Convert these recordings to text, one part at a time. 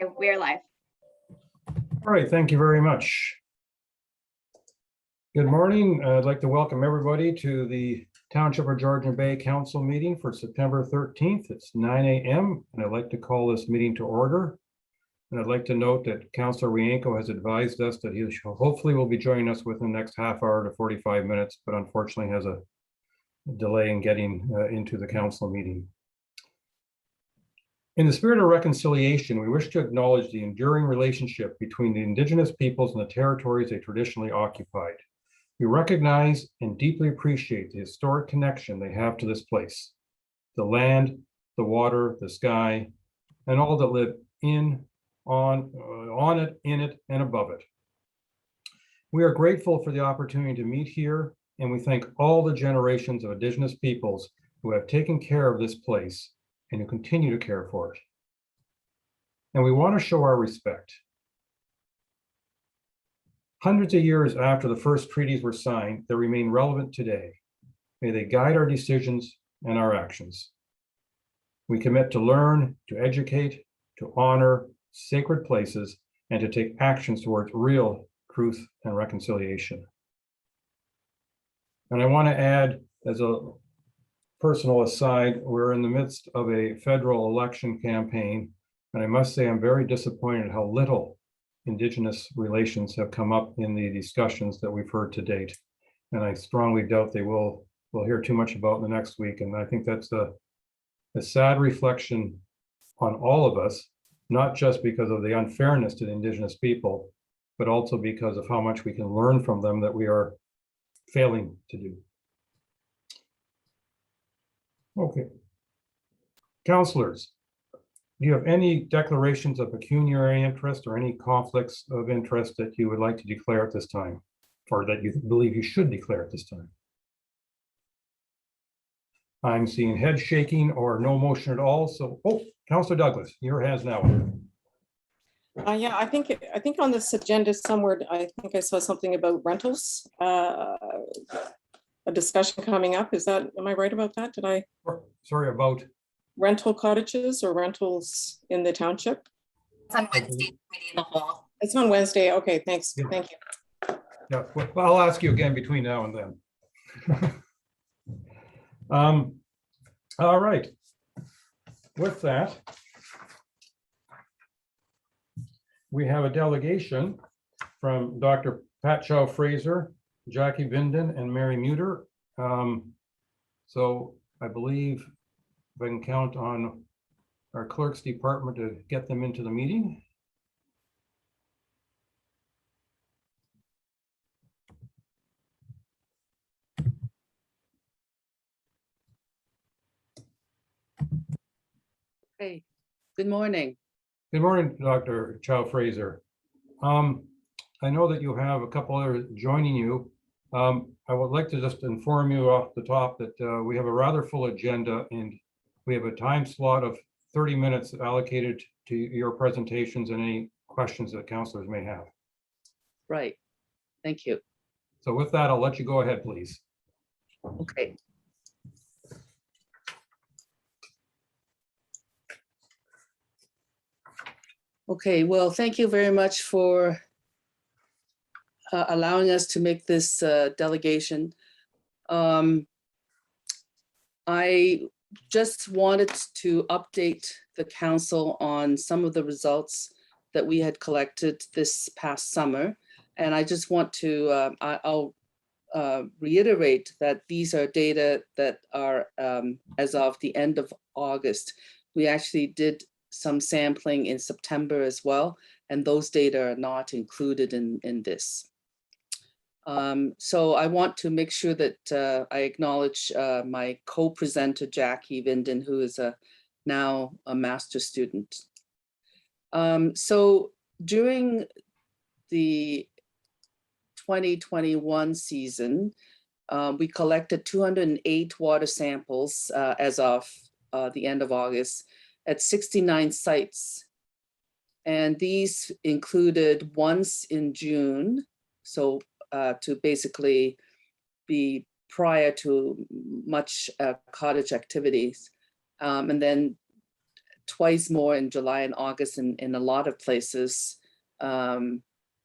Okay, we are live. All right, thank you very much. Good morning. I'd like to welcome everybody to the Township of Georgian Bay Council meeting for September 13th. It's 9 a.m. and I'd like to call this meeting to order. And I'd like to note that Councilor Rienko has advised us that he hopefully will be joining us within the next half hour to 45 minutes, but unfortunately has a delay in getting into the council meeting. In the spirit of reconciliation, we wish to acknowledge the enduring relationship between the Indigenous peoples and the territories they traditionally occupied. We recognize and deeply appreciate the historic connection they have to this place, the land, the water, the sky, and all that live on it, in it, and above it. We are grateful for the opportunity to meet here, and we thank all the generations of Indigenous peoples who have taken care of this place and who continue to care for it. And we want to show our respect. Hundreds of years after the first treaties were signed, they remain relevant today. May they guide our decisions and our actions. We commit to learn, to educate, to honor sacred places, and to take actions towards real truth and reconciliation. And I want to add, as a personal aside, we're in the midst of a federal election campaign, and I must say I'm very disappointed how little Indigenous relations have come up in the discussions that we've heard to date. And I strongly doubt we'll hear too much about in the next week. And I think that's a sad reflection on all of us, not just because of the unfairness to the Indigenous people, but also because of how much we can learn from them that we are failing to do. Okay. Councilors, do you have any declarations of pecuniary interest or any conflicts of interest that you would like to declare at this time, or that you believe you should declare at this time? I'm seeing head shaking or no motion at all. So, Councilor Douglas, your hands now. Yeah, I think on this agenda somewhere, I think I saw something about rentals. A discussion coming up. Am I right about that? Did I? Sorry, about rental cottages or rentals in the township? It's on Wednesday, committee of the whole. It's on Wednesday. Okay, thanks. Yeah. Thank you. Yeah, well, I'll ask you again between now and then. All right. With that, we have a delegation from Dr. Pat Chow-Fraser, Jackie Vinden, and Mary Muter. So I believe if I can count on our clerk's department to get them into the meeting. Hey, good morning. Good morning, Dr. Chow-Fraser. I know that you have a couple others joining you. I would like to just inform you off the top that we have a rather full agenda and we have a time slot of 30 minutes allocated to your presentations and any questions that councilors may have. Right. Thank you. So with that, I'll let you go ahead, please. Okay. Okay, well, thank you very much for allowing us to make this delegation. I just wanted to update the council on some of the results that we had collected this past summer. And I just want to, I'll reiterate that these are data that are as of the end of August. We actually did some sampling in September as well, and those data are not included in this. So I want to make sure that I acknowledge my co-presenter, Jackie Vinden, who is now a master's student. So during the 2021 season, we collected 208 water samples as of the end of August at 69 sites. And these included once in June, so to basically be prior to much cottage activities. And then twice more in July and August in a lot of places. And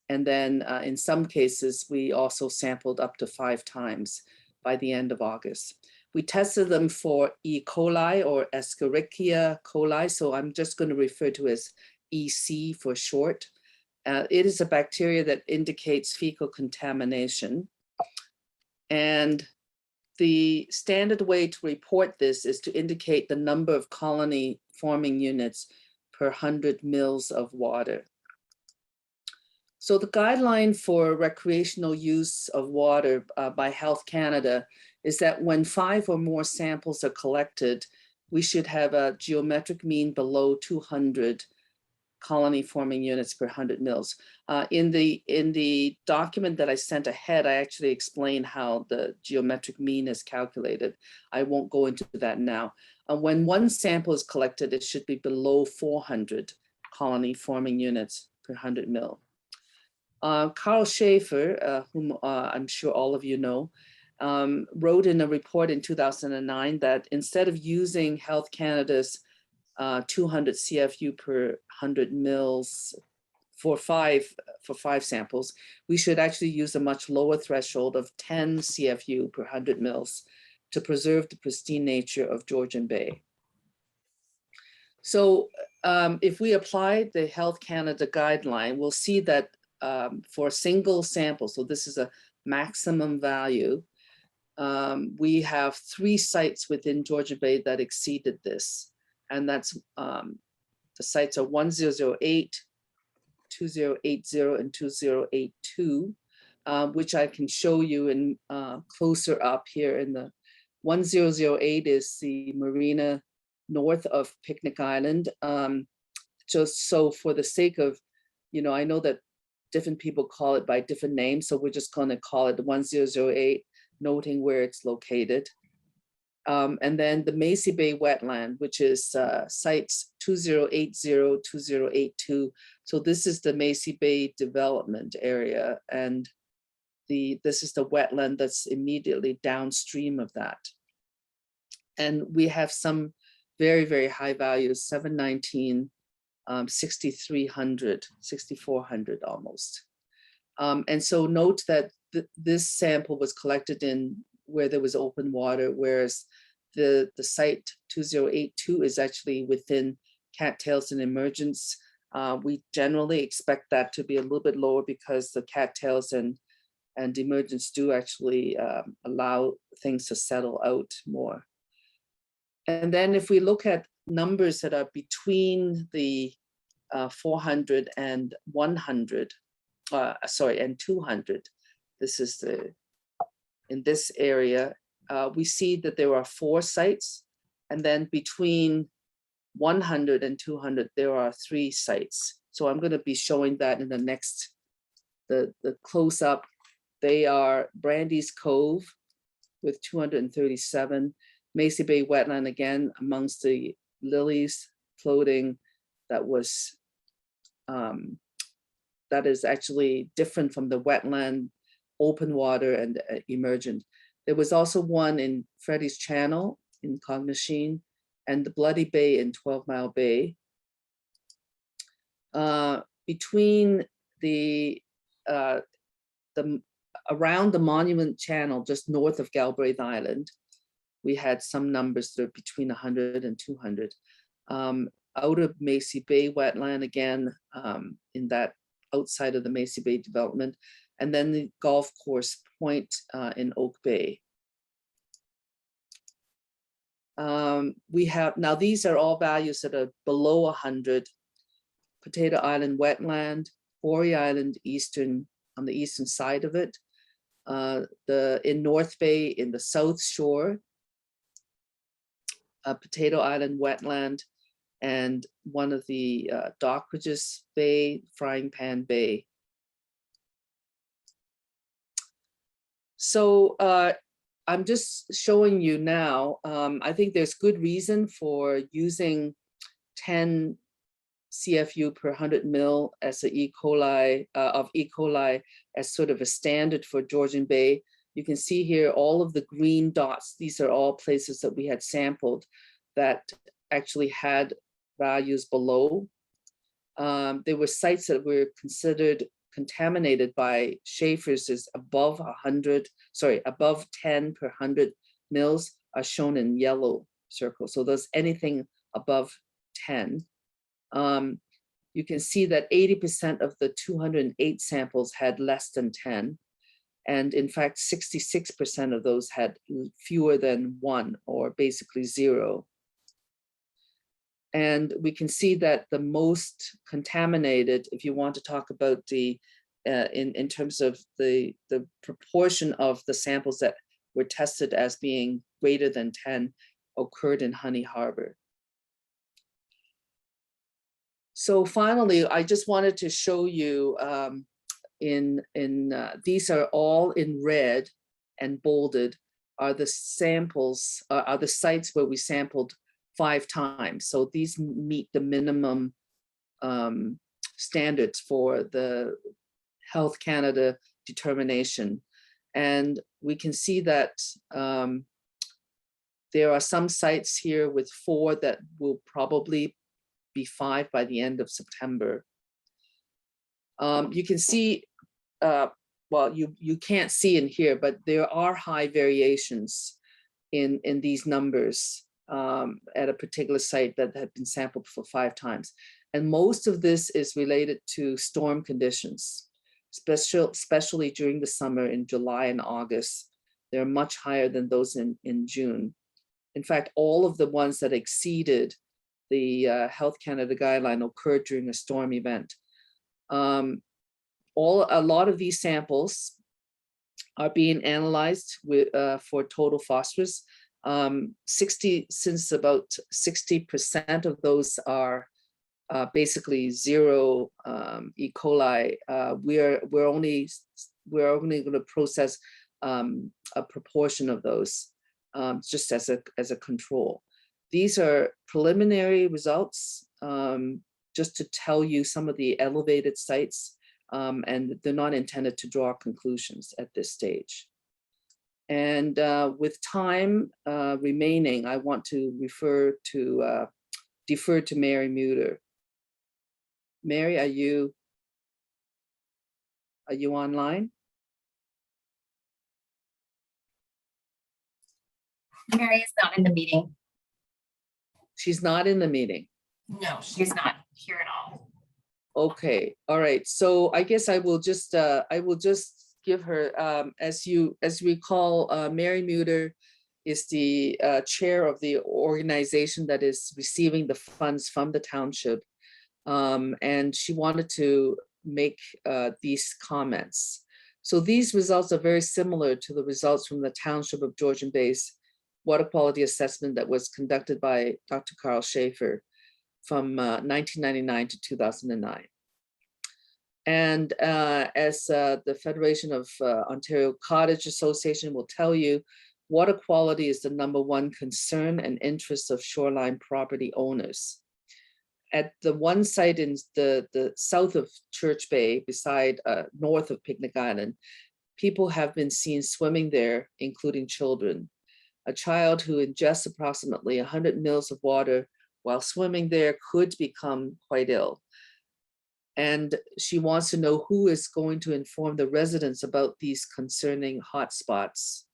then in some cases, we also sampled up to 5 times by the end of August. We tested them for E. coli or Escherichia coli, so I'm just going to refer to as EC for short. It is a bacteria that indicates fecal contamination. And the standard way to report this is to indicate the number of colony forming units per 100 mils of water. So the guideline for recreational use of water by Health Canada is that when 5 or more samples are collected, we should have a geometric mean below 200 colony forming units per 100 mils. In the document that I sent ahead, I actually explained how the geometric mean is calculated. I won't go into that now. When 1 sample is collected, it should be below 400 colony forming units per 100 mil. Carl Schaefer, whom I'm sure all of you know, wrote in a report in 2009 that instead of using Health Canada's 200 CFU per 100 mils for five samples, we should actually use a much lower threshold of 10 CFU per 100 mils to preserve the pristine nature of Georgian Bay. So if we apply the Health Canada guideline, we'll see that for a single sample, so this is a maximum value, we have 3 sites within Georgian Bay that exceeded this. And that's the sites are 1008, 2080, and 2082, which I can show you in closer up here. In the 1008 is the marina north of Picnic Island. Just so for the sake of, I know that different people call it by different names, so we're just going to call it the 1008, noting where it's located. And then the Macy Bay wetland, which is sites 2080, 2082. So this is the Macy Bay development area. And this is the wetland that's immediately downstream of that. And we have some very, very high values, 719, 6,300, 6,400 almost. And so note that this sample was collected in where there was open water, whereas the site 2082 is actually within cattails and emergence. We generally expect that to be a little bit lower because the cattails and emergence do actually allow things to settle out more. And then if we look at numbers that are between the 400 and 100, and 200, this is in this area, we see that there are 4 sites, and then between 100 and 200, there are 3 sites. So I'm going to be showing that in the next, the close-up. They are Brandy's Cove with 237, Macy Bay wetland again amongst the lilies floating. That is actually different from the wetland, open water and emergent. There was also one in Freddy's Channel in Cognachine and the Bloody Bay in 12 Mile Bay. Between around the Monument Channel, just north of Galbraith Island, we had some numbers that are between 100 and 200. Out of Macy Bay wetland again, in that outside of the Macy Bay development, and then the golf course point in Oak Bay. We have, now these are all values that are below 100. Potato Island wetland, Borey Island on the eastern side of it. In North Bay in the South Shore, Potato Island wetland, and one of the Dockridges Bay, Frying Pan Bay. So I'm just showing you now, I think there's good reason for using 10 CFU per 100 mil as the E. coli as sort of a standard for Georgian Bay. You can see here all of the green dots. These are all places that we had sampled that actually had values below. There were sites that were considered contaminated by Schaefer's is above 10 per 100 mils are shown in yellow circles. So there's anything above 10. You can see that 80% of the 208 samples had less than 10. And in fact, 66% of those had fewer than 1, or basically 0. And we can see that the most contaminated, if you want to talk about the, in terms of the proportion of the samples that were tested as being greater than 10, occurred in Honey Harbor. So finally, I just wanted to show you these are all in red and bolded are the samples, are the sites where we sampled 5 times. So these meet the minimum standards for the Health Canada determination. And we can see that there are some sites here with 4 that will probably be 5 by the end of September. You can see, well, you can't see in here, but there are high variations in these numbers at a particular site that had been sampled for 5 times. And most of this is related to storm conditions, especially during the summer in July and August. They're much higher than those in June. In fact, all of the ones that exceeded the Health Canada guideline occurred during a storm event. A lot of these samples are being analyzed with, for total phosphorus. Since about 60% of those are basically 0 E. coli, we're only going to process a proportion of those just as a control. These are preliminary results, just to tell you some of the elevated sites, and they're not intended to draw conclusions at this stage. And with time remaining, I want to defer to Mary Muter. Mary, are you online? Mary is not in the meeting. She's not in the meeting. No, she's not here at all. Okay, all right. So I guess I will just give her, as you recall, Mary Muter is the chair of the organization that is receiving the funds from the township, and she wanted to make these comments. So these results are very similar to the results from the Township of Georgian Bay's water quality assessment that was conducted by Dr. Carl Schaefer from 1999 to 2009. And as the Federation of Ontario Cottage Association will tell you, water quality is the #1 concern and interest of shoreline property owners. At the one site in the south of Church Bay, beside north of Picnic Island, people have been seen swimming there, including children. A child who ingests approximately 100 mils of water while swimming there could become quite ill. And she wants to know who is going to inform the residents about these concerning hotspots.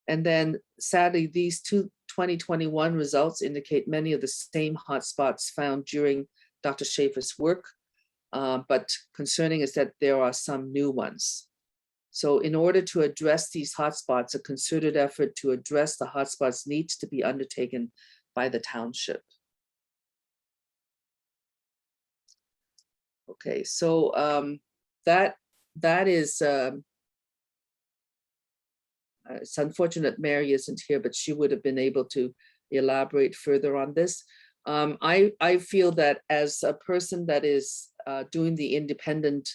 And then sadly, these 2021 results indicate many of the same hotspots found during Dr. Schaefer's work, but concerning is that there are some new ones. So in order to address these hotspots, a concerted effort to address the hotspots needs to be undertaken by the township. Okay, so that is, it's unfortunate Mary isn't here, but she would have been able to elaborate further on this. I feel that as a person that is doing the independent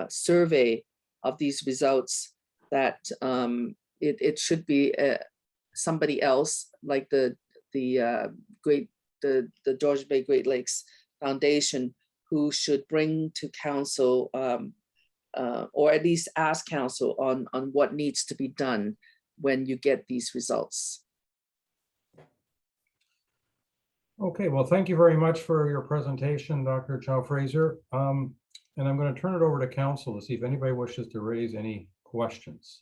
survey of these results, that it should be somebody else, like the Georgian Bay Great Lakes Foundation, who should bring to council or at least ask council on what needs to be done when you get these results. Okay, well, thank you very much for your presentation, Dr. Chow Fraser. And I'm going to turn it over to council to see if anybody wishes to raise any questions.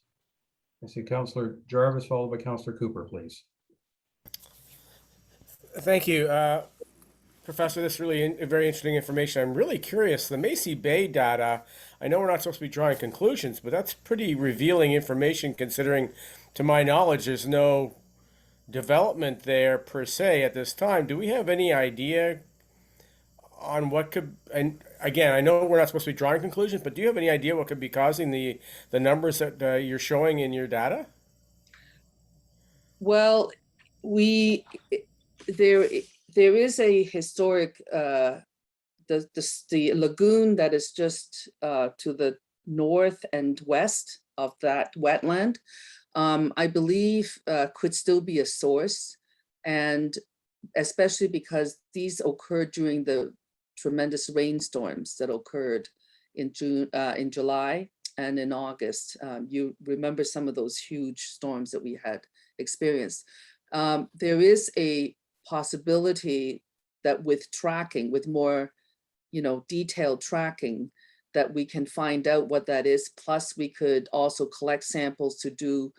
I see Councillor Jarvis followed by Councillor Cooper, please. Thank you, Professor. This is really very interesting information. I'm really curious. The Macy Bay data, I know we're not supposed to be drawing conclusions, but that's pretty revealing information considering, to my knowledge, there's no development there per se at this time. Do we have any idea on what could, and again, I know we're not supposed to be drawing conclusions, but do you have any idea what could be causing the numbers that you're showing in your data? Well, we there there is a historic the lagoon that is just to the north and west of that wetland. I believe could still be a source, and especially because these occurred during the tremendous rainstorms that occurred in July and in August. You remember some of those huge storms that we had experienced. There is a possibility that with tracking, with more, detailed tracking, that we can find out what that is. Plus, we could also collect samples to do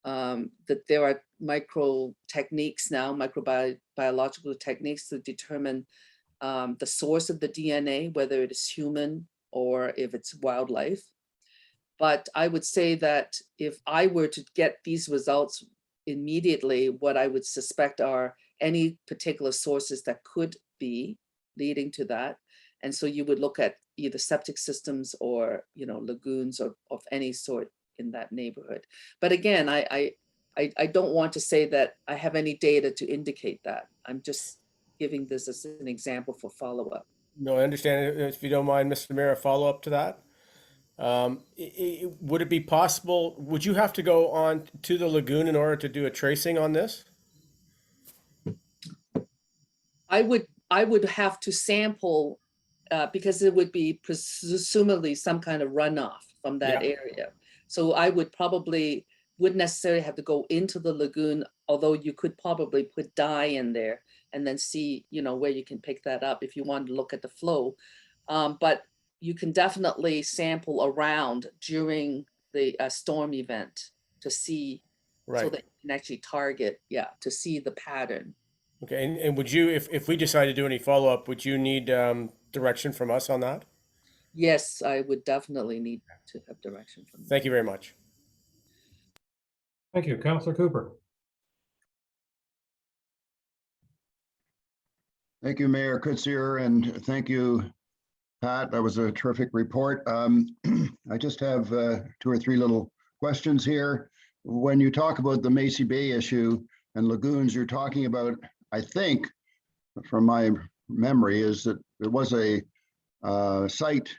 that. There are micro techniques now, microbiological techniques to determine the source of the DNA, whether it is human or if it's wildlife. But I would say that if I were to get these results immediately, what I would suspect are any particular sources that could be leading to that. And so you would look at either septic systems or, lagoons or of any sort in that neighborhood. But again, I don't want to say that I have any data to indicate that. I'm just giving this as an example for follow-up. No, I understand. If you don't mind, Mr. Mayor, a follow-up to that. Would it be possible, would you have to go on to the lagoon in order to do a tracing on this? I would have to sample because it would be presumably some kind of runoff from that area. So I would probably wouldn't necessarily have to go into the lagoon, although you could probably put dye in there and then see, where you can pick that up if you wanted to look at the flow. But you can definitely sample around during the storm event to see, so that you can actually target, to see the pattern. Okay, and would you, if we decide to do any follow-up, would you need direction from us on that? Yes, I would definitely need to have direction from you. Thank you very much. Thank you, Councillor Cooper. Thank you, Mayor Kutzier, and thank you, Pat. That was a terrific report. I just have 2 or 3 little questions here. When you talk about the Macy Bay issue and lagoons, you're talking about, I think, from my memory, is that there was a site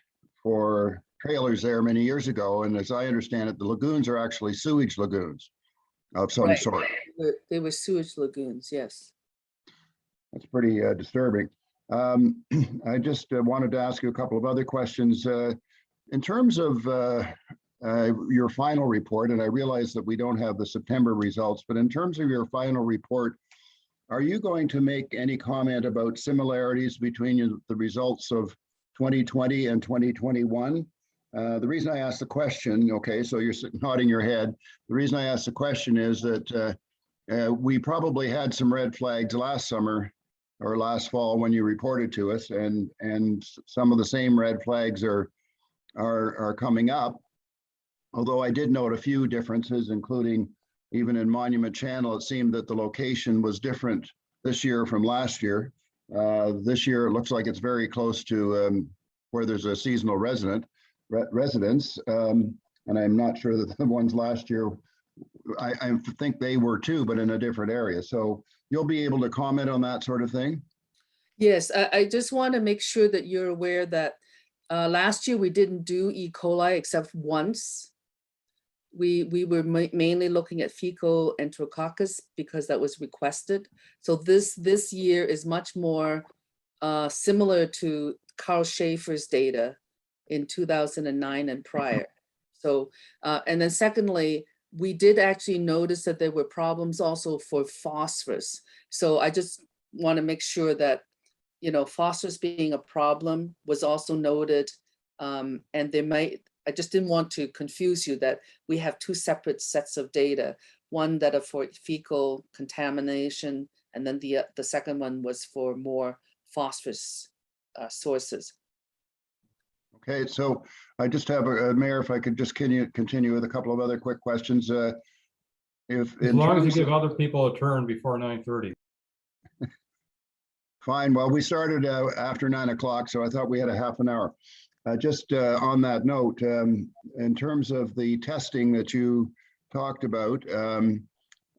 for trailers there many years ago. And as I understand it, the lagoons are actually sewage lagoons of some sort. They were sewage lagoons, yes. That's pretty disturbing. I just wanted to ask you a couple of other questions. In terms of your final report, and I realize that we don't have the September results, but in terms of your final report, are you going to make any comment about similarities between the results of 2020 and 2021? The reason I asked the question, okay, so you're nodding your head. The reason I asked the question is that we probably had some red flags last summer or last fall when you reported to us, and some of the same red flags are coming up. Although I did note a few differences, including even in Monument Channel, it seemed that the location was different this year from last year. This year, it looks like it's very close to where there's a seasonal residence. And I'm not sure that the ones last year, I think they were too, but in a different area. So you'll be able to comment on that sort of thing? Yes, I just want to make sure that you're aware that last year we didn't do E. coli except once. We were mainly looking at fecal enterococcus because that was requested. So this year is much more similar to Carl Schaefer's data in 2009 and prior. So, and then secondly, we did actually notice that there were problems also for phosphorus. So I just want to make sure that, phosphorus being a problem was also noted. And I just didn't want to confuse you that we have two separate sets of data, one that are for fecal contamination, and then the second one was for more phosphorus sources. Okay, so I just have Mayor, if I could just continue with a couple of other quick questions. If As in long as you terms give of- other people a turn before 9:30. Fine. Well, we started after 9 o'clock, so I thought we had a half an hour. Just on that note, in terms of the testing that you talked about,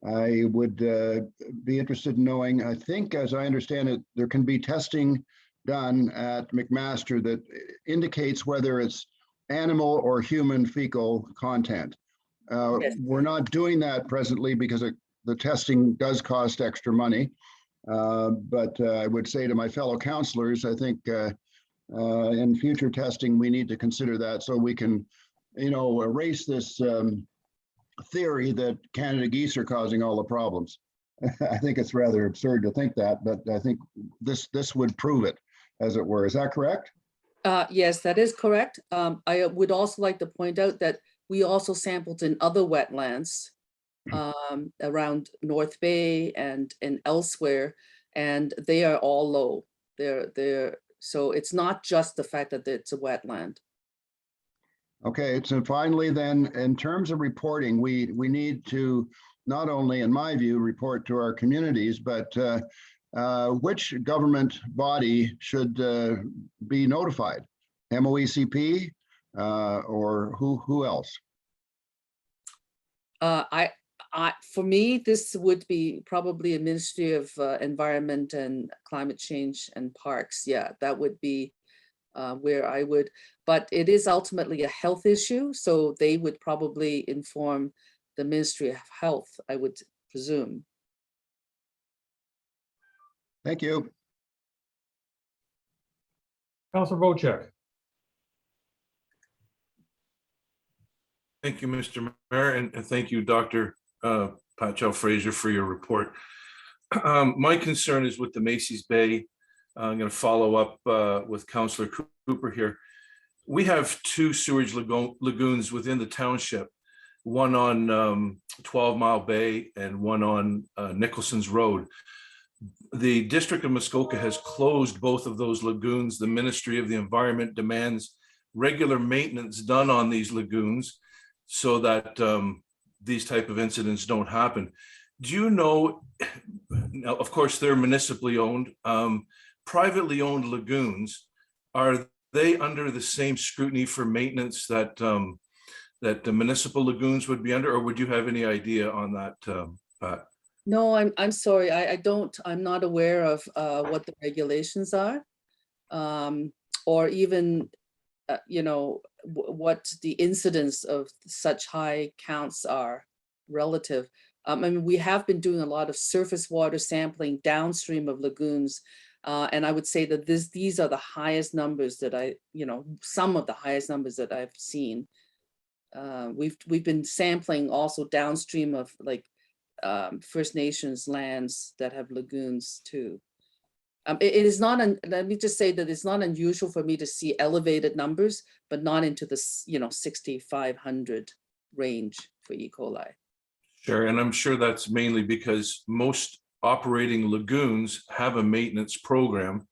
I would be interested in knowing, I think, as I understand it, there can be testing done at McMaster that indicates whether it's animal or human fecal content. Yes. We're not doing that presently because the testing does cost extra money. But I would say to my fellow councilors, I think in future testing, we need to consider that so we can, erase this theory that Canada geese are causing all the problems. I think it's rather absurd to think that, but I think this would prove it, as it were. Is that correct? Yes, that is correct. I would also like to point out that we also sampled in other wetlands around North Bay and elsewhere, and they are all low. So it's not just the fact that it's a wetland. Okay, so finally then, in terms of reporting, we need to not only, in my view, report to our communities, but which government body should be notified? MOECP or who else? For me, this would be probably a Ministry of Environment and Climate Change and Parks. Yeah, that would be where I would, but it is ultimately a health issue, so they would probably inform the Ministry of Health, I would presume. Thank you. Councilor Wojcik. Thank you, Mr. Mayor, and thank you, Dr. Pat Fraser, for your report. My concern is with the Macy's Bay. I'm going to follow up with Councillor Cooper here. We have two sewage lagoons within the township, one on 12 Mile Bay and one on Nicholson's Road. The District of Muskoka has closed both of those lagoons. The Ministry of the Environment demands regular maintenance done on these lagoons so that these type of incidents don't happen. Do you know, now, of course, they're municipally owned, privately owned lagoons, are they under the same scrutiny for maintenance that that the municipal lagoons would be under, or would you have any idea on that, Pat? No, I'm sorry, I'm not aware of what the regulations are, or even, what the incidence of such high counts are relative. I mean, we have been doing a lot of surface water sampling downstream of lagoons, and I would say that these are the highest numbers that some of the highest numbers that I've seen. We've been sampling also downstream of First Nations lands that have lagoons too. It is not, let me just say that it's not unusual for me to see elevated numbers, but not into the 6,500 range for E. coli. Sure, and I'm sure that's mainly because most operating lagoons have a maintenance program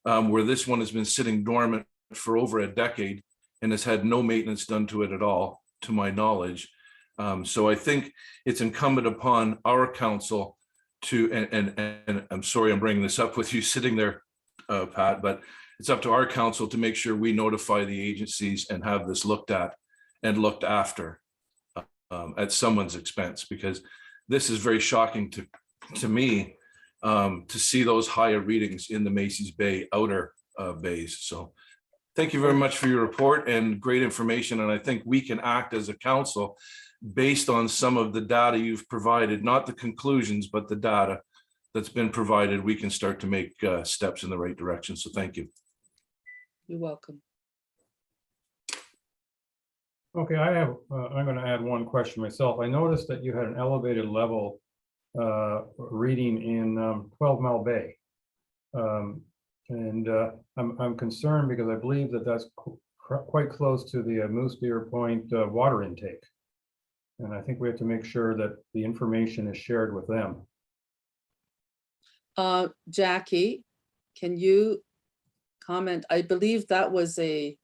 where this one has been sitting dormant for over a decade and has had no maintenance done to it at all, to my knowledge. So I think it's incumbent upon our council to, and I'm sorry I'm bringing this up with you sitting there, Pat, but it's up to our council to make sure we notify the agencies and have this looked at and looked after at someone's expense, because this is very shocking to me to see those higher readings in the Macy's Bay outer bays. So thank you very much for your report and great information. And I think we can act as a council based on some of the data you've provided, not the conclusions, but the data that's been provided. We can start to make steps in the right direction. So thank you. You're welcome. Okay, I'm going to add one question myself. I noticed that you had an elevated level reading in 12 Mile Bay. I'm concerned because I believe that that's quite close to the Moose Deer Point water intake. And I think we have to make sure that the information is shared with them. Jackie, can you comment? I believe that was a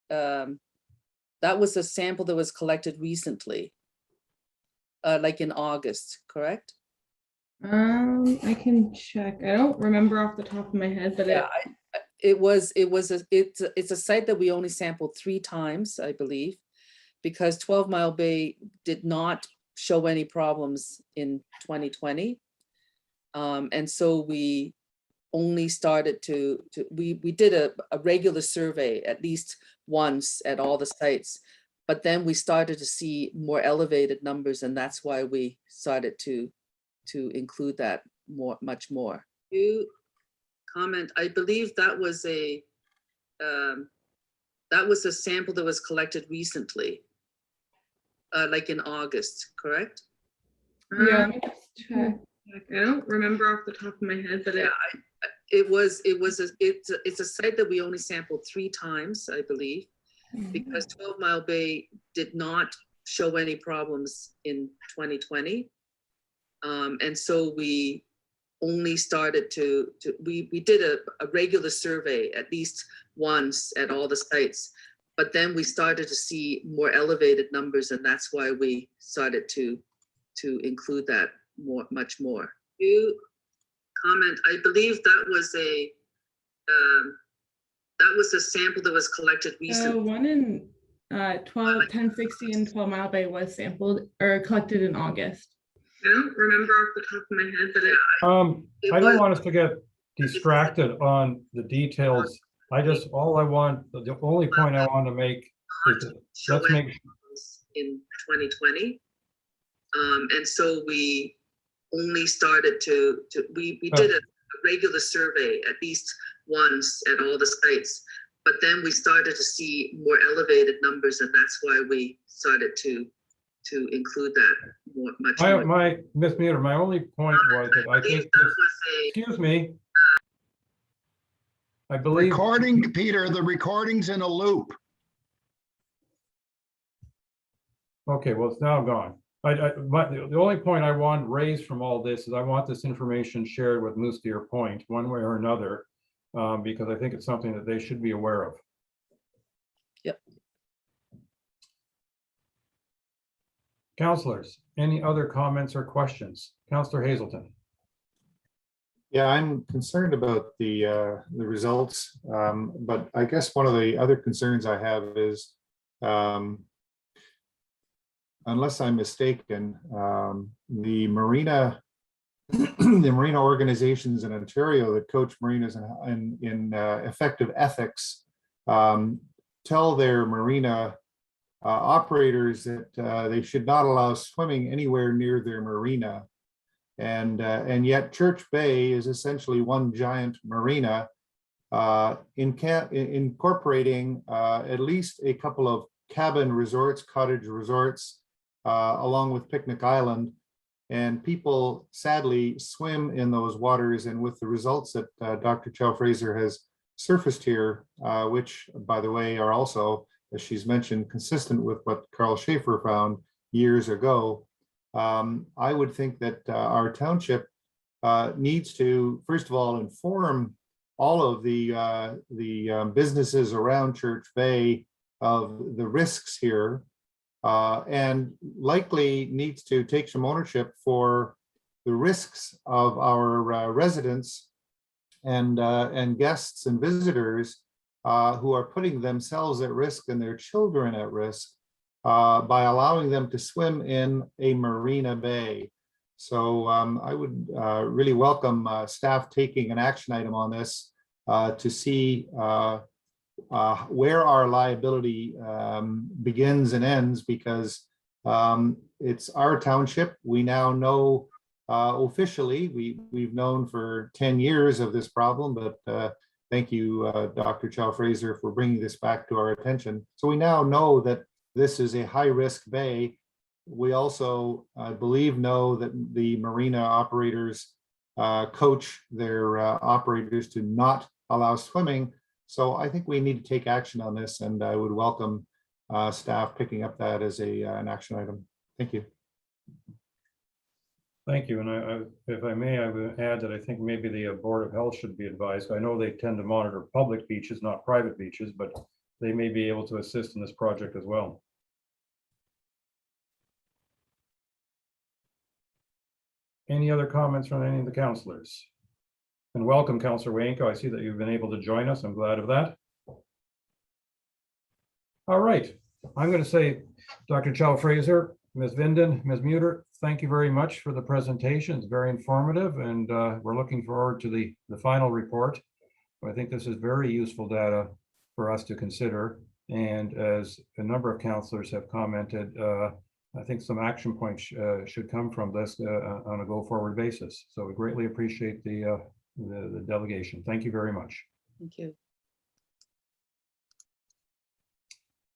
sample that was collected recently, like in August, correct? I can check. I don't remember off the top of my head, but Yeah, it's a site that we only sampled 3 times, I believe, because 12 Mile Bay did not show any problems in 2020. And so we only started we did a regular survey at least once at all the sites, but then we started to see more elevated numbers, and that's why we started to include that much more. You comment, I believe that was a sample that was collected recently, like in August, correct? yeah, let me just check. I don't remember off the top of my head, but It's a site that we only sampled 3 times, I believe, because 12 Mile Bay did not show any problems in 2020. And so we only started we did a regular survey at least once at all the sites, but then we started to see more elevated numbers, and that's why we started to include that much more. You comment, I believe that was a sample that was collected recently. one in 1060 and 12 Mile Bay was sampled or collected in August. I don't remember off the top of my head, but I don't want us to get distracted on the details. The only point I want to make is that let's make in 2020. And so we only started we did a regular survey at least once at all the sites, but then we started to see more elevated numbers, and that's why we started to include that much more. Ms. Muter, my only point was that I think excuse me. I believe Recording, Peter, the recording's in a loop. Okay, well, it's now gone. The only point I want raised from all this is I want this information shared with Moose Deer Point one way or another, because I think it's something that they should be aware of. Yep. Councilors, any other comments or questions? Councilor Hazelton. Yeah, I'm concerned about the results, but I guess one of the other concerns I have is, unless I'm mistaken, the marina organizations in Ontario that coach marinas in effective ethics tell their marina operators that they should not allow swimming anywhere near their marina. And yet Church Bay is essentially one giant marina, incorporating at least a couple of cabin resorts, cottage resorts, along with Picnic Island. And people sadly swim in those waters, and with the results that Dr. Chow Fraser has surfaced here, which, by the way, are also, as she's mentioned, consistent with what Carl Schaefer found years ago. I would think that our township needs to, first of all, inform all of the businesses around Church Bay of the risks here, and likely needs to take some ownership for the risks of our residents and guests and visitors who are putting themselves at risk and their children at risk by allowing them to swim in a marina bay. So I would really welcome staff taking an action item on this to see where our liability begins and ends, because it's our township. We now know officially, we've known for 10 years of this problem, but thank you, Dr. Chow Fraser, for bringing this back to our attention. So we now know that this is a high-risk bay. We also, I believe, know that the marina operators coach their operators to not allow swimming. So I think we need to take action on this, and I would welcome staff picking up that as an action item. Thank you. Thank you. And if I may, I would add that I think maybe the Board of Health should be advised. I know they tend to monitor public beaches, not private beaches, but they may be able to assist in this project as well. Any other comments from any of the councillors? And welcome, Councillor Wainko. I see that you've been able to join us. I'm glad of that. All right. I'm going to say, Dr. Chow Fraser, Ms. Vinden, Ms. Muter, thank you very much for the presentation. It's very informative, and we're looking forward to the final report. I think this is very useful data for us to consider. And as a number of councillors have commented, I think some action points should come from this on a go-forward basis. So we greatly appreciate the delegation. Thank you very much. Thank you.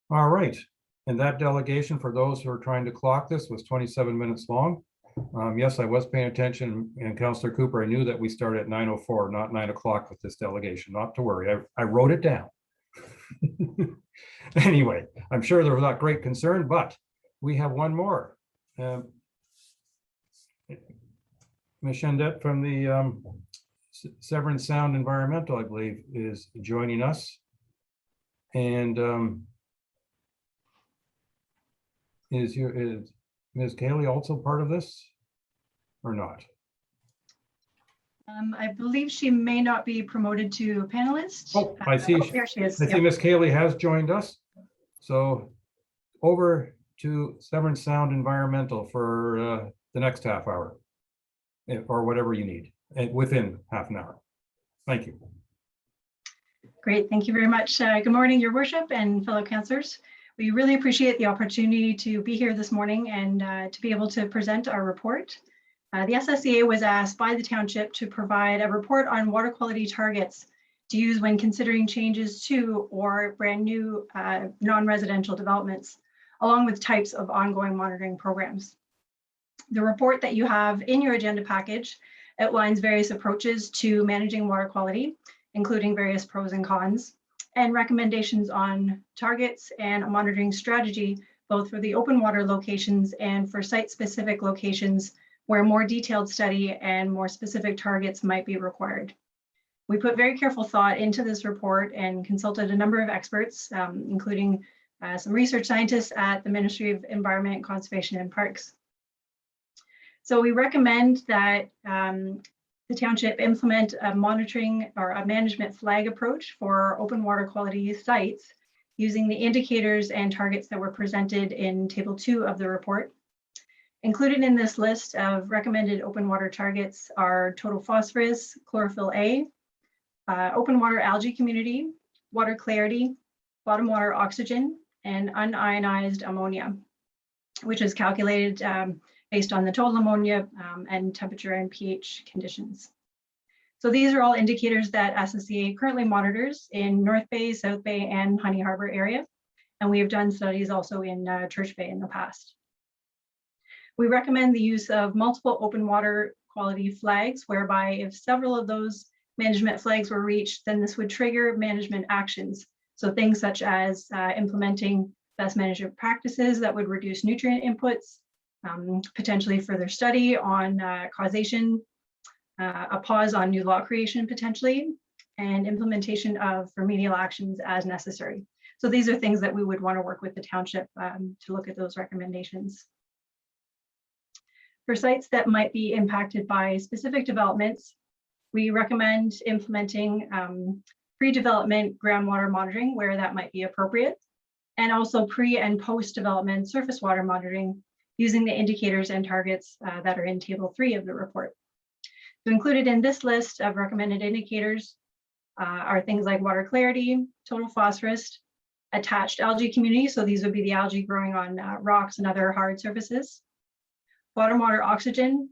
All right. And that delegation, for those who are trying to clock this, was 27 minutes long. Yes, I was paying attention, and Councillor Cooper, I knew that we started at 9:04, not 9 o'clock with this delegation. Not to worry, I wrote it down. Anyway, I'm sure there was not great concern, but we have one more. Ms. Shendet from the Severn Sound Environmental, I believe, is joining us. And is Ms. Cayley also part of this or not? I believe she may not be promoted to panelist. Oh, I see. There she is. I see Ms. Cayley has joined us. So over to Severn Sound Environmental for the next half hour, or whatever you need, and within half an hour. Thank you. Great, thank you very much. Good morning, Your Worship and fellow councillors. We really appreciate the opportunity to be here this morning and to be able to present our report. The SSEA was asked by the township to provide a report on water quality targets to use when considering changes to or brand new non-residential developments, along with types of ongoing monitoring programs. The report that you have in your agenda package outlines various approaches to managing water quality, including various pros and cons, and recommendations on targets and a monitoring strategy, both for the open water locations and for site-specific locations where more detailed study and more specific targets might be required. We put very careful thought into this report and consulted a number of experts, including some research scientists at the Ministry of Environment, Conservation and Parks. So we recommend that the township implement a monitoring or a management flag approach for open water quality sites using the indicators and targets that were presented in Table 2 of the report. Included in this list of recommended open water targets are total phosphorus, chlorophyll A, open water algae community, water clarity, bottom water oxygen, and unionized ammonia, which is calculated based on the total ammonia and temperature and pH conditions. So these are all indicators that SSEA currently monitors in North Bay, South Bay, and Honey Harbor area. And we have done studies also in Church Bay in the past. We recommend the use of multiple open water quality flags, whereby if several of those management flags were reached, then this would trigger management actions. So things such as implementing best management practices that would reduce nutrient inputs, potentially further study on causation, a pause on new law creation potentially, and implementation of remedial actions as necessary. So these are things that we would want to work with the township to look at those recommendations. For sites that might be impacted by specific developments, we recommend implementing pre-development groundwater monitoring where that might be appropriate, and also pre and post-development surface water monitoring using the indicators and targets that are in Table 3 of the report. So included in this list of recommended indicators are things like water clarity, total phosphorus, attached algae community, so these would be the algae growing on rocks and other hard surfaces, bottom water oxygen,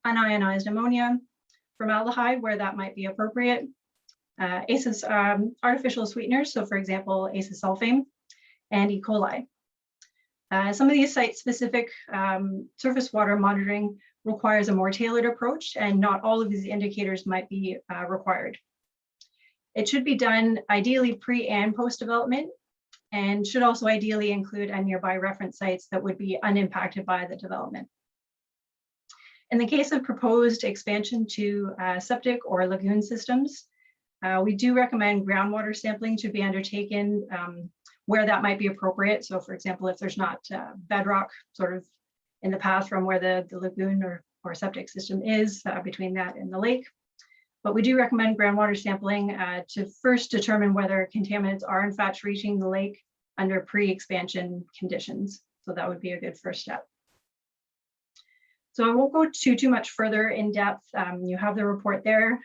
unionized ammonia, formaldehyde where that might be appropriate, ACEs, artificial sweeteners, so for example, acesulfame, and E. coli. Some of these site-specific surface water monitoring requires a more tailored approach, and not all of these indicators might be required. It should be done ideally pre and post development, and should also ideally include a nearby reference sites that would be unimpacted by the development. In the case of proposed expansion to septic or lagoon systems, we do recommend groundwater sampling to be undertaken where that might be appropriate. So for example, if there's not bedrock sort of in the path from where the lagoon or septic system is between that and the lake. But we do recommend groundwater sampling to first determine whether contaminants are in fact reaching the lake under pre-expansion conditions. So that would be a good first step. So I won't go too much further in depth. You have the report there,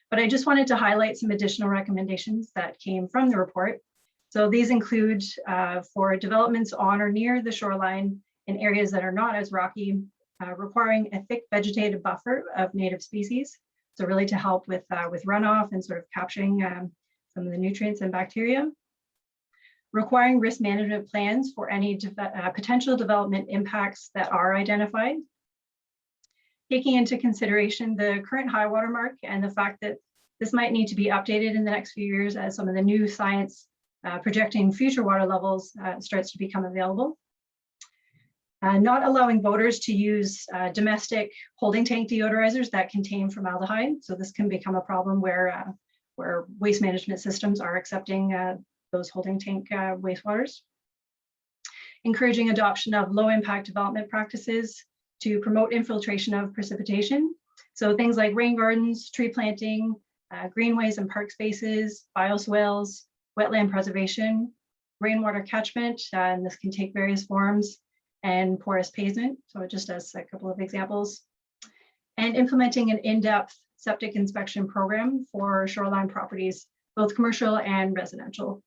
but I just wanted to highlight some additional recommendations that came from the report. So these include for developments on or near the shoreline in areas that are not as rocky, requiring a thick vegetative buffer of native species. So really to help with runoff and sort of capturing some of the nutrients and bacteria. Requiring risk management plans for any potential development impacts that are identified. Taking into consideration the current high water mark and the fact that this might need to be updated in the next few years as some of the new science projecting future water levels starts to become available. Not allowing voters to use domestic holding tank deodorizers that contain formaldehyde. So this can become a problem where waste management systems are accepting those holding tank wastewaters. Encouraging adoption of low impact development practices to promote infiltration of precipitation. So things like rain gardens, tree planting, greenways and park spaces, bioswales, wetland preservation, rainwater catchment, and this can take various forms, and porous pavement. So just as a couple of examples. And implementing an in-depth septic inspection program for shoreline properties, both commercial and residential.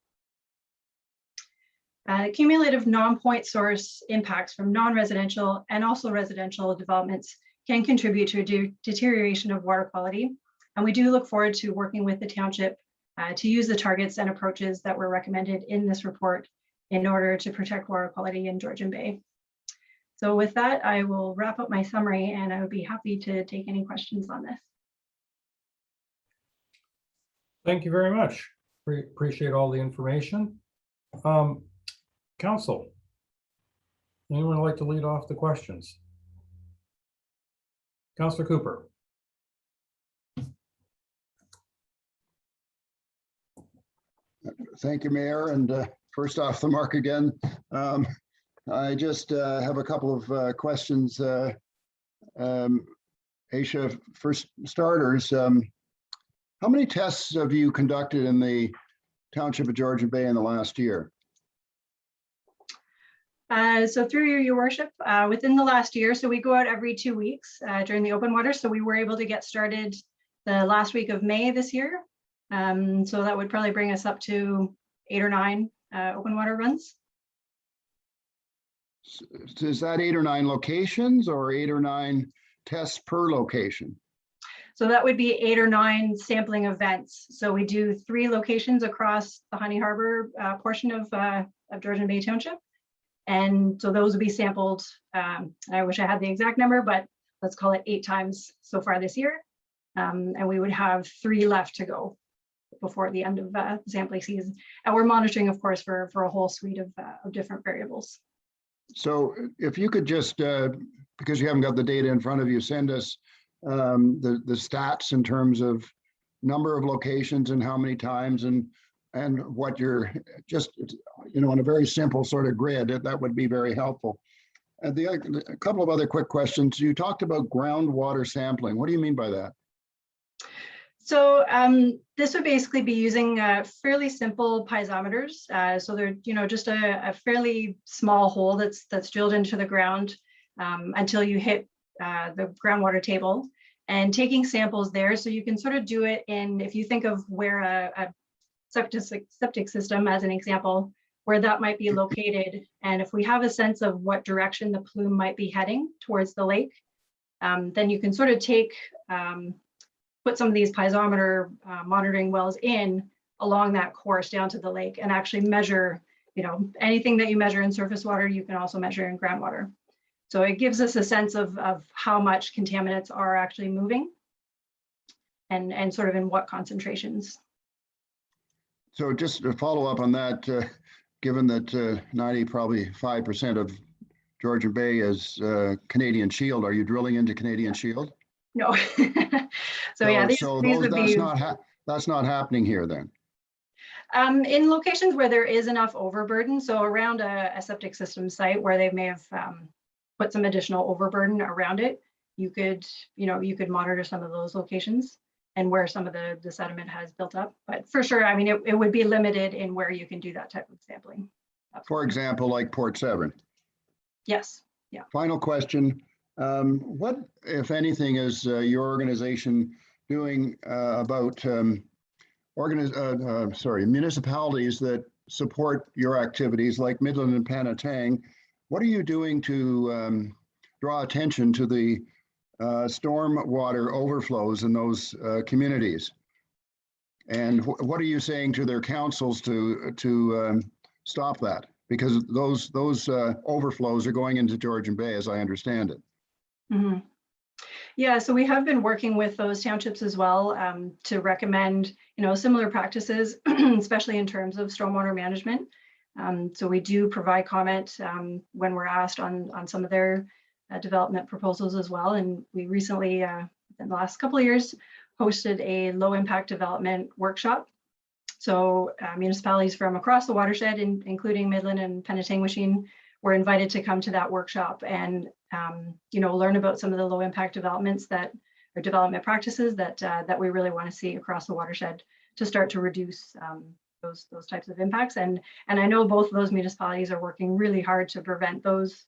Cumulative non-point source impacts from non-residential and also residential developments can contribute to a deterioration of water quality. And we do look forward to working with the township to use the targets and approaches that were recommended in this report in order to protect water quality in Georgian Bay. So with that, I will wrap up my summary and I would be happy to take any questions on this. Thank you very much. Appreciate all the information. Council, anyone like to lead off the questions? Councilor Cooper. Thank you, Mayor. And first off the mark again. I just have a couple of questions. Aisha, for starters, how many tests have you conducted in the Township of Georgian Bay in the last year? So through your worship, within the last year, so we go out every 2 weeks during the open water. So we were able to get started the last week of May this year. So that would probably bring us up to 8 or 9 open water runs. Is that 8 or 9 locations or 8 or 9 tests per location? So that would be 8 or 9 sampling events. So we do 3 locations across the Honey Harbor portion of Georgian Bay Township. And so those would be sampled. I wish I had the exact number, but let's call it 8 times so far this year. And we would have 3 left to go before the end of the sampling season. And we're monitoring, of course, for a whole suite of different variables. So if you could just, because you haven't got the data in front of you, send us the stats in terms of number of locations and how many times and what you're just, on a very simple sort of grid, that would be very helpful. And a couple of other quick questions. You talked about groundwater sampling. What do you mean by that? So this would basically be using fairly simple piezometers. So they're, just a fairly small hole that's drilled into the ground until you hit the groundwater table, and taking samples there. So you can sort of do it in, if you think of where a septic system as an example, where that might be located. And if we have a sense of what direction the plume might be heading towards the lake, then you can sort of put some of these piezometer monitoring wells in along that course down to the lake and actually measure, anything that you measure in surface water, you can also measure in groundwater. So it gives us a sense of how much contaminants are actually moving and sort of in what concentrations. So just to follow up on that, given that 90, probably 5% of Georgian Bay is Canadian Shield, are you drilling into Canadian Shield? No. So yeah, these would be that's not happening here then. in locations where there is enough overburden. So around a septic system site where they may have put some additional overburden around it, you could monitor some of those locations and where some of the sediment has built up. But for sure, I mean, it would be limited in where you can do that type of sampling. For example, like Port Severn. Yes. Yeah. Final question. What, if anything, is your organization doing about municipalities that support your activities like Midland and Panatang? What are you doing to draw attention to the storm water overflows in those communities? And what are you saying to their councils to stop that? Because those overflows are going into Georgian Bay, as I understand it. Mm-hmm. Yeah, so we have been working with those townships as well to recommend, similar practices, especially in terms of stormwater management. So we do provide comment when we're asked on some of their development proposals as well. And we recently, in the last couple of years, hosted a low impact development workshop. So municipalities from across the watershed, including Midland and Penetanguishene, were invited to come to that workshop and learn about some of the low impact developments or development practices that we really want to see across the watershed to start to reduce those types of impacts. And I know both of those municipalities are working really hard to prevent those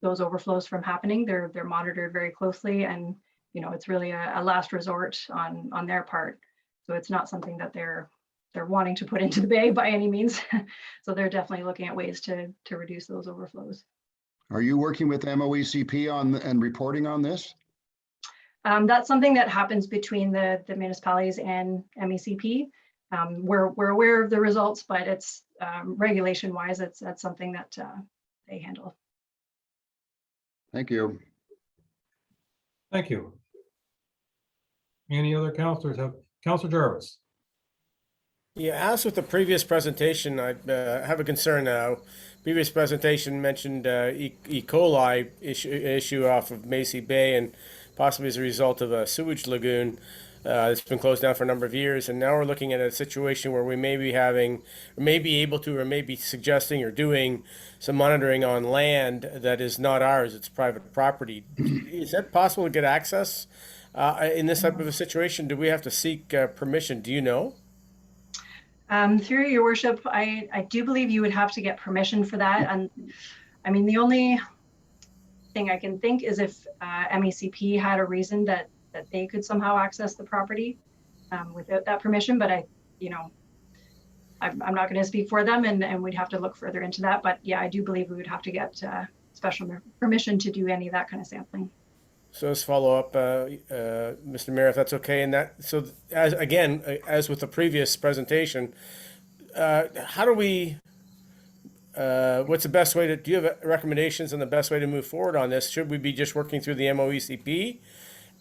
overflows from happening. They're monitored very closely, and it's really a last resort on their part. So it's not something that they're wanting to put into the bay by any means. So they're definitely looking at ways to reduce those overflows. Are you working with MOECP and reporting on this? That's something that happens between the municipalities and MECP. We're aware of the results, but it's regulation-wise, that's something that they handle. Thank you. Thank you. Any other councilors have? Councilor Jarvis. Yeah, as with the previous presentation, I have a concern now. Previous presentation mentioned E. coli issue off of Macy Bay, and possibly as a result of a sewage lagoon that's been closed down for a number of years. And now we're looking at a situation where we may be having, or may be able to, or may be suggesting or doing some monitoring on land that is not ours, it's private property. Is that possible to get access in this type of a situation? Do we have to seek permission? Do you know? Through your worship, I do believe you would have to get permission for that. And I mean, the only thing I can think is if MECP had a reason that they could somehow access the property without that permission. But I'm not going to speak for them, and we'd have to look further into that. But yeah, I do believe we would have to get special permission to do any of that kind of sampling. So let's follow up, Mr. Mayor, if that's okay. And that, so as with the previous presentation, how do we, what's the best way to, do you have recommendations on the best way to move forward on this? Should we be just working through the MOECP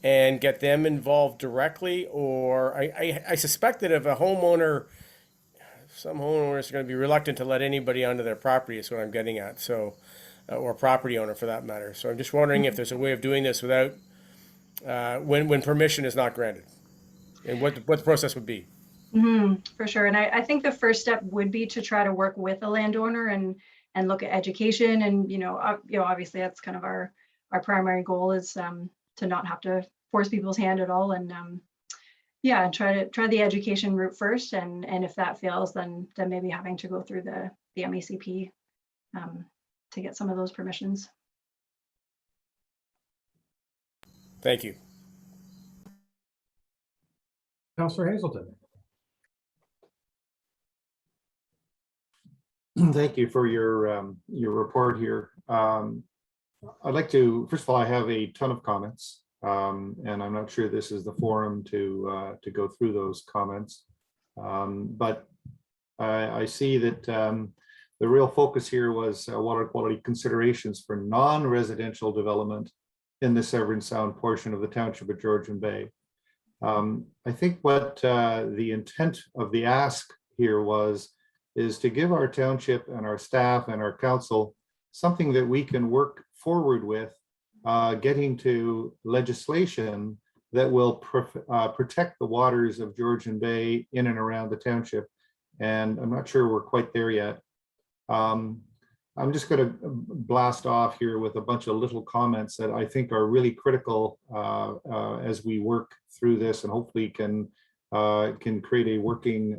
and get them involved directly? Or I suspect that if a homeowner, some homeowners are going to be reluctant to let anybody onto their property is what I'm getting at. So, or property owner for that matter. So I'm just wondering if there's a way of doing this without, when permission is not granted, and what the process would be. For sure. And I think the first step would be to try to work with a landowner and look at education. And, obviously that's kind of our primary goal is to not have to force people's hand at all. And and try the education route first. And if that fails, then maybe having to go through the MECP to get some of those permissions. Thank you. Councilor Hazelton. Thank you for your report here. I'd like to, first of all, I have a ton of comments, and I'm not sure this is the forum to go through those comments. But I see that the real focus here was water quality considerations for non-residential development in the Severn Sound portion of the township of Georgian Bay. I think what the intent of the ask here is to give our township and our staff and our council something that we can work forward with, getting to legislation that will protect the waters of Georgian Bay in and around the township. And I'm not sure we're quite there yet. I'm just going to blast off here with a bunch of little comments that I think are really critical as we work through this, and hopefully can create a working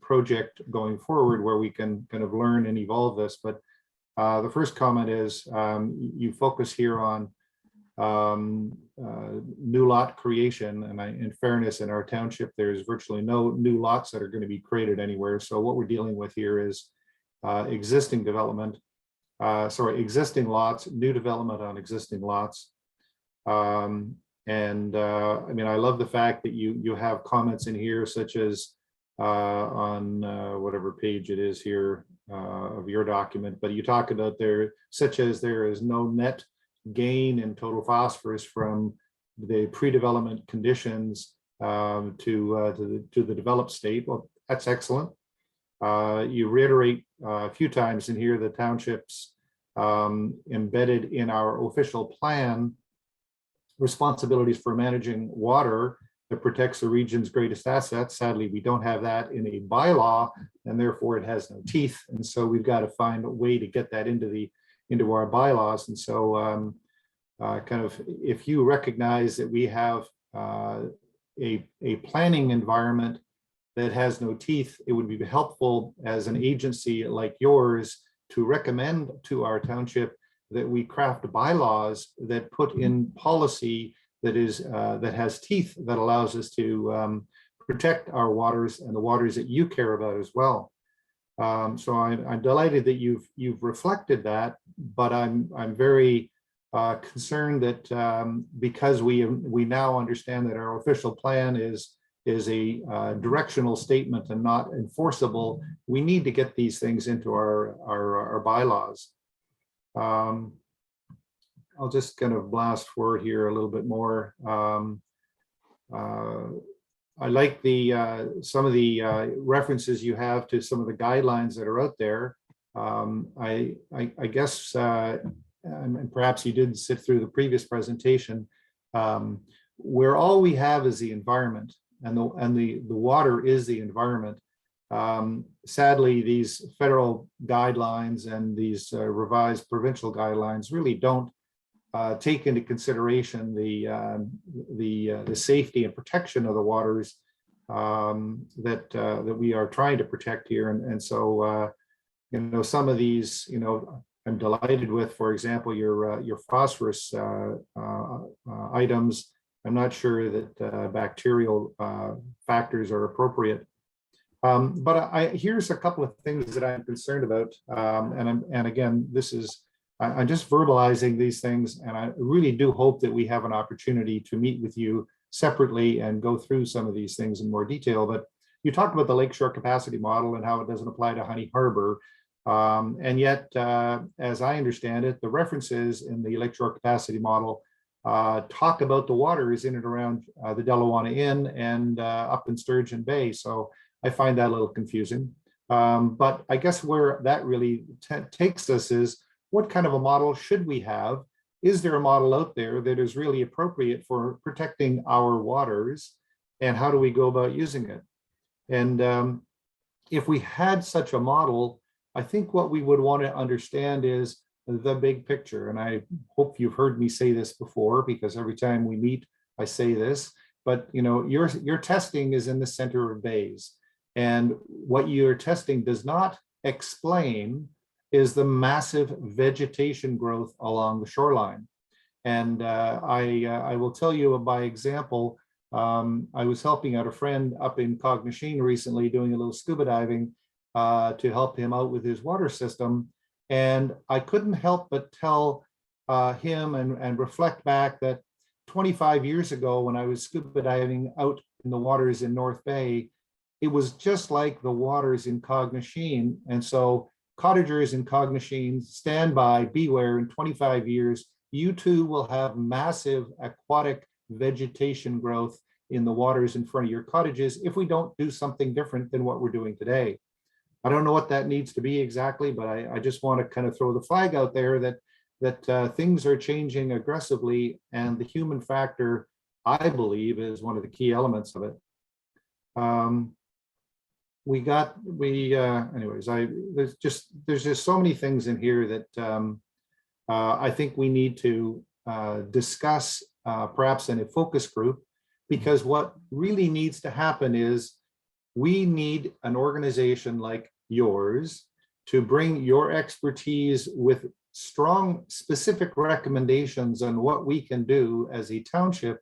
project going forward where we can kind of learn and evolve this. But the first comment is you focus here on new lot creation, and in fairness, in our township, there's virtually no new lots that are going to be created anywhere. So what we're dealing with here is existing development, existing lots, new development on existing lots. I mean, I love the fact that you have comments in here, such as on whatever page it is here of your document, but you talk about such as there is no net gain in total phosphorus from the pre-development conditions to the developed state. Well, that's excellent. You reiterate a few times in here the townships embedded in our official plan responsibilities for managing water that protects the region's greatest assets. Sadly, we don't have that in a bylaw, and therefore it has no teeth. And so we've got to find a way to get that into our bylaws. And so kind of, if you recognize that we have a planning environment that has no teeth, it would be helpful as an agency like yours to recommend to our township that we craft bylaws that put in policy that has teeth, that allows us to protect our waters and the waters that you care about as well. So I'm delighted that you've reflected that, but I'm very concerned that because we now understand that our official plan is a directional statement and not enforceable, we need to get these things into our bylaws. I'll just kind of blast forward here a little bit more. I like some of the references you have to some of the guidelines that are out there. I guess, and perhaps you didn't sit through the previous presentation, where all we have is the environment, and the water is the environment. Sadly, these federal guidelines and these revised provincial guidelines really don't take into consideration the safety and protection of the waters that we are trying to protect here. And so, you know, some of these, you know, I'm delighted with, for example, your phosphorus items. I'm not sure that bacterial factors are appropriate. But here's a couple of things that I'm concerned about. And again, this is, I'm just verbalizing these things, and I really do hope that we have an opportunity to meet with you separately and go through some of these things in more detail. But you talked about the lakeshore capacity model and how it doesn't apply to Honey Harbor. And yet, as I understand it, the references in the lakeshore capacity model talk about the waters in and around the Delawana Inn and up in Sturgeon Bay. So I find that a little confusing. But I guess where that really takes us is, what kind of a model should we have? Is there a model out there that is really appropriate for protecting our waters? And how do we go about using it? And if we had such a model, I think what we would want to understand is the big picture. And I hope you've heard me say this before, because every time we meet, I say this, but you know, your testing is in the center of bays. And what your testing does not explain is the massive vegetation growth along the shoreline. And I will tell you by example, I was helping out a friend up in Cognachine recently, doing a little scuba diving to help him out with his water system. And I couldn't help but tell him and reflect back that 25 years ago, when I was scuba diving out in the waters in North Bay, it was just like the waters in Cognachine. And so cottagers in Cognoscene, stand by, beware, in 25 years, you too will have massive aquatic vegetation growth in the waters in front of your cottages if we don't do something different than what we're doing today. I don't know what that needs to be exactly, but I just want to kind of throw the flag out there that things are changing aggressively, and the human factor, I believe, is one of the key elements of it. Anyways, there's just so many things in here that I think we need to discuss, perhaps in a focus group, because what really needs to happen is we need an organization like yours to bring your expertise with strong specific recommendations on what we can do as a township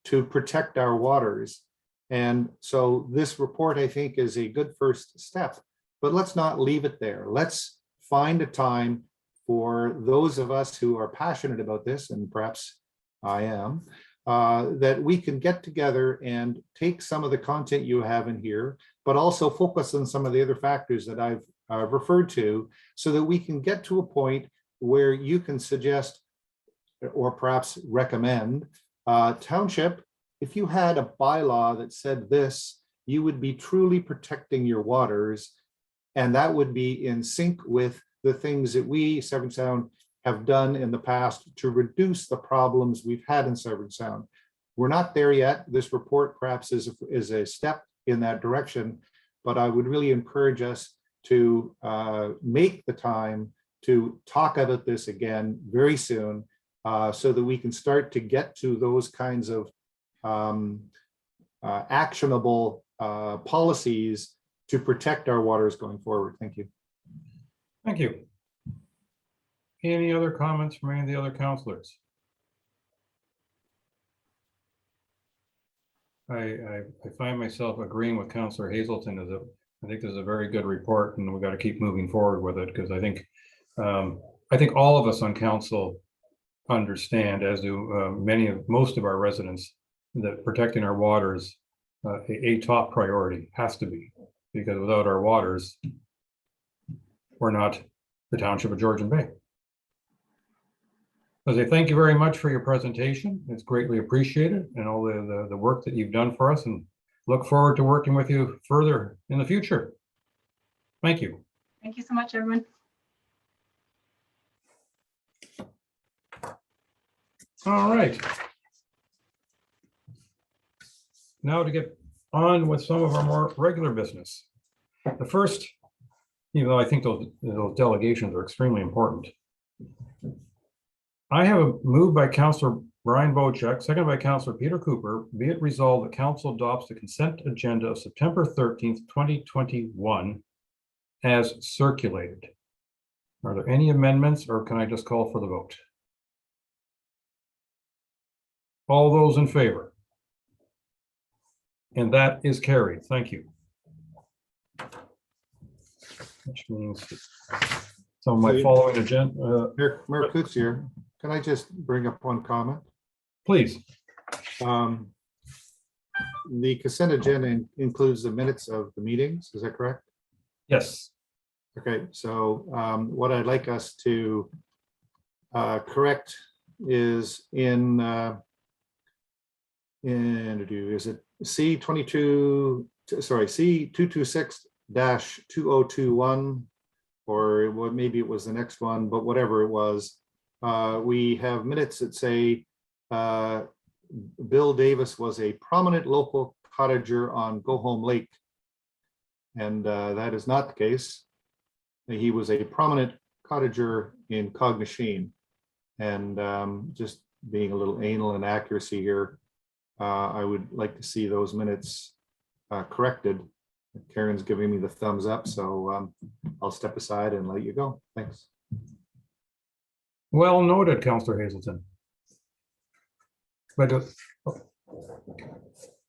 to protect our waters. And so this report, I think, is a good first step, but let's not leave it there. Let's find a time for those of us who are passionate about this, and perhaps I am, that we can get together and take some of the content you have in here, but also focus on some of the other factors that I've referred to, so that we can get to a point where you can suggest or perhaps recommend township, if you had a bylaw that said this, you would be truly protecting your waters, and that would be in sync with the things that we, Severn Sound, have done in the past to reduce the problems we've had in Severn Sound. We're not there yet. This report perhaps is a step in that direction, but I would really encourage us to make the time to talk about this again very soon, so that we can start to get to those kinds of actionable policies to protect our waters going forward. Thank you. Thank you. Any other comments from any of the other councillors? I find myself agreeing with Councillor Hazelton. I think this is a very good report, and we've got to keep moving forward with it, because I think all of us on council understand, as do most of our residents, that protecting our waters a top priority has to be, because without our waters, we're not the township of Georgian Bay. I say thank you very much for your presentation. It's greatly appreciated, and all the work that you've done for us, and look forward to working with you further in the future. Thank you. Thank you so much, everyone. All right. Now to get on with some of our more regular business. The first, I think those delegations are extremely important. I have a move by Councillor Brian Bochek, second by Councillor Peter Cooper. Be it resolved that council adopts the consent agenda of September 13th, 2021 as circulated. Are there any amendments, or can I just call for the vote? All those in favor? And that is carried. Thank you. Which means some of my following agenda. Mayor Coots here. Can I just bring up one comment? Please. The consent agenda includes the minutes of the meetings. Is that correct? Yes. Okay, so what I'd like us to correct is is it C226-2021, or what, maybe it was the next one, but whatever it was, we have minutes that say Bill Davis was a prominent local cottager on Go Home Lake. And that is not the case. He was a prominent cottager in Cognoscene. And just being a little anal in accuracy here, I would like to see those minutes corrected. Karen's giving me the thumbs up, so I'll step aside and let you go. Thanks. Well noted, Councillor Hazelton. But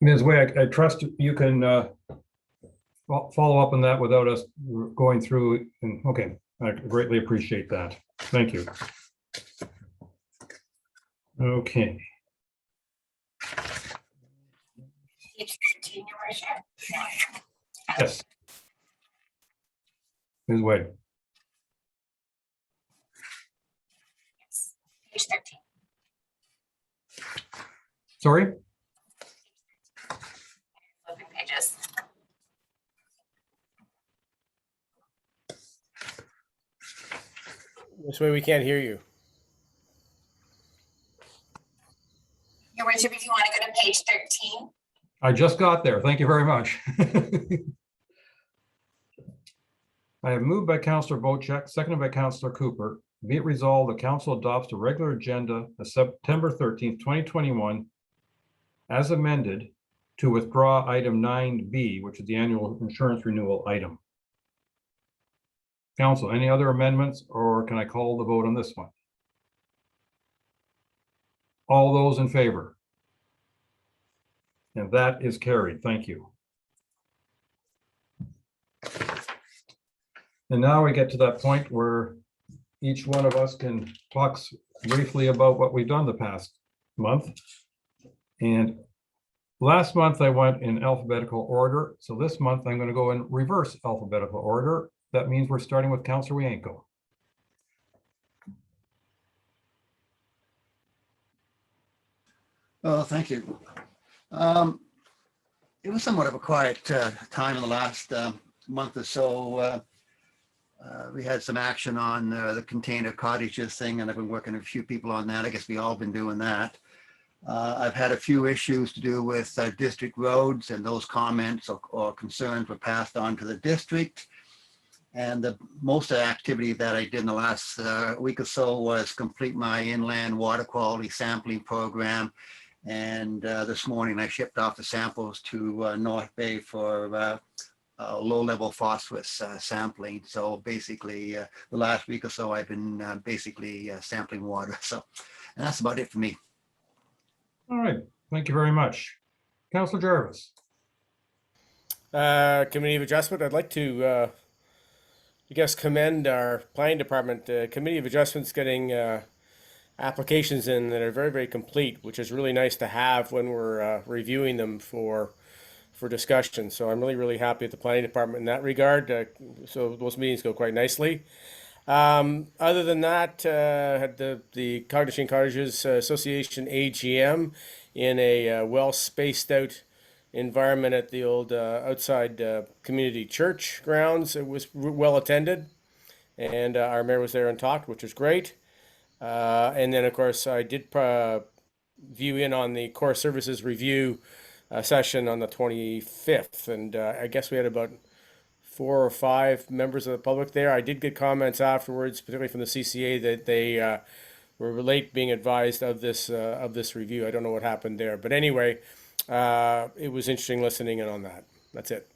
Ms. Way, I trust you can follow up on that without us going through. And okay, I greatly appreciate that. Thank you. Okay. Continue, Worship. Yes. Ms. Way. Page 13. Sorry? Flipping pages. This way we can't hear you. Your worship, if you want to go to page 13. I just got there. Thank you very much. I have moved by Councillor Bocheck, seconded by Councillor Cooper. Be it resolved, the council adopts a regular agenda of September 13th, 2021, as amended, to withdraw item 9B, which is the annual insurance renewal item. Council, any other amendments, or can I call the vote on this one? All those in favor? And that is carried. Thank you. And now we get to that point where each one of us can talk briefly about what we've done the past month. And last month I went in alphabetical order. So this month I'm going to go in reverse alphabetical order. That means we're starting with Councillor Wienko. Oh, thank you. It was somewhat of a quiet time in the last month or so. We had some action on the container cottages thing, and I've been working with a few people on that. I guess we all been doing that. I've had a few issues to do with district roads, and those comments or concerns were passed on to the district. And most of the activity that I did in the last week or so was complete my inland water quality sampling program. And this morning I shipped off the samples to North Bay for low-level phosphorus sampling. So basically the last week or so I've been basically sampling water. So, and that's about it for me. All right, thank you very much. Councillor Jarvis. Committee of Adjustment, I'd like to, I guess, commend our planning department. Committee of Adjustment's getting applications in that are very, very complete, which is really nice to have when we're reviewing them for discussion. So I'm really, really happy with the planning department in that regard. So those meetings go quite nicely. Other than that, had the Cognizant Cottages Association AGM in a well spaced out environment at the old outside community church grounds. It was well attended, and our mayor was there and talked, which was great. And then, of course, I did view in on the core services review session on the 25th, and I guess we had about 4 or 5 members of the public there. I did get comments afterwards, particularly from the CCA, that they were late being advised of this review. I don't know what happened there, but anyway, it was interesting listening in on that. That's it.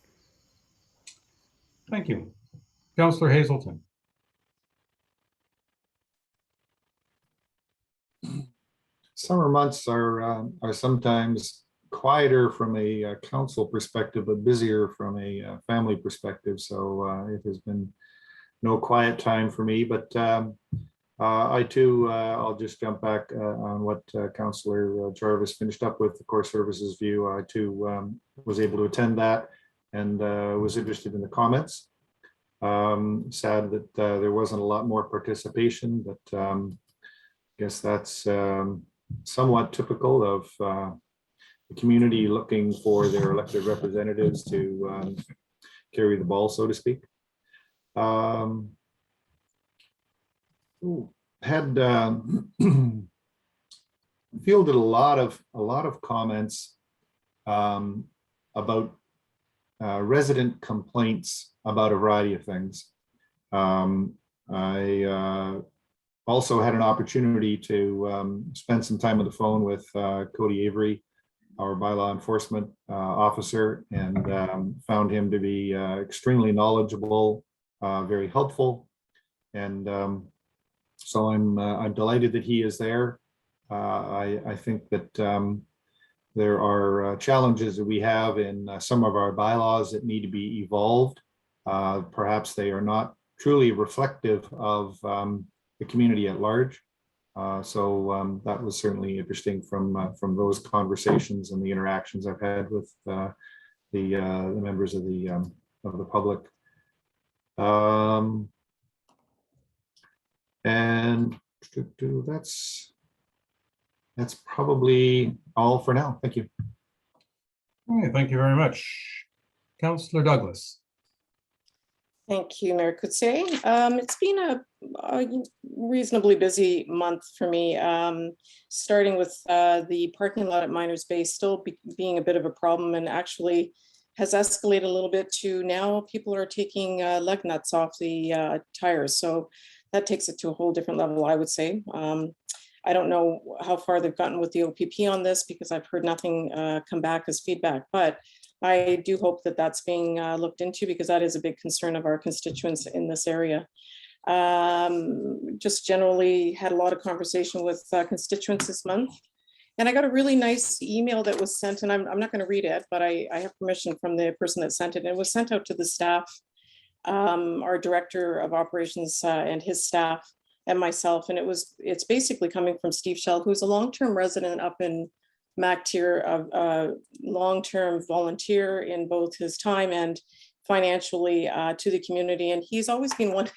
Thank you. Councillor Hazelton. Summer months are sometimes quieter from a council perspective, but busier from a family perspective. So it has been no quiet time for me, but I too, I'll just jump back on what Councillor Jarvis finished up with, the core services view. I too was able to attend that and was interested in the comments. Sad that there wasn't a lot more participation, but I guess that's somewhat typical of the community looking for their elected representatives to carry the ball, so to speak. Had fielded a lot of comments about resident complaints about a variety of things. I also had an opportunity to spend some time on the phone with Cody Avery, our bylaw enforcement officer, and found him to be extremely knowledgeable, very helpful, and so I'm delighted that he is there. I think that there are challenges that we have in some of our bylaws that need to be evolved. Perhaps they are not truly reflective of the community at large. So that was certainly interesting from those conversations and the interactions I've had with the members of the public. And that's that's probably all for now. Thank you. Okay, thank you very much. Councillor Douglas. Thank you, Mayor Coetzee. It's been a reasonably busy month for me, starting with the parking lot at Miners Bay still being a bit of a problem, and actually has escalated a little bit to now people are taking lug nuts off the tires. So that takes it to a whole different level, I would say. I don't know how far they've gotten with the OPP on this because I've heard nothing come back as feedback, but I do hope that that's being looked into because that is a big concern of our constituents in this area. Just generally had a lot of conversation with constituents this month. And I got a really nice email that was sent, and I'm not going to read it, but I have permission from the person that sent it. And it was sent out to the staff, our director of operations and his staff and myself. And it's basically coming from Steve Shell, who's a long-term resident up in MacTier, a long-term volunteer in both his time and financially to the community. And he's always been one,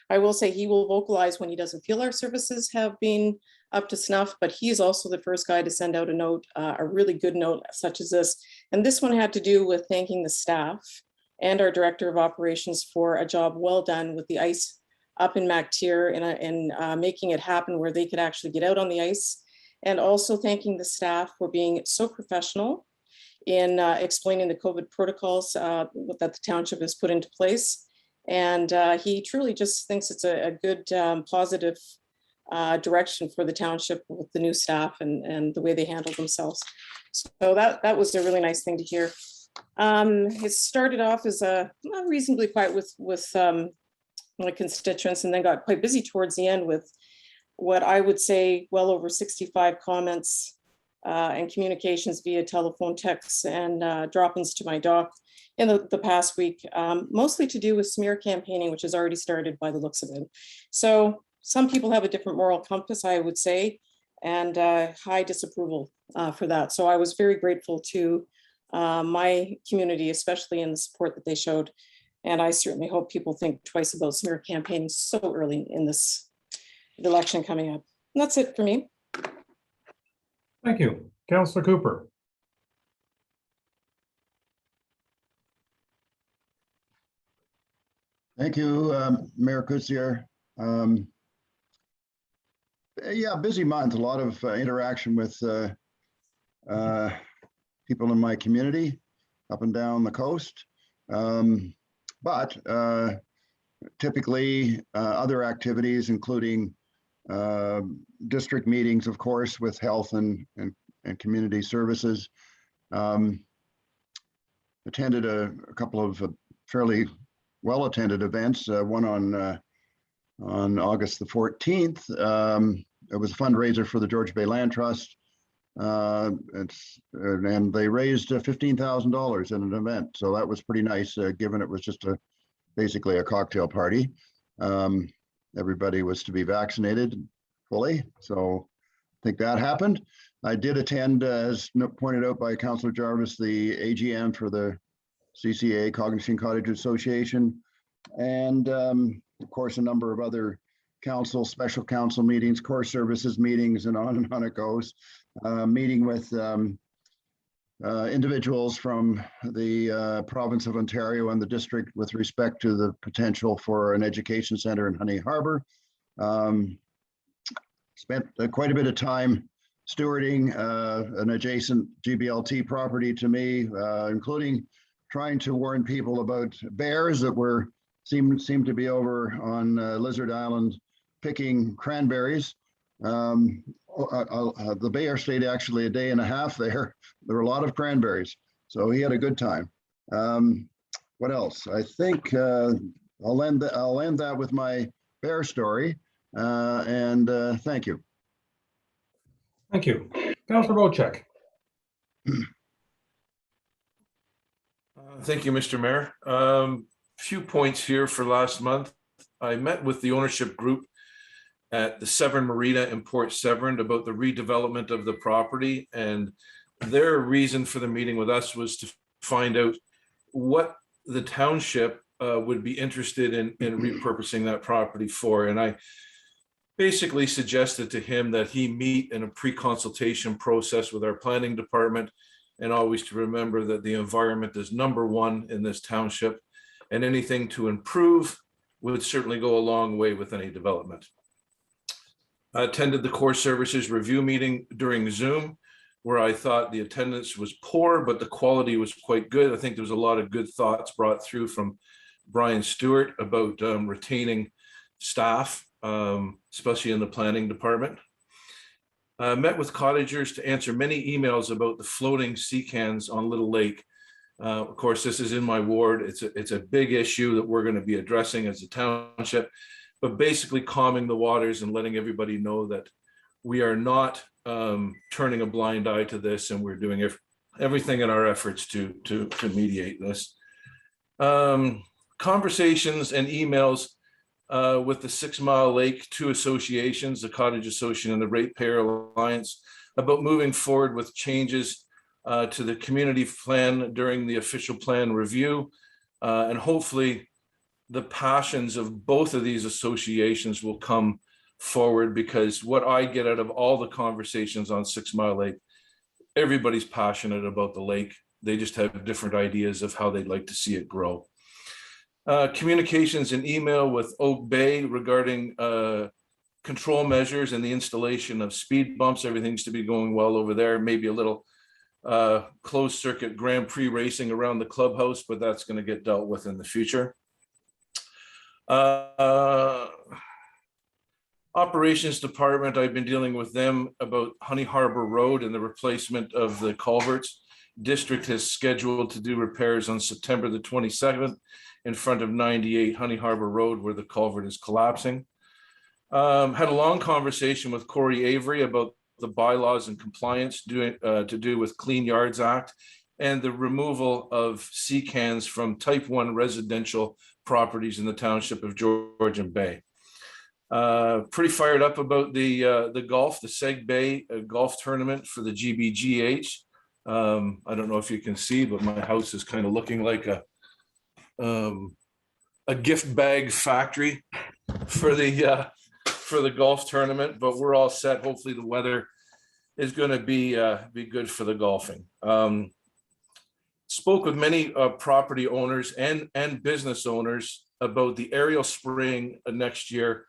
I will say he will vocalize when he doesn't feel our services have been up to snuff, but he's also the first guy to send out a note, a really good note such as this. And this one had to do with thanking the staff and our director of operations for a job well done with the ice up in MacTier and making it happen where they could actually get out on the ice. And also thanking the staff for being so professional in explaining the COVID protocols that the township has put into place. And he truly just thinks it's a good positive direction for the township with the new staff and the way they handle themselves. So that was a really nice thing to hear. It started off as reasonably quiet with my constituents, and then got quite busy towards the end with what I would say well over 65 comments and communications via telephone, texts, and drop-ins to my dock in the past week, mostly to do with smear campaigning, which has already started by the looks of it. So some people have a different moral compass, I would say, and high disapproval for that. So I was very grateful to my community, especially in the support that they showed. And I certainly hope people think twice about smear campaigning so early in this election coming up. And that's it for me. Thank you. Councillor Cooper. Thank you, Mayor Coetzee. Yeah, busy month, a lot of interaction with people in my community up and down the coast. But typically other activities, including district meetings, of course, with health and community services. Attended a couple of fairly well-attended events, one on August the 14th. It was a fundraiser for the George Bay Land Trust. And they raised $15,000 in an event. So that was pretty nice, given it was just basically a cocktail party. Everybody was to be vaccinated fully. So I think that happened. I did attend, as pointed out by Councillor Jarvis, the AGM for the CCA, Cognizant Cottage Association. And of course, a number of other council, special council meetings, core services meetings, and on it goes. Meeting with individuals from the province of Ontario and the district with respect to the potential for an education center in Honey Harbor. Spent quite a bit of time stewarding an adjacent GBLT property to me, including trying to warn people about bears that seemed to be over on Lizard Island picking cranberries. The bear stayed actually a day and a half there. There were a lot of cranberries, so he had a good time. What else? I think I'll end that with my bear story. And thank you. Thank you. Councillor Wojcik. Thank you, Mr. Mayor. Few points here for last month. I met with the ownership group at the Severn Marina in Port Severn about the redevelopment of the property, and their reason for the meeting with us was to find out what the township would be interested in repurposing that property for. And basically suggested to him that he meet in a pre-consultation process with our planning department, and always to remember that the environment is number one in this township, and anything to improve would certainly go a long way with any development. I attended the core services review meeting during Zoom, where I thought the attendance was poor, but the quality was quite good. I think there was a lot of good thoughts brought through from Brian Stewart about retaining staff, especially in the planning department. Met with cottagers to answer many emails about the floating sea cans on Little Lake. Of course, this is in my ward. It's a big issue that we're going to be addressing as a township, but basically calming the waters and letting everybody know that we are not turning a blind eye to this, and we're doing everything in our efforts to mediate this. Conversations and emails with the 6 Mile Lake, two associations, the Cottage Association and the Ratepayer Alliance, about moving forward with changes to the community plan during the official plan review. And hopefully the passions of both of these associations will come forward, because what I get out of all the conversations on 6 Mile Lake, everybody's passionate about the lake. They just have different ideas of how they'd like to see it grow. Communications and email with Oak Bay regarding control measures and the installation of speed bumps. Everything's to be going well over there. Maybe a little closed circuit Grand Prix racing around the clubhouse, but that's going to get dealt with in the future. Operations department, I've been dealing with them about Honey Harbor Road and the replacement of the culverts. District has scheduled to do repairs on September the 27th in front of 98 Honey Harbor Road, where the culvert is collapsing. Had a long conversation with Corey Avery about the bylaws and compliance to do with Clean Yards Act and the removal of sea cans from type 1 residential properties in the township of Georgian Bay. Pretty fired up about the golf, the Seg Bay golf tournament for the GBGH. I don't know if you can see, but my house is kind of looking like a gift bag factory for the golf tournament, but we're all set. Hopefully the weather is going to be good for the golfing. Spoke with many property owners and business owners about the aerial spraying next year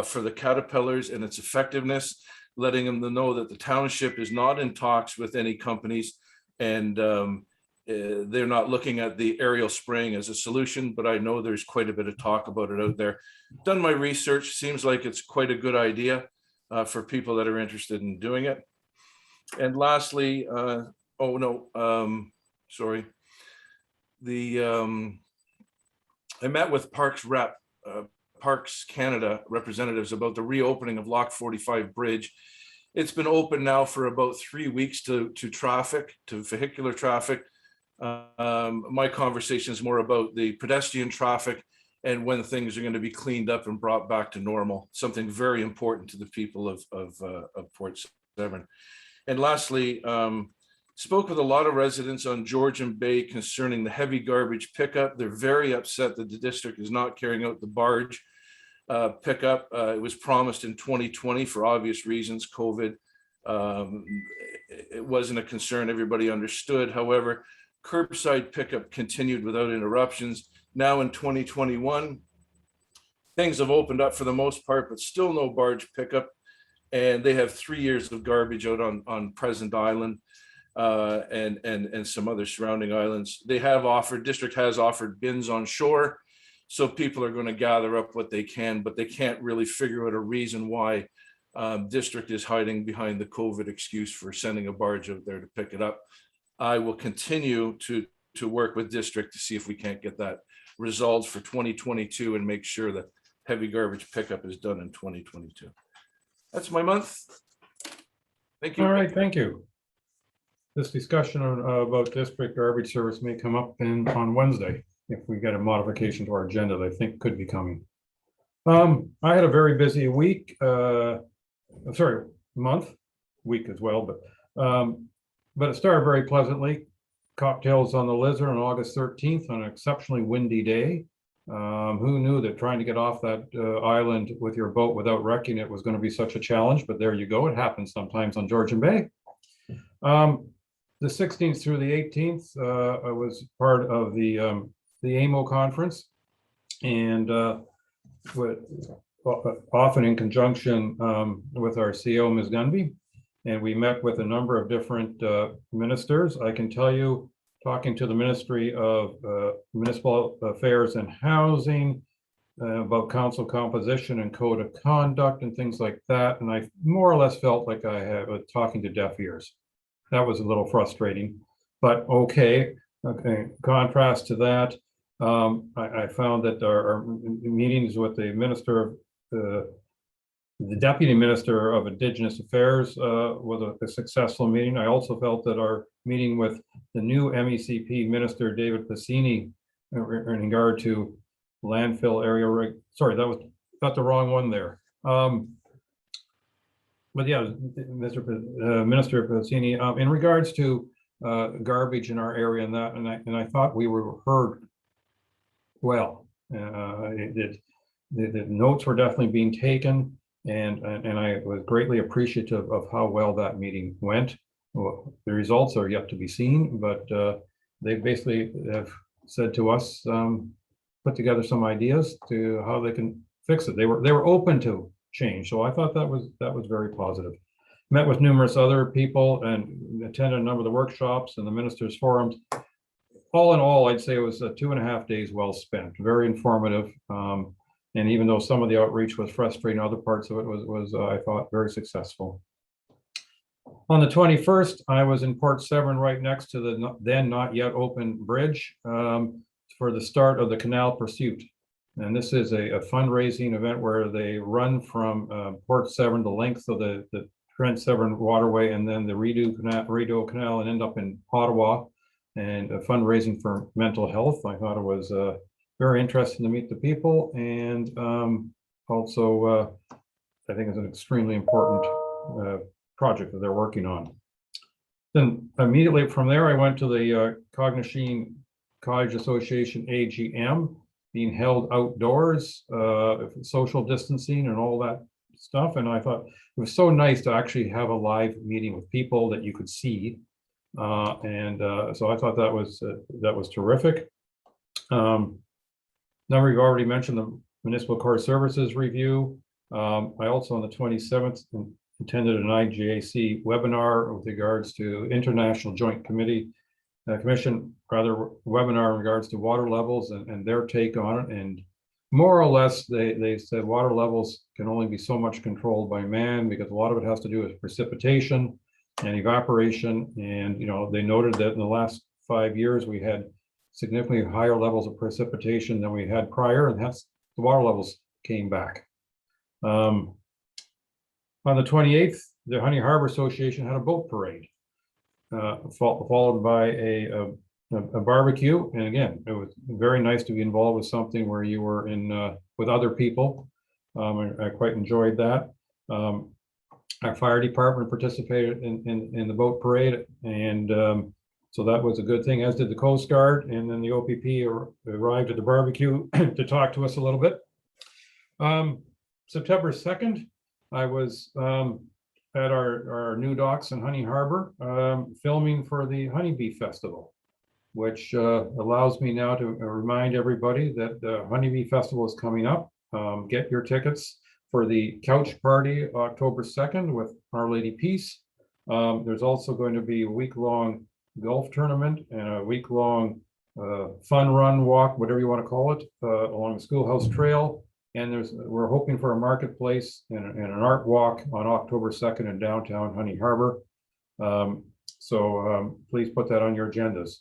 for the caterpillars and its effectiveness, letting them know that the township is not in talks with any companies, and they're not looking at the aerial spraying as a solution, but I know there's quite a bit of talk about it out there. Done my research, seems like it's quite a good idea for people that are interested in doing it. And lastly, I met with Parks Canada representatives about the reopening of Lock 45 Bridge. It's been open now for about 3 weeks to vehicular traffic. My conversation is more about the pedestrian traffic and when things are going to be cleaned up and brought back to normal, something very important to the people of Port Severn. And lastly, spoke with a lot of residents on Georgian Bay concerning the heavy garbage pickup. They're very upset that the district is not carrying out the barge pickup. It was promised in 2020 for obvious reasons, COVID. It wasn't a concern everybody understood. However, curbside pickup continued without interruptions. Now in 2021, things have opened up for the most part, but still no barge pickup. And they have 3 years of garbage out on Present Island and some other surrounding islands. District has offered bins on shore. So people are going to gather up what they can, but they can't really figure out a reason why district is hiding behind the COVID excuse for sending a barge out there to pick it up. I will continue to work with district to see if we can't get that resolved for 2022 and make sure that heavy garbage pickup is done in 2022. That's my month. Thank you. All right, thank you. This discussion about district garbage service may come up on Wednesday if we get a modification to our agenda that I think could be coming. I had a very busy week, week as well, but it started very pleasantly. Cocktails on the Lizard on August 13th on an exceptionally windy day. Who knew that trying to get off that island with your boat without wrecking it was going to be such a challenge? But there you go. It happens sometimes on Georgian Bay. The 16th through the 18th, I was part of the AMO conference, and often in conjunction with our CEO, Ms. Gunby, and we met with a number of different ministers. I can tell you, talking to the Ministry of Municipal Affairs and Housing about council composition and code of conduct and things like that, and I more or less felt like I was talking to deaf ears. That was a little frustrating, but okay. Contrast to that, I found that our meetings with the minister, the deputy minister of Indigenous Affairs was a successful meeting. I also felt that our meeting with the new MECP minister, David Passini, in regard to landfill area, sorry, that was got the wrong one there. But yeah, Minister Passini, in regards to garbage in our area and I thought we were heard well. The notes were definitely being taken, and I was greatly appreciative of how well that meeting went. Well, the results are yet to be seen, but they basically have said to us, put together some ideas to how they can fix it. They were open to change, so I thought that was very positive. Met with numerous other people and attended a number of the workshops and the ministers' forums. All in all, I'd say it was 2.5 days well spent, very informative. And even though some of the outreach was frustrating, other parts of it was I thought, very successful. On the 21st, I was in Port Severn, right next to the then not yet open bridge for the start of the Canal Pursuit. And this is a fundraising event where they run from Port Severn the length of the Trent Severn waterway and then the Rideau Canal and end up in Ottawa, and fundraising for mental health. I thought it was very interesting to meet the people, and also I think it's an extremely important project that they're working on. Then immediately from there, I went to the Cognizine Cottage Association AGM, being held outdoors, social distancing and all that stuff. And I thought it was so nice to actually have a live meeting with people that you could see. So I thought that was terrific. Now we've already mentioned the Municipal Core Services Review. I also on the 27th attended an IGAC webinar with regards to International Joint Commission webinar in regards to water levels and their take on it. And more or less, they said water levels can only be so much controlled by man, because a lot of it has to do with precipitation and evaporation. And, you know, they noted that in the last 5 years, we had significantly higher levels of precipitation than we had prior, and that's the water levels came back. On the 28th, the Honey Harbor Association had a boat parade, followed by a barbecue. And again, it was very nice to be involved with something where you were in with other people. I quite enjoyed that. Our fire department participated in the boat parade, and so that was a good thing, as did the Coast Guard. And then the OPP arrived at the barbecue to talk to us a little bit. September 2nd, I was at our new docks in Honey Harbor, filming for the Honeybee Festival, which allows me now to remind everybody that the Honeybee Festival is coming up. Get your tickets for the couch party October 2nd with Our Lady Peace. There's also going to be a week-long golf tournament and a week-long fun run walk, whatever you want to call it, along the Schoolhouse Trail. And we're hoping for a marketplace and an art walk on October 2nd in downtown Honey Harbor. So please put that on your agendas.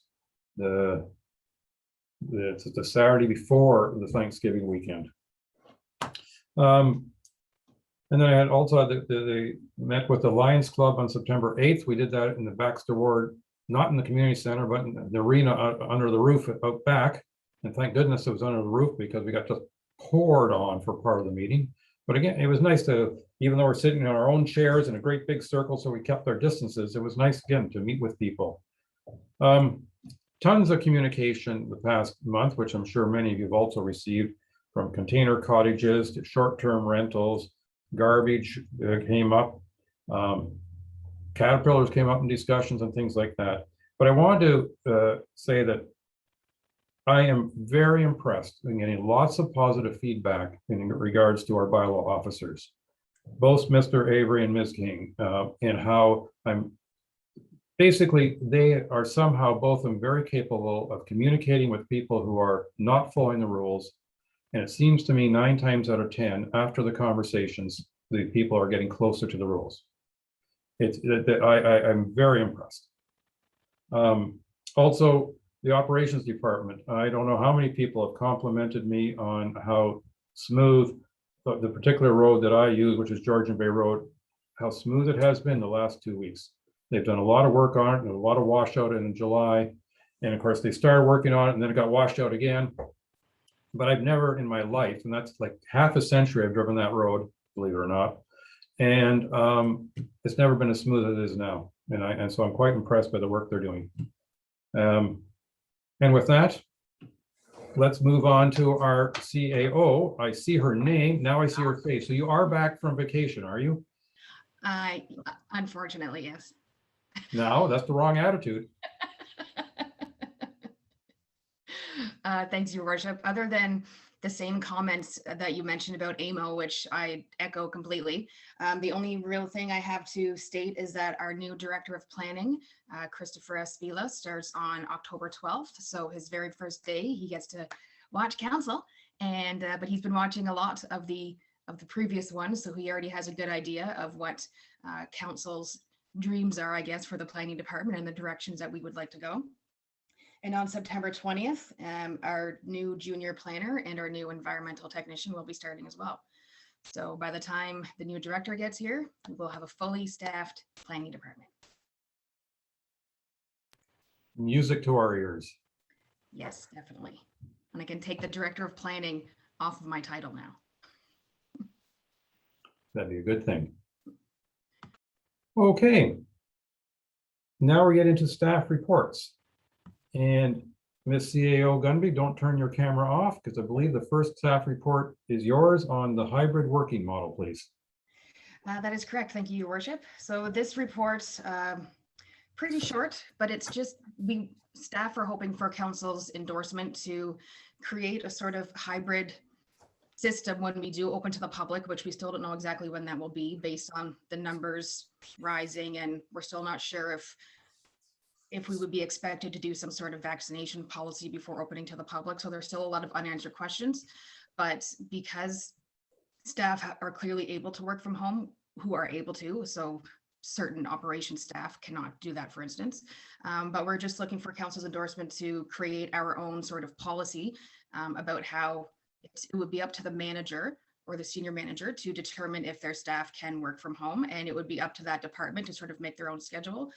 It's the Saturday before the Thanksgiving weekend. And then I had also they met with the Lions Club on September 8th. We did that in the Baxter Ward, not in the community center, but in the arena under the roof out back. And thank goodness it was under the roof, because we got just poured on for part of the meeting. But again, it was nice to, even though we're sitting in our own chairs in a great big circle, so we kept our distances, it was nice again to meet with people. tons of communication the past month, which I'm sure many of you have also received, from container cottages to short-term rentals, garbage came up. Caterpillars came up in discussions and things like that. But I wanted to say that I am very impressed in getting lots of positive feedback in regards to our bylaw officers, both Mr. Avery and Ms. King, and how basically they are somehow both of them very capable of communicating with people who are not following the rules. And it seems to me 9 times out of 10, after the conversations, the people are getting closer to the rules. I'm very impressed. Also, the operations department. I don't know how many people have complimented me on how smooth the particular road that I use, which is Georgian Bay Road, how smooth it has been the last 2 weeks. They've done a lot of work on it and a lot of washout in July. And of course, they started working on it and then it got washed out again. But I've never in my life, and that's like half a century I've driven that road, believe it or not. And it's never been as smooth as it is now. And so I'm quite impressed by the work they're doing. And with that, let's move on to our CAO. I see her name, now I see her face. So you are back from vacation, are you? Unfortunately, yes. No, that's the wrong attitude. Thanks, Your Worship. Other than the same comments that you mentioned about AMO, which I echo completely, the only real thing I have to state is that our new Director of Planning, Christopher S. Bylaws, starts on October 12th. So his very first day, he gets to watch council, and but he's been watching a lot of the previous ones, so he already has a good idea of what council's dreams are, I guess, for the planning department and the directions that we would like to go. And on September 20th, our new junior planner and our new environmental technician will be starting as well. So by the time the new director gets here, we'll have a fully staffed planning department. Music to our ears. Yes, definitely. And I can take the director of planning off of my title now. That'd be a good thing. Okay. Now we get into staff reports. And Ms. CAO Gunby, don't turn your camera off because I believe the first staff report is yours on the hybrid working model, please. That is correct. Thank you, Your Worship. So this report, pretty short, but it's just staff are hoping for council's endorsement to create a sort of hybrid system when we do open to the public, which we still don't know exactly when that will be based on the numbers rising, and we're still not sure if we would be expected to do some sort of vaccination policy before opening to the public. So there's still a lot of unanswered questions, but because staff are clearly able to work from home, who are able to, so certain operations staff cannot do that, for instance. But we're just looking for council's endorsement to create our own sort of policy about how it would be up to the manager or the senior manager to determine if their staff can work from home, and it would be up to that department to sort of make their own schedule.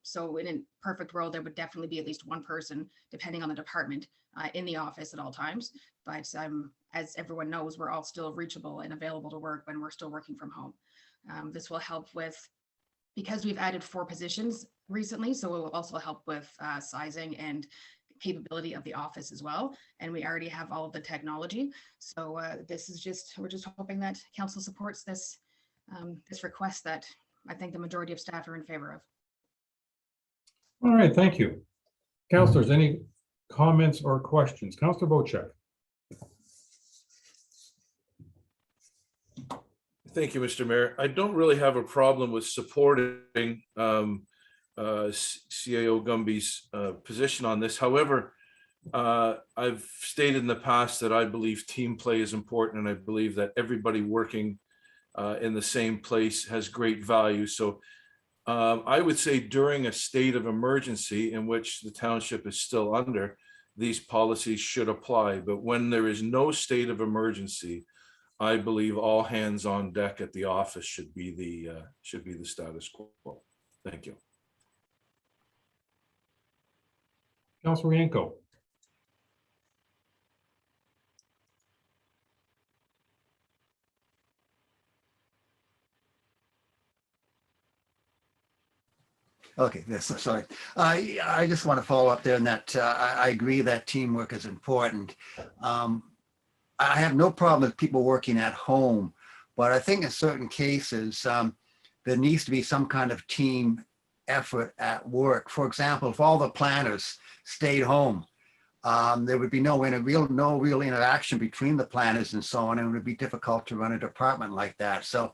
So in a perfect world, there would definitely be at least one person, depending on the department, in the office at all times. But as everyone knows, we're all still reachable and available to work when we're still working from home. This will help with, because we've added 4 positions recently, so it will also help with sizing and capability of the office as well. And we already have all of the technology. So this is we're just hoping that council supports this, this request that I think the majority of staff are in favor of. All right, thank you. Councilors, any comments or questions? Councilor Bocek. Thank you, Mr. Mayor. I don't really have a problem with supporting CAO Gumby's position on this. However, I've stated in the past that I believe team play is important, and I believe that everybody working in the same place has great value. So I would say during a state of emergency in which the township is still under, these policies should apply. But when there is no state of emergency, I believe all hands on deck at the office should be the status quo. Thank you. Councilor Yanko. Okay, yes, sorry. I just want to follow up there on that. I agree that teamwork is important. I have no problem with people working at home, but I think in certain cases, there needs to be some kind of team effort at work. For example, if all the planners stayed home, there would be no real interaction between the planners and so on, and it would be difficult to run a department like that. So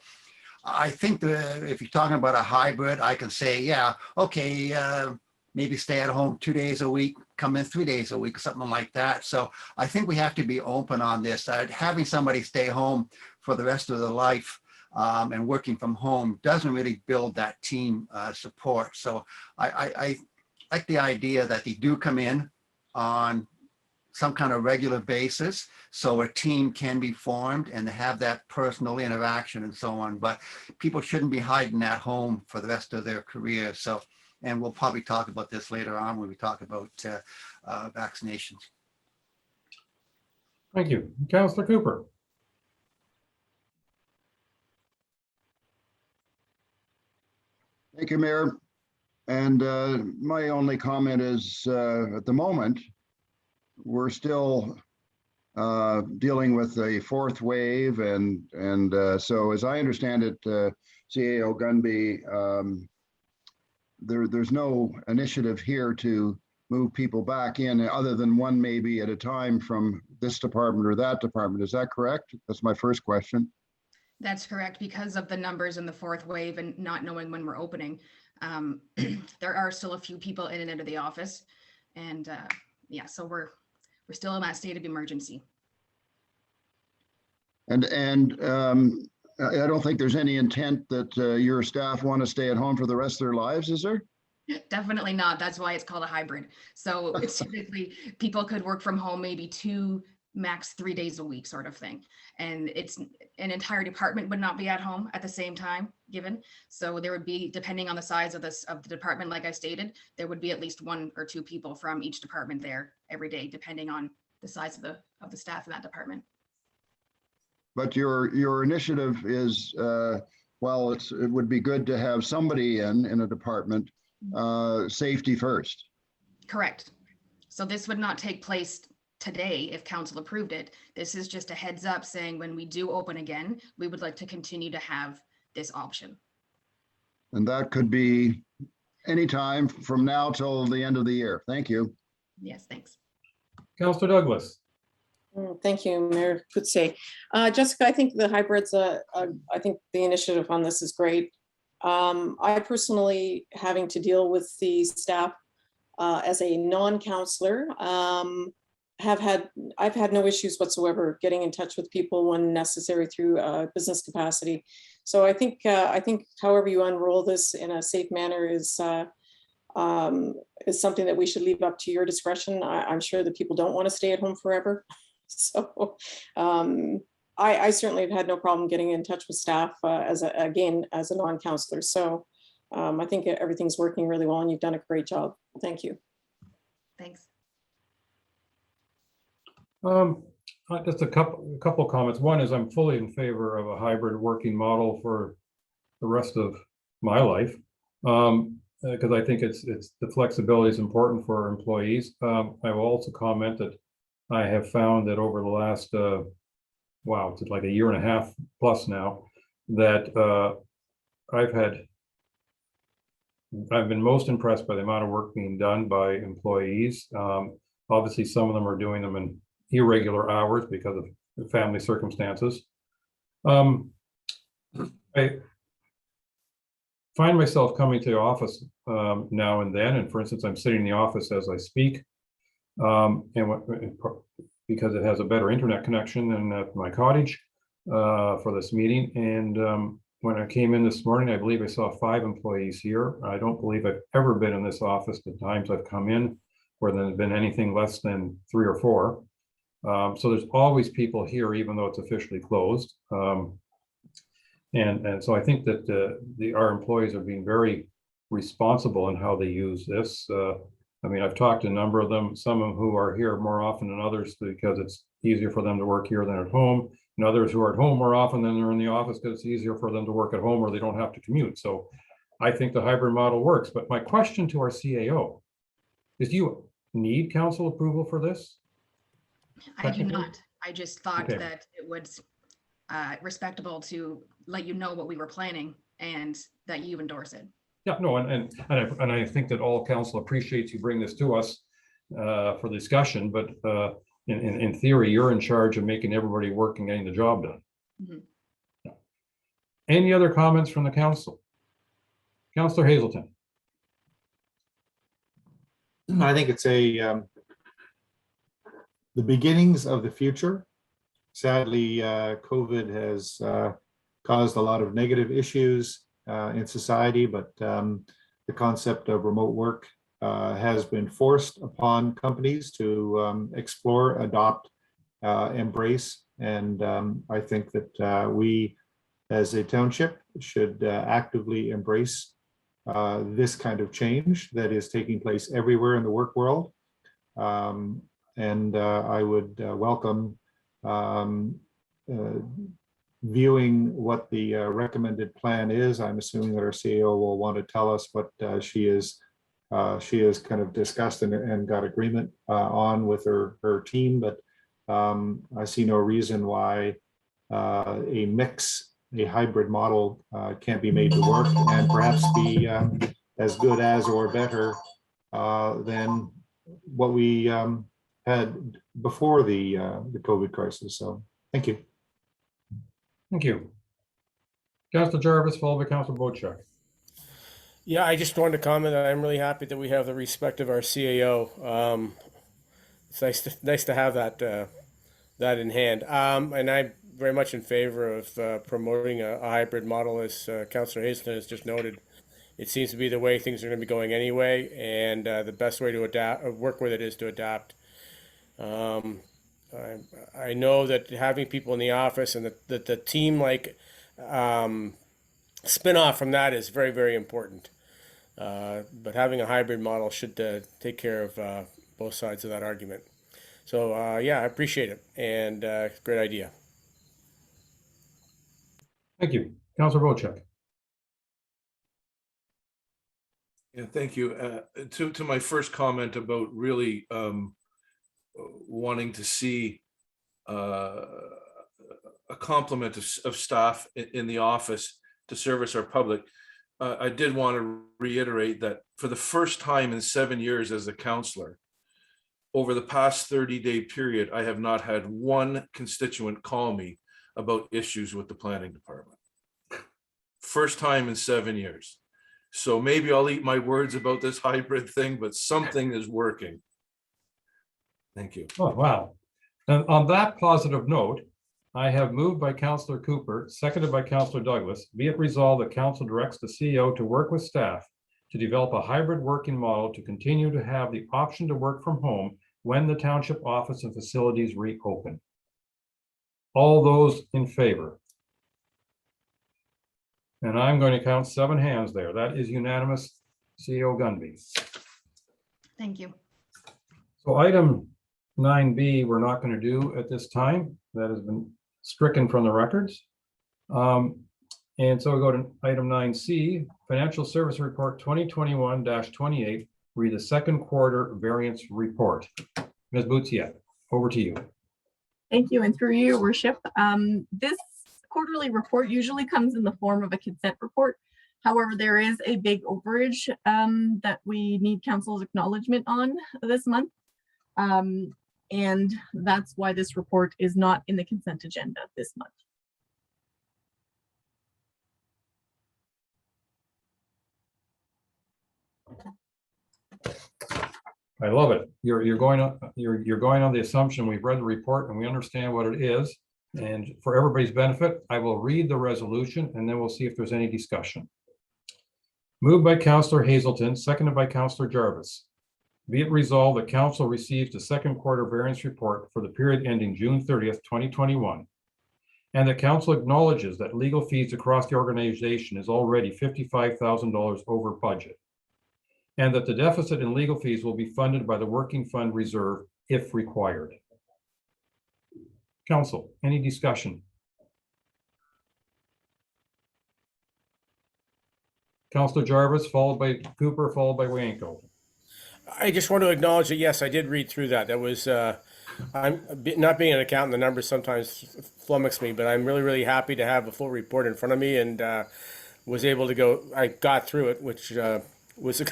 I think that if you're talking about a hybrid, I can say, yeah, okay, maybe stay at home 2 days a week, come in 3 days a week, something like that. So I think we have to be open on this. Having somebody stay home for the rest of their life and working from home doesn't really build that team support. So I like the idea that they do come in on some kind of regular basis so a team can be formed and have that personal interaction and so on. But people shouldn't be hiding at home for the rest of their career. So, and we'll probably talk about this later on when we talk about vaccinations. Thank you. Councillor Cooper. Thank you, Mayor. And my only comment is at the moment, we're still dealing with a fourth wave. And so as I understand it, CAO Gunby, there's no initiative here to move people back in other than one maybe at a time from this department or that department. Is that correct? That's my first question. That's correct. Because of the numbers in the fourth wave and not knowing when we're opening, there are still a few people in and out of the office. And yeah, so we're still in that state of emergency. And I don't think there's any intent that your staff want to stay at home for the rest of their lives, is there? Definitely not. That's why it's called a hybrid. So it's typically people could work from home maybe 2, max 3 days a week sort of thing. And it's an entire department would not be at home at the same time given. So there would be, depending on the size of the department, like I stated, there would be at least 1 or 2 people from each department there every day, depending on the size of the staff in that department. But your initiative is, well, it would be good to have somebody in a department, safety first. Correct. So this would not take place today if council approved it. This is just a heads up saying when we do open again, we would like to continue to have this option. And that could be anytime from now till the end of the year. Thank you. Yes, thanks. Councillor Douglas. Thank you, Mayor Kutse. Jessica, I think the hybrids, I think the initiative on this is great. I personally, having to deal with the staff as a non-counselor, I've had no issues whatsoever getting in touch with people when necessary through business capacity. So I think however you unroll this in a safe manner is something that we should leave up to your discretion. I'm sure that people don't want to stay at home forever. So I certainly have had no problem getting in touch with staff as a non-counselor. So I think everything's working really well and you've done a great job. Thank you. Thanks. Just a couple comments. One is I'm fully in favor of a hybrid working model for the rest of my life, because I think it's the flexibility is important for employees. I will also comment that I have found that over the last it's like 1.5 years plus now, that I've been most impressed by the amount of work being done by employees. Obviously, some of them are doing them in irregular hours because of family circumstances. I find myself coming to the office now and then, and for instance, I'm sitting in the office as I speak, because it has a better internet connection than at my cottage for this meeting. And when I came in this morning, I believe I saw 5 employees here. I don't believe I've ever been in this office the times I've come in where there's been anything less than 3 or 4. So there's always people here, even though it's officially closed. And so I think that our employees are being very responsible in how they use this. I mean, I've talked to a number of them, some of them who are here more often than others because it's easier for them to work here than at home, and others who are at home more often than they're in the office because it's easier for them to work at home or they don't have to commute. So I think the hybrid model works, but my question to our CAO is, do you need council approval for this? I do Technically? not. I just thought Okay. that it was respectable to let you know what we were planning and that you endorse it. Yeah, no, and I think that all council appreciates you bring this to us for discussion, but in theory, you're in charge of making everybody work and getting the job done. Mhm. Yeah. Any other comments from the council? Councillor Hazelton. I think it's the beginnings of the future. Sadly, COVID has caused a lot of negative issues in society, but the concept of remote work has been forced upon companies to explore, adopt, embrace. And I think that we as a township should actively embrace this kind of change that is taking place everywhere in the work world. And I would welcome viewing what the recommended plan is. I'm assuming that our CEO will want to tell us what she is kind of discussed and got agreement on with her team, but I see no reason why a hybrid model can't be made to work and perhaps be as good as or better than what we had before the COVID crisis. So thank you. Thank you. Councillor Jarvis, followed by Councillor Bochuk. Yeah, I just wanted to comment that I'm really happy that we have the respect of our CAO. It's nice to have that in hand. And I'm very much in favor of promoting a hybrid model, as Councillor Hazelton has just noted. It seems to be the way things are going to be going anyway, and the best way to adapt, work with it, is to adapt. I know that having people in the office and that the team spin-off from that is very, very important. But having a hybrid model should take care of both sides of that argument. So yeah, I appreciate it, and great idea. Thank you. Councillor Bochuk. Yeah, thank you. To my first comment about really wanting to see a complement of staff in the office to service our public, I did want to reiterate that for the first time in 7 years as a councillor, over the past 30-day period, I have not had one constituent call me about issues with the planning department. First time in 7 years. So maybe I'll eat my words about this hybrid thing, but something is working. Thank you. Oh, wow. And on that positive note, I have moved by Councillor Cooper, seconded by Councillor Douglas, be it resolved that council directs the CEO to work with staff to develop a hybrid working model to continue to have the option to work from home when the township office and facilities reopen. All those in favor? And I'm going to count 7 hands there. That is unanimous. CEO Gunby. Thank you. So item 9B, we're not going to do at this time. That has been stricken from the records. And so we go to item 9C, Financial Service Report 2021-28, read the second quarter variance report. Ms. Boutier, over to you. Thank you, and through you, Your Worship. This quarterly report usually comes in the form of a consent report. However, there is a big overage that we need council's acknowledgement on this month. And that's why this report is not in the consent agenda this month. I love it. You're going on the assumption we've read the report and we understand what it is. And for everybody's benefit, I will read the resolution and then we'll see if there's any discussion. Moved by Councillor Hazelton, seconded by Councillor Jarvis. Be it resolved that council receives the second quarter variance report for the period ending June 30th, 2021. And the council acknowledges that legal fees across the organization is already $55,000 over budget. And that the deficit in legal fees will be funded by the working fund reserve if required. Council, any discussion? Counselor Jarvis, followed by Cooper, followed by Wanko. I just want to acknowledge that, yes, I did read through that. That was, not being an accountant, the numbers sometimes flummox me, but I'm really, really happy to have a full report in front of me and was able to I got through it, which was a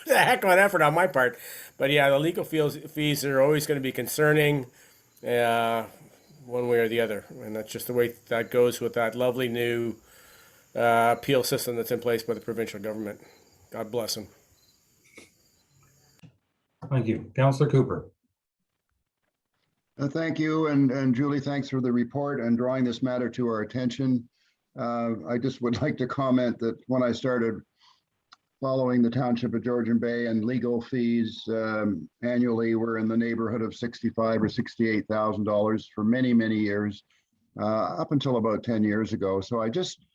heck of an effort on my part. But yeah, the legal fees are always going to be concerning one way or the other. And that's just the way that goes with that lovely new appeal system that's in place by the provincial government. God bless them. Thank you. Counselor Cooper. Thank you. And Julie, thanks for the report and drawing this matter to our attention. I just would like to comment that when I started following the Township of Georgian Bay, and legal fees annually were in the neighborhood of $65,000 or $68,000 for many, many years, up until about 10 years ago. So I just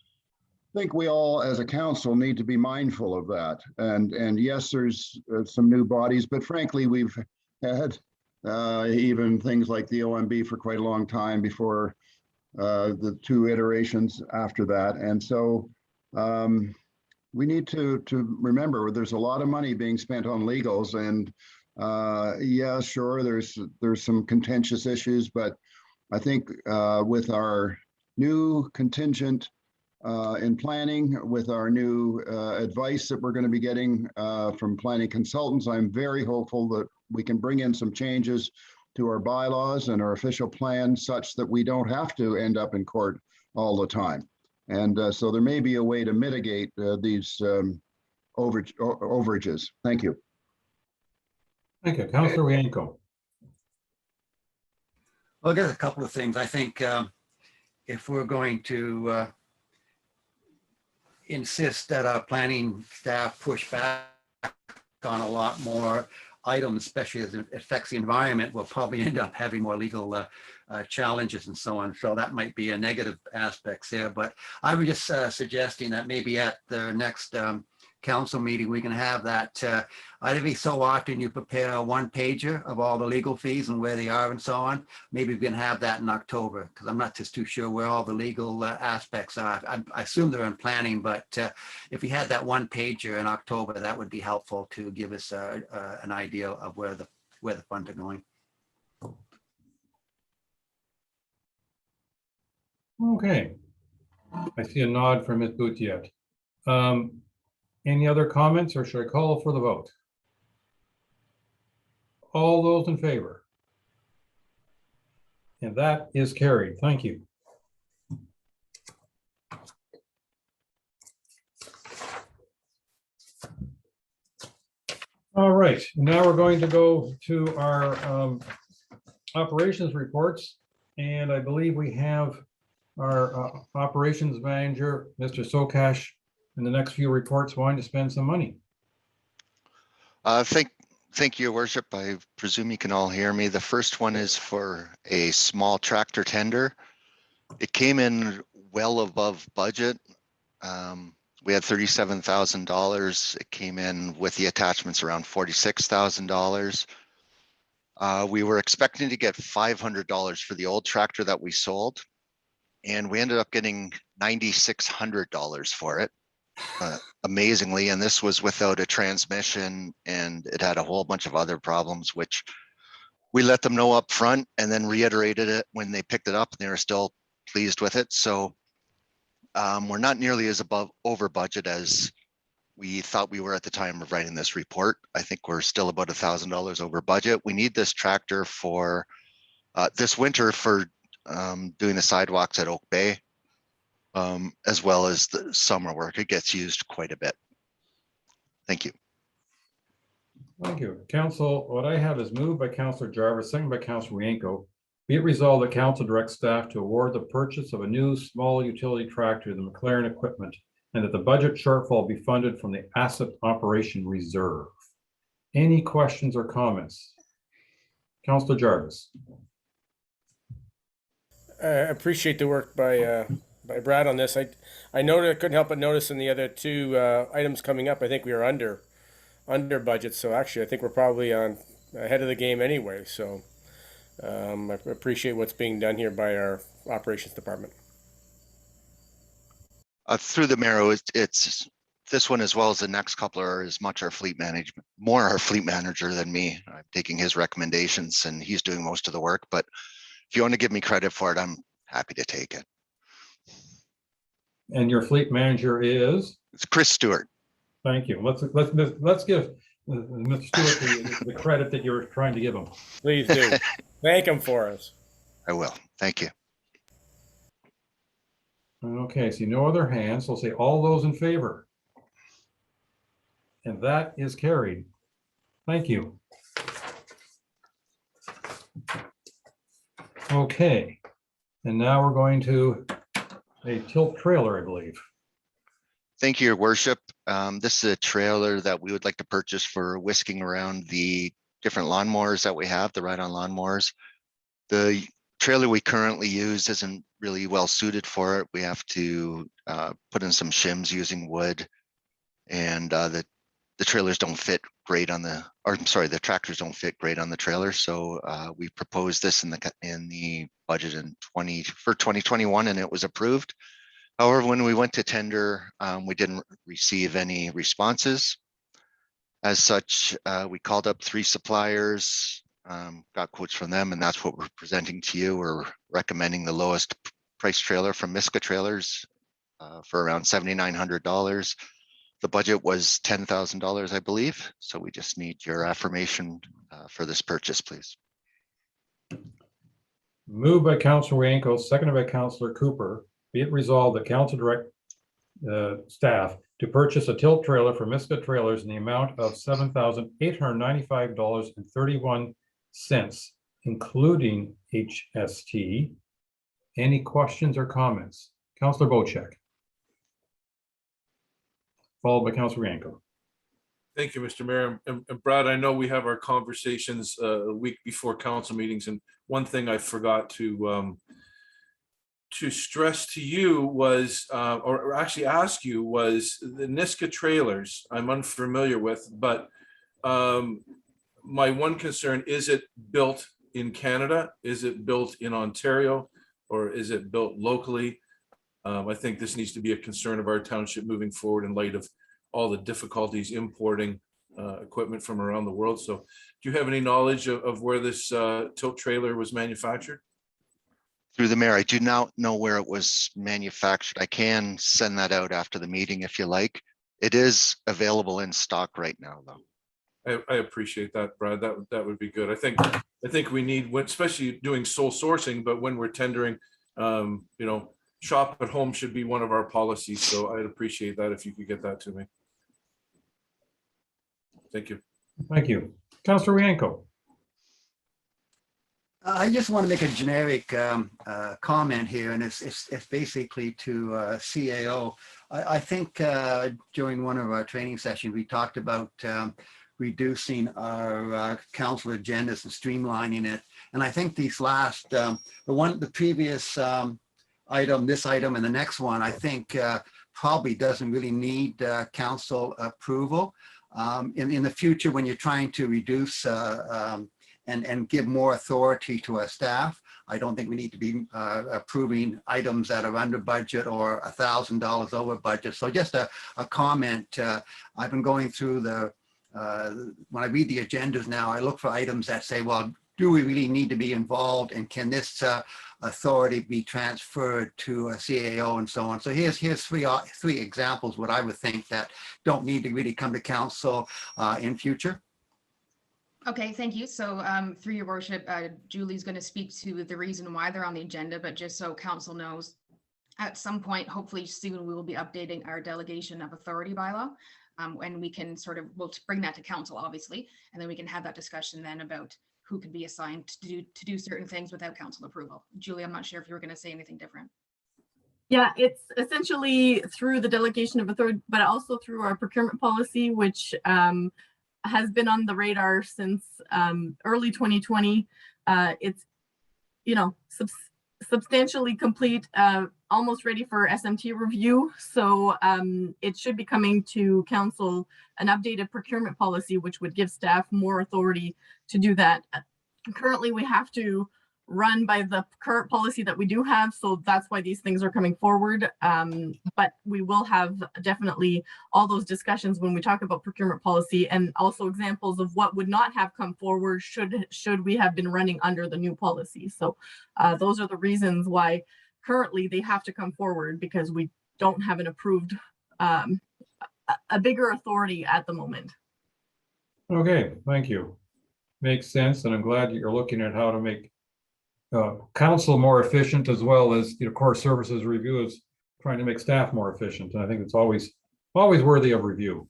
think we all as a council need to be mindful of that. And yes, there's some new bodies, but frankly, we've had even things like the OMB for quite a long time before the two iterations after that. And so we need to remember there's a lot of money being spent on legals, and yeah, sure, there's some contentious issues, but I think with our new contingent in planning, with our new advice that we're going to be getting from planning consultants, I'm very hopeful that we can bring in some changes to our bylaws and our official plan such that we don't have to end up in court all the time. And so there may be a way to mitigate these overages. Thank you. Thank you. Counselor Wanko. Well, there's a couple of things. I think if we're going to insist that our planning staff push back on a lot more items, especially as it affects the environment, we'll probably end up having more legal challenges and so on. So that might be a negative aspects there. But I was just suggesting that maybe at the next council meeting, we can have that. Every so often you prepare a one-pager of all the legal fees and where they are and so on. Maybe we can have that in October, because I'm not just too sure where all the legal aspects are. I assume they're in planning, but if we had that one-pager in October, that would be helpful to give us an idea of where the funds are going. Okay. I see a nod from Ms. Boutiette. Any other comments, or should I call for the vote? All those in favor? And that is carried. Thank you. All right, now we're going to go to our operations reports. And I believe we have our operations manager, Mr. Sokash, in the next few reports wanting to spend some money. Thank you, Your Worship. I presume you can all hear me. The first one is for a small tractor tender. It came in well above budget. We had $37,000. It came in with the attachments around $46,000. We were expecting to get $500 for the old tractor that we sold, and we ended up getting $9,600 for it. Amazingly, and this was without a transmission, and it had a whole bunch of other problems, which we let them know up front and then reiterated it when they picked it up, and they were still pleased with it. So we're not nearly as over budget as we thought we were at the time of writing this report. I think we're still about $1,000 over budget. We need this tractor for this winter for doing the sidewalks at Oak Bay. As well as the summer work. It gets used quite a bit. Thank you. Thank you. Council, what I have is moved by Councillor Jarvis, second by Councillor Wanko. Be it resolved that council directs staff to award the purchase of a new small utility tractor to the McLaren Equipment, and that the budget shortfall be funded from the Asset Operation Reserve. Any questions or comments? Councillor Jarvis. I appreciate the work by Brad on this. I noted, I couldn't help but notice in the other two items coming up, I think we are under budget. So actually, I think we're probably ahead of the game anyway. So I appreciate what's being done here by our operations department. Through the marrow, it's this one as well as the next couple are as much our fleet management, more our fleet manager than me. I'm taking his recommendations and he's doing most of the work, but if you want to give me credit for it, I'm happy to take it. And your fleet manager is? It's Chris Stewart. Thank you. Let's give Mr. Stewart the credit that you're trying to give him. Please do. Thank him for us. I will. Thank you. Okay, see no other hands. So I'll say all those in favor. And that is carried. Thank you. Okay, and now we're going to a tilt trailer, I believe. Thank you, Your Worship. This is a trailer that we would like to purchase for whisking around the different lawnmowers that we have, the ride-on lawnmowers. The trailer we currently use isn't really well suited for it. We have to put in some shims using wood, and the trailers don't fit great on the, or I'm sorry, the tractors don't fit great on the trailer. So we proposed this in the budget for 2021, and it was approved. However, when we went to tender, we didn't receive any responses. As such, we called up 3 suppliers, got quotes from them, and that's what we're presenting to you. We're recommending the lowest price trailer from Miska Trailers for around $7,900. The budget was $10,000, I believe. So we just need your affirmation for this purchase, please. Moved by Councilor Rienko, seconded by Councilor Cooper. Be it resolved that council direct staff to purchase a tilt trailer for Miska Trailers in the amount of $7,895.31, including HST. Any questions or comments? Councilor Bocek. Followed by Councilor Rienko. Thank you, Mr. Mayor. And Brad, I know we have our conversations a week before council meetings, and one thing I forgot to stress to you was, or actually ask you, was the Niska Trailers I'm unfamiliar with, but my one concern, is it built in Canada? Is it built in Ontario? Or is it built locally? I think this needs to be a concern of our township moving forward in light of all the difficulties importing equipment from around the world. So do you have any knowledge of where this tilt trailer was manufactured? Through the mayor, I do not know where it was manufactured. I can send that out after the meeting if you like. It is available in stock right now, though. I appreciate that, Brad. That would be good. I think we need, especially doing sole sourcing, but when we're tendering, shop at home should be one of our policies. So I'd appreciate that if you could get that to me. Thank you. Thank you. Councilor Rienko. I just want to make a generic comment here, and it's basically to CAO. I think during one of our training sessions, we talked about reducing our council agendas and streamlining it. And I think these last, the previous item, this item, and the next one, I think probably doesn't really need council approval. In the future, when you're trying to reduce and give more authority to our staff, I don't think we need to be approving items that are under budget or $1,000 over budget. So just a comment. I've been going through when I read the agendas now, I look for items that say, well, do we really need to be involved, and can this authority be transferred to a CAO and so on? So here's three examples what I would think that don't need to really come to council in future. Okay, thank you. So through your worship, Julie's going to speak to the reason why they're on the agenda, but just so council knows, at some point, hopefully soon, we will be updating our delegation of authority bylaw. And we can we'll bring that to council, obviously, and then we can have that discussion then about who could be assigned to do certain things without council approval. Julie, I'm not sure if you were going to say anything different. Yeah, it's essentially through the delegation of authority, but also through our procurement policy, which has been on the radar since early 2020. It's, substantially complete, almost ready for SMT review. So it should be coming to council an updated procurement policy, which would give staff more authority to do that. Currently, we have to run by the current policy that we do have. So that's why these things are coming forward. But we will have definitely all those discussions when we talk about procurement policy, and also examples of what would not have come forward should we have been running under the new policy. So those are the reasons why currently they have to come forward, because we don't have an approved, a bigger authority at the moment. Okay, thank you. Makes sense, and I'm glad you're looking at how to make council more efficient, as well as, core services review is trying to make staff more efficient. And I think it's always worthy of review.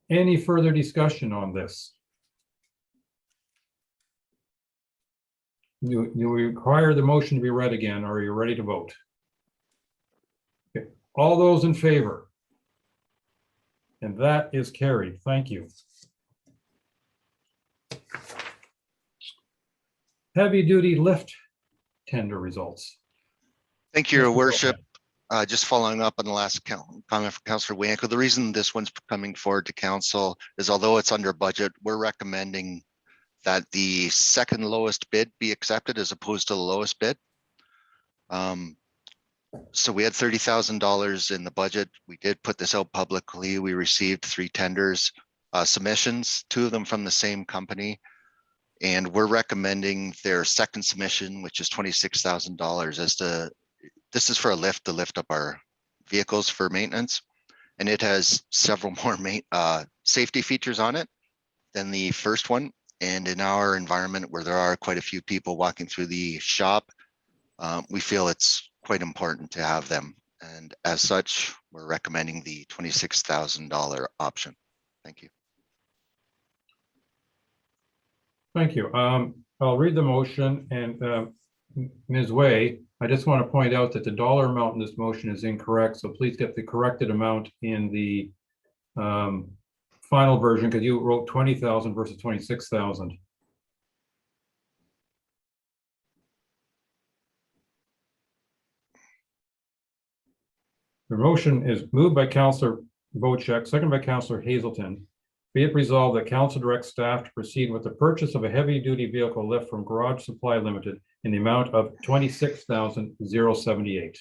Any further discussion on this? You require the motion to be read again, or are you ready to vote? Okay. All those in favor? And that is carried. Thank you. Heavy duty lift tender results. Thank you, Your Mr. Worship. Just following up on the last comment from Councillor Wanko, the reason this one's coming forward to council is, although it's under budget, we're recommending that the second lowest bid be accepted as opposed to the lowest bid. So we had $30,000 in the budget. We did put this out publicly. We received 3 tenders, submissions, 2 of them from the same company. And we're recommending their second submission, which is $26,000 this is for a lift to lift up our vehicles for maintenance. And it has several more safety features on it than the first one. And in our environment where there are quite a few people walking through the shop, we feel it's quite important to have them. And as such, we're recommending the $26,000 option. Thank you. Thank you. I'll read the motion, and Ms. Way, I just want to point out that the dollar amount in this motion is incorrect. So please get the corrected amount in the final version, because you wrote 20,000 versus 26,000. The motion is moved by Councillor Bocek, seconded by Councillor Hazelton. Be it resolved that council directs staff to proceed with the purchase of a heavy-duty vehicle lift from Garage Supply Limited in the amount of $26,078.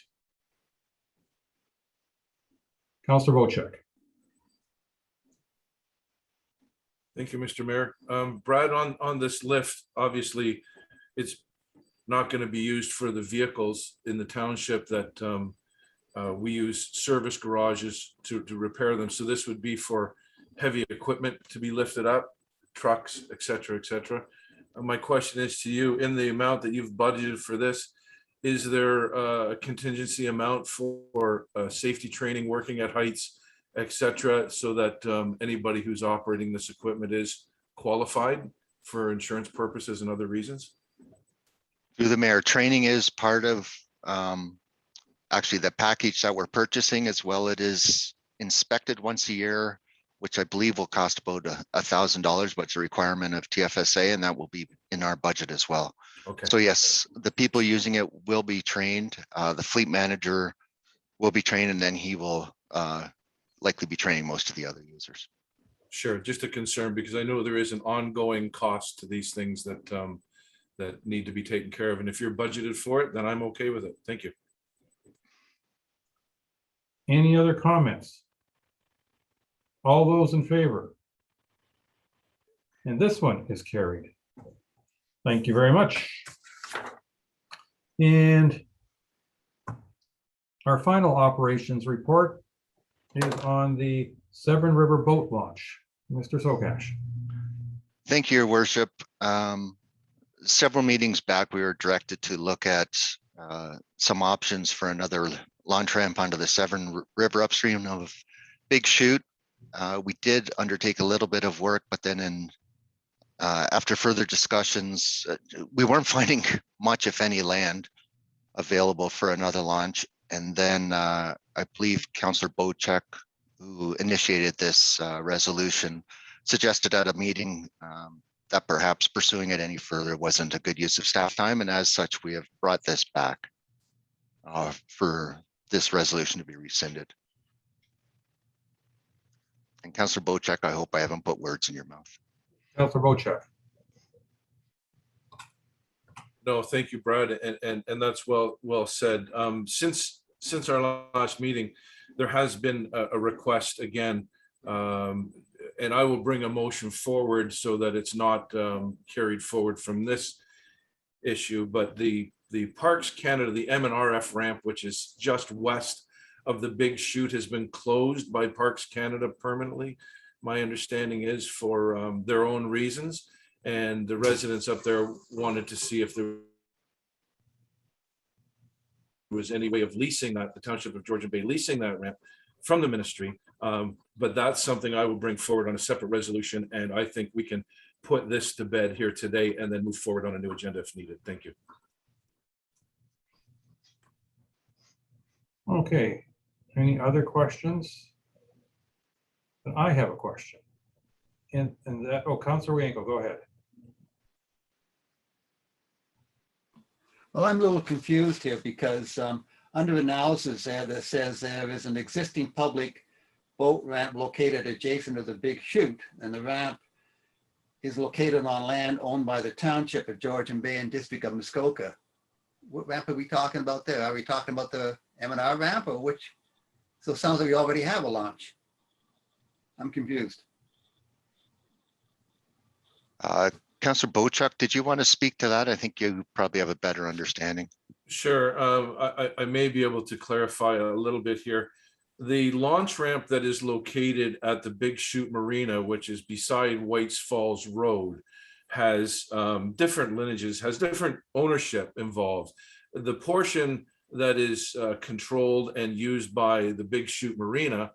Councillor Bocek. Thank you, Mr. Mayor. Brad, on this lift, obviously, it's not going to be used for the vehicles in the township that we use service garages to repair them. So this would be for heavy equipment to be lifted up, trucks, et cetera, et cetera. My question is to you, in the amount that you've budgeted for this, is there a contingency amount for safety training, working at heights, et cetera, so that anybody who's operating this equipment is qualified for insurance purposes and other reasons? Through the mayor, training is part of actually the package that we're purchasing as well. It is inspected once a year, which I believe will cost about $1,000, but it's a requirement of TFSA, and that will be in our budget as well. Okay. So yes, the people using it will be trained. The fleet manager will be trained, and then he will likely be training most of the other users. Sure, just a concern, because I know there is an ongoing cost to these things that that need to be taken care of. And if you're budgeted for it, then I'm okay with it. Thank you. Any other comments? All those in favor? And this one is carried. Thank you very much. And our final operations report is on the Severn River boat launch. Mr. Sokash. Thank you, Your Worship. Several meetings back, we were directed to look at some options for another launch ramp onto the Severn River upstream of Big Chute. We did undertake a little bit of work, but then after further discussions, we weren't finding much, if any, land available for another launch. And then I believe Councillor Bocek, who initiated this resolution, suggested at a meeting that perhaps pursuing it any further wasn't a good use of staff time. And as such, we have brought this back for this resolution to be rescinded. And Councillor Bocek, I hope I haven't put words in your mouth. Councillor Bocek. No, thank you, Brad, and that's well said. Since our last meeting, there has been a request again, and I will bring a motion forward so that it's not carried forward from this issue. But the Parks Canada, the M&RF ramp, which is just west of the big chute, has been closed by Parks Canada permanently. My understanding is for their own reasons. And the residents up there wanted to see if there was any way of leasing that, the Township of Georgian Bay leasing that ramp from the ministry. But that's something I will bring forward on a separate resolution. And I think we can put this to bed here today and then move forward on a new agenda if needed. Thank you. Okay, any other questions? And I have a question. And that, oh, Councilor Wienko, go ahead. Well, I'm a little confused here because under analysis there that says there is an existing public boat ramp located adjacent to the big chute, and the ramp is located on land owned by the Township of Georgian Bay and District of Muskoka. What ramp are we talking about there? Are we talking about the M&R ramp or which? So it sounds like we already have a launch. I'm confused. Councillor Bochuk, did you want to speak to that? I think you probably have a better understanding. Sure. I may be able to clarify a little bit here. The launch ramp that is located at the Big Chute Marina, which is beside Whites Falls Road, has different lineages, has different ownership involved. The portion that is controlled and used by the Big Chute Marina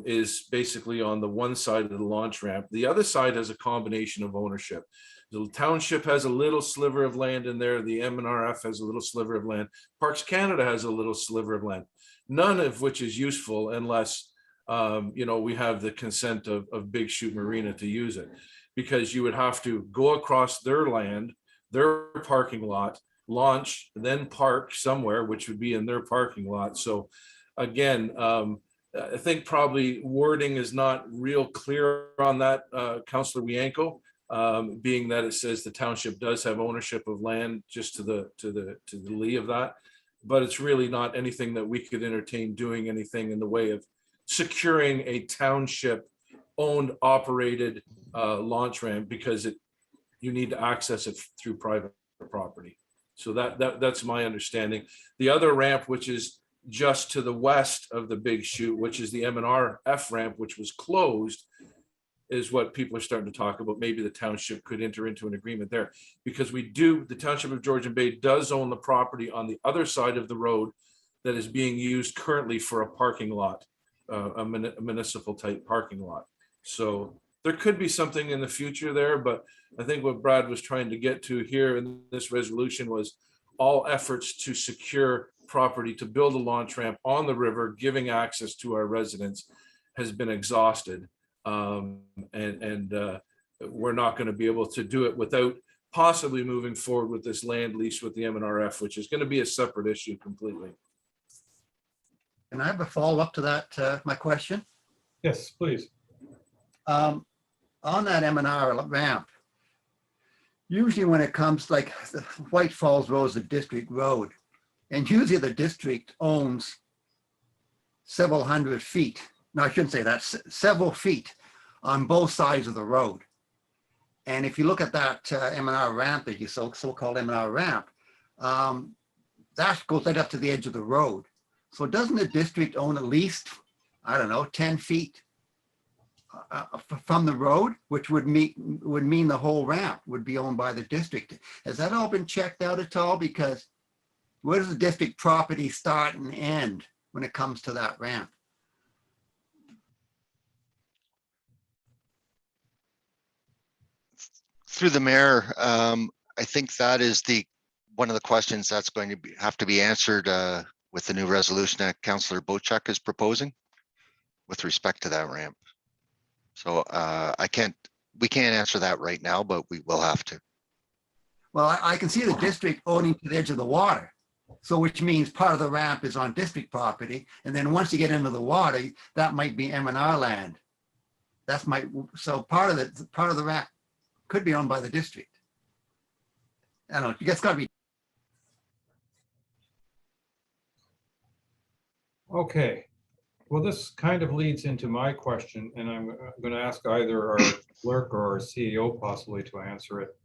is basically on the one side of the launch ramp. The other side has a combination of ownership. The township has a little sliver of land in there. The M&RF has a little sliver of land. Parks Canada has a little sliver of land, none of which is useful unless we have the consent of Big Chute Marina to use it, because you would have to go across their land, their parking lot, launch, then park somewhere, which would be in their parking lot. So again, I think probably wording is not real clear on that, Councillor Wienko, being that it says the township does have ownership of land just to the lee of that, but it's really not anything that we could entertain doing anything in the way of securing a township owned, operated launch ramp, because you need to access it through private property. So that's my understanding. The other ramp, which is just to the west of the Big Chute, which is the M&RF ramp, which was closed, is what people are starting to talk about. Maybe the township could enter into an agreement there, because the Township of Georgian Bay does own the property on the other side of the road that is being used currently for a parking lot, a municipal type parking lot. So there could be something in the future there, but I think what Brad was trying to get to here in this resolution was all efforts to secure property to build a launch ramp on the river, giving access to our residents, has been exhausted. And we're not going to be able to do it without possibly moving forward with this land lease with the M&RF, which is going to be a separate issue completely. Can I have a follow-up to that, my question? Yes, please. On that M&R ramp, usually when it comes like the White Falls Road is a district road, and usually the district owns several hundred feet. No, I shouldn't say that, several feet on both sides of the road. And if you look at that M&R ramp, that you so-called M&R ramp, that goes right up to the edge of the road. So doesn't the district own at least, I don't know, 10 feet from the road, which would mean the whole ramp would be owned by the district? Has that all been checked out at all? Because where does the district property start and end when it comes to that ramp? Through the mayor, I think that is one of the questions that's going to have to be answered with the new resolution that Councillor Bochuk is proposing with respect to that ramp. So we can't answer that right now, but we will have to. Well, I can see the district owning to the edge of the water. So which means part of the ramp is on district property. And then once you get into the water, that might be M&R land. So part of the ramp could be owned by the district. I don't know, it's gotta be. Okay, well, this kind of leads into my question, and I'm going to ask either our clerk or our CEO possibly to answer it.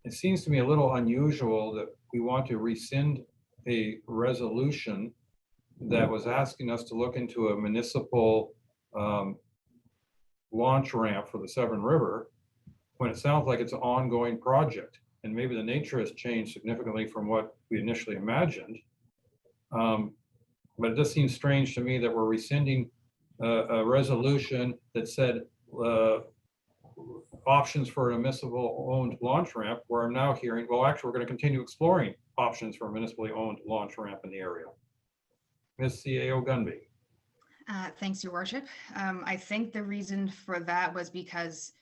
It seems to me a little unusual that we want to rescind a resolution that was asking us to look into a municipal launch ramp for the Severn River when it sounds like it's an ongoing project. And maybe the nature has changed significantly from what we initially imagined. But it just seems strange to me that we're rescinding a resolution that said options for a municipal owned launch ramp, where I'm now hearing, well, actually, we're going to continue exploring options for a municipally owned launch ramp in the area. Ms. CAO Gunby. Thanks, Your Worship. I think the reason for that was because,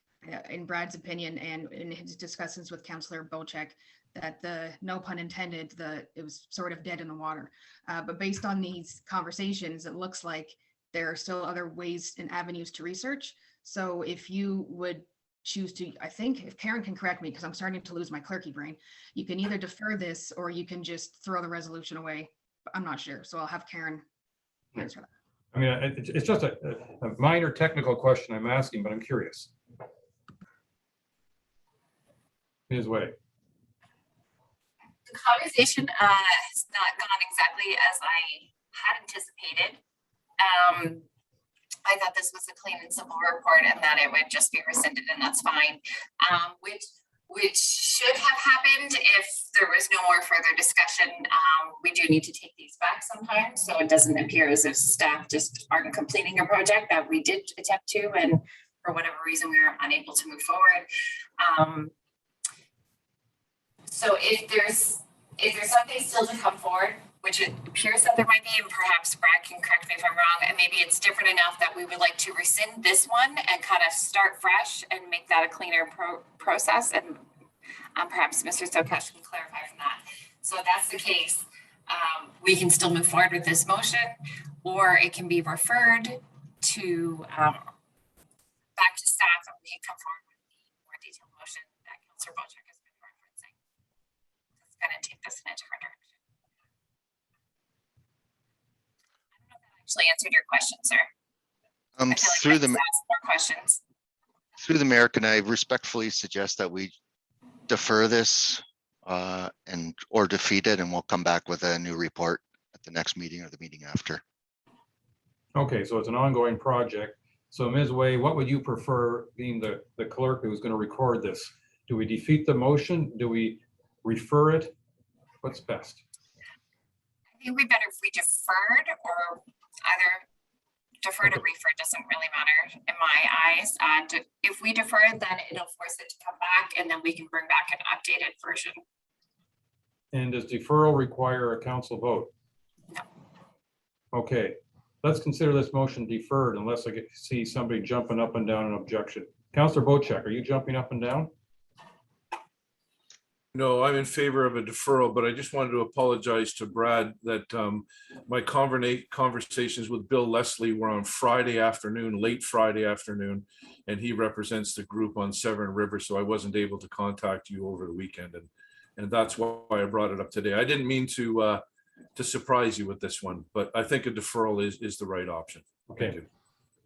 in Brad's opinion and in his discussions with Councillor Bocek, that no pun intended, it was sort of dead in the water. But based on these conversations, it looks like there are still other ways and avenues to research. So if you would choose to, I think, if Karen can correct me, because I'm starting to lose my clerky brain, you can either defer this or you can just throw the resolution away. I'm not sure. So I'll have Karen answer that. I mean, it's just a minor technical question I'm asking, but I'm curious. Ms. Way. The conversation has not gone exactly as I had anticipated. I thought this was a clean and simple report and that it would just be rescinded, and that's fine. Which should have happened if there was no more further discussion. We do need to take these back sometimes, so it doesn't appear as if staff just aren't completing a project that we did attempt to, and for whatever reason we were unable to move forward. So if there's something still to come forward, which it appears that there might be, and perhaps Brad can correct me if I'm wrong, and maybe it's different enough that we would like to rescind this one and kind of start fresh and make that a cleaner process, and perhaps Mr. Stokash can clarify from that. So if that's the case, we can still move forward with this motion, or it can be referred to back to staff and we can come forward with the more detailed motion that Councillor Bocek has been referencing. It's going to take this in a different direction. Actually answered your question, sir. I feel like Through I just asked more questions. Through the mayor, can I respectfully suggest that we defer this or defeat it, and we'll come back with a new report at the next meeting or the meeting after. Okay, so it's an ongoing project. So Ms. Way, what would you prefer, being the clerk who's going to record this? Do we defeat the motion? Do we refer it? What's best? I think we better if we deferred, or either deferred or referred, doesn't really matter in my eyes. And if we defer it, then it'll force it to come back, and then we can bring back an updated version. And does deferral require a council vote? No. Okay, let's consider this motion deferred unless I get to see somebody jumping up and down in objection. Councillor Bocek, are you jumping up and down? No, I'm in favor of a deferral, but I just wanted to apologize to Brad that my conversations with Bill Leslie were on Friday afternoon, late Friday afternoon, and he represents the group on Severn River, so I wasn't able to contact you over the weekend, and that's why I brought it up today. I didn't mean to surprise you with this one, but I think a deferral is the right option. Okay. Thank you.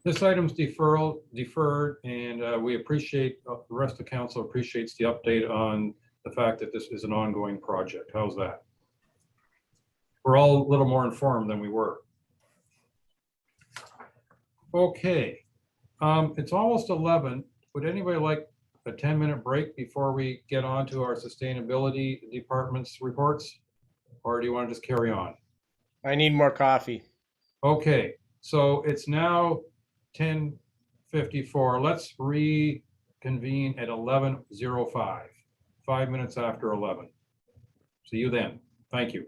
This item's deferred, and we appreciate, the rest of council appreciates the update on the fact that this is an ongoing project. How's that? We're all a little more informed than we were. Okay, it's almost 11. Would anybody like a 10-minute break before we get on to our sustainability department's reports? Or do you want to just carry on? I need more coffee. Okay, so it's now 10:54. Let's reconvene at 11:05. 5 minutes after 11. See you then. Thank you.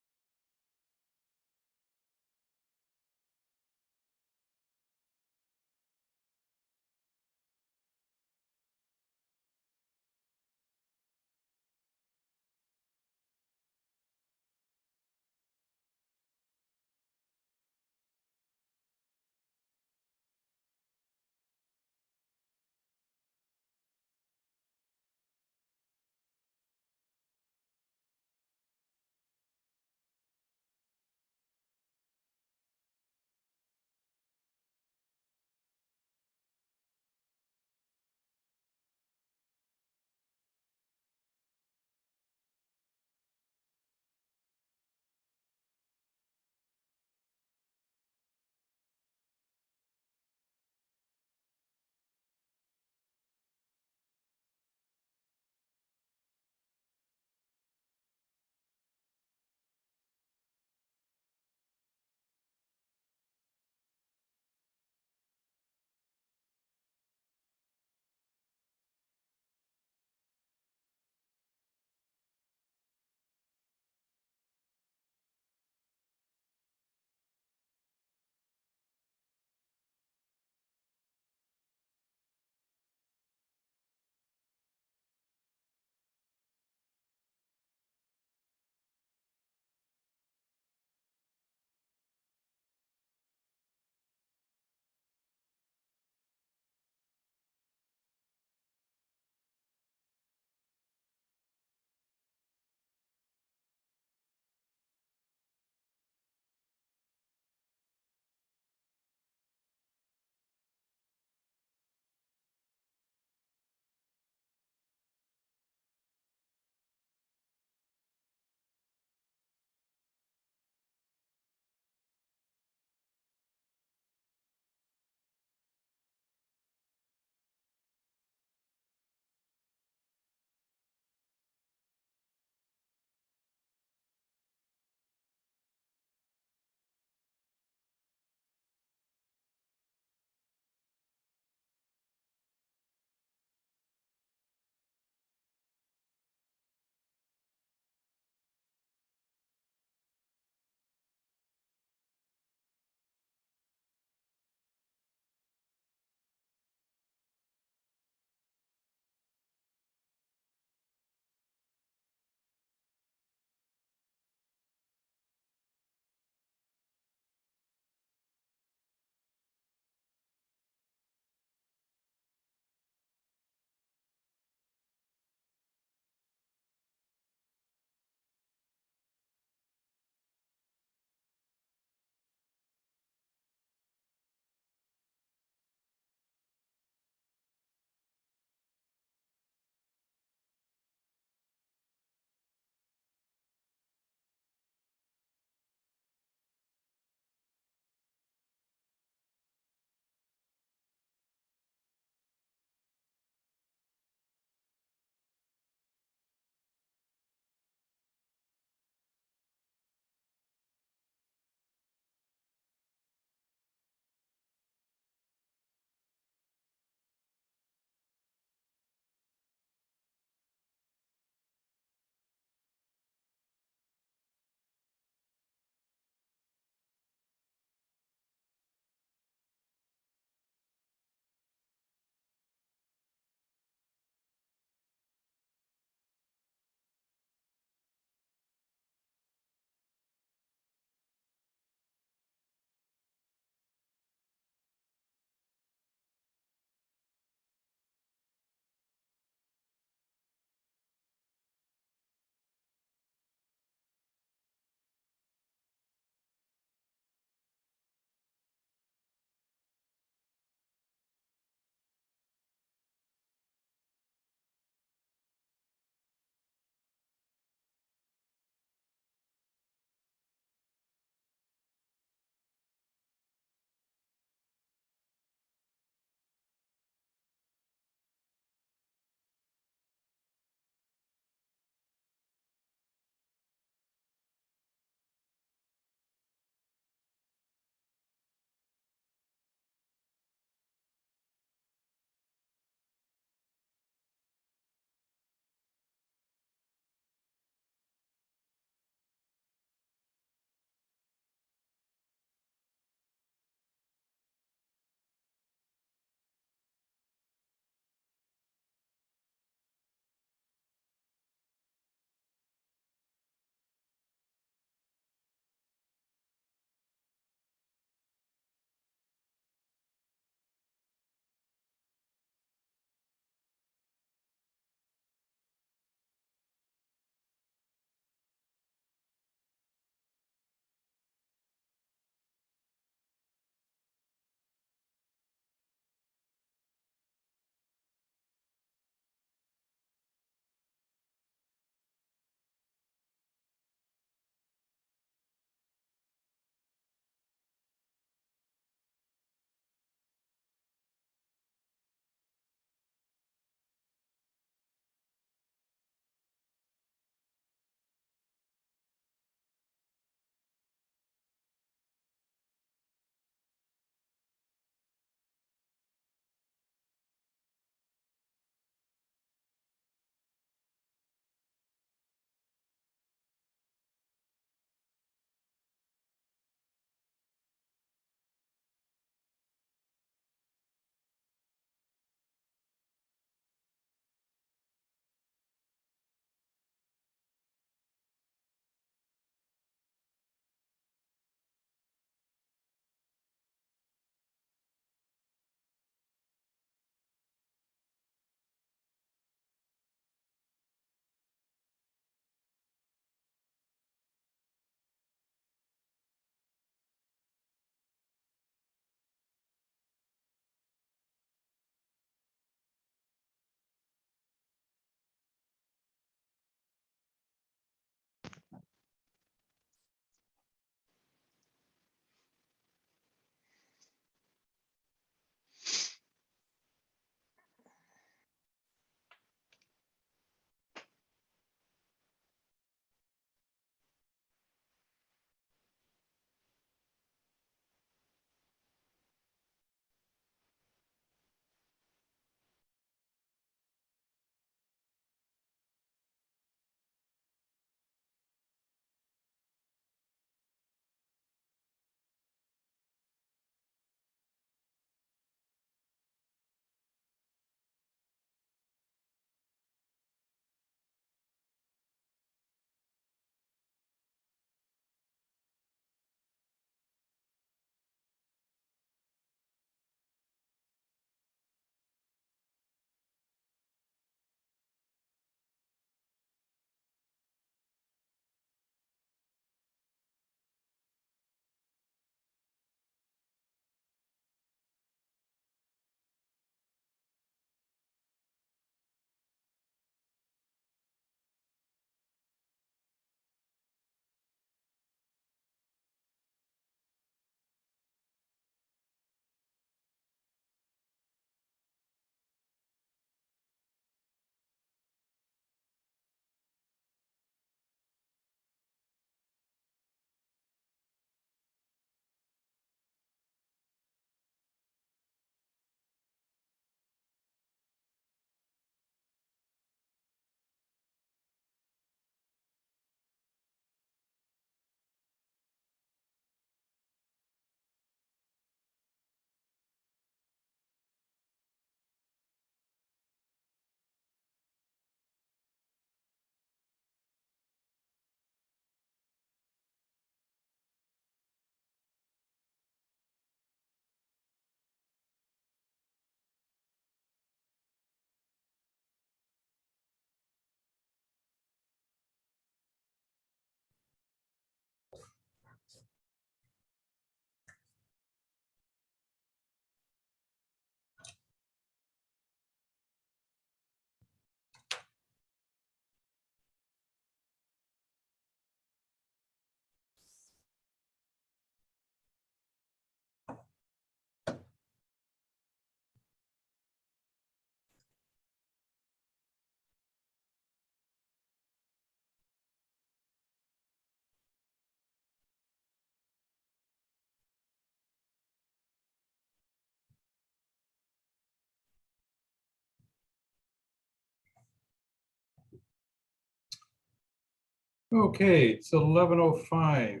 Okay, it's 11:05.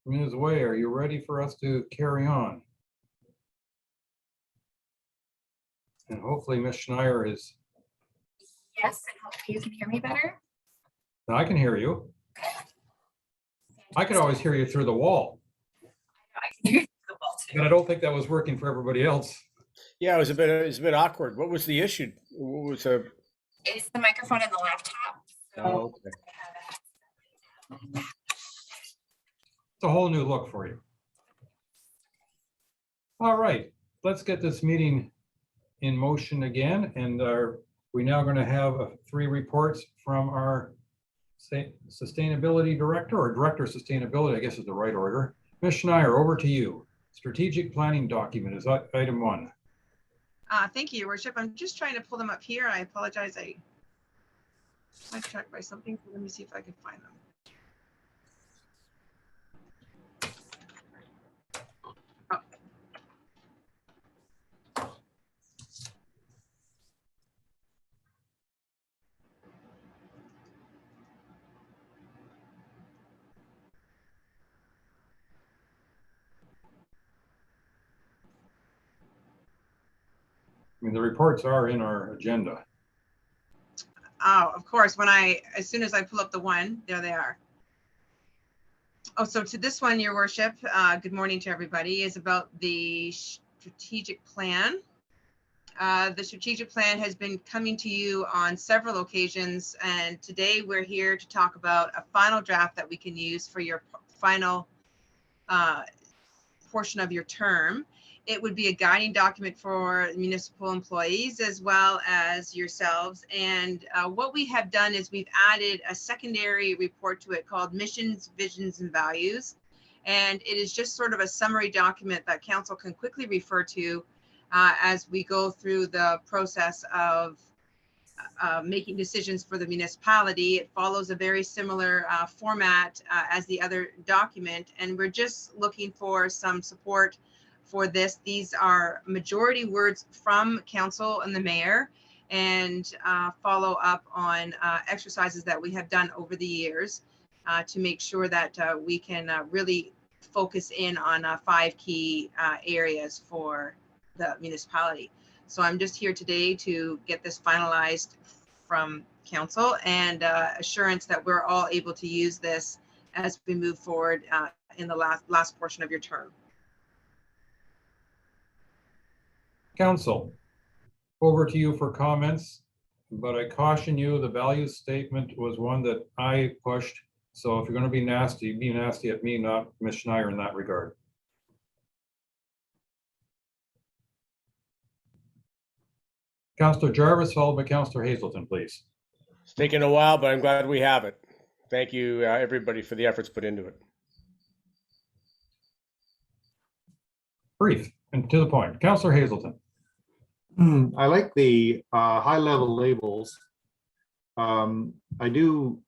Ms. Way, are you ready for us to carry on? And hopefully Ms. Schneier is, Yes, and hopefully you can hear me better. I can hear you. I could always hear you through the wall, I can hear you through the wall but I too. don't think that was working for everybody else. Yeah, it was a bit awkward. What was the issue? What was a? It's the microphone and the laptop. So Oh, okay. It's a whole new look for you. All right, let's get this meeting in motion again. And we're now going to have 3 reports from our sustainability director, or director of sustainability, I guess is the right order. Ms. Schneier, over to you. Strategic planning document is item 1. Thank you, Your Worship. I'm just trying to pull them up here. I apologize. I checked by something. So let me see if I can find them. Oh. I mean, the reports are in our agenda. Oh, of course, as soon as I pull up the one, there they are. Oh, so to this one, Your Worship, good morning to everybody, is about the strategic plan. The strategic plan has been coming to you on several occasions, and today we're here to talk about a final draft that we can use for your final portion of your term. It would be a guiding document for municipal employees as well as yourselves. And what we have done is we've added a secondary report to it called Missions, Visions, and Values. And it is just sort of a summary document that council can quickly refer to as we go through the process of making decisions for the municipality. It follows a very similar format as the other document. And we're just looking for some support for this. These are majority words from council and the mayor, and follow up on exercises that we have done over the years to make sure that we can really focus in on 5 key areas for the municipality. So I'm just here today to get this finalized from council and assurance that we're all able to use this as we move forward in the last portion of your term. Council, over to you for comments, but I caution you, the values statement was one that I pushed. So if you're going to be nasty at me, not Ms. Schneier in that regard. Councillor Jarvis, followed by Councillor Hazelton, please. It's taken a while, but I'm glad we have it. Thank you, everybody, for the efforts put into it. Brief and to the point. Councillor Hazelton. I like the high-level labels. I do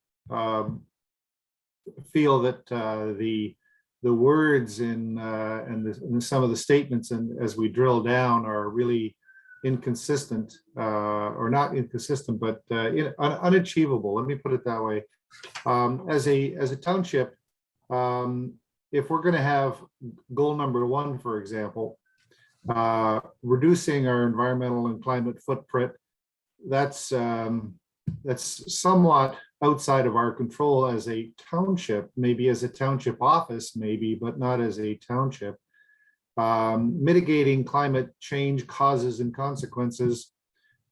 feel that the words in some of the statements, and as we drill down, are really inconsistent, or not inconsistent, but unachievable. Let me put it that way. As a township, if we're going to have goal number 1, for example, reducing our environmental and climate footprint, that's somewhat outside of our control as a township, maybe as a township office, maybe, but not as a township. Mitigating climate change causes and consequences.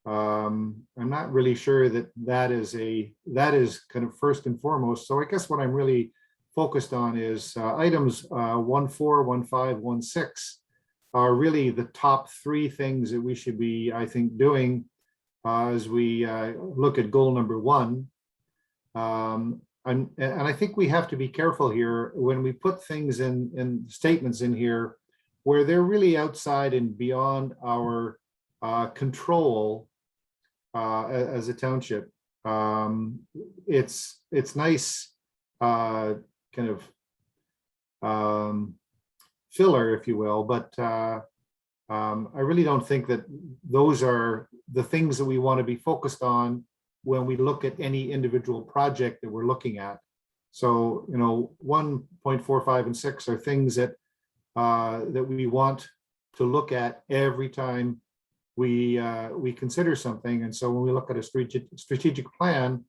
I'm not really sure that is kind of first and foremost. So I guess what I'm really focused on is items 1.4, 1.5, 1.6 are really the top 3 things that we should be, I think, doing as we look at goal number 1. And I think we have to be careful here when we put things in statements in here where they're really outside and beyond our control as a township. It's nice kind of filler, if you will, but I really don't think that those are the things that we want to be focused on when we look at any individual project that we're looking at. So, 1.45 and 6 are things that that we want to look at every time we consider something. And so when we look at a strategic plan,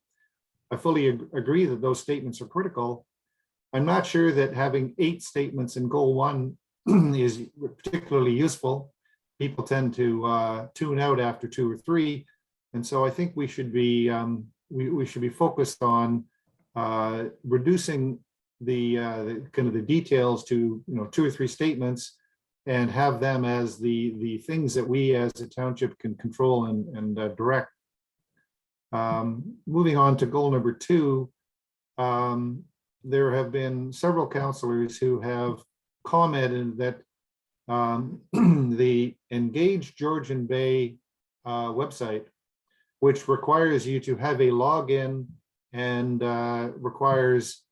I fully agree that those statements are critical. I'm not sure that having 8 statements in goal 1 is particularly useful. People tend to tune out after 2 or 3. And so I think we should be we should be focused on reducing the kind of the details to 2 or 3 statements, and have them as the things that we as a township can control and direct. Moving on to goal number 2, there have been several councillors who have commented that the Engage Georgian Bay website, which requires you to have a login and requires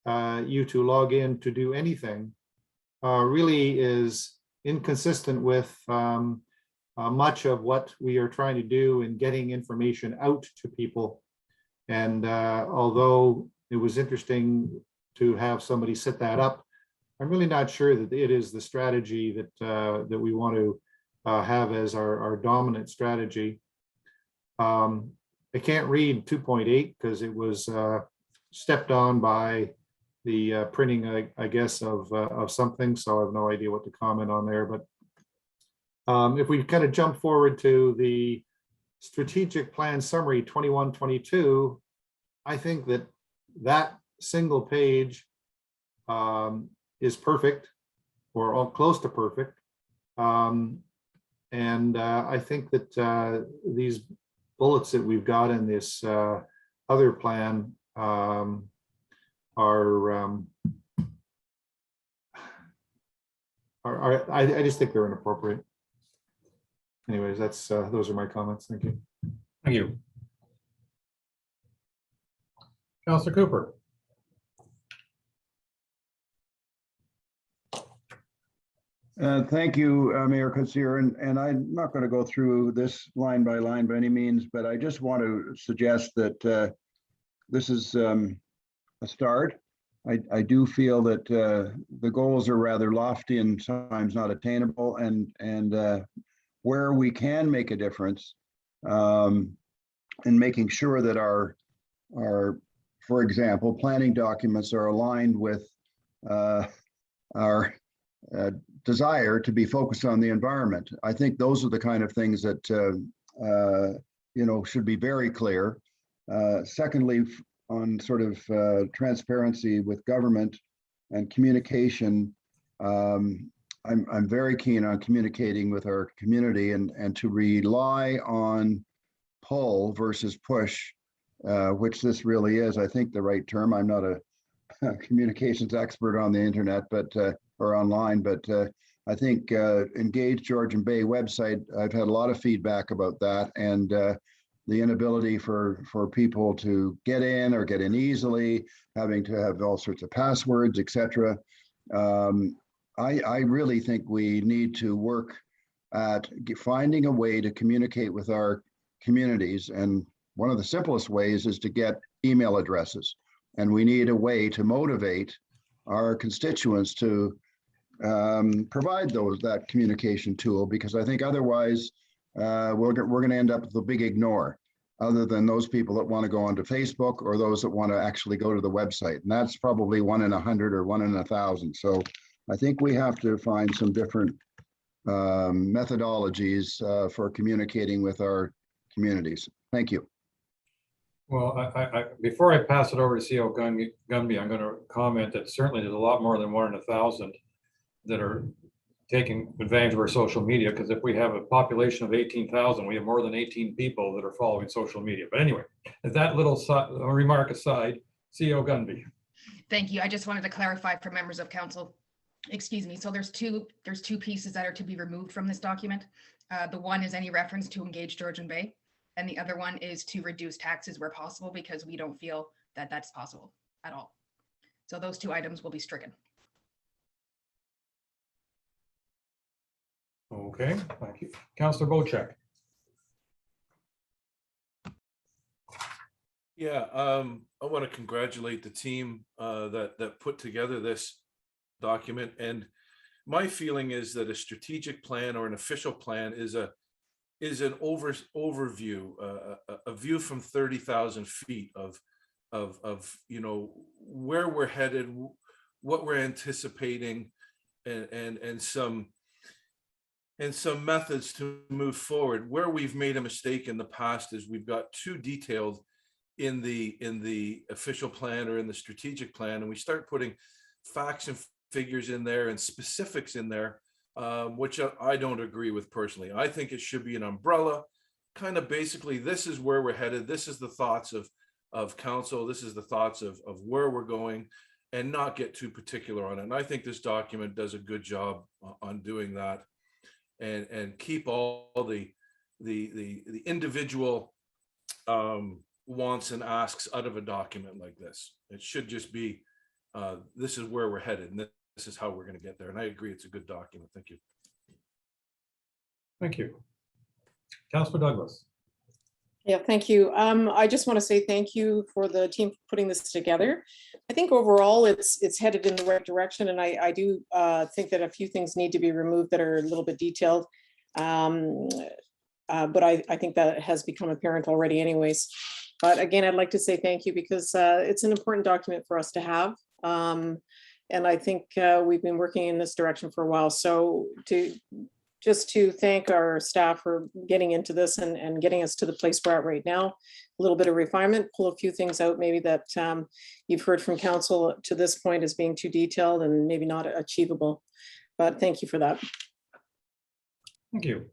you to log in to do anything, really is inconsistent with much of what we are trying to do in getting information out to people. And although it was interesting to have somebody set that up, I'm really not sure that it is the strategy that that we want to have as our dominant strategy. I can't read 2.8 because it was stepped on by the printing, I guess, of something. So I have no idea what to comment on there. But if we kind of jump forward to the strategic plan summary 21-22, I think that single page is perfect, or all close to perfect. And I think that these bullets that we've got in this other plan are I just think they're inappropriate. Anyways, that's those are my comments. Thank you. Thank you. Councillor Cooper. Thank you, Mayor Coetzee, and I'm not going to go through this line by line by any means, but I just want to suggest that this is a start. I do feel that the goals are rather lofty and sometimes not attainable, and where we can make a difference in making sure that our, for example, planning documents are aligned with our desire to be focused on the environment. I think those are the kind of things that should be very clear. Secondly, on sort of transparency with government and communication, I'm very keen on communicating with our community and to rely on pull versus push, which this really is, I think, the right term. I'm not a communications expert on the internet, but or online, but I think Engage Georgian Bay website, I've had a lot of feedback about that, and the inability for people to get in or get in easily, having to have all sorts of passwords, etc. I really think we need to work at finding a way to communicate with our communities, and one of the simplest ways is to get email addresses, and we need a way to motivate our constituents to provide that communication tool, because I think otherwise we're going to end up with a big ignore, other than those people that want to go onto Facebook or those that want to actually go to the website, and that's probably 1 in 100 or 1 in 1,000. So I think we have to find some different methodologies for communicating with our communities. Thank you. Well, I before I pass it over to CO Gunby, I'm going to comment that certainly there's a lot more than 1 in 1,000 that are taking advantage of our social media, because if we have a population of 18,000, we have more than 18 people that are following social media. But anyway, that little remark aside, CO Gunby. Thank you. I just wanted to clarify for members of council. Excuse me. So there's two pieces that are to be removed from this document. The one is any reference to Engage Georgian Bay, and the other one is to reduce taxes where possible, because we don't feel that that's possible at all. So those 2 items will be stricken. Okay, thank you. Councillor Bocek. Yeah, I want to congratulate the team that put together this document. And my feeling is that a strategic plan or an official plan is an overview, a view from 30,000 feet of where we're headed, what we're anticipating, and some methods to move forward. Where we've made a mistake in the past is we've got too detailed in the official plan or in the strategic plan, and we start putting facts and figures in there and specifics in there, which I don't agree with personally. I think it should be an umbrella, kind of basically, this is where we're headed. This is the thoughts of council. This is the thoughts of where we're going, and not get too particular on it. And I think this document does a good job on doing that, and keep all the individual wants and asks out of a document like this. It should just be, this is where we're headed, and this is how we're going to get there. And I agree, it's a good document. Thank you. Thank you. Councillor Douglas. Yeah, thank you. I just want to say thank you for the team putting this together. I think overall it's headed in the right direction, and I do think that a few things need to be removed that are a little bit detailed. But I think that has become apparent already anyways. But again, I'd like to say thank you, because it's an important document for us to have. And I think we've been working in this direction for a while. So just to thank our staff for getting into this and getting us to the place we're at right now. A little bit of refinement, pull a few things out maybe that you've heard from council to this point as being too detailed and maybe not achievable. But thank you for that. Thank you.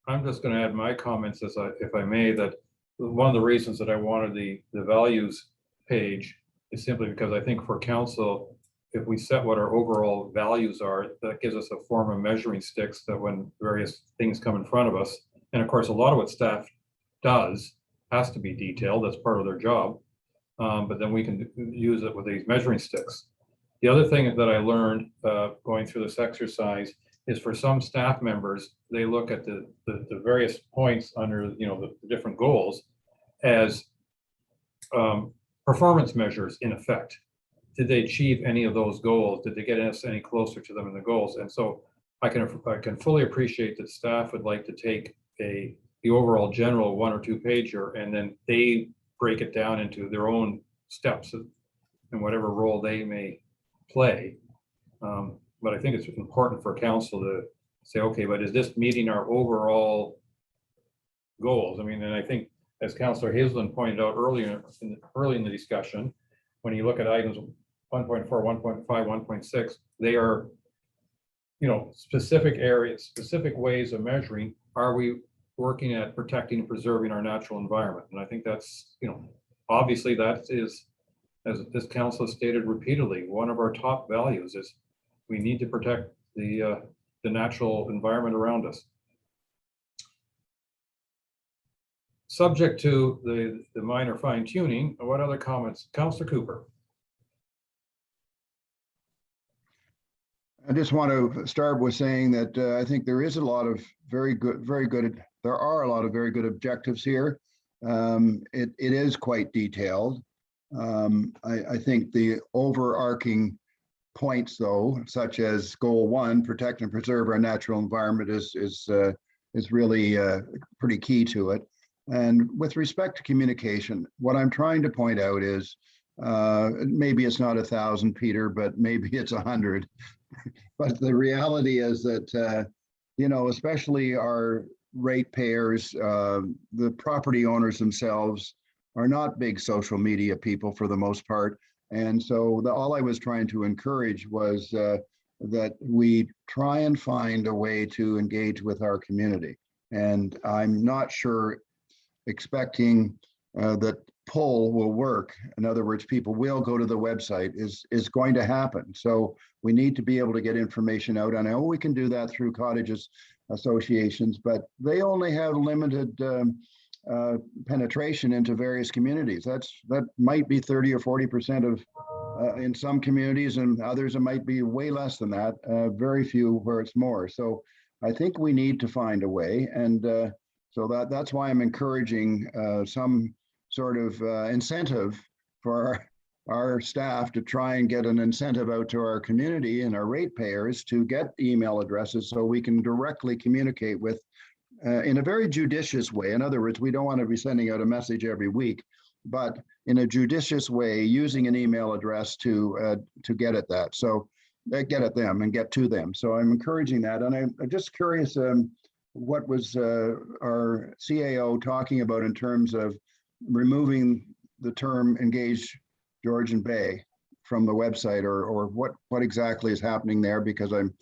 I'm just going to add my comments, if I may, that one of the reasons that I wanted the values page is simply because I think for council, if we set what our overall values are, that gives us a form of measuring sticks that when various things come in front of us, and of course, a lot of what staff does has to be detailed, that's part of their job, but then we can use it with these measuring sticks. The other thing that I learned going through this exercise is for some staff members, they look at the various points under the different goals as performance measures in effect. Did they achieve any of those goals? Did they get us any closer to them in the goals? And so I can fully appreciate that staff would like to take the overall general 1 or 2 pager, and then they break it down into their own steps and whatever role they may play. But I think it's important for council to say, okay, but is this meeting our overall goals? I mean, and I think as Councillor Hazelton pointed out early in the discussion, when you look at items 1.4, 1.5, 1.6, they are, specific areas, specific ways of measuring, are we working at protecting and preserving our natural environment? And I think that's, obviously that is, as this council has stated repeatedly, one of our top values is we need to protect the natural environment around us. Subject to the minor fine tuning, what other comments? Councillor Cooper. I just want to start with saying that I think there is a lot of there are a lot of very good objectives here. It is quite detailed. I think the overarching points, though, such as goal 1, protect and preserve our natural environment, is really pretty key to it. And with respect to communication, what I'm trying to point out is maybe it's not 1,000, Peter, but maybe it's 100. But the reality is that, especially our ratepayers, the property owners themselves are not big social media people for the most part. And so all I was trying to encourage was that we try and find a way to engage with our community. And I'm not sure expecting that pull will work. In other words, people will go to the website is going to happen. So we need to be able to get information out. And I know we can do that through cottages associations, but they only have limited penetration into various communities. That might be 30 or 40% of in some communities, and others it might be way less than that. Very few where it's more. So I think we need to find a way, and so that's why I'm encouraging some sort of incentive for our staff to try and get an incentive out to our community and our ratepayers to get email addresses so we can directly communicate with in a very judicious way. In other words, we don't want to be sending out a message every week, but in a judicious way, using an email address to get at that. So get at them and get to them. So I'm encouraging that. And I'm just curious, what was our CAO talking about in terms of removing the term engage Georgian Bay from the website, or what exactly is happening there? Because I'm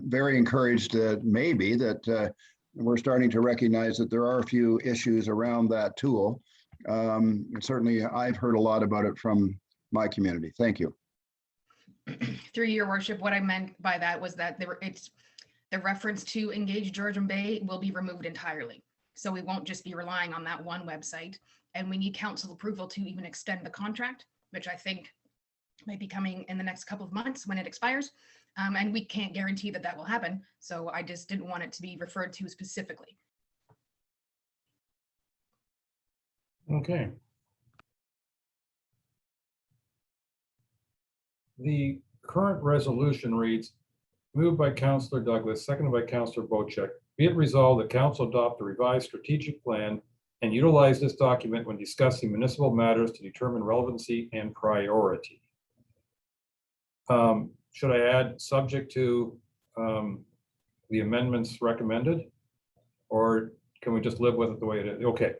very encouraged that maybe that we're starting to recognize that there are a few issues around that tool. Certainly, I've heard a lot about it from my community. Thank you. Through your worship, what I meant by that was that it's the reference to Engage Georgian Bay will be removed entirely. So we won't just be relying on that one website, and we need council approval to even extend the contract, which I think might be coming in the next couple of months when it expires. And we can't guarantee that that will happen. So I just didn't want it to be referred to specifically. Okay. The current resolution reads, moved by Councillor Douglas, seconded by Councillor Bocheck. Be it resolved that council adopt a revised strategic plan and utilize this document when discussing municipal matters to determine relevancy and priority. Should I add subject to the amendments recommended, or can we just live with it the way it is? Okay.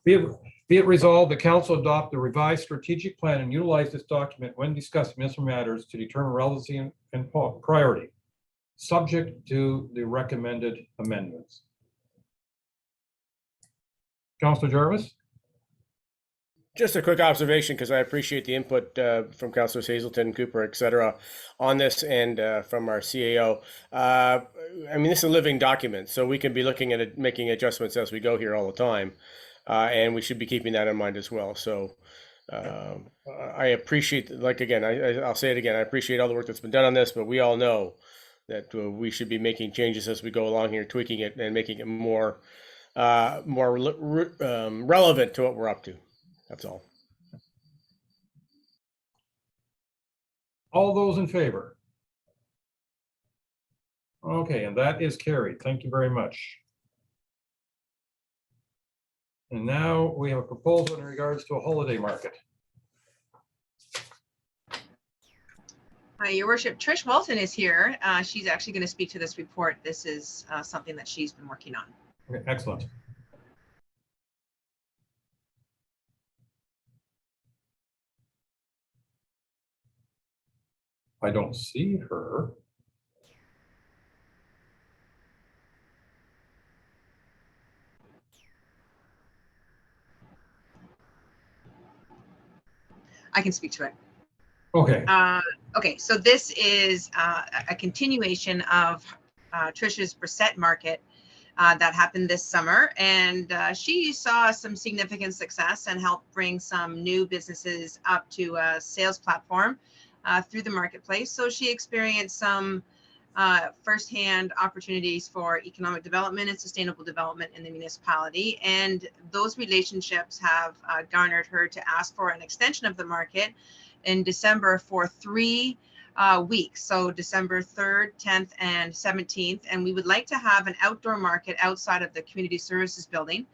Be it resolved, the council adopt the revised strategic plan and utilize this document when discussing municipal matters to determine relevancy and priority, subject to the recommended amendments. Councillor Jarvis? Just a quick observation, because I appreciate the input from Councillors Hazelton, Cooper, et cetera, on this, and from our CAO. I mean, this is a living document, so we can be looking at it, making adjustments as we go here all the time. And we should be keeping that in mind as well. So I appreciate, like, again, I'll say it again, I appreciate all the work that's been done on this, but we all know that we should be making changes as we go along here, tweaking it and making it more relevant to what we're up to. That's all. All those in favor? Okay, and that is carried. Thank you very much. And now we have a proposal in regards to a holiday market. Hi, Your Worship. Trish Walton is here. She's actually going to speak to this report. This is something that she's been working on. Okay, excellent. I don't see her. I can speak to it. Okay. Okay, so this is a continuation of Trish's Brissette Market that happened this summer, and she saw some significant success and helped bring some new businesses up to a sales platform through the marketplace. So she experienced some firsthand opportunities for economic development and sustainable development in the municipality, and those relationships have garnered her to ask for an extension of the market in December for 3 weeks, so December 3rd, 10th, and 17th. And we would like to have an outdoor market outside of the community services building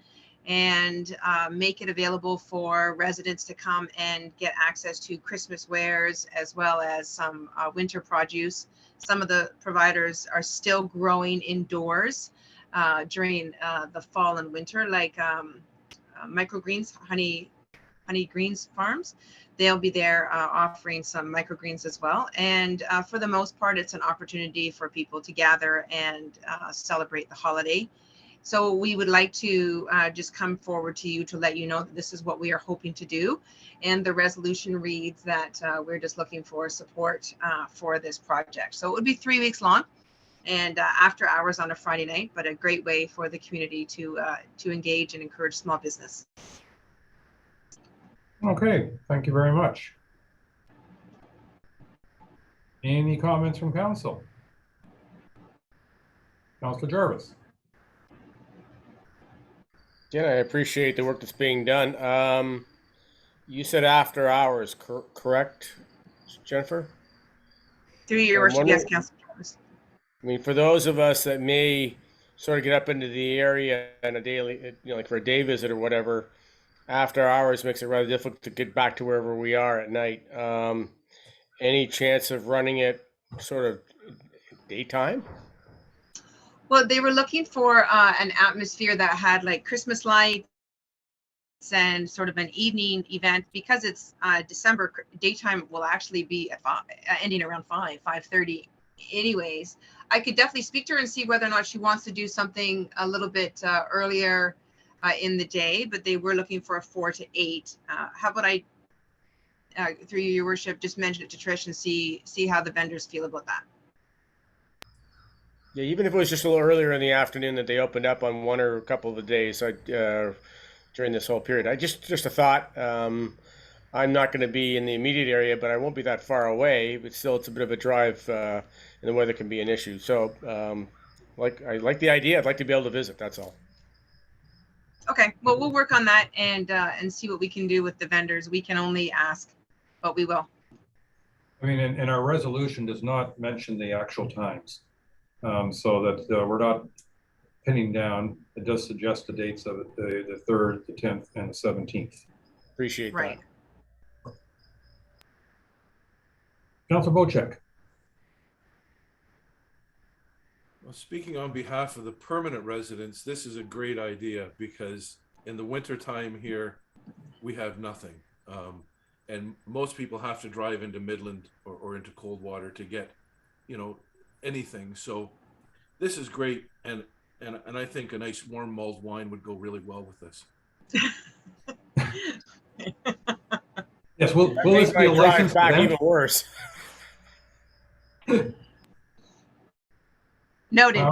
and make it available for residents to come and get access to Christmas wares as well as some winter produce. Some of the providers are still growing indoors during the fall and winter, like microgreens, honey greens farms. They'll be there offering some microgreens as well. And for the most part, it's an opportunity for people to gather and celebrate the holiday. So we would like to just come forward to you to let you know that this is what we are hoping to do. And the resolution reads that we're just looking for support for this project. So it would be 3 weeks long and after hours on a Friday night, but a great way for the community to engage and encourage small business. Okay, thank you very much. Any comments from council? Councillor Jarvis. Yeah, I appreciate the work that's being done. You said after hours, correct, Jennifer? Through your So I'm worship, yes, wondering, Councillor Travis. I mean, for those of us that may sort of get up into the area on a daily, like for a day visit or whatever, after hours makes it rather difficult to get back to wherever we are at night. Any chance of running it sort of daytime? Well, they were looking for an atmosphere that had like Christmas lights and sort of an evening event. Because it's December, daytime will actually be at ending around 5:30 anyways. I could definitely speak to her and see whether or not she wants to do something a little bit earlier in the day, but they were looking for a 4 to 8. How about I, through your worship, just mention it to Trish and see how the vendors feel about that. Yeah, even if it was just a little earlier in the afternoon that they opened up on one or a couple of the days during this whole period. Just a thought. I'm not going to be in the immediate area, but I won't be that far away. But still, it's a bit of a drive, and the weather can be an issue. So, I like the idea. I'd like to be able to visit. That's all. Okay, well, we'll work on that and see what we can do with the vendors. We can only ask, but we will. I mean, and our resolution does not mention the actual times. So that we're not pinning down. It does suggest the dates of the 3rd, the 10th, and the 17th. Appreciate Right. that. Councilor Bocek. Well, speaking on behalf of the permanent residents, this is a great idea because in the winter time here, we have nothing. And most people have to drive into Midland or into Coldwater to get, anything. So this is great. And I think a nice warm mulled wine would go really well with this. Yes, will this be a license back event? even worse. Noted,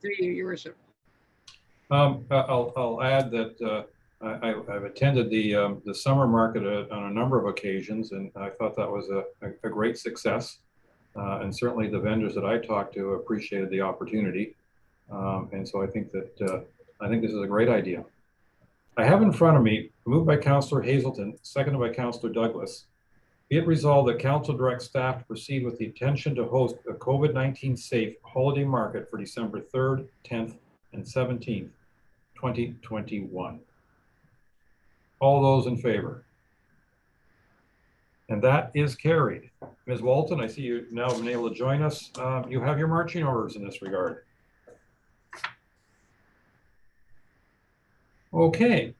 through your worship. I'll add that I've attended the summer market on a number of occasions, and I thought that was a great success. And certainly the vendors that I talked to appreciated the opportunity. And so I think this is a great idea. I have in front of me, moved by Councillor Hazelton, seconded by Councillor Douglas. Be it resolved that council directs staff to proceed with the intention to host a COVID-19 safe holiday market for December 3rd, 10th, and 17th, 2021. All those in favor? And that is carried. Ms. Walton, I see you now been able to join us. You have your marching orders in this regard. Okay.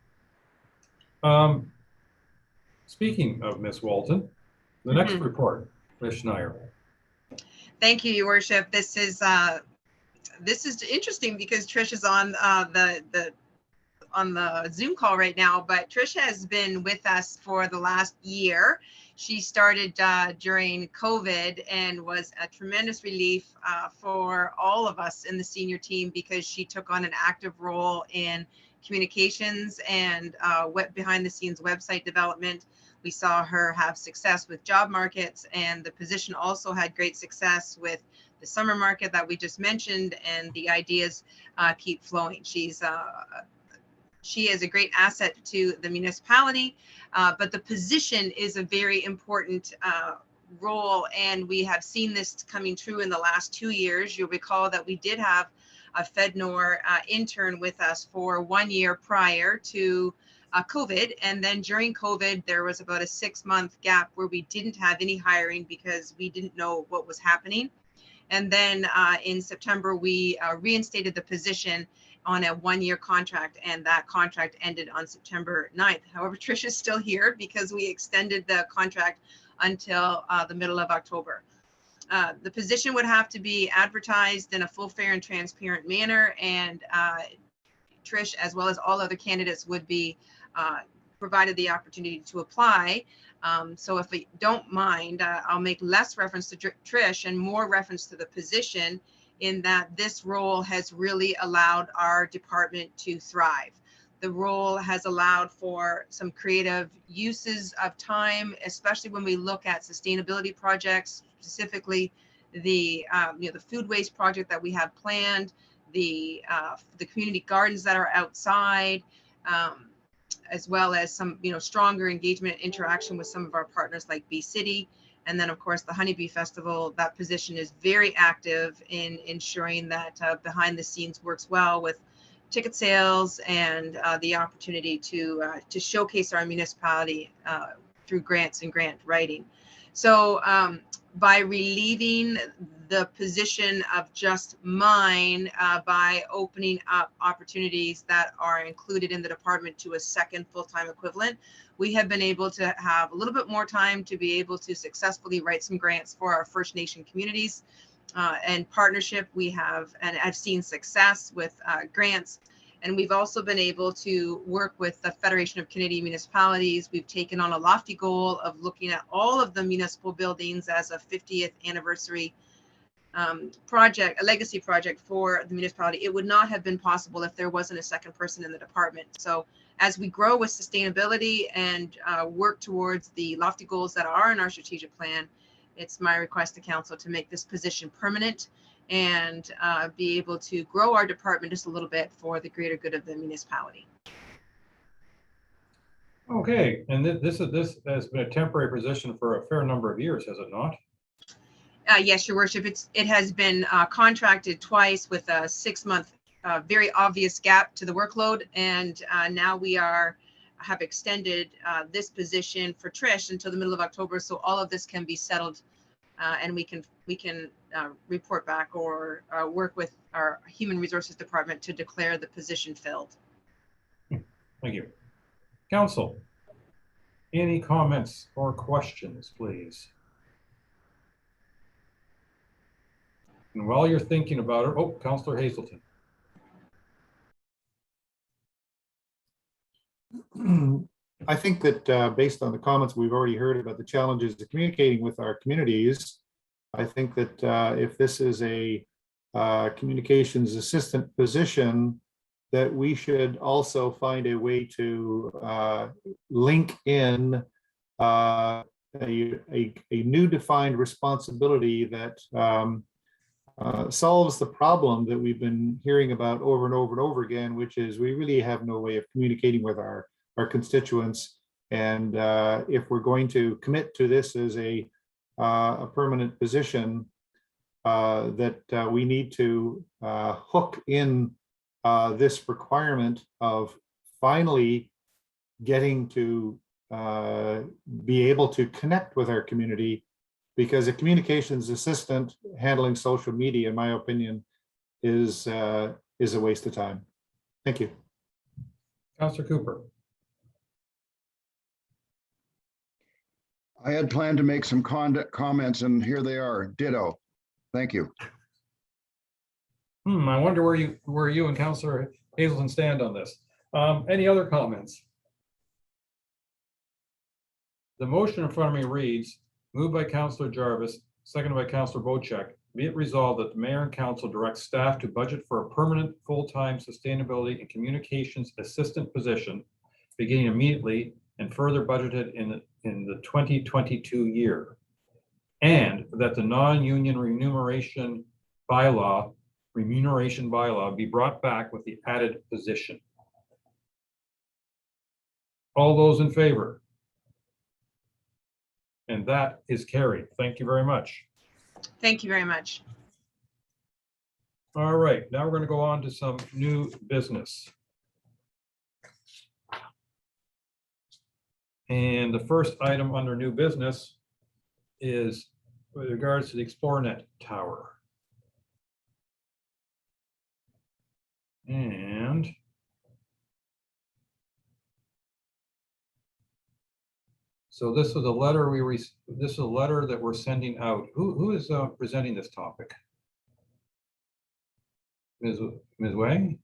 Speaking of Ms. Walton, the next report, Ms. Schneier. Thank you, your worship. This is interesting because Trish is on the Zoom call right now, but Trish has been with us for the last year. She started during COVID and was a tremendous relief for all of us in the senior team because she took on an active role in communications and behind the scenes website development. We saw her have success with job markets, and the position also had great success with the summer market that we just mentioned, and the ideas keep flowing. She is a great asset to the municipality, but the position is a very important role, and we have seen this coming true in the last 2 years. You'll recall that we did have a FedNor intern with us for 1 year prior to COVID, and then during COVID, there was about a 6-month gap where we didn't have any hiring because we didn't know what was happening. And then in September, we reinstated the position on a 1-year contract, and that contract ended on September 9th. However, Trish is still here because we extended the contract until the middle of October. The position would have to be advertised in a full, fair, and transparent manner, and Trish, as well as all other candidates, would be provided the opportunity to apply. So if we don't mind, I'll make less reference to Trish and more reference to the position, in that this role has really allowed our department to thrive. The role has allowed for some creative uses of time, especially when we look at sustainability projects, specifically the food waste project that we have planned, the community gardens that are outside, as well as some, stronger engagement and interaction with some of our partners like Bee City. And then, of course, the Honeybee Festival, that position is very active in ensuring that behind the scenes works well with ticket sales and the opportunity to showcase our municipality through grants and grant writing. So by relieving the position of just mine, by opening up opportunities that are included in the department to a second full-time equivalent, we have been able to have a little bit more time to be able to successfully write some grants for our First Nation communities. And partnership, we have, and I've seen success with grants. And we've also been able to work with the Federation of Canadian Municipalities. We've taken on a lofty goal of looking at all of the municipal buildings as a 50th anniversary project, a legacy project for the municipality. It would not have been possible if there wasn't a second person in the department. So as we grow with sustainability and work towards the lofty goals that are in our strategic plan, it's my request to council to make this position permanent and be able to grow our department just a little bit for the greater good of the municipality. Okay, and this has been a temporary position for a fair number of years, has it not? Yes, Your Worship. It has been contracted twice with a 6-month very obvious gap to the workload, and now we have extended this position for Trish until the middle of October, so all of this can be settled, and we can report back or work with our Human Resources Department to declare the position filled. Thank you. Council, any comments or questions, please? And while you're thinking about it, oh, Councillor Hazelton. I think that based on the comments we've already heard about the challenges of communicating with our communities, I think that if this is a communications assistant position, that we should also find a way to link in a new defined responsibility that solves the problem that we've been hearing about over and over and over again, which is we really have no way of communicating with our constituents. And if we're going to commit to this as a permanent position, that we need to hook in this requirement of finally getting to be able to connect with our community, because a communications assistant handling social media, in my opinion, is a waste of time. Thank you. Councillor Cooper. I had planned to make some comments and here they are. Ditto. Thank you. I wonder where you and Councillor Hazelton stand on this. Any other comments? The motion in front of me reads, moved by Councillor Jarvis, seconded by Councillor Bocheck. Be it resolved that the mayor and council direct staff to budget for a permanent full-time sustainability and communications assistant position beginning immediately and further budgeted in the 2022 year. And that the non-union remuneration bylaw be brought back with the added position. All those in favor? And that is carried. Thank you very much. Thank you very much. All right, now we're going to go on to some new business. And the first item under new business is with regards to the ExploreNet tower. And so this is a letter this is a letter that we're sending out. Who is presenting this topic? Ms. Wang?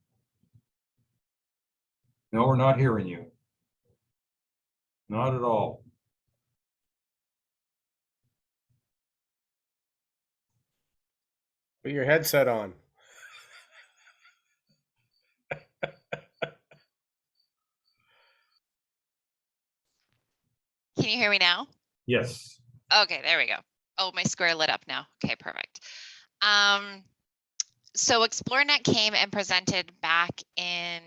No, we're not hearing you. Not at all. Put your headset on. Can you hear me now? Yes. Okay, there we go. Oh, my square lit up now. Okay, perfect. So ExploreNet came and presented back in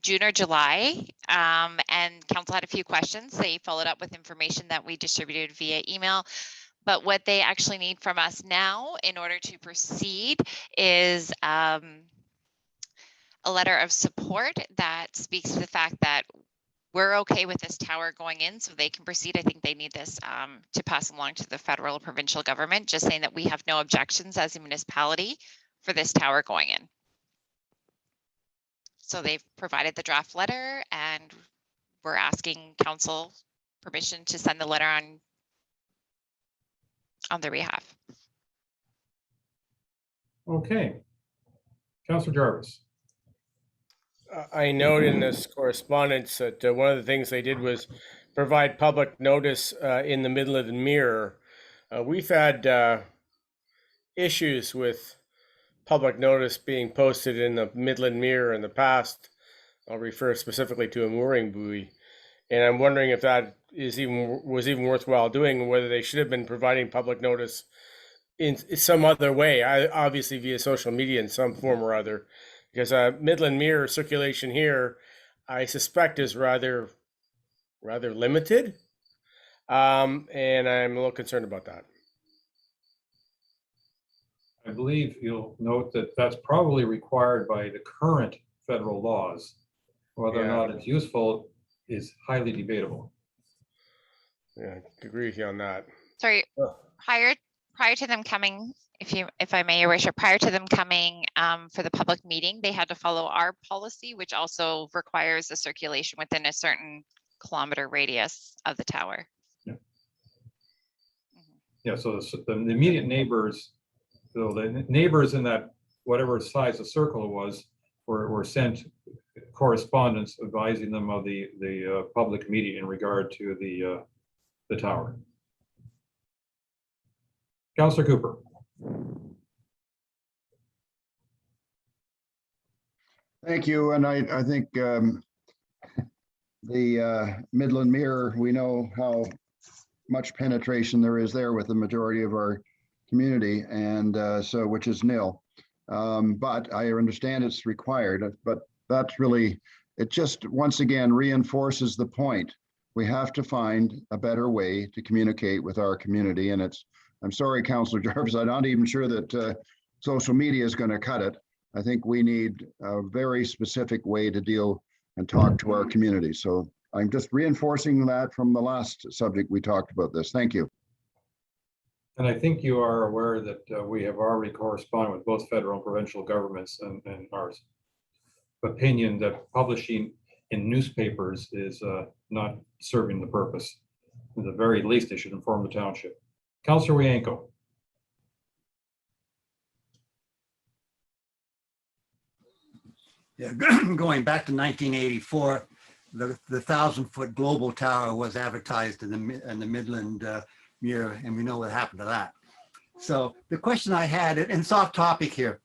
June or July, and council had a few questions. They followed up with information that we distributed via email. But what they actually need from us now in order to proceed is a letter of support that speaks to the fact that we're okay with this tower going in so they can proceed. I think they need this to pass along to the federal or provincial government, just saying that we have no objections as a municipality for this tower going in. So they've provided the draft letter and we're asking council permission to send the letter on their behalf. Okay. Councillor Jarvis. I note in this correspondence that one of the things they did was provide public notice in the Midland Mirror. We've had issues with public notice being posted in the Midland Mirror in the past. I'll refer specifically to a mooring buoy. And I'm wondering if that was even worthwhile doing, whether they should have been providing public notice in some other way, obviously via social media in some form or other. Because Midland Mirror circulation here, I suspect, is rather limited, and I'm a little concerned about that. I believe you'll note that that's probably required by the current federal laws. Whether or not it's useful is highly debatable. Yeah, I agree with you on that. Sorry, prior to them coming, if I may, Your Worship, prior to them coming for the public meeting, they had to follow our policy, which also requires a circulation within a certain kilometer radius of the tower. Yeah. Yeah. So the immediate neighbors, so the neighbors in that whatever size the circle was, were sent correspondence advising them of the public meeting in regard to the tower. Councillor Cooper. Thank you. And I think the Midland Mirror, we know how much penetration there is there with the majority of our community, and so which is nil. But I understand it's required, but that's really, it just once again reinforces the point. We have to find a better way to communicate with our community. And I'm sorry, Councillor Jarvis, I'm not even sure that social media is going to cut it. I think we need a very specific way to deal and talk to our community. So I'm just reinforcing that from the last subject we talked about this. Thank you. And I think you are aware that we have already corresponded with both federal and provincial governments and our opinion that publishing in newspapers is not serving the purpose. At the very least, they should inform the township. Councillor Wienko. Yeah, going back to 1984, the 1,000-foot global tower was advertised in the Midland Mirror, and we know what happened to that. So the question I had, and it's off topic here,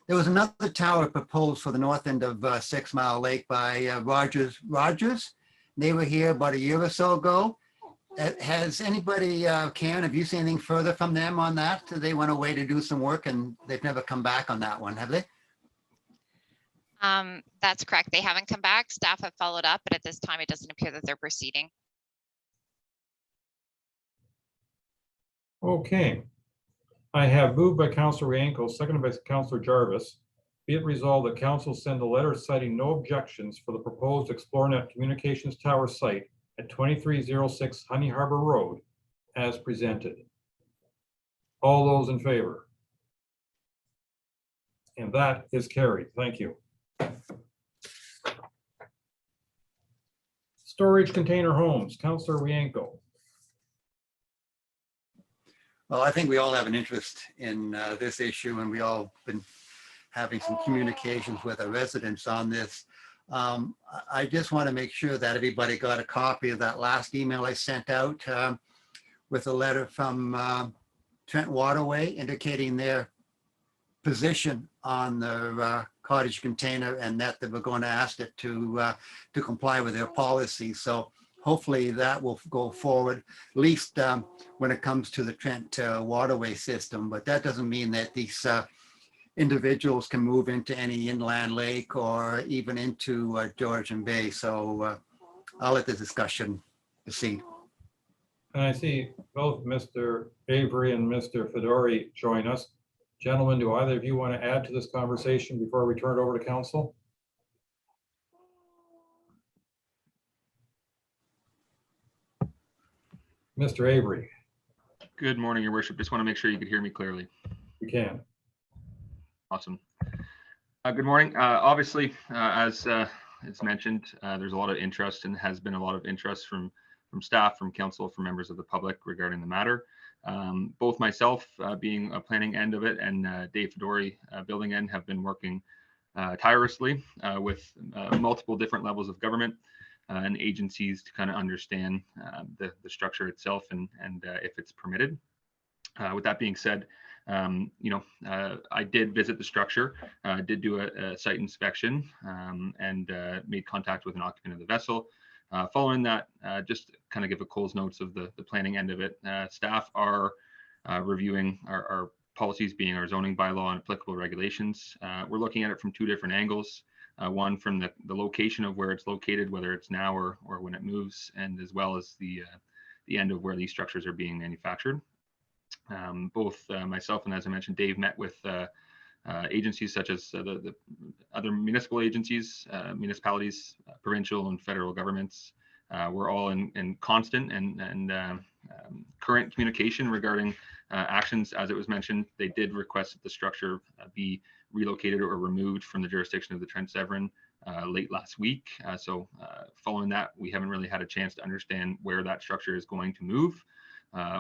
there was another tower proposed for the north end of 6 Mile Lake by Rogers. They were here about a year or so ago. Has anybody, Karen, have you seen anything further from them on that? They went away to do some work and they've never come back on that one, have they? That's correct. They haven't come back. Staff have followed up, but at this time, it doesn't appear that they're proceeding. Okay. I have moved by Councillor Wienko, seconded by Councillor Jarvis. Be it resolved that council send a letter citing no objections for the proposed ExploreNet Communications Tower site at 2306 Honey Harbor Road as presented. All those in favor? And that is carried. Thank you. Storage container homes, Councillor Wienko. Well, I think we all have an interest in this issue, and we all been having some communications with our residents on this. I just want to make sure that everybody got a copy of that last email I sent out with a letter from Trent Waterway indicating their position on the cottage container, and that they were going to ask it to comply with their policy. So hopefully that will go forward, at least when it comes to the Trent Waterway system. But that doesn't mean that these individuals can move into any inland lake or even into Georgian Bay. So I'll let the discussion proceed. And I see both Mr. Avery and Mr. Fedori join us. Gentlemen, do either of you want to add to this conversation before we turn it over to council? Mr. Avery. Good morning, Your Worship. Just want to make sure you could hear me clearly. You can. Awesome. Good morning. Obviously, as it's mentioned, there's a lot of interest and has been a lot of interest from staff, from council, from members of the public regarding the matter. Both myself being a planning end of it and Dave Fedori building end have been working tirelessly with multiple different levels of government and agencies to kind of understand the structure itself and if it's permitted. With that being said, I did visit the structure, did do a site inspection, and made contact with an occupant of the vessel. Following that, just kind of give a Coles notes of the planning end of it. Staff are reviewing our policies, being our zoning bylaw and applicable regulations. We're looking at it from two different angles. One from the location of where it's located, whether it's now or when it moves, and as well as the end of where these structures are being manufactured. Both myself and, as I mentioned, Dave met with agencies such as the other municipal agencies, municipalities, provincial and federal governments. We're all in constant and current communication regarding actions. As it was mentioned, they did request that the structure be relocated or removed from the jurisdiction of the Trent Severn late last week. So following that, we haven't really had a chance to understand where that structure is going to move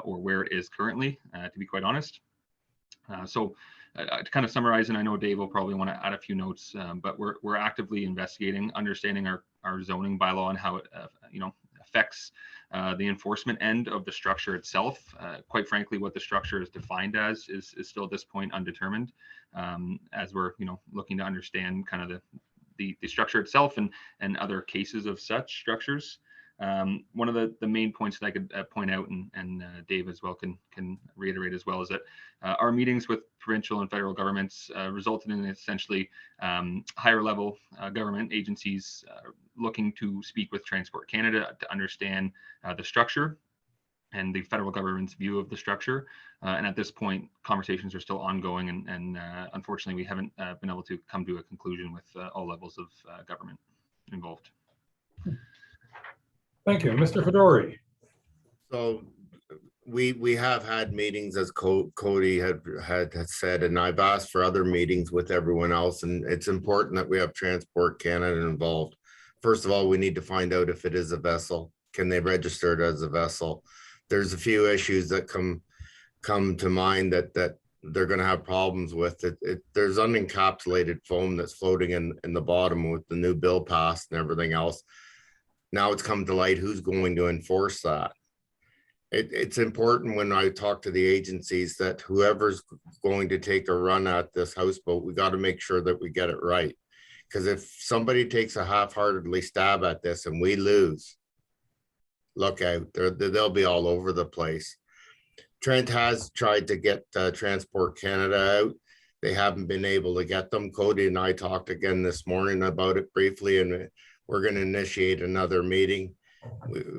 or where it is currently, to be quite honest. So to kind of summarize, and I know Dave will probably want to add a few notes, but we're actively investigating, understanding our zoning bylaw and how it affects the enforcement end of the structure itself. Quite frankly, what the structure is defined as is still at this point undetermined, as we're looking to understand kind of the structure itself and other cases of such structures. One of the main points that I could point out, and Dave as well can reiterate as well, is that our meetings with provincial and federal governments resulted in essentially higher level government agencies looking to speak with Transport Canada to understand the structure and the federal government's view of the structure. And at this point, conversations are still ongoing, and unfortunately, we haven't been able to come to a conclusion with all levels of government involved. Thank you. Mr. Fedori. So we have had meetings, as Cody had said, and I've asked for other meetings with everyone else, and it's important that we have Transport Canada involved. First of all, we need to find out if it is a vessel. Can they register it as a vessel? There's a few issues that come to mind that they're going to have problems with. There's unencapsulated foam that's floating in the bottom with the new bill passed and everything else. Now it's come to light who's going to enforce that. It's important when I talk to the agencies that whoever's going to take a run at this houseboat, we got to make sure that we get it right. Because if somebody takes a half-heartedly stab at this and we lose, look out, they'll be all over the place. Trent has tried to get Transport Canada out. They haven't been able to get them. Cody and I talked again this morning about it briefly, and we're going to initiate another meeting.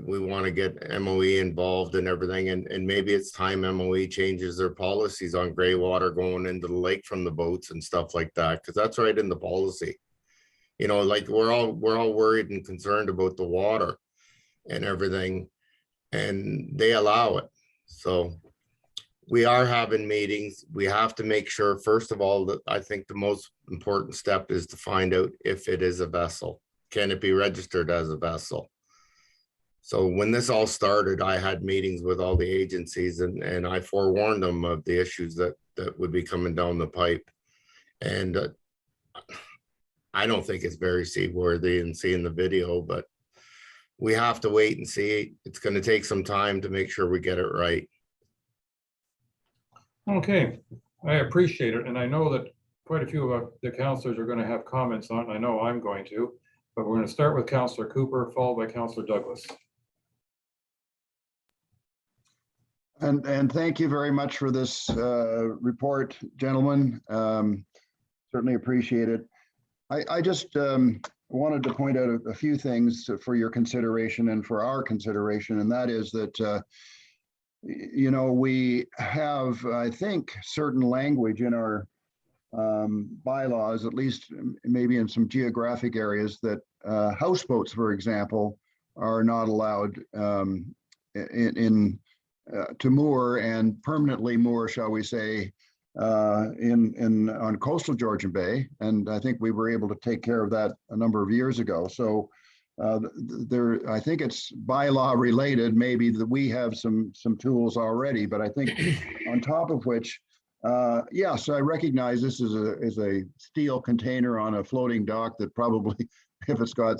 We want to get MOE involved and everything, and maybe it's time MOE changes their policies on gray water going into the lake from the boats and stuff like that, because that's right in the policy. Like we're all worried and concerned about the water and everything, and they allow it. So we are having meetings. We have to make sure, first of all, that I think the most important step is to find out if it is a vessel. Can it be registered as a vessel? So when this all started, I had meetings with all the agencies, and I forewarned them of the issues that would be coming down the pipe. And I don't think it's very seaworthy and seeing the video, but we have to wait and see. It's going to take some time to make sure we get it right. Okay, I appreciate it. And I know that quite a few of the councillors are going to have comments on it. I know I'm going to, but we're going to start with Councillor Cooper, followed by Councillor Douglas. And thank you very much for this report, gentlemen. Certainly appreciate it. I just wanted to point out a few things for your consideration and for our consideration, and that is that you know, we have, I think, certain language in our bylaws, at least maybe in some geographic areas, that houseboats, for example, are not allowed to moor and permanently moor, shall we say, on coastal Georgian Bay. And I think we were able to take care of that a number of years ago. So I think it's bylaw related, maybe that we have some tools already, but I think on top of which, yes, I recognize this is a steel container on a floating dock that probably, if it's got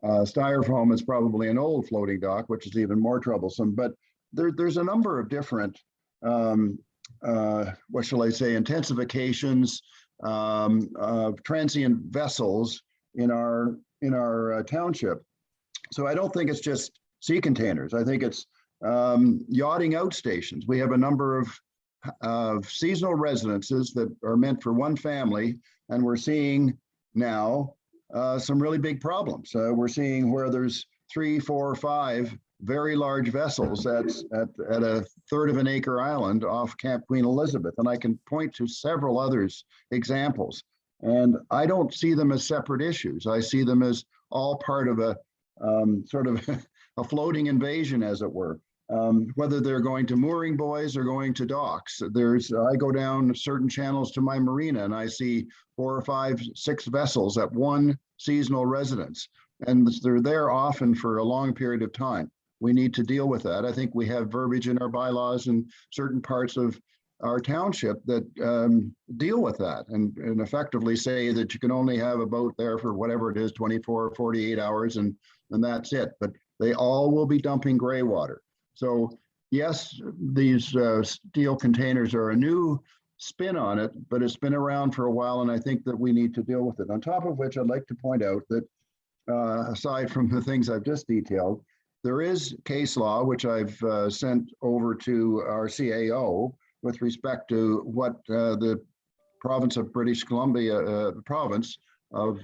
styrofoam, it's probably an old floating dock, which is even more troublesome. But there's a number of different, what shall I say, intensifications of transient vessels in our township. So I don't think it's just sea containers. I think it's yachting outstations. We have a number of seasonal residences that are meant for one family, and we're seeing now some really big problems. We're seeing where there's 3, 4, 5 very large vessels at a third of an acre island off Camp Queen Elizabeth, and I can point to several others examples. And I don't see them as separate issues. I see them as all part of a sort of a floating invasion, as it were. Whether they're going to mooring buoys or going to docks. I go down certain channels to my marina and I see 4 or 5, 6 vessels at one seasonal residence. And they're there often for a long period of time. We need to deal with that. I think we have verbiage in our bylaws and certain parts of our township that deal with that and effectively say that you can only have a boat there for whatever it is, 24 or 48 hours, and that's it. But they all will be dumping gray water. So yes, these steel containers are a new spin on it, but it's been around for a while, and I think that we need to deal with it. On top of which, I'd like to point out that aside from the things I've just detailed, there is case law, which I've sent over to our CAO with respect to what the province of British Columbia, the province of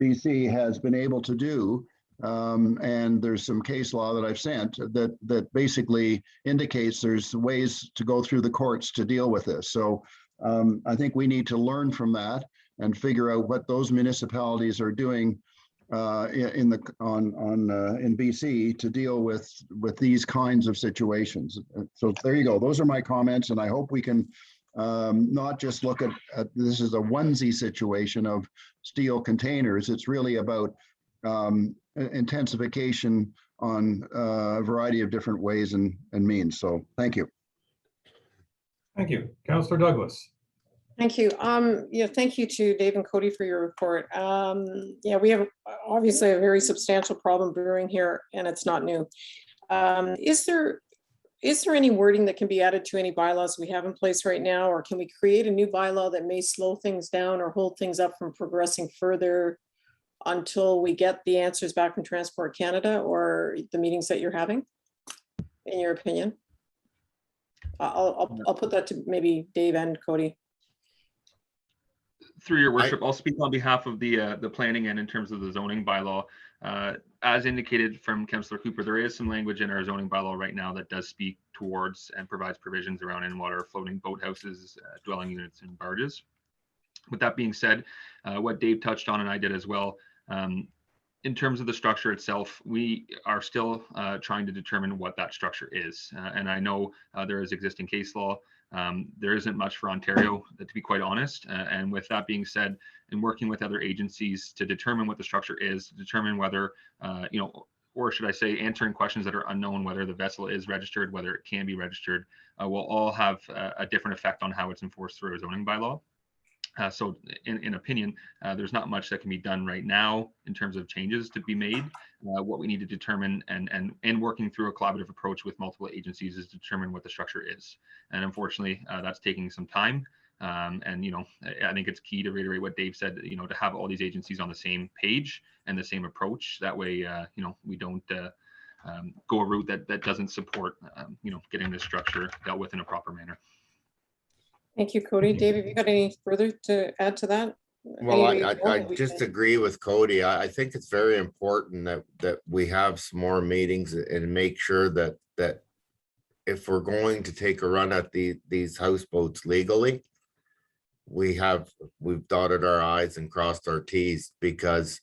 BC has been able to do. And there's some case law that I've sent that basically indicates there's ways to go through the courts to deal with this. So I think we need to learn from that and figure out what those municipalities are doing in BC to deal with these kinds of situations. So there you go. Those are my comments, and I hope we can not just look at this as a onesie situation of steel containers. It's really about intensification on a variety of different ways and means. So thank you. Thank you. Councillor Douglas. Thank you. Thank you to Dave and Cody for your report. We have obviously a very substantial problem brewing here, and it's not new. Is there any wording that can be added to any bylaws we have in place right now, or can we create a new bylaw that may slow things down or hold things up from progressing further until we get the answers back from Transport Canada or the meetings that you're having, in your opinion? I'll put that to maybe Dave and Cody. Through your worship, I'll speak on behalf of the planning and in terms of the zoning bylaw. As indicated from Councillor Cooper, there is some language in our zoning bylaw right now that does speak towards and provides provisions around in-water floating boathouses, dwelling units, and barges. With that being said, what Dave touched on and I did as well, in terms of the structure itself, we are still trying to determine what that structure is. And I know there is existing case law. There isn't much for Ontario, to be quite honest. And with that being said, in working with other agencies to determine what the structure is, to determine whether, or should I say, answering questions that are unknown, whether the vessel is registered, whether it can be registered, will all have a different effect on how it's enforced through a zoning bylaw. So in opinion, there's not much that can be done right now in terms of changes to be made. What we need to determine and working through a collaborative approach with multiple agencies is determine what the structure is. And unfortunately, that's taking some time. I think it's key to reiterate what Dave said, to have all these agencies on the same page and the same approach. That way, we don't go a route that doesn't support, getting this structure dealt with in a proper manner. Thank you, Cody. Dave, have you got any further to add to that? Well, Any way I forward we just can- agree with Cody. I think it's very important that we have some more meetings and make sure that if we're going to take a run at these houseboats legally, we've dotted our i's and crossed our t's, because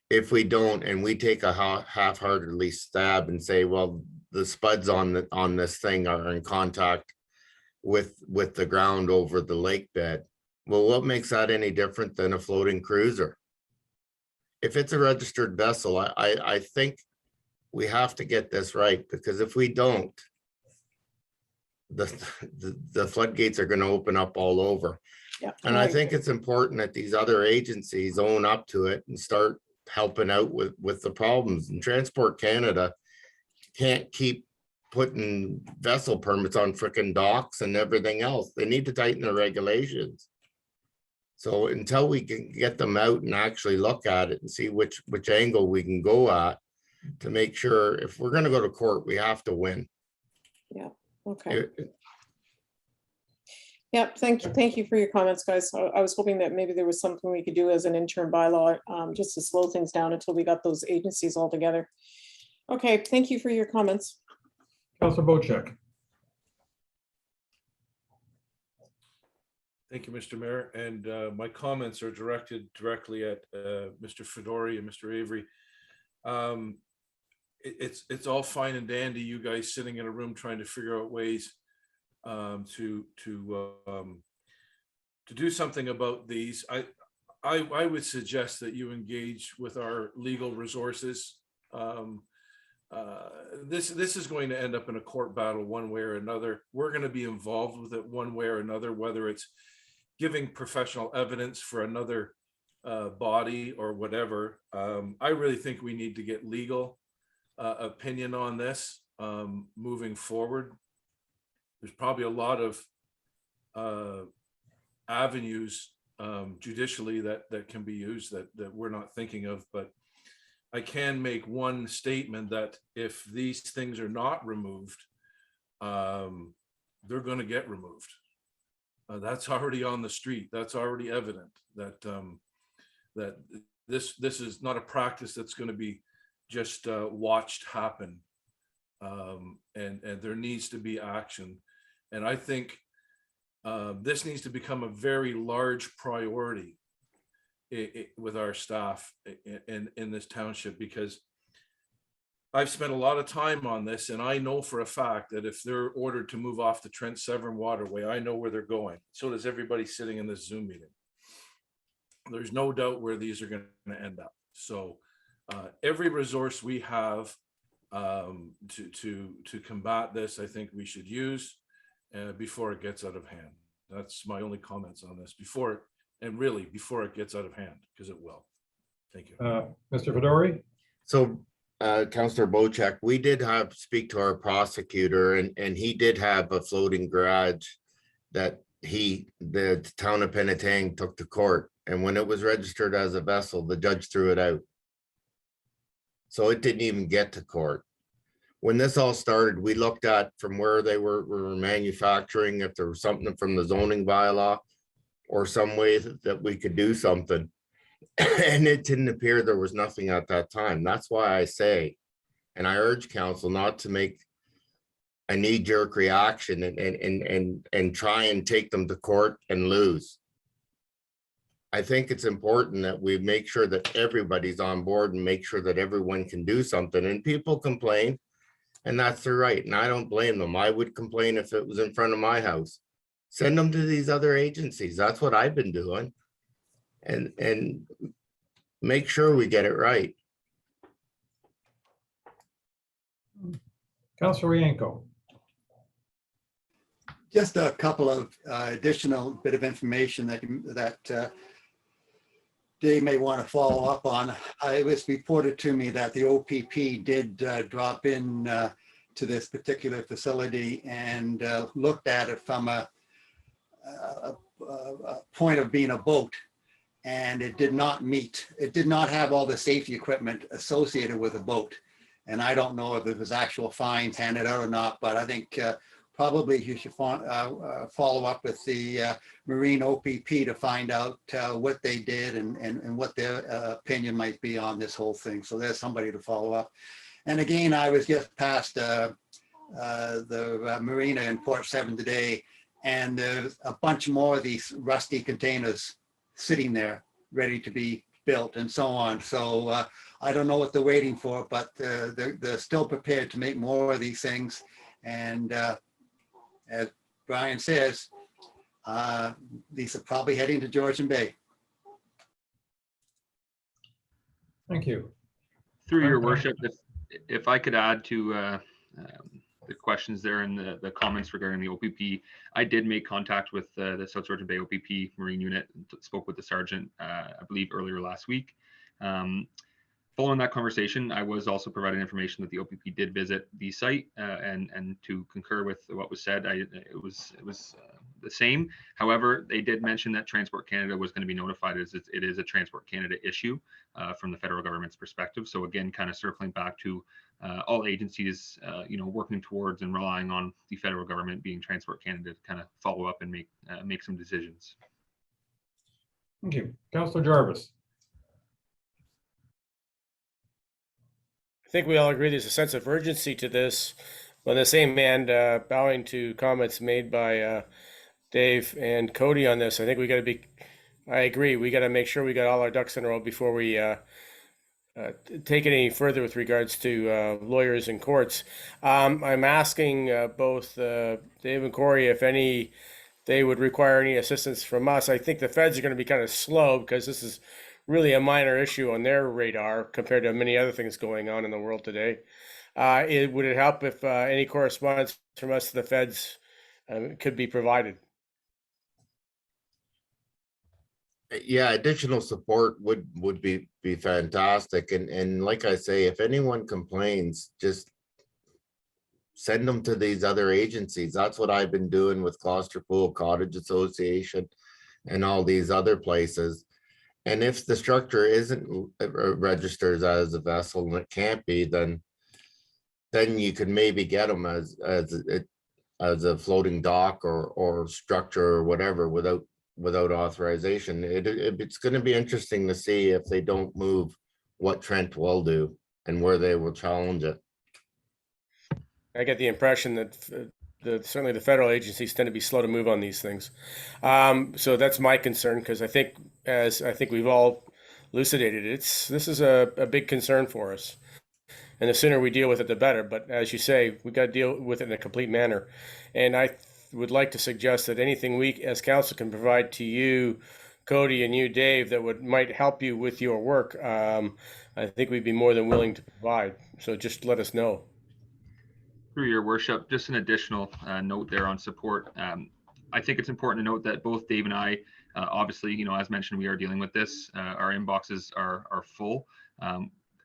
if we don't and we take a half-heartedly stab and say, well, the spuds on this thing are in contact with the ground over the lake bed, well, what makes that any different than a floating cruiser? If it's a registered vessel, I think we have to get this right, because if we don't, the floodgates are going to open up all over. Yeah, And I think it's important that these other agencies own up to it and start helping out with the problems. And Transport Canada can't keep putting vessel permits on frickin' docks and everything else. They need to tighten the regulations. So until we can get them out and actually look at it and see which angle we can go at to make sure, if we're going to go to court, we have to win. Yeah, okay. Yeah, thank you for your comments, guys. I was hoping that maybe there was something we could do as an interim bylaw, just to slow things down until we got those agencies all together. Okay, thank you for your comments. Councilor Bocek. Thank you, Mr. Mayor. And my comments are directed directly at Mr. Fedori and Mr. Avery. It's all fine and dandy, you guys sitting in a room trying to figure out ways to do something about these. I would suggest that you engage with our legal resources. This is going to end up in a court battle one way or another. We're going to be involved with it one way or another, whether it's giving professional evidence for another body or whatever. I really think we need to get legal opinion on this moving forward. There's probably a lot of avenues judicially that can be used that we're not thinking of, but I can make one statement that if these things are not removed, they're going to get removed. That's already on the street. That's already evident that that this is not a practice that's going to be just watched happen, and there needs to be action. And I think this needs to become a very large priority with our staff in this township, because I've spent a lot of time on this, and I know for a fact that if they're ordered to move off the Trent Severn waterway, I know where they're going. So does everybody sitting in this Zoom meeting. There's no doubt where these are going to end up. So every resource we have to combat this, I think we should use before it gets out of hand. That's my only comments on this, before it gets out of hand, because it will. Thank you. Mr. Fedori? So Councillor Bocek, we did speak to our prosecutor, and he did have a floating garage that the town of Penetang took to court. And when it was registered as a vessel, the judge threw it out. So it didn't even get to court. When this all started, we looked at from where they were manufacturing, if there was something from the zoning bylaw or some way that we could do something. And it didn't appear there was nothing at that time. That's why I say, and I urge council not to make a knee-jerk reaction and try and take them to court and lose. I think it's important that we make sure that everybody's on board and make sure that everyone can do something. And people complain, and that's their right. And I don't blame them. I would complain if it was in front of my house. Send them to these other agencies. That's what I've been doing. And make sure we get it right. Councilor Yanko. Just a couple of additional bit of information that Dave may want to follow up on. It was reported to me that the OPP did drop in to this particular facility and looked at it from a point of being a boat, and it did not meet. It did not have all the safety equipment associated with a boat. And I don't know if it was actual fines handed out or not, but I think probably you should follow up with the Marine OPP to find out what they did and what their opinion might be on this whole thing. So there's somebody to follow up. And again, I was just past the marina in Port 7 today, and there's a bunch more of these rusty containers sitting there ready to be built and so on. So I don't know what they're waiting for, but they're still prepared to make more of these things. And as Brian says, these are probably heading to Georgian Bay. Thank you. Through your Okay. worship, if I could add to the questions there and the comments regarding the OPP, I did make contact with the South Georgian Bay OPP Marine Unit, spoke with the sergeant, I believe earlier last week. Following that conversation, I was also provided information that the OPP did visit the site, and to concur with what was said, it was the same. However, they did mention that Transport Canada was going to be notified, as it is a Transport Canada issue from the federal government's perspective. So again, kind of circling back to all agencies, working towards and relying on the federal government, being Transport Canada, to kind of follow up and make some decisions. Thank you. Councillor Jarvis. I think we all agree there's a sense of urgency to this. On the same hand, bowing to comments made by Dave and Cody on this, I think I agree, we got to make sure we got all our ducks in a row before we take it any further with regards to lawyers and courts. I'm asking both Dave and Corey if they would require any assistance from us. I think the feds are going to be kind of slow because this is really a minor issue on their radar compared to many other things going on in the world today. Would it help if any correspondence from us to the feds could be provided? Yeah, additional support would be fantastic. And like I say, if anyone complains, just send them to these other agencies. That's what I've been doing with Gloucester Pool Cottage Association and all these other places. And if the structure isn't registered as a vessel and it can't be, then you could maybe get them as a floating dock or structure or whatever without authorization. It's going to be interesting to see if they don't move, what Trent will do and where they will challenge it. I get the impression that certainly the federal agencies tend to be slow to move on these things. So that's my concern, because I think, as I think we've all elucidated, this is a big concern for us. And the sooner we deal with it, the better. But as you say, we've got to deal with it in a complete manner. And I would like to suggest that anything we as council can provide to you, Cody, and you, Dave, that might help you with your work, I think we'd be more than willing to provide. So just let us know. Through your worship, just an additional note there on support. I think it's important to note that both Dave and I, obviously, as mentioned, we are dealing with this. Our inboxes are full.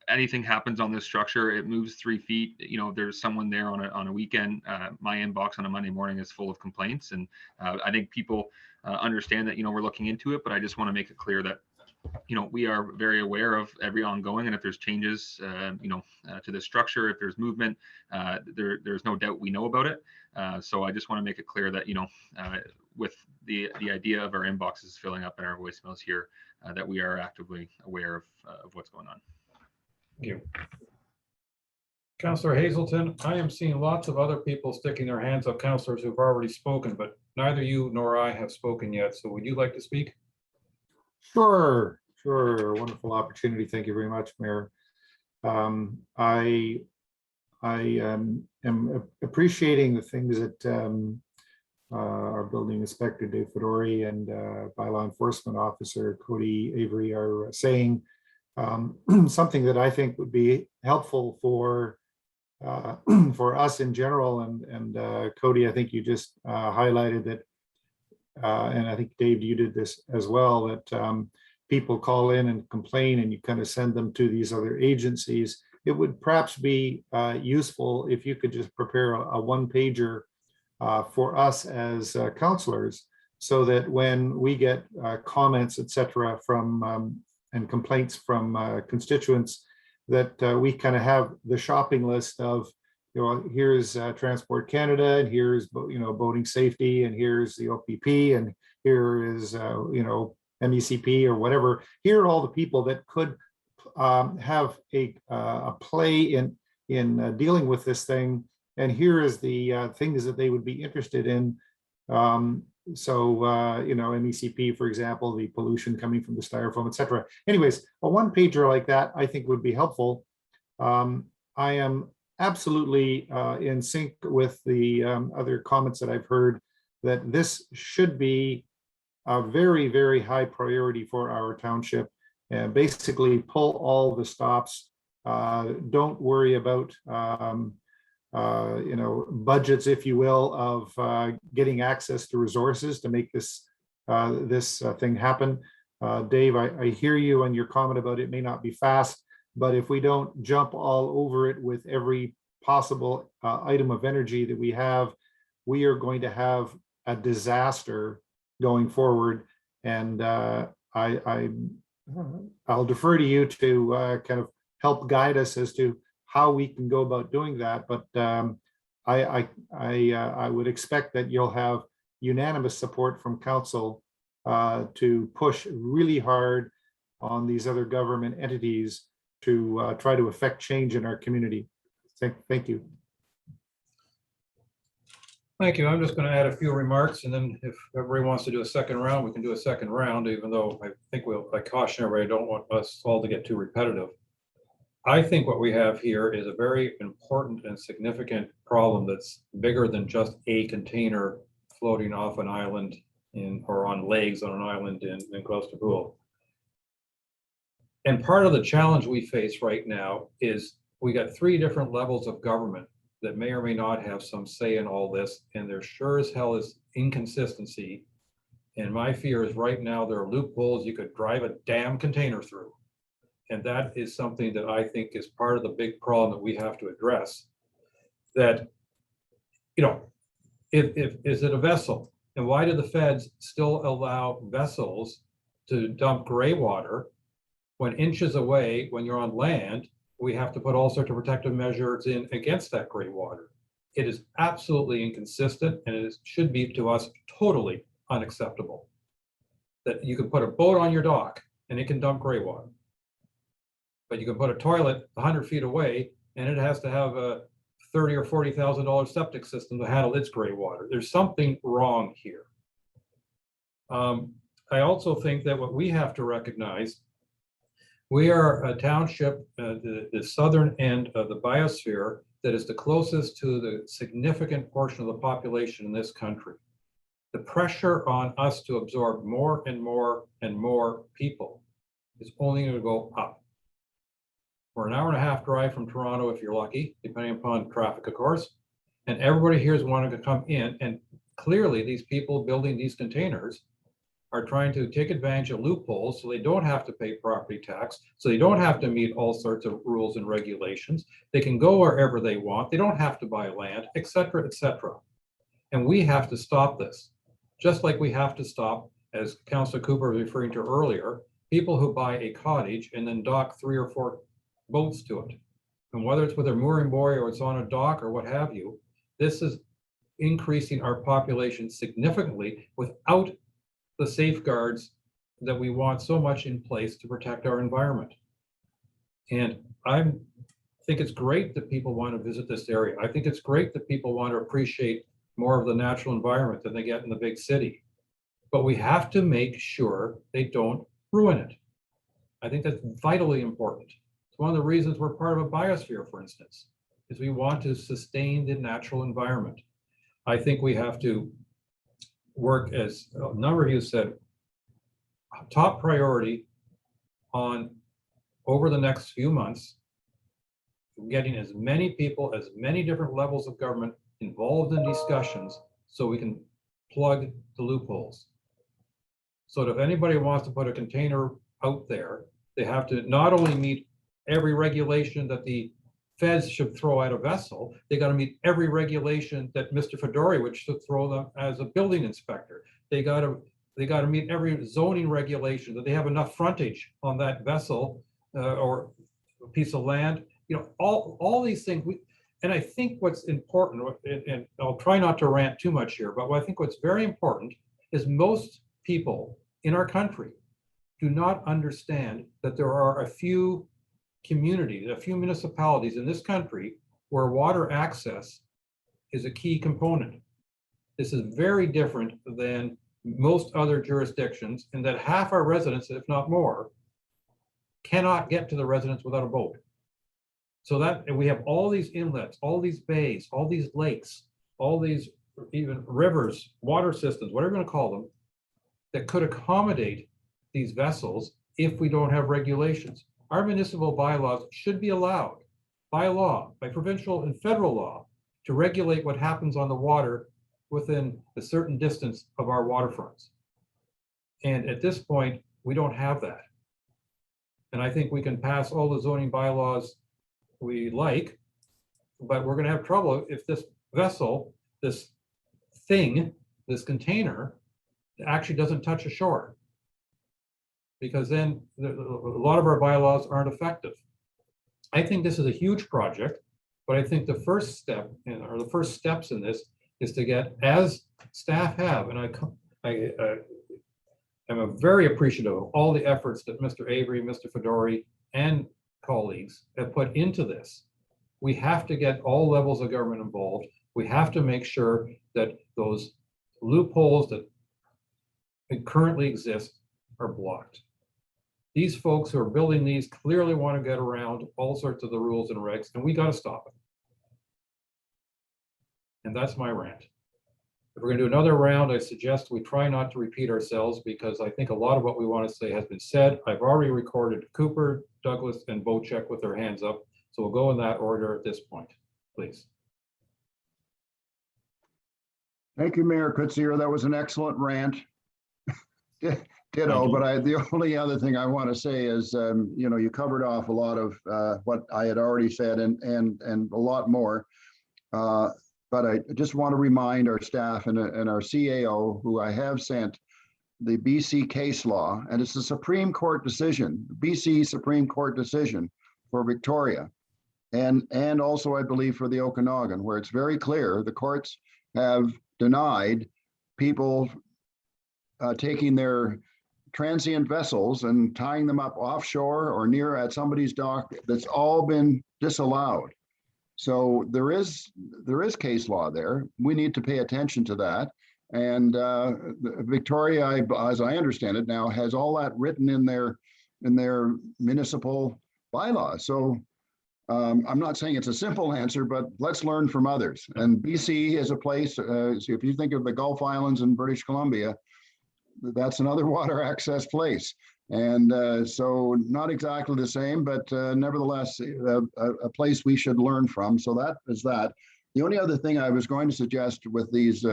Anything happens on this structure, it moves 3 feet. There's someone there on a weekend. My inbox on a Monday morning is full of complaints, and I think people understand that we're looking into it. But I just want to make it clear that we are very aware of every ongoing, and if there's changes, to the structure, if there's movement, there's no doubt we know about it. So I just want to make it clear that, with the idea of our inboxes filling up and our voicemails here, that we are actively aware of what's going on. Thank you. Councillor Hazelton, I am seeing lots of other people sticking their hands up, councillors who've already spoken, but neither you nor I have spoken yet. So would you like to speak? Sure. Wonderful opportunity. Thank you very much, Mayor. I am appreciating the things that our building inspector, Dave Fedori, and bylaw enforcement officer, Cody Avery, are saying. Something that I think would be helpful for us in general. And Cody, I think you just highlighted that, and I think Dave, you did this as well, that people call in and complain and you kind of send them to these other agencies. It would perhaps be useful if you could just prepare a one-pager for us as counselors, so that when we get comments, etc., from and complaints from constituents, that we kind of have the shopping list of here's Transport Canada, and here's, boating safety, and here's the OPP, and here is, MECP or whatever. Here are all the people that could have a play in dealing with this thing. And here is the things that they would be interested in. MECP, for example, the pollution coming from the styrofoam, et cetera. Anyways, a one pager like that, I think would be helpful. I am absolutely in sync with the other comments that I've heard, that this should be a very, very high priority for our township, and basically pull all the stops. Don't worry about budgets, if you will, of getting access to resources to make this thing happen. Dave, I hear you and your comment about it may not be fast, but if we don't jump all over it with every possible item of energy that we have, we are going to have a disaster going forward. And I'll defer to you to kind of help guide us as to how we can go about doing that. But I would expect that you'll have unanimous support from council to push really hard on these other government entities to try to affect change in our community. Thank you. Thank you. I'm just going to add a few remarks, and then if everybody wants to do a second round, we can do a second round, even though I think I caution everybody, I don't want us all to get too repetitive. I think what we have here is a very important and significant problem that's bigger than just a container floating off an island or on legs on an island in Gloucester Pool. And part of the challenge we face right now is we got 3 different levels of government that may or may not have some say in all this, and there sure as hell is inconsistency. And my fear is right now there are loopholes you could drive a damn container through. And that is something that I think is part of the big problem that we have to address. That, is it a vessel? And why do the feds still allow vessels to dump gray water when inches away, when you're on land, we have to put all sorts of protective measures in against that gray water? It is absolutely inconsistent, and it should be to us totally unacceptable that you can put a boat on your dock and it can dump gray water, but you can put a toilet 100 feet away and it has to have a $30,000 or $40,000 septic system to handle its gray water. There's something wrong here. I also think that what we have to recognize, we are a township, the southern end of the biosphere, that is the closest to the significant portion of the population in this country. The pressure on us to absorb more and more and more people is only going to go up. We're an hour and a half drive from Toronto, if you're lucky, depending upon traffic, of course. And everybody here is wanting to come in. And clearly, these people building these containers are trying to take advantage of loopholes so they don't have to pay property tax, so they don't have to meet all sorts of rules and regulations. They can go wherever they want. They don't have to buy land, et cetera, et cetera. And we have to stop this. Just like we have to stop, as Councillor Cooper was referring to earlier, people who buy a cottage and then dock 3 or 4 boats to it. And whether it's with a mooring buoy or it's on a dock or what have you, this is increasing our population significantly without the safeguards that we want so much in place to protect our environment. And I think it's great that people want to visit this area. I think it's great that people want to appreciate more of the natural environment than they get in the big city. But we have to make sure they don't ruin it. I think that's vitally important. It's one of the reasons we're part of a biosphere, for instance, is we want to sustain the natural environment. I think we have to work, as a number of you said, top priority on over the next few months, getting as many people, as many different levels of government involved in discussions so we can plug the loopholes. So that if anybody wants to put a container out there, they have to not only meet every regulation that the feds should throw at a vessel, they got to meet every regulation that Mr. Fedori should throw them as a building inspector. They got to meet every zoning regulation, that they have enough frontage on that vessel or a piece of land. All these things. And I think what's important, and I'll try not to rant too much here, but I think what's very important is most people in our country do not understand that there are a few communities, a few municipalities in this country where water access is a key component. This is very different than most other jurisdictions in that half our residents, if not more, cannot get to the residents without a boat. So that we have all these inlets, all these bays, all these lakes, all these even rivers, water systems, whatever you want to call them, that could accommodate these vessels if we don't have regulations. Our municipal bylaws should be allowed by law, by provincial and federal law, to regulate what happens on the water within a certain distance of our waterfronts. And at this point, we don't have that. And I think we can pass all the zoning bylaws we like, but we're going to have trouble if this vessel, this thing, this container actually doesn't touch a shore. Because then a lot of our bylaws aren't effective. I think this is a huge project, but I think the first step, or the first steps in this, is to get, as staff have, and I'm very appreciative of all the efforts that Mr. Avery, Mr. Fedori, and colleagues have put into this. We have to get all levels of government involved. We have to make sure that those loopholes that currently exist are blocked. These folks who are building these clearly want to get around all sorts of the rules and regs, and we got to stop it. And that's my rant. If we're going to do another round, I suggest we try not to repeat ourselves, because I think a lot of what we want to say has been said. I've already recorded Cooper, Douglas, and Bocek with their hands up. So we'll go in that order at this point, please. Thank you, Mayor Kutzier. That was an excellent rant. Ditto, but the only other thing I want to say is, you covered off a lot of what I had already said and a lot more. But I just want to remind our staff and our CAO, who I have sent the BC case law, and it's a Supreme Court decision, BC Supreme Court decision for Victoria, and also I believe for the Okanagan, where it's very clear the courts have denied people taking their transient vessels and tying them up offshore or near at somebody's dock. That's all been disallowed. So there is case law there. We need to pay attention to that. And Victoria, as I understand it now, has all that written in their municipal bylaws. So I'm not saying it's a simple answer, but let's learn from others. And BC is a place, so if you think of the Gulf Islands in British Columbia, that's another water access place. And so not exactly the same, but nevertheless, a place we should learn from. So that is that. The only other thing I was going to suggest with these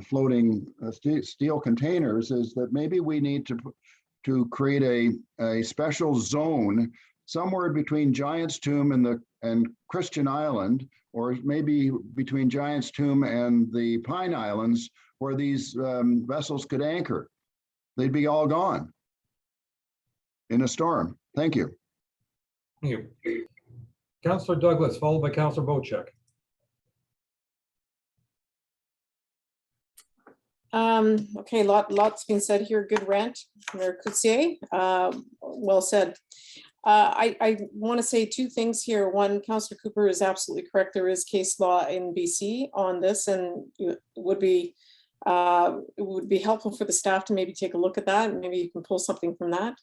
floating steel containers is that maybe we need to create a special zone somewhere between Giant's Tomb and Christian Island, or maybe between Giant's Tomb and the Pine Islands, where these vessels could anchor. They'd be all gone in a storm. Thank you. Thank you. Councillor Douglas, followed by Councillor Bocek. Okay, lots been said here. Good rant, Mayor Kutzier. Well said. I want to say two things here. One, Councillor Cooper is absolutely correct. There is case law in BC on this, and it would be helpful for the staff to maybe take a look at that, and maybe you can pull something from that.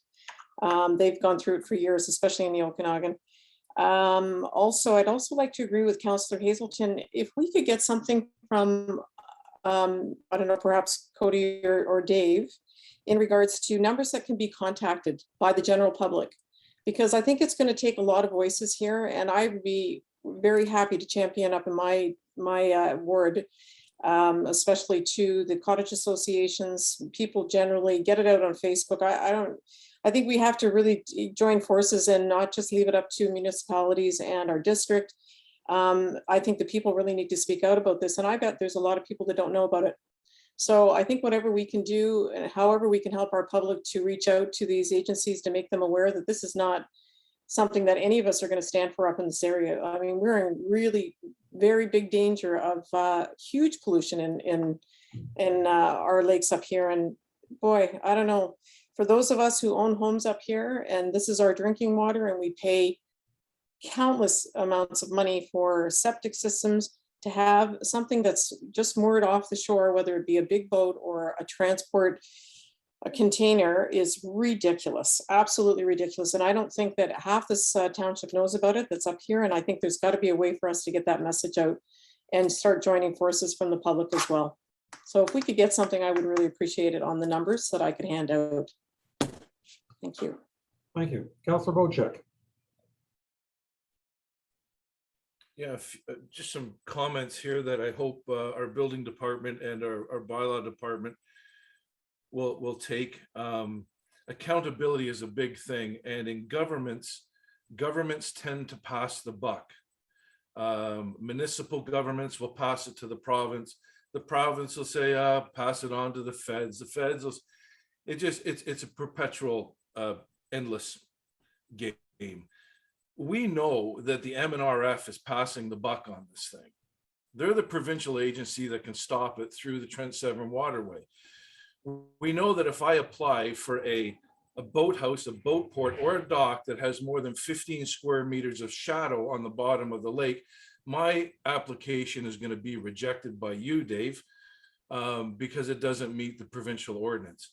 They've gone through it for years, especially in the Okanagan. Also, I'd also like to agree with Councillor Hazelton. If we could get something from, I don't know, perhaps Cody or Dave, in regards to numbers that can be contacted by the general public, because I think it's going to take a lot of voices here, and I'd be very happy to champion up in my ward, especially to the cottage associations, people generally, get it out on Facebook. I think we have to really join forces and not just leave it up to municipalities and our district. I think the people really need to speak out about this, and I bet there's a lot of people that don't know about it. So I think whatever we can do, and however we can help our public to reach out to these agencies to make them aware that this is not something that any of us are going to stand for up in this area. I mean, we're in really very big danger of huge pollution in our lakes up here. And boy, I don't know, for those of us who own homes up here and this is our drinking water and we pay countless amounts of money for septic systems, to have something that's just moored off the shore, whether it be a big boat or a container, is ridiculous, absolutely ridiculous. And I don't think that half this township knows about it that's up here. And I think there's got to be a way for us to get that message out and start joining forces from the public as well. So if we could get something, I would really appreciate it on the numbers that I could hand out. Thank you. Thank you. Councillor Bocheck. Yeah, just some comments here that I hope our building department and our bylaw department will take. Accountability is a big thing, and in governments tend to pass the buck. Municipal governments will pass it to the province. The province will say, pass it on to the feds. The feds will, it's a perpetual, endless game. We know that the MNRF is passing the buck on this thing. They're the provincial agency that can stop it through the Trent Severn waterway. We know that if I apply for a boathouse, a boat port, or a dock that has more than 15 square meters of shadow on the bottom of the lake, my application is going to be rejected by you, Dave, because it doesn't meet the provincial ordinance.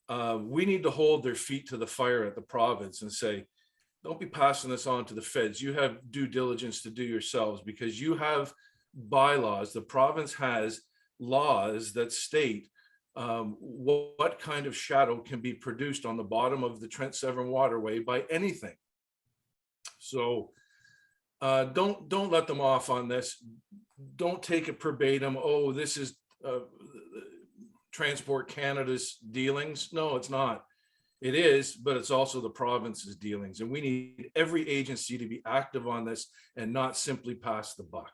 We need to hold their feet to the fire at the province and say, don't be passing this on to the feds. You have due diligence to do yourselves, because you have bylaws. The province has laws that state what kind of shadow can be produced on the bottom of the Trent Severn waterway by anything. So don't let them off on this. Don't take it verbatim. Oh, this is Transport Canada's dealings. No, it's not. It is, but it's also the province's dealings. And we need every agency to be active on this and not simply pass the buck,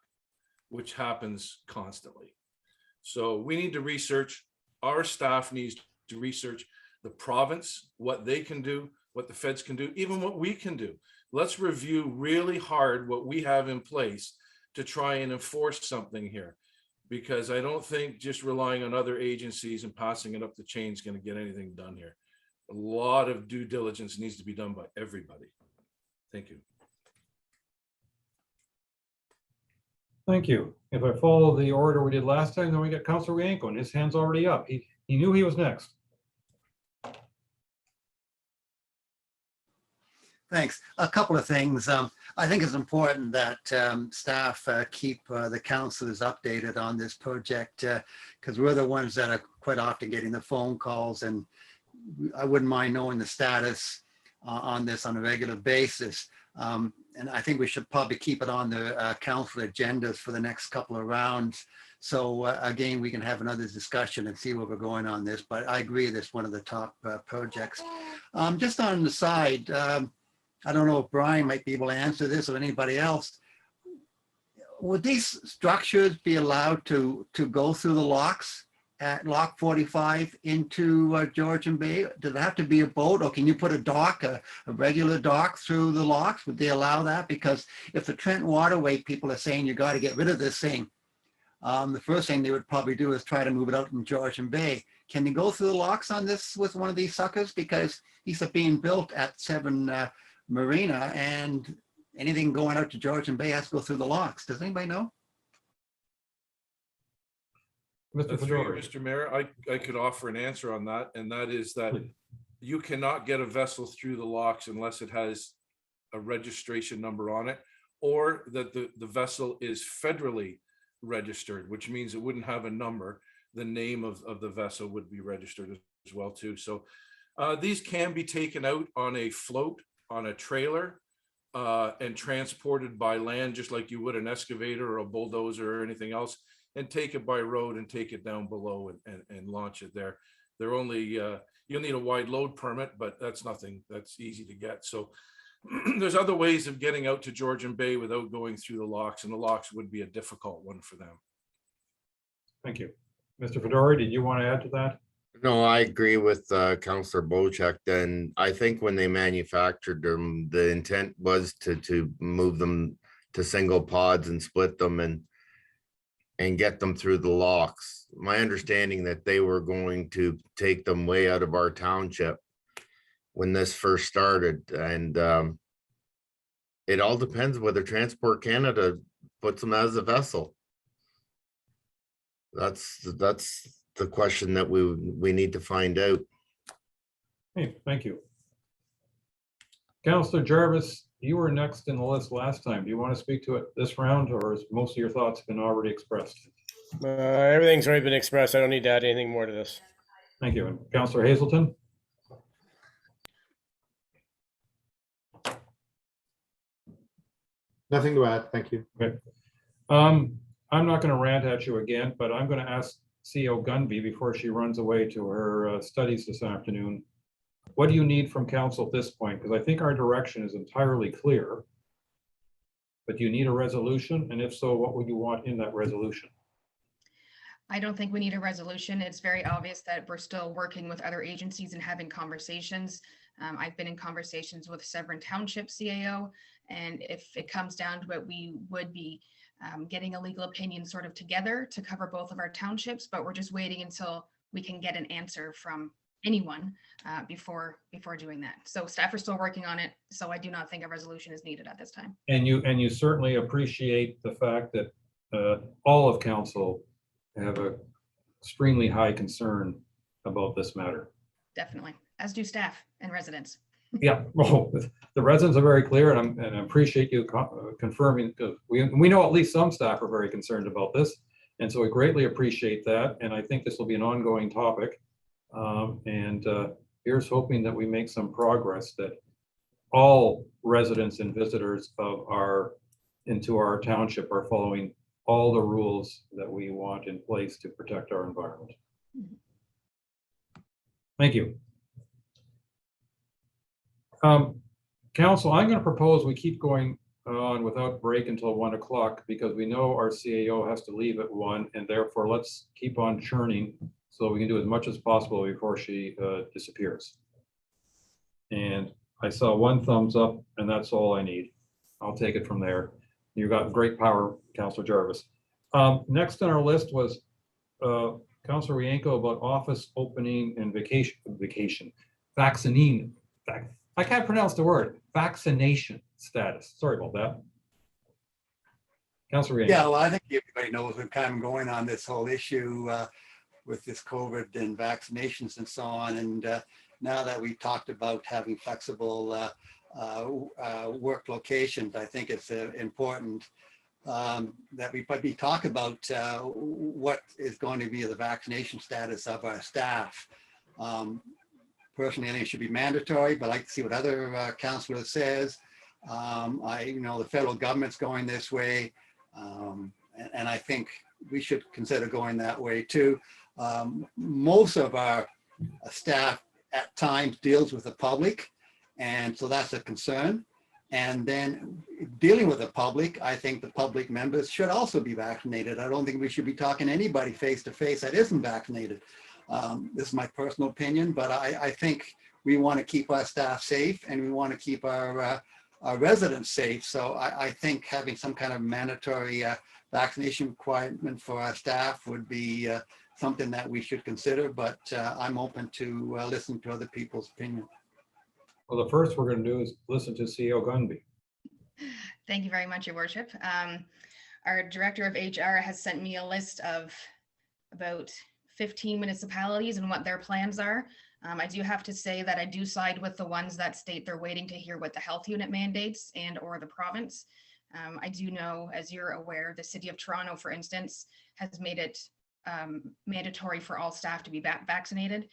which happens constantly. So we need to research. Our staff needs to research the province, what they can do, what the feds can do, even what we can do. Let's review really hard what we have in place to try and enforce something here, because I don't think just relying on other agencies and passing it up the chain is going to get anything done here. A lot of due diligence needs to be done by everybody. Thank you. Thank you. If I follow the order we did last time, then we get Councillor Yanko, and his hand's already up. He knew he was next. Thanks. A couple of things. I think it's important that staff keep the councillors updated on this project, because we're the ones that are quite often getting the phone calls, and I wouldn't mind knowing the status on this on a regular basis. And I think we should probably keep it on the council agendas for the next couple of rounds. So again, we can have another discussion and see where we're going on this. But I agree, that's one of the top projects. Just on the side, I don't know if Brian might be able to answer this or anybody else. Would these structures be allowed to go through the locks at Lock 45 into Georgian Bay? Does it have to be a boat, or can you put a dock, a regular dock through the locks? Would they allow that? Because if the Trent Waterway people are saying you got to get rid of this thing, the first thing they would probably do is try to move it out in Georgian Bay. Can you go through the locks on this with one of these suckers? Because these are being built at Severn Marina, and anything going out to Georgian Bay has to go through the locks. Does anybody know? Mr. Mayor, I could offer an answer on that, and that is that you cannot get a vessel through the locks unless it has a registration number on it, or that the vessel is federally registered, which means it wouldn't have a number. The name of the vessel would be registered as well too. So these can be taken out on a float, on a trailer, and transported by land, just like you would an excavator or a bulldozer or anything else, and take it by road and take it down below and launch it there. They're only, you'll need a wide load permit, but that's nothing, that's easy to get. So there's other ways of getting out to Georgian Bay without going through the locks, and the locks would be a difficult one for them. Thank you. Mr. Fedori, did you want to add to that? No, I agree with Counselor Bochek. Then I think when they manufactured them, the intent was to move them to single pods and split them and get them through the locks. My understanding that they were going to take them way out of our township when this first started, and it all depends whether Transport Canada puts them as a vessel. That's the question that we need to find out. Hey, thank you. Councillor Jarvis, you were next in the list last time. Do you want to speak to it this round, or has most of your thoughts been already expressed? Everything's already been expressed. I don't need to add anything more to this. Thank you. And Councillor Hazelton? Nothing to add. Thank you. Okay. I'm not going to rant at you again, but I'm going to ask CEO Gunby before she runs away to her studies this afternoon. What do you need from council at this point? Because I think our direction is entirely clear. But do you need a resolution? And if so, what would you want in that resolution? I don't think we need a resolution. It's very obvious that we're still working with other agencies and having conversations. I've been in conversations with Severn Township CAO, and if it comes down to it, we would be getting a legal opinion sort of together to cover both of our townships, but we're just waiting until we can get an answer from anyone before doing that. So staff are still working on it, so I do not think a resolution is needed at this time. And you certainly appreciate the fact that all of council have a extremely high concern about this matter. Definitely, as do staff and residents. Yeah, well, the residents are very clear, and I appreciate you confirming, because we know at least some staff are very concerned about this, and so we greatly appreciate that. And I think this will be an ongoing topic. Here's hoping that we make some progress, that all residents and visitors into our township are following all the rules that we want in place to protect our environment. Thank you. Council, I'm going to propose we keep going on without break until 1 o'clock, because we know our CAO has to leave at 1, and therefore let's keep on churning so we can do as much as possible before she disappears. And I saw 1 thumbs up, and that's all I need. I'll take it from there. You got great power, Councillor Jarvis. Next on our list was Councillor Rienko about office opening and vaccination. I can't pronounce the word, vaccination status. Sorry about that. Councillor Rienko. Yeah, well, I think everybody knows we've kind of going on this whole issue with this COVID and vaccinations and so on. And now that we've talked about having flexible work locations, I think it's important that we probably talk about what is going to be the vaccination status of our staff. Personally, I think it should be mandatory, but I like to see what other councillor says. The federal government's going this way, and I think we should consider going that way too. Most of our staff at times deals with the public, and so that's a concern. And then dealing with the public, I think the public members should also be vaccinated. I don't think we should be talking to anybody face to face that isn't vaccinated. This is my personal opinion, but I think we want to keep our staff safe, and we want to keep our residents safe. So I think having some kind of mandatory vaccination requirement for our staff would be something that we should consider, but I'm open to listen to other people's opinion. Well, the first we're going to do is listen to CEO Gunby. Thank you very much, Your Worship. Our Director of HR has sent me a list of about 15 municipalities and what their plans are. I do have to say that I do side with the ones that state they're waiting to hear what the health unit mandates and or the province. I do know, as you're aware, the City of Toronto, for instance, has made it mandatory for all staff to be vaccinated.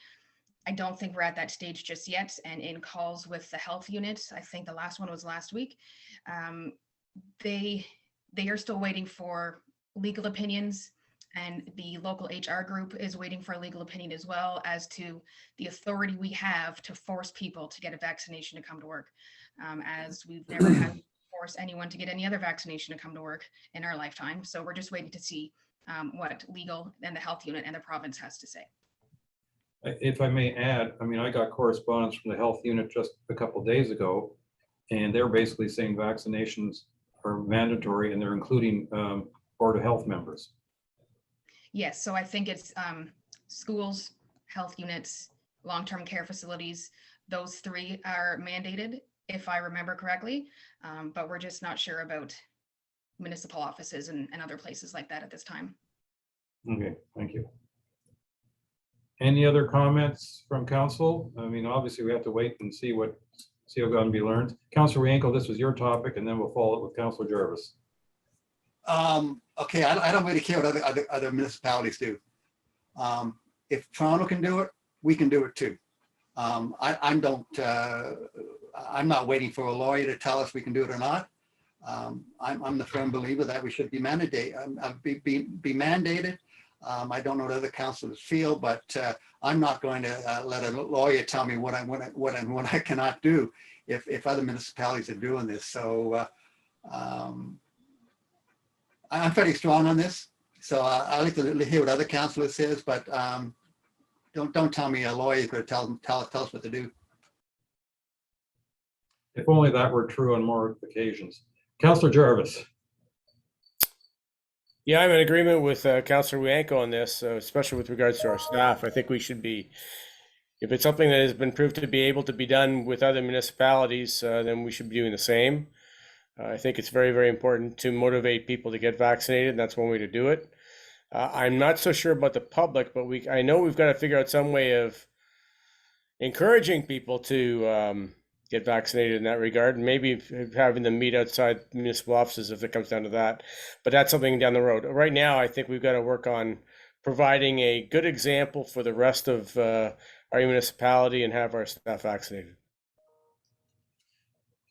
I don't think we're at that stage just yet. And in calls with the health unit, I think the last one was last week, they are still waiting for legal opinions, and the local HR group is waiting for a legal opinion as well as to the authority we have to force people to get a vaccination to come to work, as we've never had to force anyone to get any other vaccination to come to work in our lifetime. So we're just waiting to see what legal and the health unit and the province has to say. If I may add, I mean, I got correspondence from the health unit just a couple of days ago, and they're basically saying vaccinations are mandatory, and they're including Board of Health members. Yes, so I think it's schools, health units, long-term care facilities. Those three are mandated, if I remember correctly, but we're just not sure about municipal offices and other places like that at this time. Okay, thank you. Any other comments from council? I mean, obviously, we have to wait and see how going to be learned. Councillor Wienkel, this was your topic, and then we'll follow it with Councillor Jarvis. Okay, I don't really care what other municipalities do. If Toronto can do it, we can do it too. I'm not waiting for a lawyer to tell us we can do it or not. I'm the firm believer that we should be mandated. I don't know what other councillors feel, but I'm not going to let a lawyer tell me what I cannot do if other municipalities are doing this. So I'm fairly strong on this. So I like to hear what other councillors says, but don't tell me a lawyer is going to tell us what to do. If only that were true on more occasions. Councillor Jarvis. Yeah, I'm in agreement with Councillor Wienko on this, especially with regards to our staff. I think we should be, if it's something that has been proved to be able to be done with other municipalities, then we should be doing the same. I think it's very, very important to motivate people to get vaccinated, and that's one way to do it. I'm not so sure about the public, but I know we've got to figure out some way of encouraging people to get vaccinated in that regard, and maybe having them meet outside municipal offices if it comes down to that. But that's something down the road. Right now, I think we've got to work on providing a good example for the rest of our municipality and have our staff vaccinated.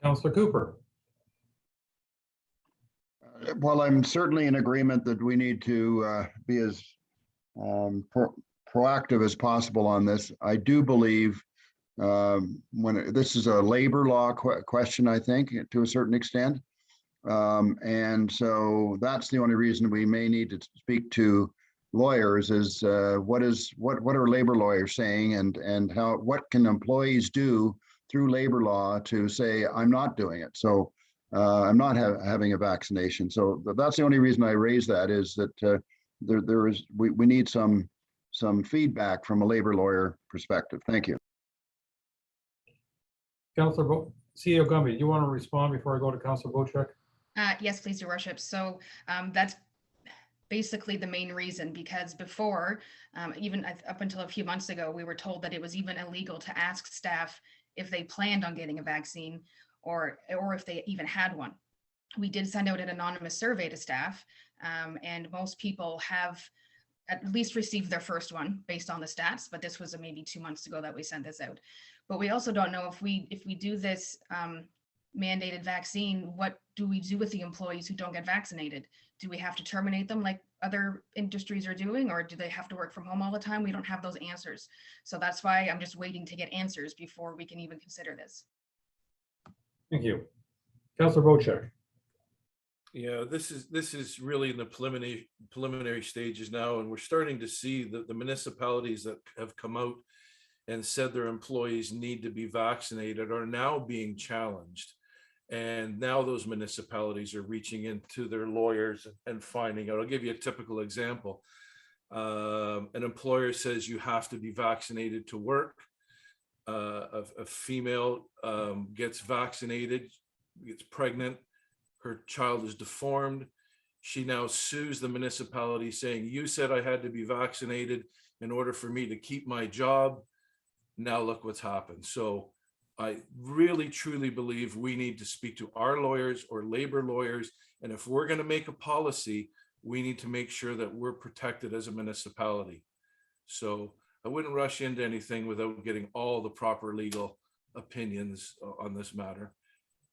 Councillor Cooper. Well, I'm certainly in agreement that we need to be as proactive as possible on this. I do believe this is a labor law question, I think, to a certain extent. And so that's the only reason we may need to speak to lawyers is what are labor lawyers saying, and what can employees do through labor law to say, I'm not doing it. So I'm not having a vaccination. So that's the only reason I raise that, is that we need some feedback from a labor lawyer perspective. Thank you. Councillor CEO Gumby, do you want to respond before I go to Councillor Bochek? Yes, please, Your Worship. So that's basically the main reason, because before, even up until a few months ago, we were told that it was even illegal to ask staff if they planned on getting a vaccine or if they even had one. We did send out an anonymous survey to staff, and most people have at least received their first one based on the stats, but this was maybe 2 months ago that we sent this out. But we also don't know if we do this mandated vaccine, what do we do with the employees who don't get vaccinated? Do we have to terminate them like other industries are doing, or do they have to work from home all the time? We don't have those answers. So that's why I'm just waiting to get answers before we can even consider this. Thank you. Councillor Bochek. Yeah, this is really in the preliminary stages now, and we're starting to see that the municipalities that have come out and said their employees need to be vaccinated are now being challenged. And now those municipalities are reaching into their lawyers and finding out. I'll give you a typical example. An employer says you have to be vaccinated to work. A female gets vaccinated, gets pregnant, her child is deformed. She now sues the municipality saying, you said I had to be vaccinated in order for me to keep my job. Now look what's happened. So I really, truly believe we need to speak to our lawyers or labor lawyers. And if we're going to make a policy, we need to make sure that we're protected as a municipality. So I wouldn't rush into anything without getting all the proper legal opinions on this matter,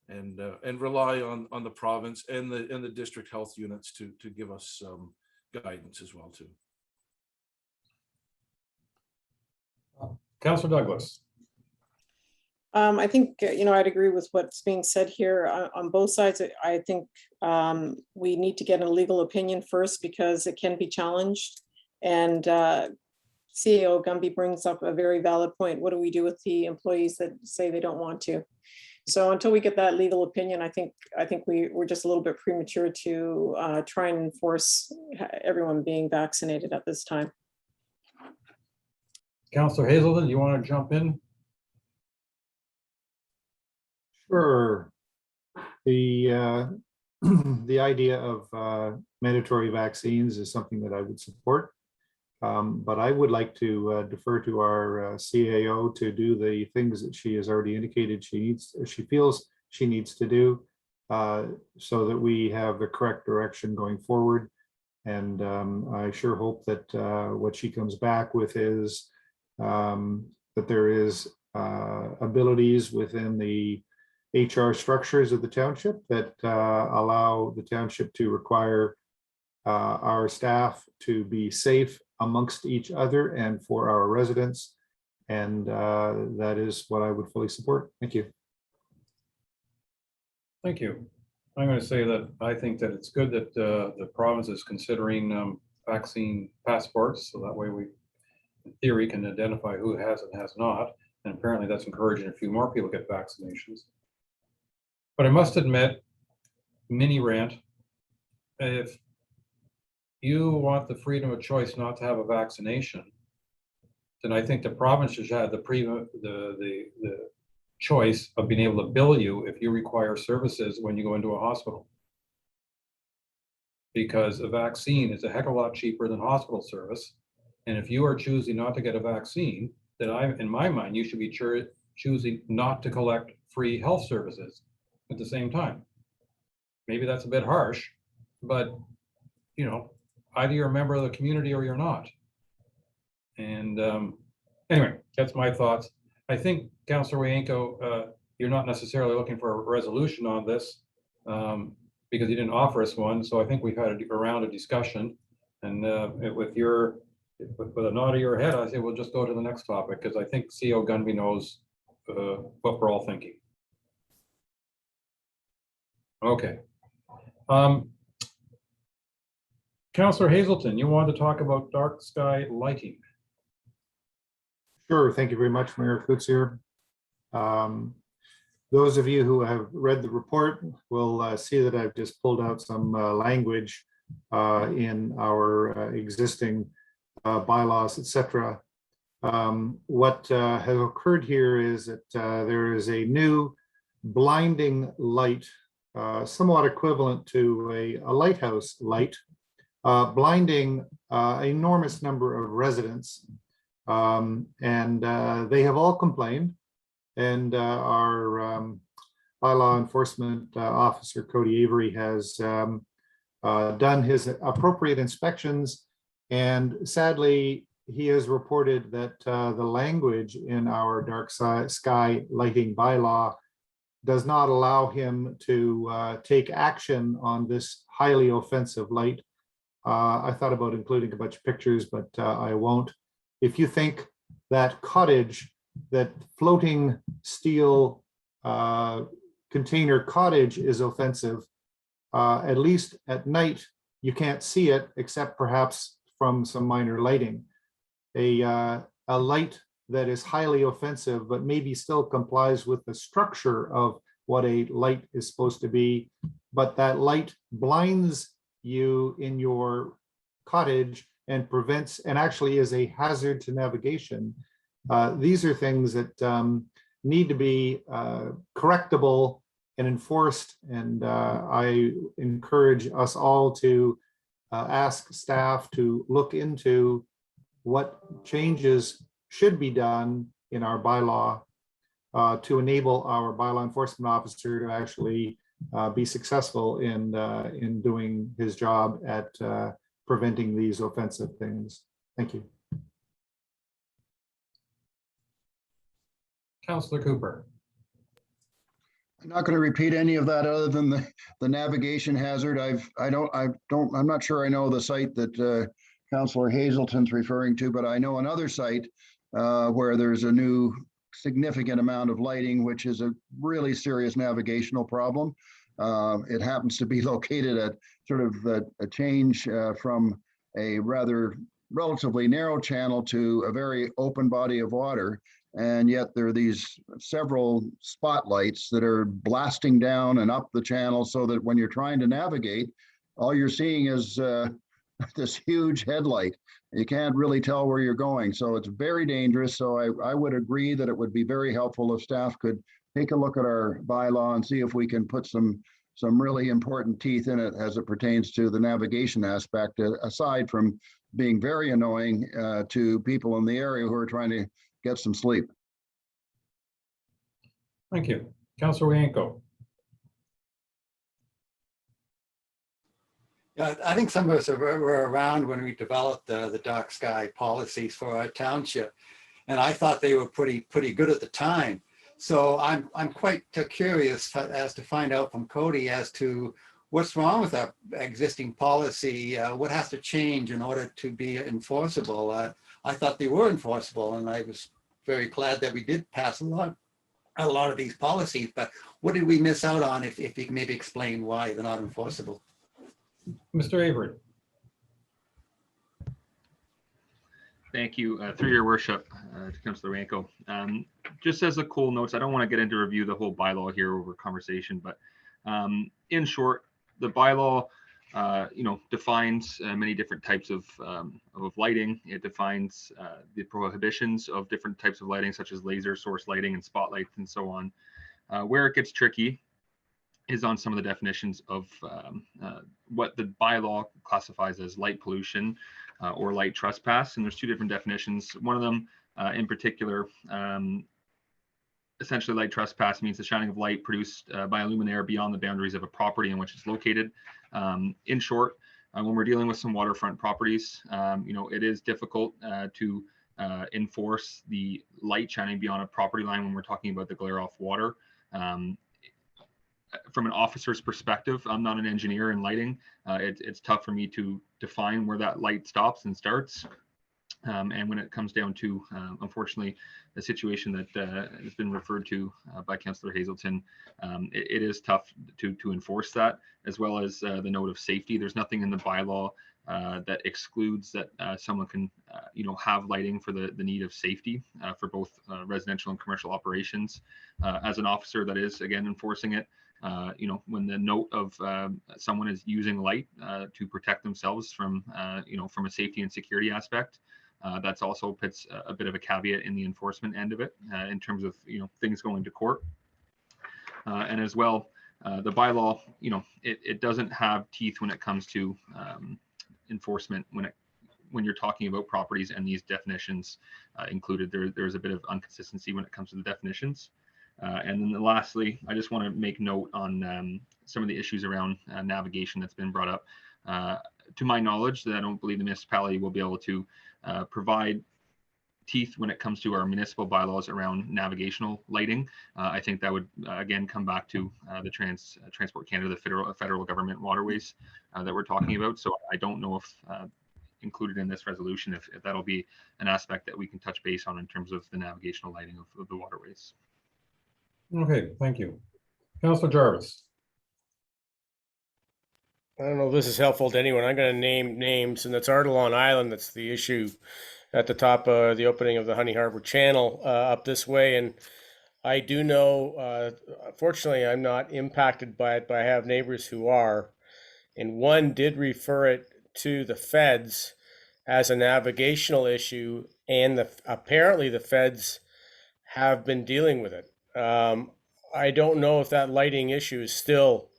and rely on the province and the district health units to give us some guidance as well too. Councillor Douglas. I think, I'd agree with what's being said here on both sides. I think we need to get a legal opinion first because it can be challenged. And CAO Gumby brings up a very valid point. What do we do with the employees that say they don't want to? So until we get that legal opinion, I think we're just a little bit premature to try and enforce everyone being vaccinated at this time. Councillor Hazelton, do you want to jump in? Sure. The the idea of mandatory vaccines is something that I would support. But I would like to defer to our CAO to do the things that she has already indicated she feels she needs to do, so that we have the correct direction going forward. And I sure hope that what she comes back with is that there is abilities within the HR structures of the township that allow the township to require our staff to be safe amongst each other and for our residents. And that is what I would fully support. Thank you. Thank you. I'm going to say that I think that it's good that the province is considering vaccine passports, so that way we, in theory, can identify who has and has not. And apparently that's encouraging a few more people get vaccinations. But I must admit, mini rant, if you want the freedom of choice not to have a vaccination, then I think the province should have the choice of being able to bill you if you require services when you go into a hospital. Because a vaccine is a heck of a lot cheaper than hospital service. And if you are choosing not to get a vaccine, then in my mind, you should be choosing not to collect free health services at the same time. Maybe that's a bit harsh, but you know, either you're a member of the community or you're not. And anyway, that's my thoughts. I think, Councillor Wayenko, you're not necessarily looking for a resolution on this because you didn't offer us one. So I think we've had a round of discussion, and with a nod of your head, I say we'll just go to the next topic, because I think CO Gunby knows what we're all thinking. Okay. Councillor Hazelton, you wanted to talk about dark sky lighting. Sure. Thank you very much, Mayor Kutsier. Those of you who have read the report will see that I've just pulled out some language in our existing bylaws, etc. What has occurred here is that there is a new blinding light, somewhat equivalent to a lighthouse light, blinding an enormous number of residents. And they have all complained, and our bylaw enforcement officer, Cody Avery, has done his appropriate inspections, and sadly, he has reported that the language in our dark sky lighting bylaw does not allow him to take action on this highly offensive light. I thought about including a bunch of pictures, but I won't. If you think that cottage, that floating steel container cottage is offensive, at least at night, you can't see it except perhaps from some minor lighting. A light that is highly offensive, but maybe still complies with the structure of what a light is supposed to be, but that light blinds you in your cottage and prevents, and actually is a hazard to navigation. These are things that need to be correctable and enforced, and I encourage us all to ask staff to look into what changes should be done in our bylaw to enable our bylaw enforcement officer to actually be successful in doing his job at preventing these offensive things. Thank you. Councillor Cooper. I'm not going to repeat any of that other than the navigation hazard. I'm not sure I know the site that Councillor Hazelton's referring to, but I know another site where there's a new significant amount of lighting, which is a really serious navigational problem. It happens to be located at sort of a change from a rather relatively narrow channel to a very open body of water. And yet there are these several spotlights that are blasting down and up the channel so that when you're trying to navigate, all you're seeing is this huge headlight. You can't really tell where you're going. So it's very dangerous. So I would agree that it would be very helpful if staff could take a look at our bylaw and see if we can put some really important teeth in it as it pertains to the navigation aspect, aside from being very annoying to people in the area who are trying to get some sleep. Thank you. Councillor Yanko. Yeah, I think some of us were around when we developed the dark sky policies for our township, and I thought they were pretty good at the time. So I'm quite curious as to find out from Cody as to what's wrong with our existing policy. What has to change in order to be enforceable? I thought they were enforceable, and I was very glad that we did pass a lot of these policies. But what did we miss out on? If you can maybe explain why they're not enforceable. Mr. Avery. Thank you. Through your worship, to Councillor Ranko. Just as a cool notes, I don't want to get into review the whole bylaw here over conversation, but in short, the bylaw, defines many different types of lighting. It defines the prohibitions of different types of lighting, such as laser source lighting and spotlights and so on. Where it gets tricky is on some of the definitions of what the bylaw classifies as light pollution or light trespass. And there's two different definitions. One of them in particular, essentially light trespass means the shining of light produced by a luminaire beyond the boundaries of a property in which it's located. In short, when we're dealing with some waterfront properties, it is difficult to enforce the light shining beyond a property line when we're talking about the glare off water. From an officer's perspective, I'm not an engineer in lighting. It's tough for me to define where that light stops and starts. And when it comes down to, unfortunately, the situation that has been referred to by Councillor Hazelton, it is tough to enforce that, as well as the note of safety. There's nothing in the bylaw that excludes that someone can, have lighting for the need of safety for both residential and commercial operations. As an officer that is, again, enforcing it, when the note of someone is using light to protect themselves from, from a safety and security aspect, that's also puts a bit of a caveat in the enforcement end of it in terms of, things going to court. And as well, the bylaw, it doesn't have teeth when it comes to enforcement when you're talking about properties and these definitions included. There's a bit of inconsistency when it comes to the definitions. And then lastly, I just want to make note on some of the issues around navigation that's been brought up. To my knowledge, that I don't believe the municipality will be able to provide teeth when it comes to our municipal bylaws around navigational lighting. I think that would again come back to the Transport Canada, the federal government waterways that we're talking about. So I don't know if included in this resolution, if that'll be an aspect that we can touch base on in terms of the navigational lighting of the waterways. Okay, thank you. Councillor Jarvis. I don't know if this is helpful to anyone. I'm going to name names, and it's Ardelon Island that's the issue at the top of the opening of the Honey Harbor Channel up this way. And I do know, fortunately, I'm not impacted by it, but I have neighbors who are. And one did refer it to the feds as a navigational issue, and apparently the feds have been dealing with it. I don't know if that lighting issue is still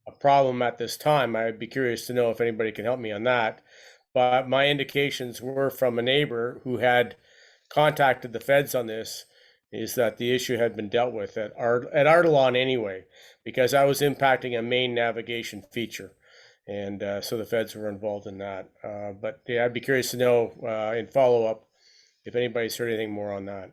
a problem at this time. I'd be curious to know if anybody can help me on that. But my indications were from a neighbor who had contacted the feds on this, is that the issue had been dealt with at Ardelon anyway, because I was impacting a main navigation feature. And so the feds were involved in that. But yeah, I'd be curious to know in follow-up if anybody's heard anything more on that.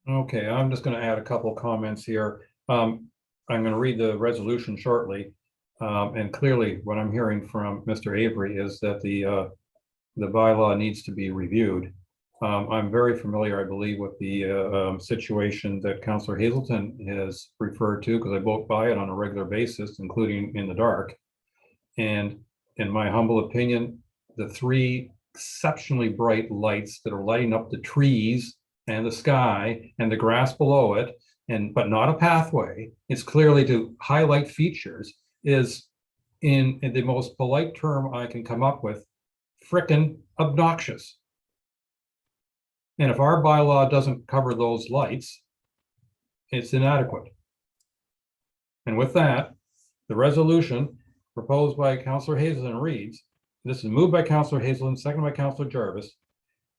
Okay, I'm just going to add a couple comments here. I'm going to read the resolution shortly. And clearly what I'm hearing from Mr. Avery is that the bylaw needs to be reviewed. I'm very familiar, I believe, with the situation that Councillor Hazelton has referred to, because I boat by it on a regular basis, including in the dark. And in my humble opinion, the three exceptionally bright lights that are lighting up the trees and the sky and the grass below it, but not a pathway, it's clearly to highlight features, is in the most polite term I can come up with, frickin' obnoxious. And if our bylaw doesn't cover those lights, it's inadequate. And with that, the resolution proposed by Councillor Hazelton reads, this is moved by Councillor Hazelton, seconded by Councillor Jarvis.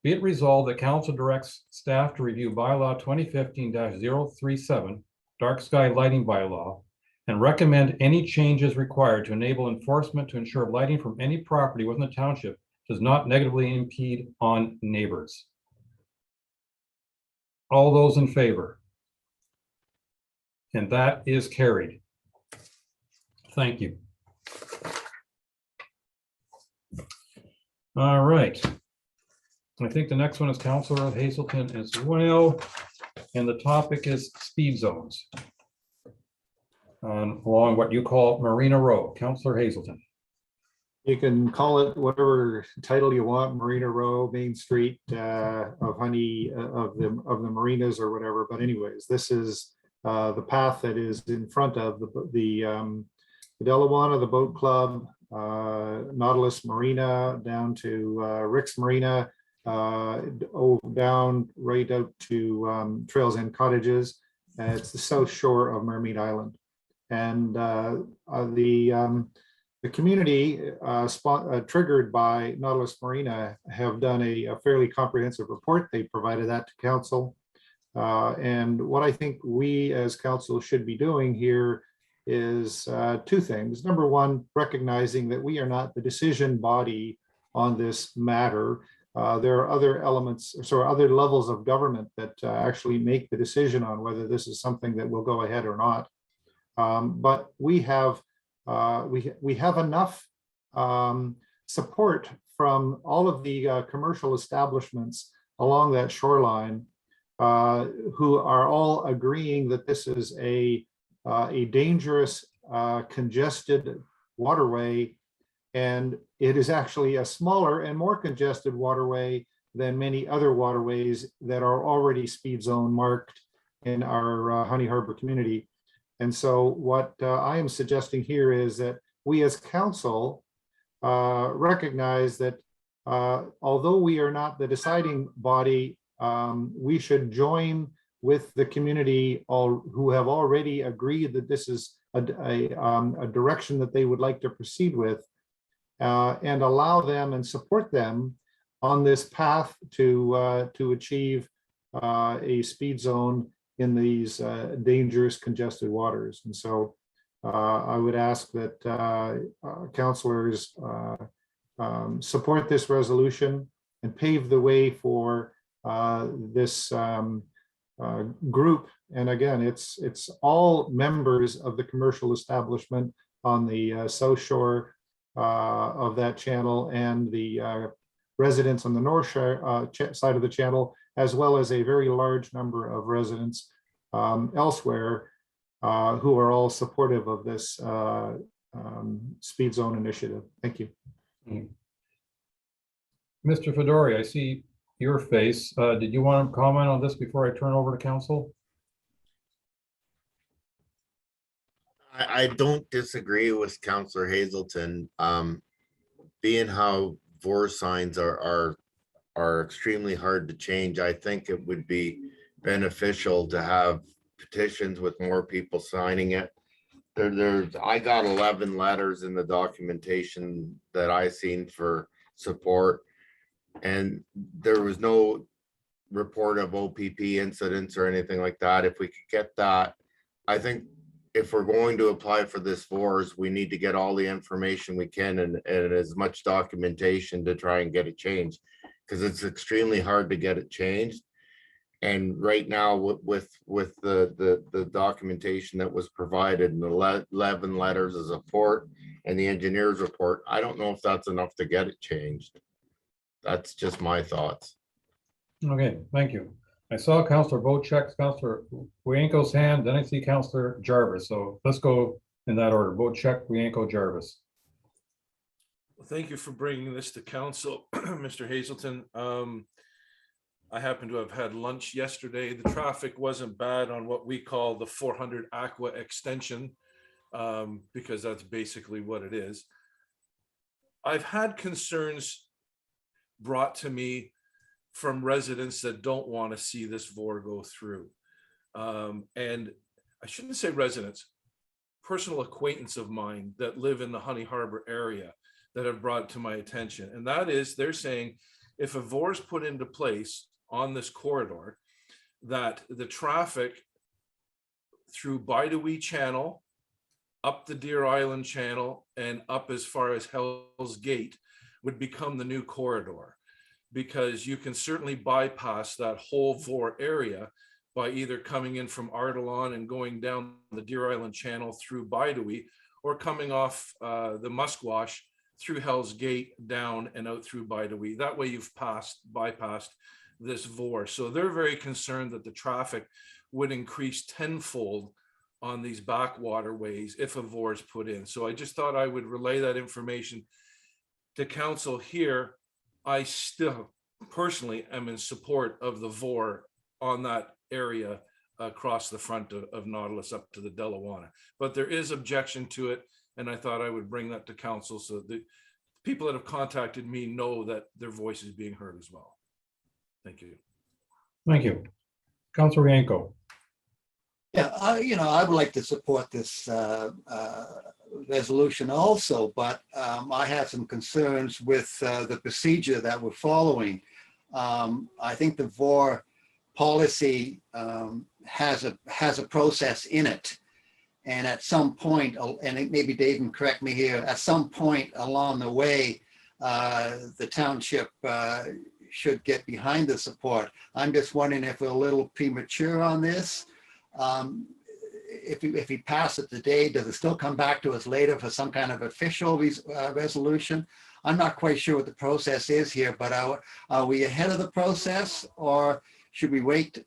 Be it resolved that council directs staff to review bylaw 2015-037, dark sky lighting bylaw, and recommend any changes required to enable enforcement to ensure lighting from any property within the township does not negatively impede on neighbors. All those in favor? And that is carried. Thank you. All right. I think the next one is Councillor Hazelton as well. And the topic is speed zones along what you call Marina Row. Councillor Hazelton. You can call it whatever title you want, Marina Row, Main Street of Honey, of the marinas or whatever. But anyways, this is the path that is in front of the Delawana, the boat club, Nautilus Marina, down to Rick's Marina, down right out to Trails End Cottages. It's the south shore of Mermaid Island. And the community triggered by Nautilus Marina have done a fairly comprehensive report. They provided that to council. And what I think we as council should be doing here is two things. Number one, recognizing that we are not the decision body on this matter. There are other elements, so other levels of government that actually make the decision on whether this is something that will go ahead or not. But we have enough support from all of the commercial establishments along that shoreline who are all agreeing that this is a dangerous, congested waterway, and it is actually a smaller and more congested waterway than many other waterways that are already speed zone marked in our Honey Harbor community. And so what I am suggesting here is that we as council recognize that although we are not the deciding body, we should join with the community who have already agreed that this is a direction that they would like to proceed with, and allow them and support them on this path to achieve a speed zone in these dangerous congested waters. And so I would ask that councillors support this resolution and pave the way for this group. And again, it's all members of the commercial establishment on the south shore of that channel and the residents on the north shore, side of the channel, as well as a very large number of residents elsewhere who are all supportive of this speed zone initiative. Thank you. Mr. Fedori, I see your face. Did you want to comment on this before I turn over to council? I don't disagree with Councillor Hazelton. Being how VOR signs are extremely hard to change, I think it would be beneficial to have petitions with more people signing it. I got 11 letters in the documentation that I seen for support, and there was no report of OPP incidents or anything like that. If we could get that, I think if we're going to apply for this VORs, we need to get all the information we can and as much documentation to try and get it changed, because it's extremely hard to get it changed. And right now with the documentation that was provided and the 11 letters of support and the engineer's report, I don't know if that's enough to get it changed. That's just my thoughts. Okay, thank you. I saw Councillor Bocheck, Councillor Wienko's hand, then I see Councillor Jarvis. So let's go in that order. Bocheck, Wienko, Jarvis. Thank you for bringing this to council, Mr. Hazelton. I happen to have had lunch yesterday. The traffic wasn't bad on what we call the 400 Aqua extension, because that's basically what it is. I've had concerns brought to me from residents that don't want to see this VOR go through. And I shouldn't say residents, personal acquaintance of mine that live in the Honey Harbor area that have brought it to my attention. And that is, they're saying if a VOR is put into place on this corridor, that the traffic through Bidewee Channel, up the Deer Island Channel, and up as far as Hell's Gate would become the new corridor, because you can certainly bypass that whole VOR area by either coming in from Ardalan and going down the Deer Island Channel through Bidewee, or coming off the Musquash through Hell's Gate down and out through Bidewee. That way you've bypassed this VOR. So they're very concerned that the traffic would increase tenfold on these backwaterways if a VOR is put in. So I just thought I would relay that information to council here. I still personally am in support of the VOR on that area across the front of Nautilus up to the Delawana. But there is objection to it, and I thought I would bring that to council so the people that have contacted me know that their voice is being heard as well. Thank you. Thank you. Councilor Yanko. Yeah, I would like to support this resolution also, but I have some concerns with the procedure that we're following. I think the VOR policy has a process in it. And at some point, and maybe Dave can correct me here, at some point along the way, the township should get behind the support. I'm just wondering if we're a little premature on this. If we pass it today, does it still come back to us later for some kind of official resolution? I'm not quite sure what the process is here, but are we ahead of the process, or should we wait to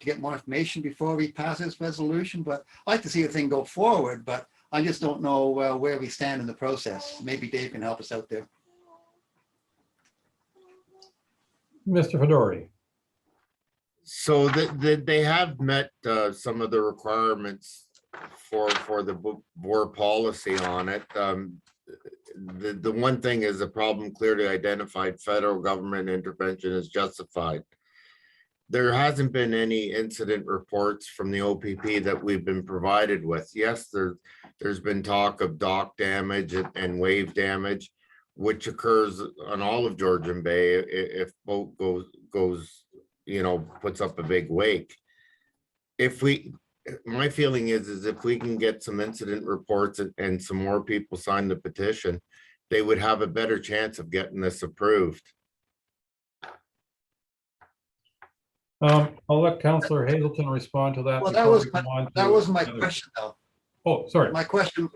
get more information before we pass this resolution? But I'd like to see the thing go forward, but I just don't know where we stand in the process. Maybe Dave can help us out there. Mr. Fedori. So they have met some of the requirements for the VOR policy on it. The one thing is the problem clearly identified: federal government intervention is justified. There hasn't been any incident reports from the OPP that we've been provided with. Yes, there's been talk of dock damage and wave damage, which occurs on all of Georgian Bay if boat goes, puts up a big wake. My feeling is if we can get some incident reports and some more people sign the petition, they would have a better chance of getting this approved. I'll let Councillor Hazelton respond to that. Well, that was my question, though. Oh, sorry. My question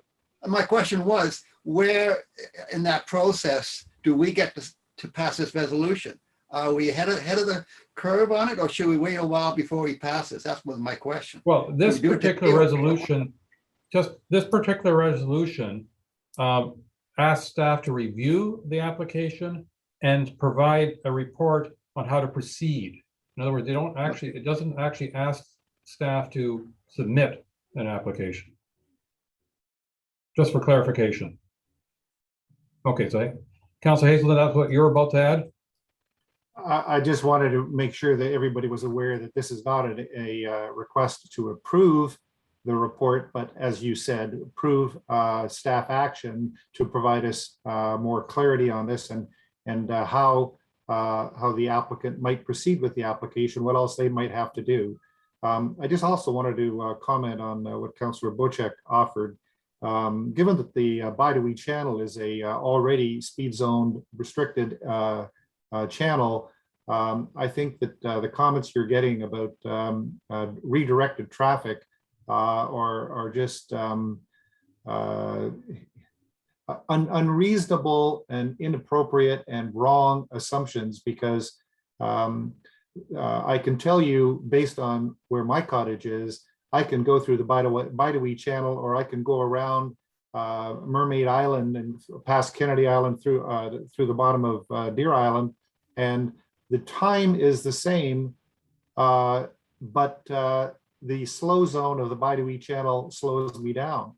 was, where in that process do we get to pass this resolution? Are we ahead of the curve on it, or should we wait a while before we pass this? That was my question. Well, this particular resolution, asks staff to review the application and provide a report on how to proceed. In other words, it doesn't actually ask staff to submit an application. Just for clarification. Okay, so Councilor Hazelton, that's what you're about to add? I just wanted to make sure that everybody was aware that this is not a request to approve the report, but as you said, approve staff action to provide us more clarity on this and how the applicant might proceed with the application, what else they might have to do. I just also wanted to comment on what Councillor Bocek offered. Given that the Bidewee Channel is a already speed zone restricted channel, I think that the comments you're getting about redirected traffic are just unreasonable and inappropriate and wrong assumptions, because I can tell you, based on where my cottage is, I can go through the Bidewee Channel, or I can go around Mermaid Island and past Kennedy Island through the bottom of Deer Island, and the time is the same, but the slow zone of the Bidewee Channel slows me down.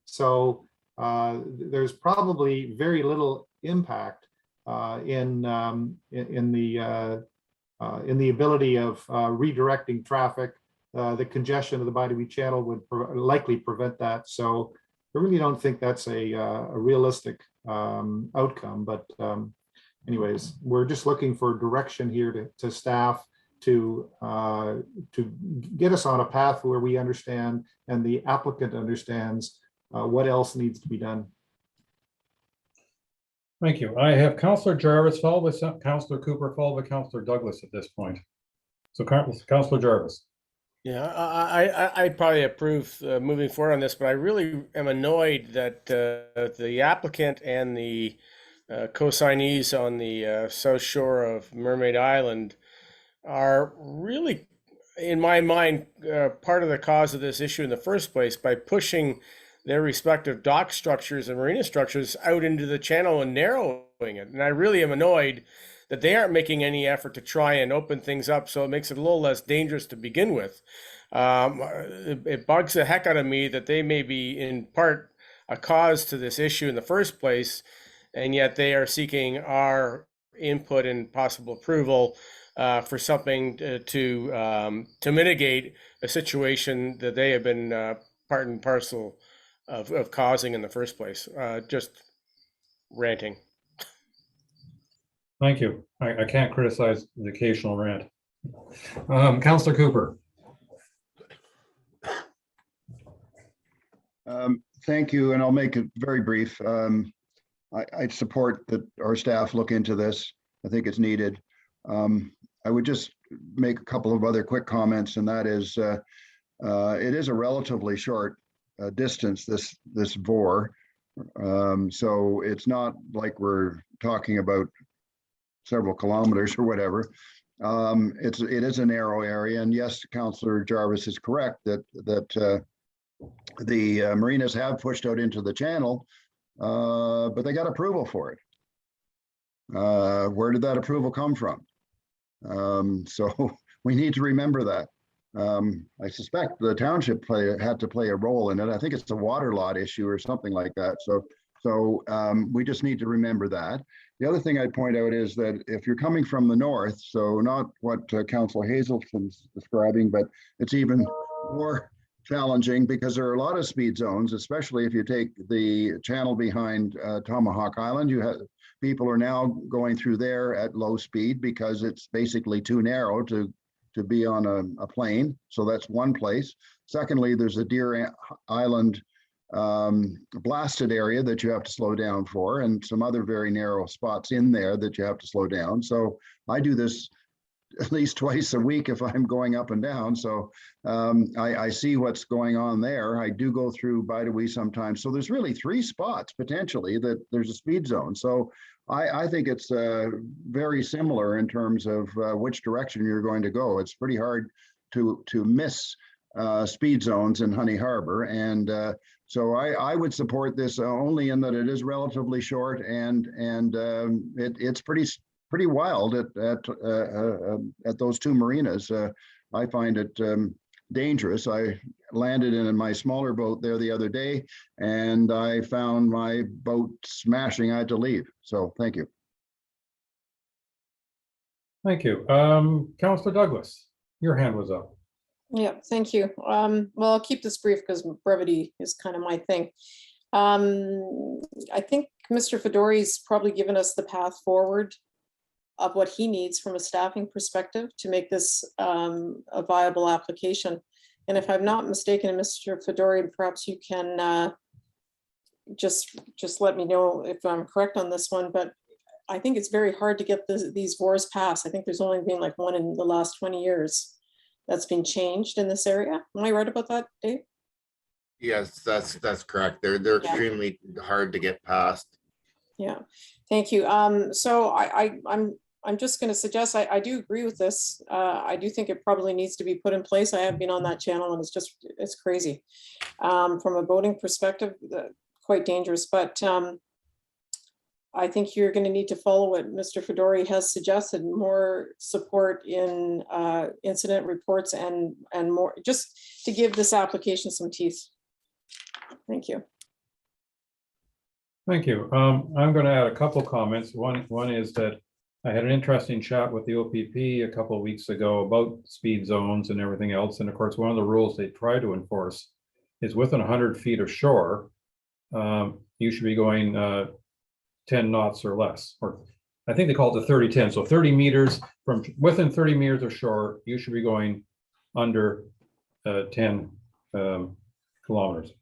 So there's probably very little impact in the ability of redirecting traffic. The congestion of the Bidewee Channel would likely prevent that. So I really don't think that's a realistic outcome. But anyways, we're just looking for direction here to staff to get us on a path where we understand and the applicant understands what else needs to be done. Thank you. I have Councillor Jarvis followed by Councillor Cooper followed by Councillor Douglas at this point. So Councillor Jarvis. Yeah, I'd probably approve moving forward on this, but I really am annoyed that the applicant and the co-signees on the south shore of Mermaid Island are really, in my mind, part of the cause of this issue in the first place by pushing their respective dock structures and marina structures out into the channel and narrowing it. And I really am annoyed that they aren't making any effort to try and open things up so it makes it a little less dangerous to begin with. It bugs the heck out of me that they may be in part a cause to this issue in the first place, and yet they are seeking our input and possible approval for something to mitigate a situation that they have been part and parcel of causing in the first place. Just ranting. Thank you. I can't criticize the occasional rant. Councillor Cooper. Thank you, and I'll make it very brief. I support that our staff look into this. I think it's needed. I would just make a couple of other quick comments, and that is, it is a relatively short distance, this VOR. So it's not like we're talking about several kilometers or whatever. It is a narrow area, and yes, Councillor Jarvis is correct that the marinas have pushed out into the channel, but they got approval for it. Where did that approval come from? So we need to remember that. I suspect the township had to play a role in it. I think it's a water lot issue or something like that. So we just need to remember that. The other thing I'd point out is that if you're coming from the north, so not what Councillor Hazelton's describing, but it's even more challenging because there are a lot of speed zones, especially if you take the channel behind Tomahawk Island. You have people are now going through there at low speed because it's basically too narrow to be on a plane. So that's one place. Secondly, there's a Deer Island blasted area that you have to slow down for, and some other very narrow spots in there that you have to slow down. So I do this at least twice a week if I'm going up and down. So I see what's going on there. I do go through Bidewee sometimes. So there's really 3 spots potentially that there's a speed zone. So I think it's very similar in terms of which direction you're going to go. It's pretty hard to miss speed zones in Honey Harbor. And so I would support this only in that it is relatively short and it's pretty wild at those 2 marinas. I find it dangerous. I landed in my smaller boat there the other day, and I found my boat smashing. I had to leave. So thank you. Thank you. Councillor Douglas, your hand was up. Yeah, thank you. Well, I'll keep this brief because brevity is kind of my thing. I think Mr. Fedori's probably given us the path forward of what he needs from a staffing perspective to make this a viable application. And if I'm not mistaken, Mr. Fedori, perhaps you can just let me know if I'm correct on this one, but I think it's very hard to get these VORs passed. I think there's only been like one in the last 20 years that's been changed in this area. Am I right about that, Dave? Yes, that's correct. They're extremely hard to get past. Yeah, thank you. So I'm just going to suggest I do agree with this. I do think it probably needs to be put in place. I have been on that channel and it's crazy. From a boating perspective, quite dangerous, but I think you're going to need to follow what Mr. Fedori has suggested, more support in incident reports and more, just to give this application some teeth. Thank you. Thank you. I'm going to add a couple comments. One is that I had an interesting chat with the OPP a couple of weeks ago about speed zones and everything else. And of course, one of the rules they try to enforce is within 100 feet of shore, you should be going 10 knots or less, or I think they call it the 30-10. So 30 meters from within 30 meters of shore, you should be going under 10 kilometers,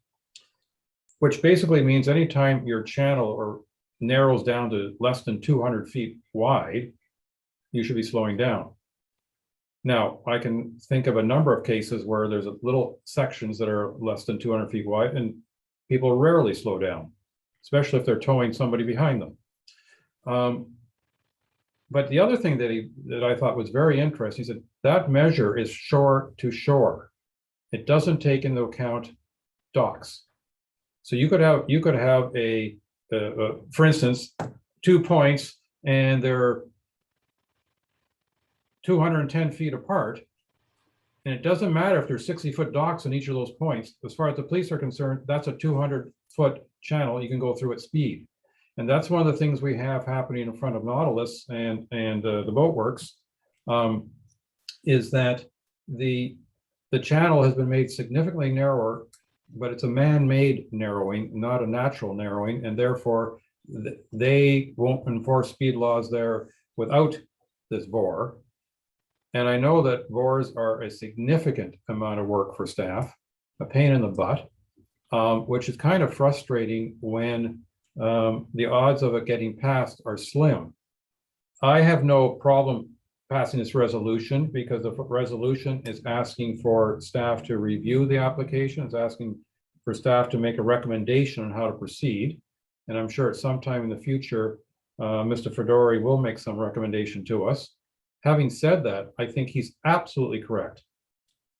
which basically means anytime your channel or narrows down to less than 200 feet wide, you should be slowing down. Now, I can think of a number of cases where there's little sections that are less than 200 feet wide and people rarely slow down, especially if they're towing somebody behind them. But the other thing that I thought was very interesting is that measure is shore to shore. It doesn't take into account docks. So you could have a for instance, 2 points and they're 210 feet apart. And it doesn't matter if there's 60-foot docks in each of those points. As far as the police are concerned, that's a 200-foot channel you can go through at speed. And that's one of the things we have happening in front of Nautilus and the boatworks, is that the channel has been made significantly narrower, but it's a man-made narrowing, not a natural narrowing, and therefore they won't enforce speed laws there without this VOR. And I know that VORs are a significant amount of work for staff, a pain in the butt, which is kind of frustrating when the odds of it getting passed are slim. I have no problem passing this resolution because the resolution is asking for staff to review the application. It's asking for staff to make a recommendation on how to proceed. And I'm sure at some time in the future, Mr. Fedori will make some recommendation to us. Having said that, I think he's absolutely correct.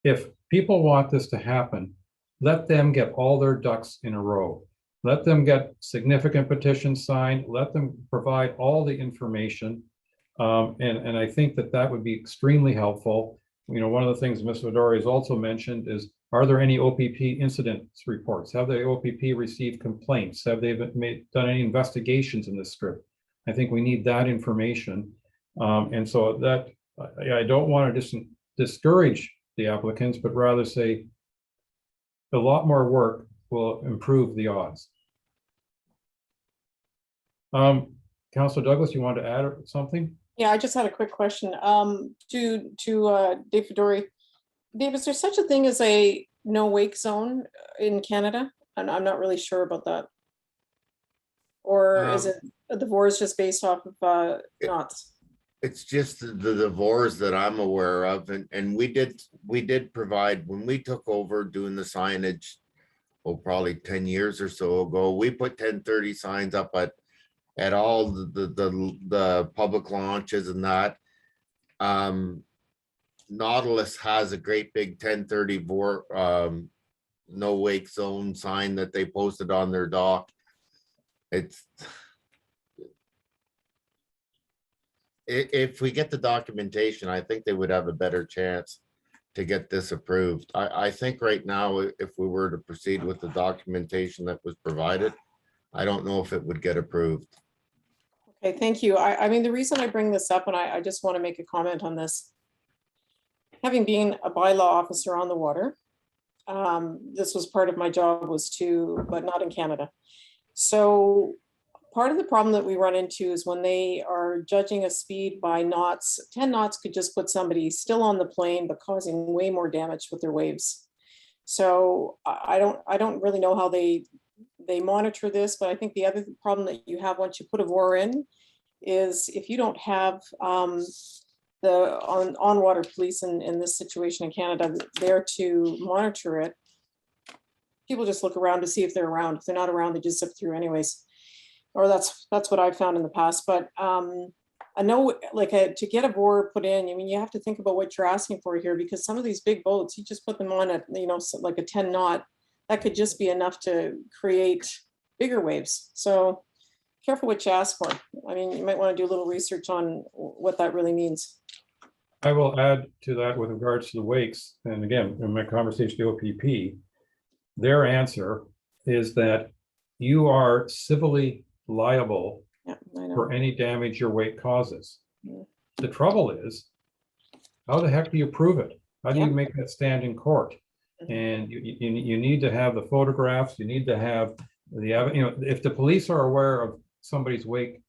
If people want this to happen, let them get all their ducks in a row. Let them get significant petitions signed. Let them provide all the information. And I think that would be extremely helpful. You know, one of the things Mr. Fedori has also mentioned is, are there any OPP incidents reports? Have the OPP received complaints? Have they done any investigations in this script? I think we need that information. And so that I don't want to discourage the applicants, but rather say a lot more work will improve the odds. Councilor Douglas, you want to add something? Yeah, I just had a quick question to Dave Fedori. Dave, is there such a thing as a no wake zone in Canada? And I'm not really sure about that. Or is it the VOR is just based off of knots? It's just the VORs that I'm aware of, and we did provide when we took over doing the signage, probably 10 years or so ago. We put 1030 signs up at all the public launches and that. Nautilus has a great big 1030 VOR no wake zone sign that they posted on their dock. If we get the documentation, I think they would have a better chance to get this approved. I think right now, if we were to proceed with the documentation that was provided, I don't know if it would get approved. Okay, thank you. I mean, the reason I bring this up, and I just want to make a comment on this. Having been a bylaw officer on the water, this was part of my job but not in Canada. So part of the problem that we run into is when they are judging a speed by knots, 10 knots could just put somebody still on the plane, but causing way more damage with their waves. So I don't really know how they monitor this, but I think the other problem that you have once you put a VOR in is if you don't have the on-water police in this situation in Canada there to monitor it, people just look around to see if they're around. If they're not around, they just zip through anyways. Or that's what I've found in the past. But I know to get a VOR put in, I mean, you have to think about what you're asking for here, because some of these big boats, you just put them on at, like a 10 knot, that could just be enough to create bigger waves. So careful what you ask for. I mean, you might want to do a little research on what that really means. I will add to that with regards to the wakes, and again, in my conversation with the OPP, their answer is that you are civilly liable Yeah, I know. for any damage your wake causes. Yeah. The trouble is, how the heck do you prove it? How do you Yeah. make that stand in court? And you need to have the photographs, you need to have the, if the police are aware of somebody's wake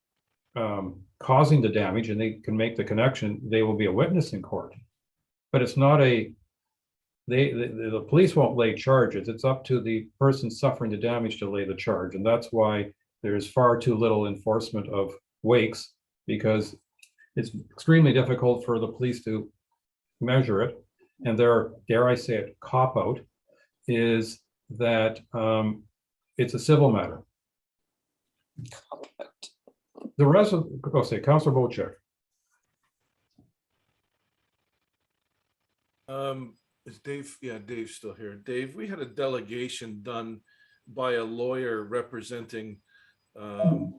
causing the damage and they can make the connection, they will be a witness in court. But it's not a, the police won't lay charges. It's up to the person suffering the damage to lay the charge. And that's why there's far too little enforcement of wakes, because it's extremely difficult for the police to measure it. And their, dare I say it, cop out is that it's a civil matter. The rest of, oh, say, Councilor Bochek. Is Dave? Yeah, Dave's still here. Dave, we had a delegation done by a lawyer representing was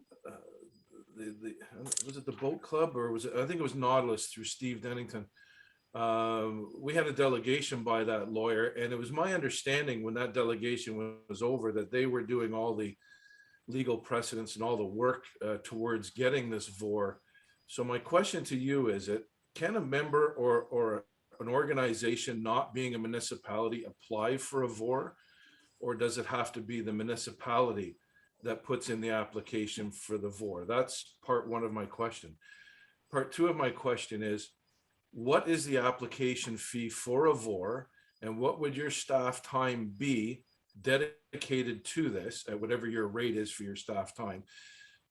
it the boat club, or was it, I think it was Nautilus, through Steve Dennington. We had a delegation by that lawyer, and it was my understanding when that delegation was over that they were doing all the legal precedents and all the work towards getting this VOR. So my question to you is, can a member or an organization not being a municipality apply for a VOR, or does it have to be the municipality that puts in the application for the VOR? That's part one of my question. Part two of my question is, what is the application fee for a VOR, and what would your staff time be dedicated to this at whatever your rate is for your staff time?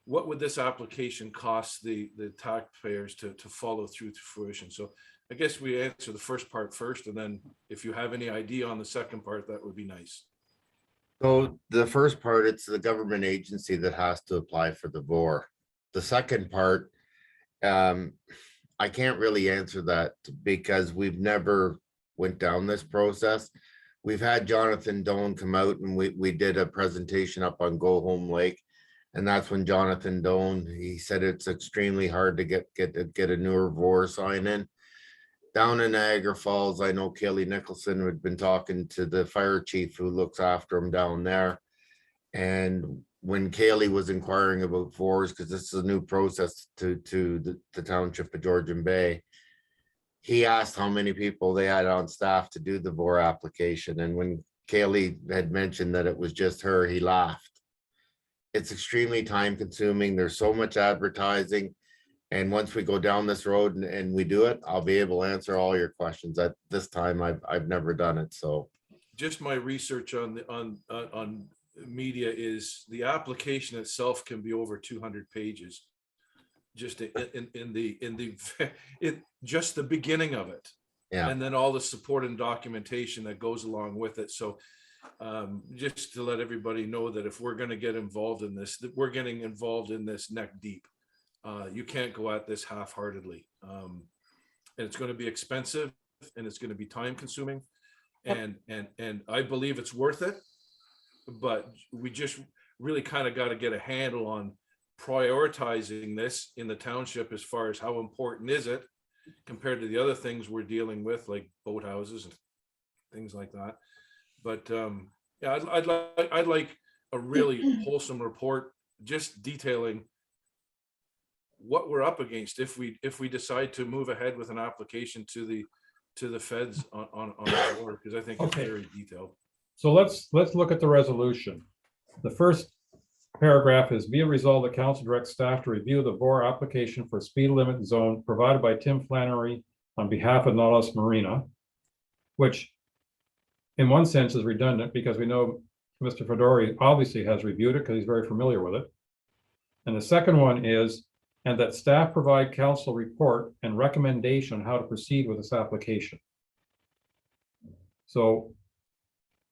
What would this application cost the taxpayers to follow through to fruition? So I guess we answer the first part first, and then if you have any idea on the second part, that would be nice. So the first part, it's the government agency that has to apply for the VOR. The second part, I can't really answer that because we've never went down this process. We've had Jonathan Doan come out, and we did a presentation up on Go Home Lake. And that's when Jonathan Doan, he said it's extremely hard to get a newer VOR sign in. Down in Niagara Falls, I know Kelly Nicholson had been talking to the fire chief who looks after him down there. And when Kaylee was inquiring about VORs, because this is a new process to the township of Georgian Bay, he asked how many people they had on staff to do the VOR application. And when Kaylee had mentioned that it was just her, he laughed. It's extremely time consuming. There's so much advertising. And once we go down this road and we do it, I'll be able to answer all your questions. At this time, I've never done it. So just my research on media is the application itself can be over 200 pages. Just in just the beginning of it. Yeah. And then all the support and documentation that goes along with it. So just to let everybody know that if we're going to get involved in this, that we're getting involved in this neck deep. You can't go at this half-heartedly. And it's going to be expensive, and it's going to be time consuming. And I believe it's worth it, but we just really kind of got to get a handle on prioritizing this in the township as far as how important is it compared to the other things we're dealing with, like boathouses and things like that. But yeah, I'd like a really wholesome report just detailing what we're up against if we decide to move ahead with an application to the feds on the board, because I think it's very detailed. So let's look at the resolution. The first paragraph is, be it resolved, the council directs staff to review the VOR application for speed limit zone provided by Tim Flannery on behalf of Nautilus Marina, which in one sense is redundant because we know Mr. Fedori obviously has reviewed it because he's very familiar with it. And the second one is, and that staff provide council report and recommendation on how to proceed with this application. So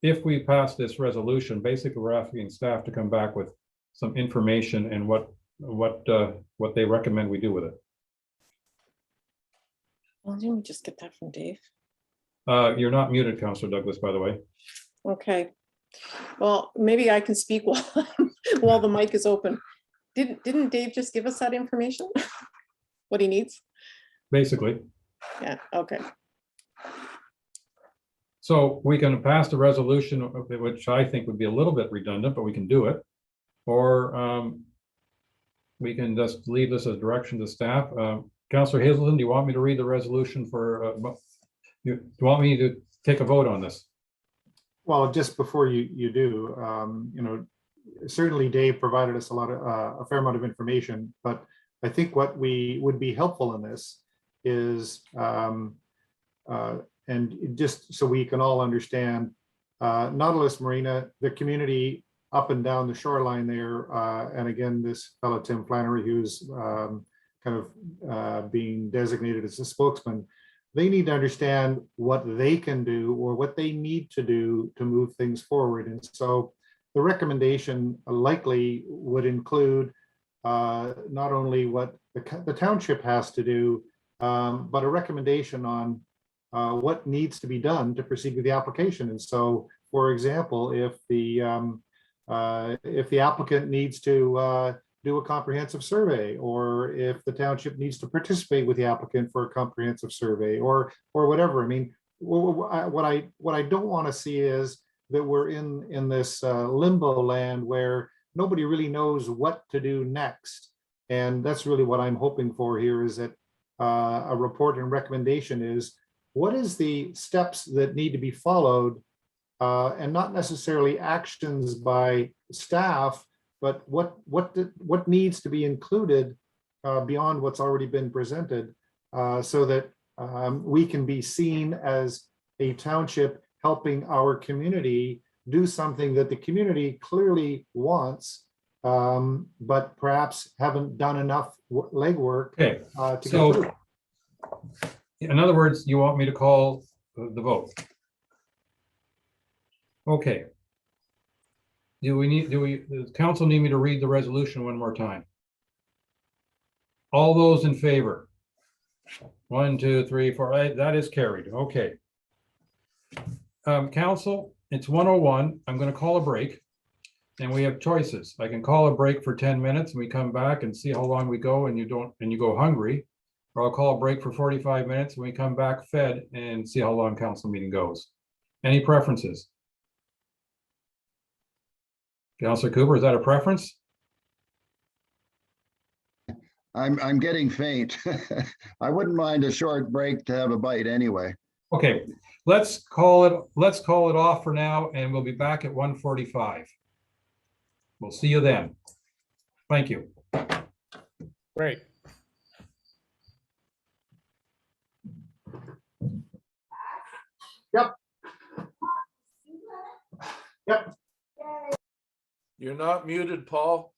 if we pass this resolution, basically we're asking staff to come back with some information and what they recommend we do with it. Well, didn't we just get that from Dave? You're not muted, Councillor Douglas, by the way. Okay. Well, maybe I can speak while the mic is open. Didn't Dave just give us that information? What he needs? Basically. Yeah, okay. So we can pass the resolution, which I think would be a little bit redundant, but we can do it. Or we can just leave this as direction to staff. Councillor Hazelton, do you want me to read the resolution for, do you want me to take a vote on this? Well, just before you do, certainly Dave provided us a fair amount of information, but I think what would be helpful in this is, and just so we can all understand, Nautilus Marina, the community up and down the shoreline there, and again, this fellow Tim Flannery, who's being designated as a spokesman, they need to understand what they can do or what they need to do to move things forward. And so the recommendation likely would include not only what the township has to do, but a recommendation on what needs to be done to proceed with the application. And so, for example, if the applicant needs to do a comprehensive survey, or if the township needs to participate with the applicant for a comprehensive survey, or whatever. I mean, what I don't want to see is that we're in this limbo land where nobody really knows what to do next. And that's really what I'm hoping for here, is that a report and recommendation is, what is the steps that need to be followed, and not necessarily actions by staff, but what needs to be included beyond what's already been presented, so that we can be seen as a township helping our community do something that the community clearly wants, but perhaps haven't done enough legwork Okay, to so get through. in other words, you want me to call the vote? Okay. Do the council need me to read the resolution one more time? All those in favor? 1, 2, 3, 4, that is carried. Okay. Council, it's 1:01. I'm going to call a break, and we have choices. I can call a break for 10 minutes and we come back and see how long we go, and you go hungry, or I'll call a break for 45 minutes and we come back fed and see how long council meeting goes. Any preferences? Councilor Cooper, is that a preference? I'm getting faint. I wouldn't mind a short break to have a bite anyway. Okay, let's call it off for now, and we'll be back at 1:45. We'll see you then. Thank you. Great. Yep. Yep. You're not muted, Paul.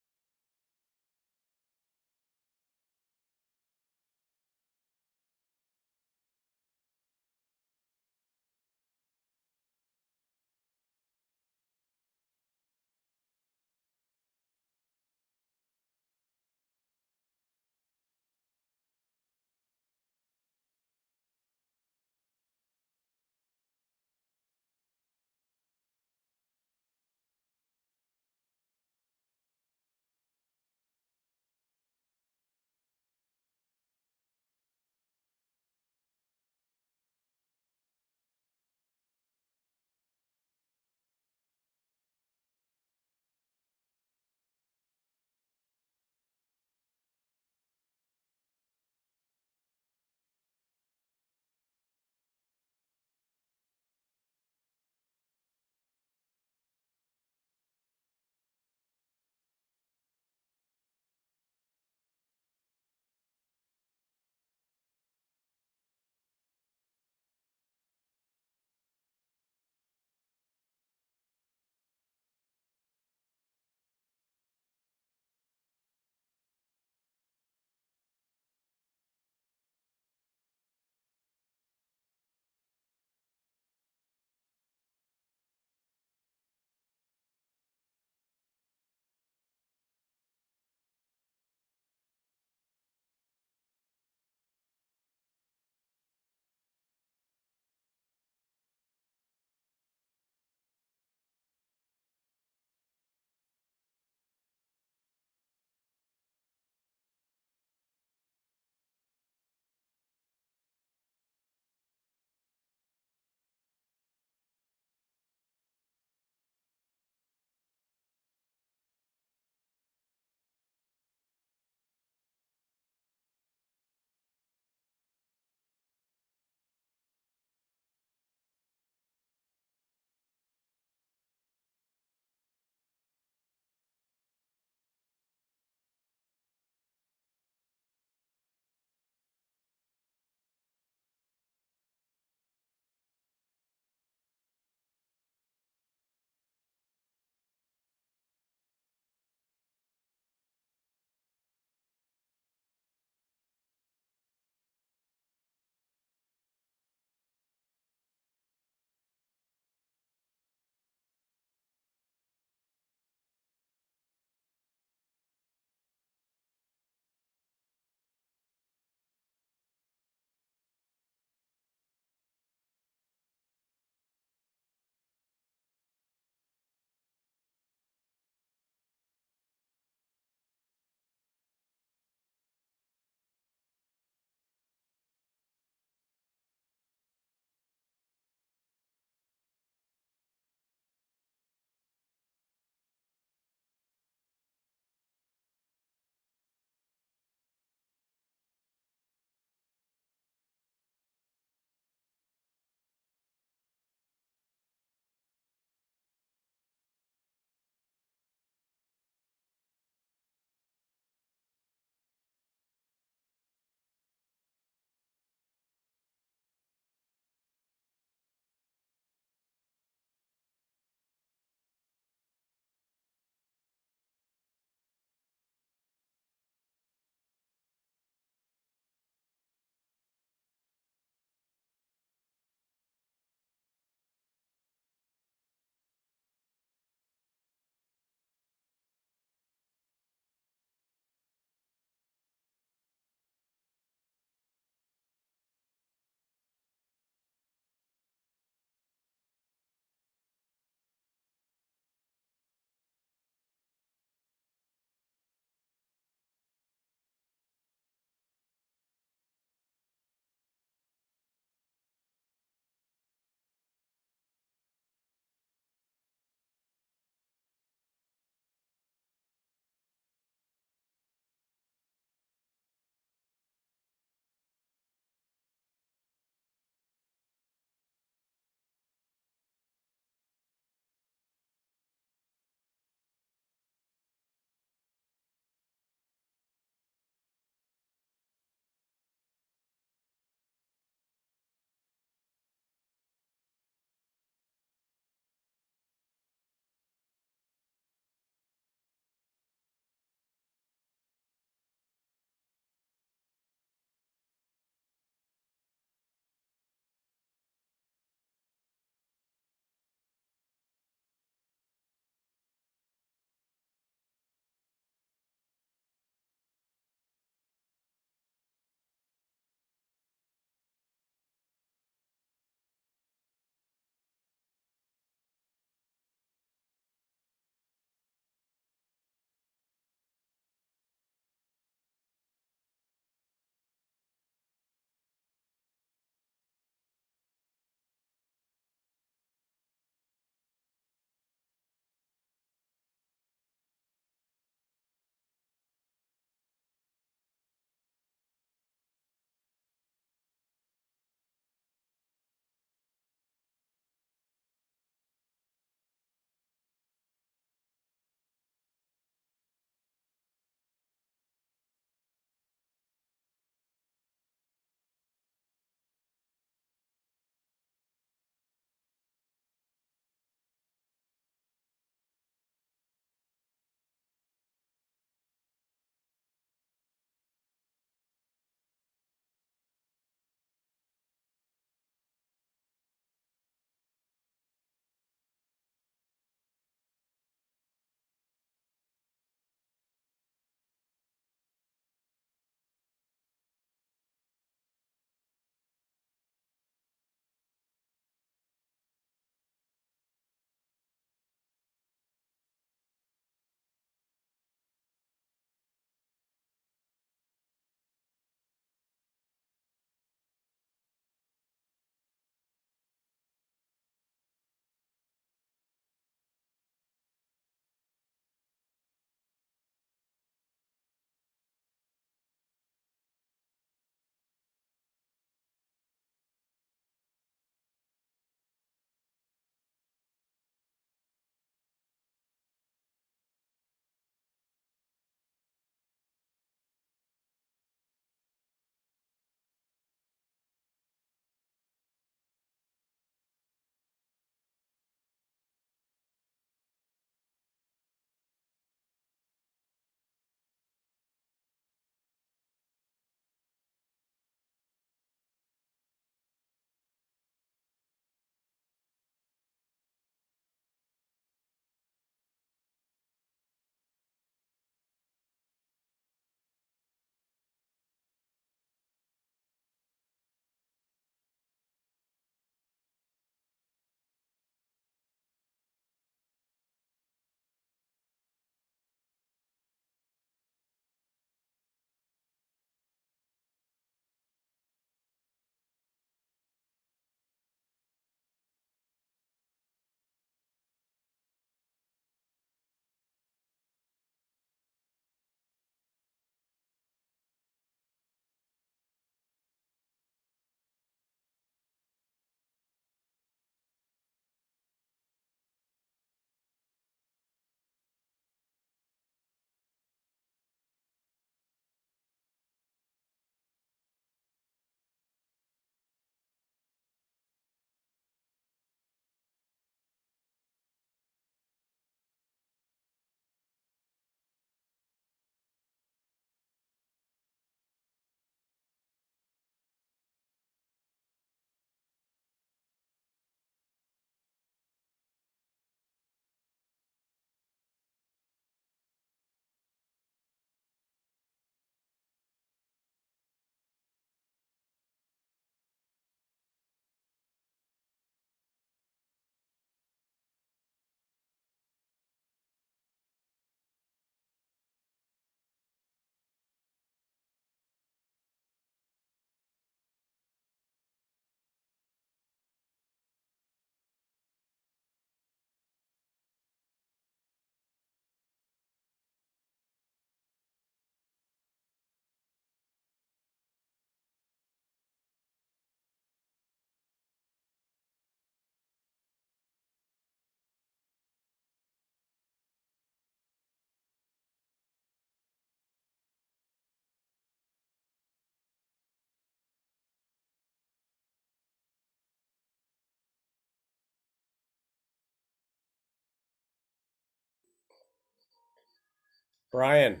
Brian.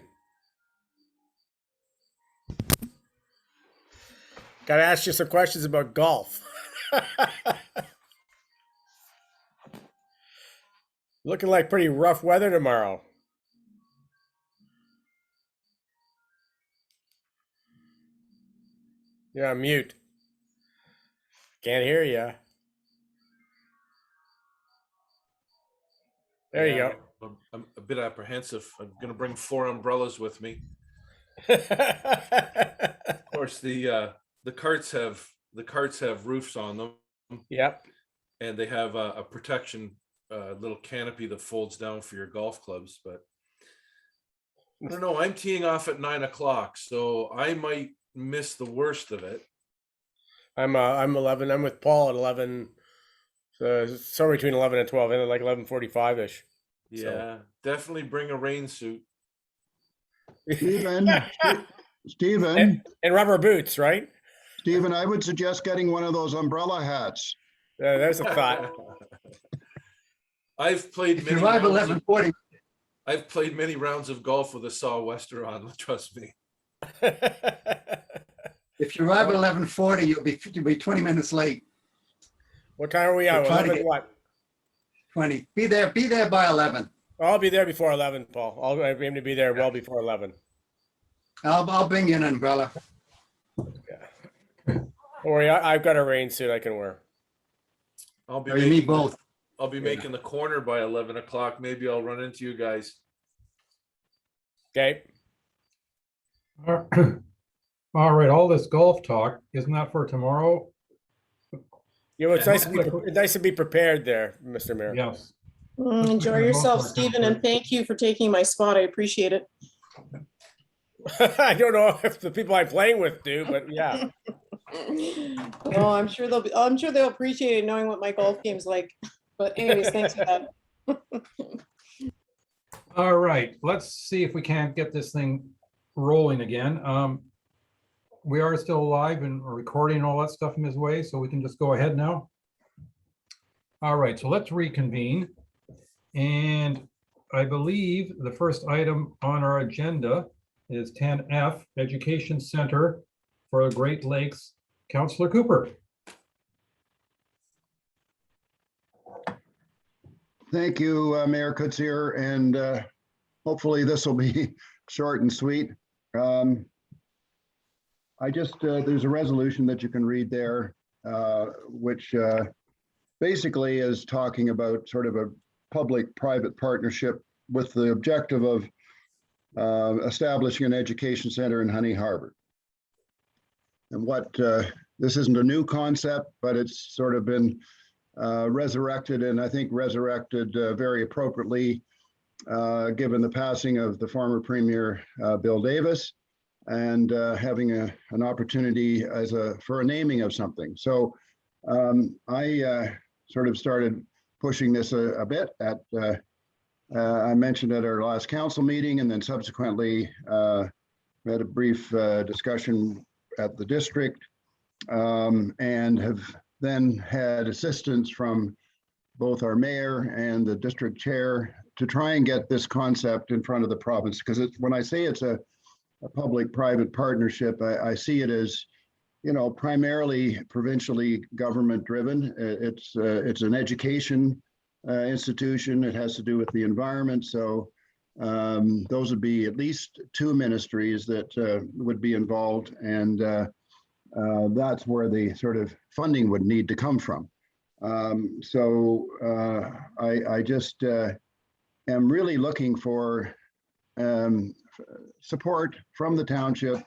Got to ask you some questions about golf. Looking like pretty rough weather tomorrow. You're on mute. Can't hear you. There you Yeah, go. I'm a bit apprehensive. I'm going to bring 4 umbrellas with me. Of course, the carts have roofs on them. Yep. And they have a protection little canopy that folds down for your golf clubs. But I don't know. I'm teeing off at 9 o'clock, so I might miss the worst of it. I'm 11. I'm with Paul at 11. So somewhere between 11 and 12, and like 11:45 ish. Yeah, So. definitely bring a rain suit. Stephen. And rubber boots, right? Stephen, I would suggest getting one of those umbrella hats. There's a thought. I've played If you many arrive rounds 11:40. I've played many rounds of golf with a sou'wester on, trust me. If you arrive at 11:40, you'll be 20 minutes late. What time are we So at? try to 11 get- what? 20. Be there by 11. I'll be there before 11, Paul. I'll aim to be there well before 11. I'll bring you an umbrella. Don't worry, I've got a rain suit I can wear. I'll be Or you need making both. I'll be making the corner by 11 o'clock. Maybe I'll run into you guys. Okay. All right, all this golf talk, isn't that for tomorrow? Yeah, well, it's nice to be prepared there, Mr. Mayor. Yes. Enjoy yourself, Stephen, and thank you for taking my spot. I appreciate it. I don't know if the people I'm playing with do, but yeah. Oh, I'm sure they'll appreciate it knowing what my golf game's like. But anyways, thanks for that. All right, let's see if we can't get this thing rolling again. We are still live and recording and all that stuff, Ms. Way, so we can just go ahead now. All right, so let's reconvene. And I believe the first item on our agenda is 10F, Education Center for the Great Lakes. Councillor Cooper. Thank you, Mayor Kutzier, and hopefully this will be short and sweet. There's a resolution that you can read there, which basically is talking about sort of a public-private partnership with the objective of establishing an education center in Honey Harbor. And this isn't a new concept, but it's sort of been resurrected, and I think resurrected very appropriately, given the passing of the former Premier Bill Davis, and having an opportunity for a naming of something. So I sort of started pushing this a bit I mentioned at our last council meeting, and then subsequently we had a brief discussion at the district, and have then had assistance from both our mayor and the district chair to try and get this concept in front of the province. Because when I say it's a public-private partnership, I see it as, primarily provincially government-driven. It's an education institution. It has to do with the environment. So those would be at least 2 ministries that would be involved, and that's where the sort of funding would need to come from. I just am really looking for support from the township,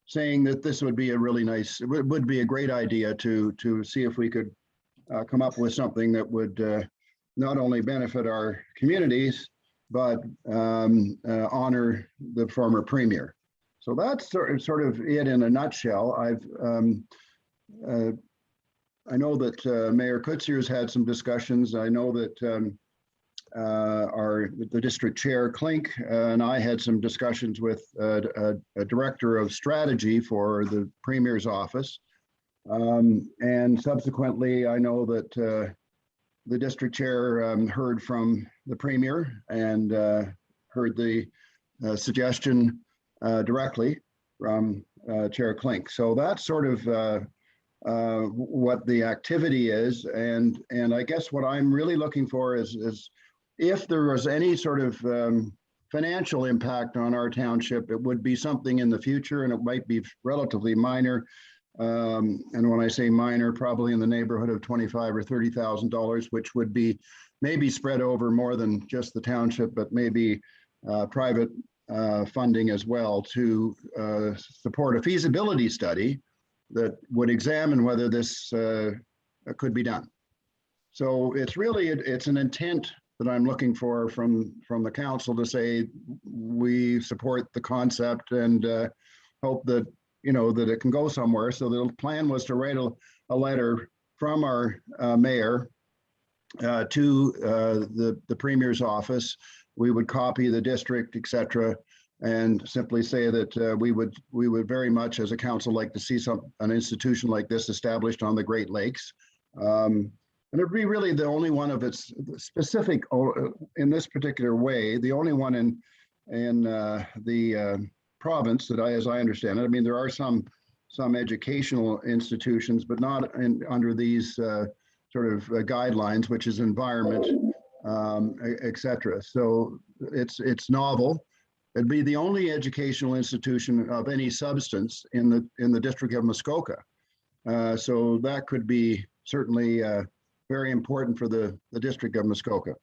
saying that this would be it would be a great idea to see if we could come up with something that would not only benefit our communities, but honor the former premier. So that's sort of it in a nutshell. I know that Mayor Kutzier has had some discussions. I know that the district chair Klink and I had some discussions with a director of strategy for the premier's office. And subsequently, I know that the district chair heard from the premier and heard the suggestion directly from Chair Klink. So that's sort of what the activity is. And I guess what I'm really looking for is if there was any sort of financial impact on our township, it would be something in the future, and it might be relatively minor. And when I say minor, probably in the neighborhood of $25,000 or $30,000, which would be maybe spread over more than just the township, but maybe private funding as well to support a feasibility study that would examine whether this could be done. So it's really, it's an intent that I'm looking for from the council to say we support the concept and hope that, you know, that it can go somewhere. So the plan was to write a letter from our mayor to the premier's office. We would copy the district, etc., and simply say that we would very much as a council like to see an institution like this established on the Great Lakes. And it'd be really the only one of its specific in this particular way, the only one in the province that as I understand it. I mean, there are some educational institutions, but not under these sort of guidelines, which is environment, etc. So it's novel. It'd be the only educational institution of any substance in the District of Muskoka. So that could be certainly very important for the District of Muskoka.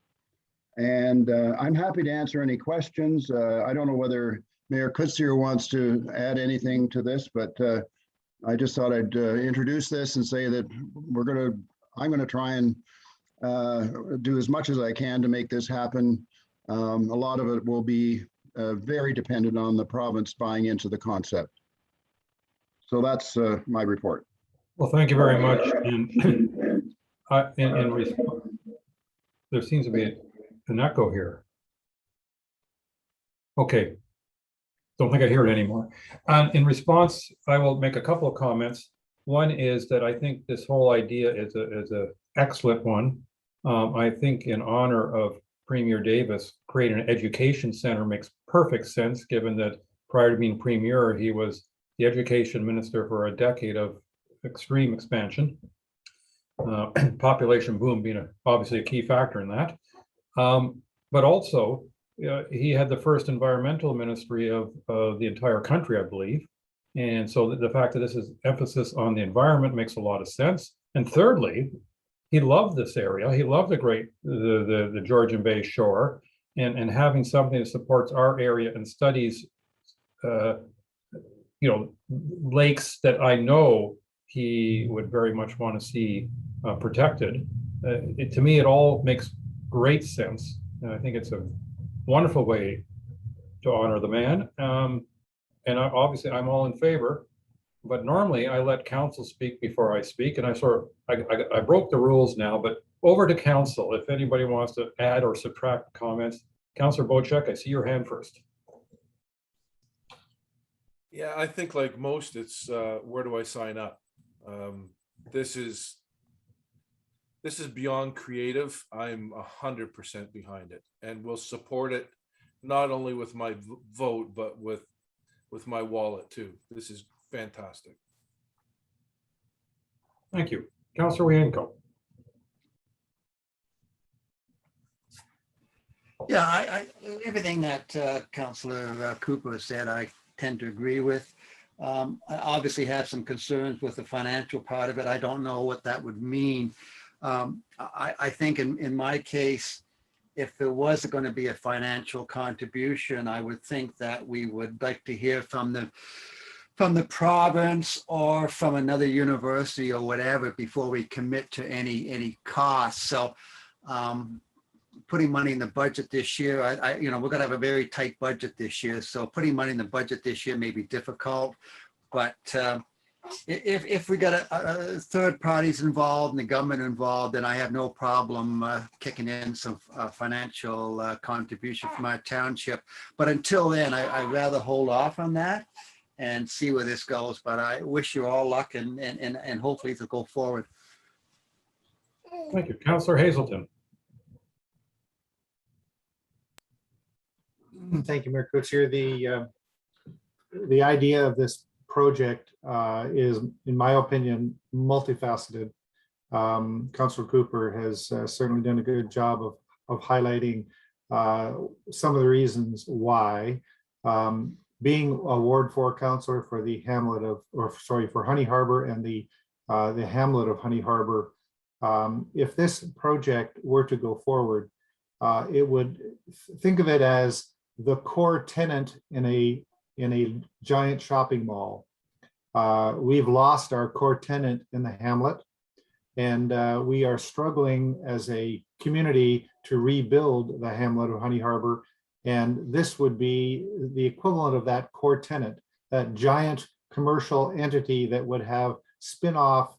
And I'm happy to answer any questions. I don't know whether Mayor Kutsier wants to add anything to this, but I just thought I'd introduce this and say that I'm gonna try and do as much as I can to make this happen. A lot of it will be very dependent on the province buying into the concept. So that's my report. Well, thank you very much. And in response, there seems to be an echo here. Okay, don't think I hear it anymore. In response, I will make a couple of comments. One is that I think this whole idea is a excellent one. I think in honor of Premier Davis, creating an education center makes perfect sense, given that prior to being premier, he was the education minister for a decade of extreme expansion. Population boom being obviously a key factor in that. But also, he had the first environmental ministry of the entire country, I believe. And so the fact that this is emphasis on the environment makes a lot of sense. And thirdly, he loved this area. He loved the Georgian Bay shore, and having something that supports our area and studies, lakes that I know he would very much want to see protected. To me, it all makes great sense. And I think it's a wonderful way to honor the man. And obviously I'm all in favor, but normally I let council speak before I speak, and I broke the rules now, but over to council. If anybody wants to add or subtract comments. Councillor Bochek, I see your hand first. Yeah, I think like most, it's where do I sign up? This is beyond creative. I'm 100% behind it, and will support it not only with my vote, but with my wallet too. This is fantastic. Thank you. Councillor Wienko. Yeah, everything that Councillor Cooper said, I tend to agree with. I obviously have some concerns with the financial part of it. I don't know what that would mean. I think in my case, if there was going to be a financial contribution, I would think that we would like to hear from the province or from another university or whatever before we commit to any costs. So putting money in the budget this year, we're going to have a very tight budget this year. So putting money in the budget this year may be difficult, but if we got a third parties involved and the government involved, then I have no problem kicking in some financial contribution from our township. But until then, I'd rather hold off on that and see where this goes. But I wish you all luck and hopefully it'll go forward. Thank you. Councillor Hazelton. Thank you, Mayor Kuchar. The idea of this project is, in my opinion, multifaceted. Councillor Cooper has certainly done a good job of highlighting some of the reasons why. Being a Ward 4 councillor for the hamlet of, for Honey Harbor and the hamlet of Honey Harbor, if this project were to go forward, it would, think of it as the core tenant in a giant shopping mall. We've lost our core tenant in the hamlet, and we are struggling as a community to rebuild the hamlet of Honey Harbor. And this would be the equivalent of that core tenant, that giant commercial entity that would have spin-off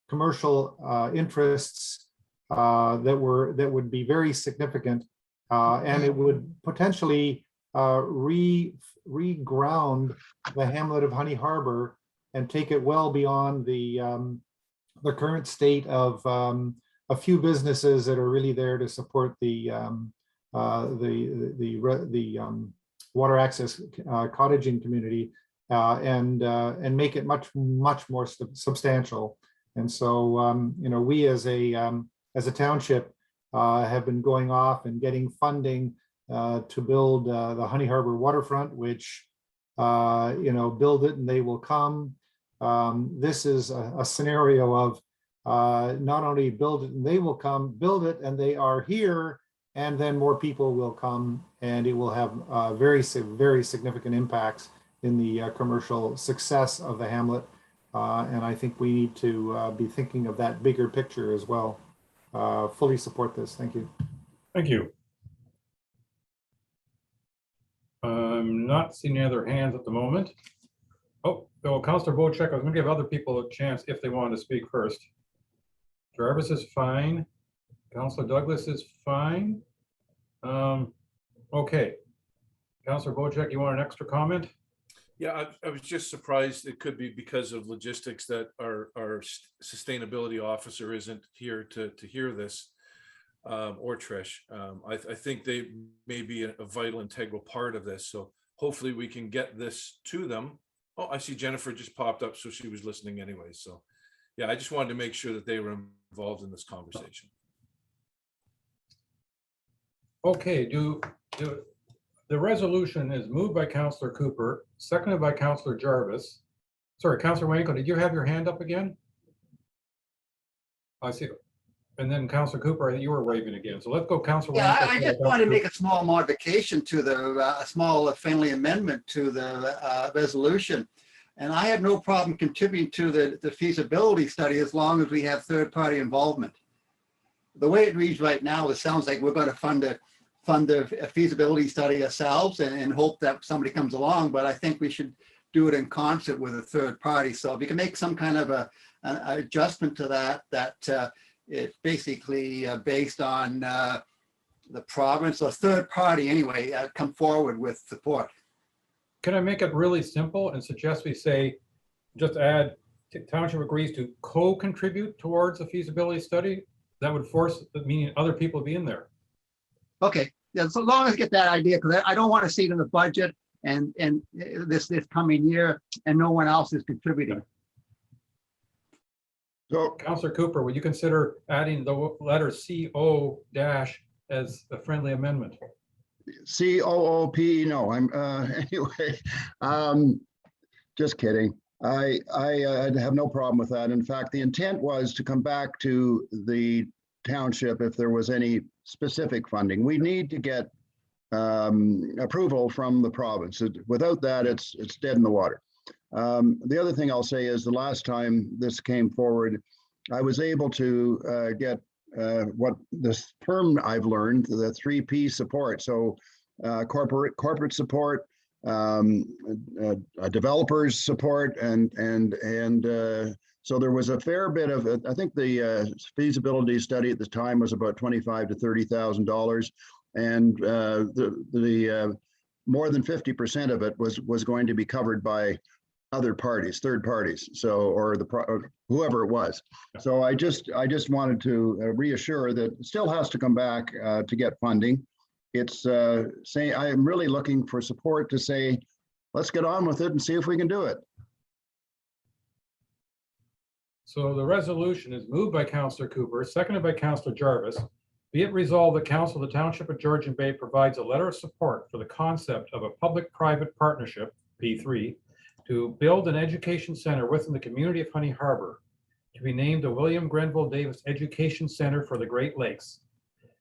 commercial interests that would be very significant, and it would potentially reground the hamlet of Honey Harbor and take it well beyond the current state of a few businesses that are really there to support the water access cottaging community, and make it much more substantial. And so we as a township have been going off and getting funding to build the Honey Harbor waterfront, which build it and they will come. This is a scenario of not only build it and they will come, build it and they are here, and then more people will come, and it will have very significant impacts in the commercial success of the hamlet. And I think we need to be thinking of that bigger picture as well. Fully support this. Thank you. Thank you. I'm not seeing any other hands at the moment. Oh, Councillor Bochek, I was going to give other people a chance if they wanted to speak first. Jarvis is fine. Councillor Douglas is fine. Okay. Councillor Bochek, you want an extra comment? Yeah, I was just surprised. It could be because of logistics that our sustainability officer isn't here to hear this, or Trish. I think they may be a vital, integral part of this. So hopefully we can get this to them. Oh, I see Jennifer just popped up, so she was listening anyway. So yeah, I just wanted to make sure that they were involved in this conversation. Okay, the resolution is moved by Councillor Cooper, seconded by Councillor Jarvis. Sorry, Councillor Wanko, did you have your hand up again? I see. And then Councillor Cooper, you were waving again. So let's go, Councillor Yeah, Wanko. I just want to make a small modification to a small friendly amendment to the resolution. And I have no problem contributing to the feasibility study as long as we have third-party involvement. The way it reads right now, it sounds like we're going to fund a feasibility study ourselves and hope that somebody comes along, but I think we should do it in concert with a third party. So if you can make some kind of an adjustment to that it's basically based on the province or third party anyway, come forward with support. Can I make it really simple and suggest we say, just add, township agrees to co-contribute towards a feasibility study? That would force, meaning other people to be in there. Okay, yeah, so long as I get that idea, because I don't want to see it in the budget and this coming year and no one else is contributing. So, Councillor Cooper, would you consider adding the letter CO- as a friendly amendment? COOP, no, I'm anyway, just kidding. I have no problem with that. In fact, the intent was to come back to the township if there was any specific funding. We need to get approval from the province. Without that, it's dead in the water. The other thing I'll say is the last time this came forward, I was able to get what this term I've learned, the 3P support. So corporate support, developers support, and so there was a fair bit of, I think the feasibility study at the time was about $25,000 to $30,000, and the more than 50% of it was going to be covered by other parties, third parties, so or whoever it was. So I just wanted to reassure that it still has to come back to get funding. it's say, I am really looking for support to say, let's get on with it and see if we can do it. So the resolution is moved by Councillor Cooper, seconded by Councillor Jarvis. Be it resolved, the Council of the Township of Georgian Bay provides a letter of support for the concept of a public-private partnership, P3, to build an education center within the community of Honey Harbor, to be named the William Grenville Davis Education Center for the Great Lakes.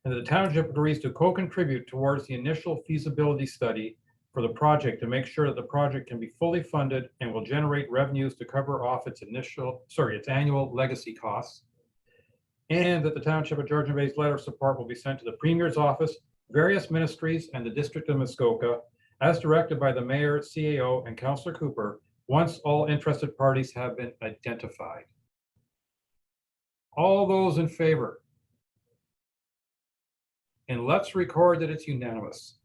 And the township agrees to co-contribute towards the initial feasibility study for the project to make sure that the project can be fully funded and will generate revenues to cover off its annual legacy costs. And that the Township of Georgian Bay's letter of support will be sent to the Premier's office, various ministries, and the District of Muskoka, as directed by the Mayor, CAO, and Councillor Cooper, once all interested parties have been identified. All those in favor? And let's record that it's unanimous.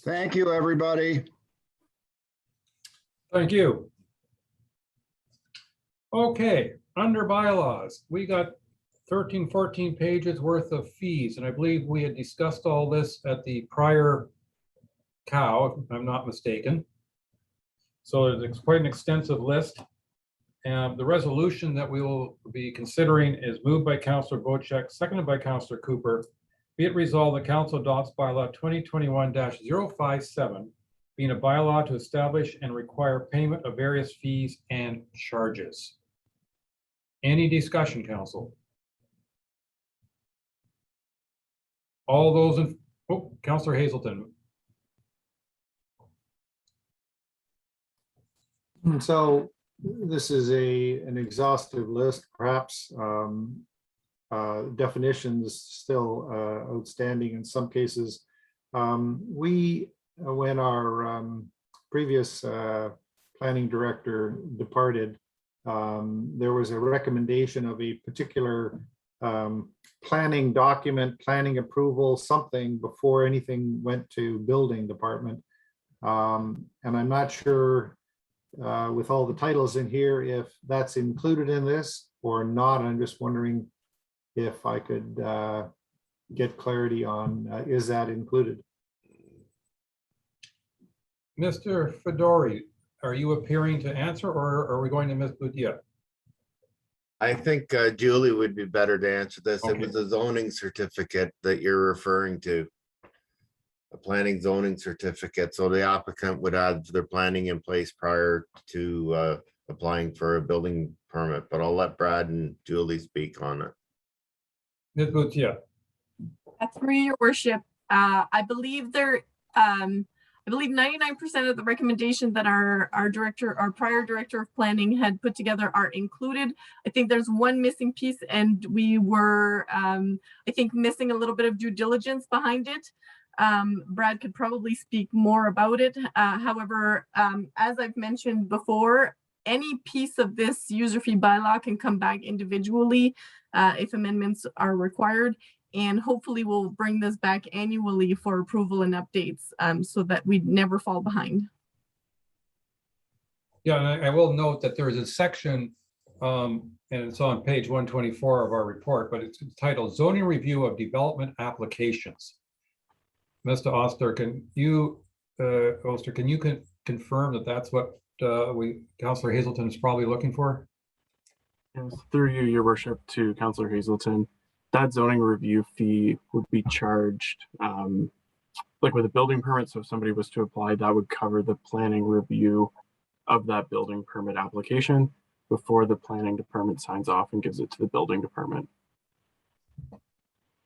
Thank you, everybody. Thank you. Okay, under bylaws, we got 13, 14 pages worth of fees, and I believe we had discussed all this at the prior cow, if I'm not mistaken. So it's quite an extensive list. And the resolution that we will be considering is moved by Councillor Bochek, seconded by Councillor Cooper. Be it resolved, the Council adopts bylaw 2021-057, being a bylaw to establish and require payment of various fees and charges. Any discussion, Council? All those in, Councillor Hazelton. So this is an exhaustive list, perhaps. Definitions still outstanding in some cases. When our previous planning director departed, there was a recommendation of a particular planning document, planning approval, something before anything went to building department. And I'm not sure with all the titles in here if that's included in this or not. I'm just wondering if I could get clarity on, is that included? Mr. Fedori, are you appearing to answer, or are we going to Ms. Boudia? I think Julie would be better to answer this. Okay. It was a zoning certificate that you're referring to. A planning zoning certificate. So the applicant would have their planning in place prior to applying for a building permit, but I'll let Brad and Julie speak on it. Ms. Boudia. Through your worship, I believe 99% of the recommendations that our prior director of planning had put together are included. I think there's one missing piece, and we were, I think, missing a little bit of due diligence behind it. Brad could probably speak more about it. However, as I've mentioned before, any piece of this user fee bylaw can come back individually if amendments are required. And hopefully we'll bring this back annually for approval and updates so that we never fall behind. Yeah, and I will note that there is a section, and it's on page 124 of our report, but it's titled Zoning Review of Development Applications. Mr. Oster, can you confirm that that's what Councillor Hazelton is probably looking for? Yes, through you, your worship, to Councillor Hazelton. That zoning review fee would be charged like with a building permit. So if somebody was to apply, that would cover the planning review of that building permit application before the planning department signs off and gives it to the building department.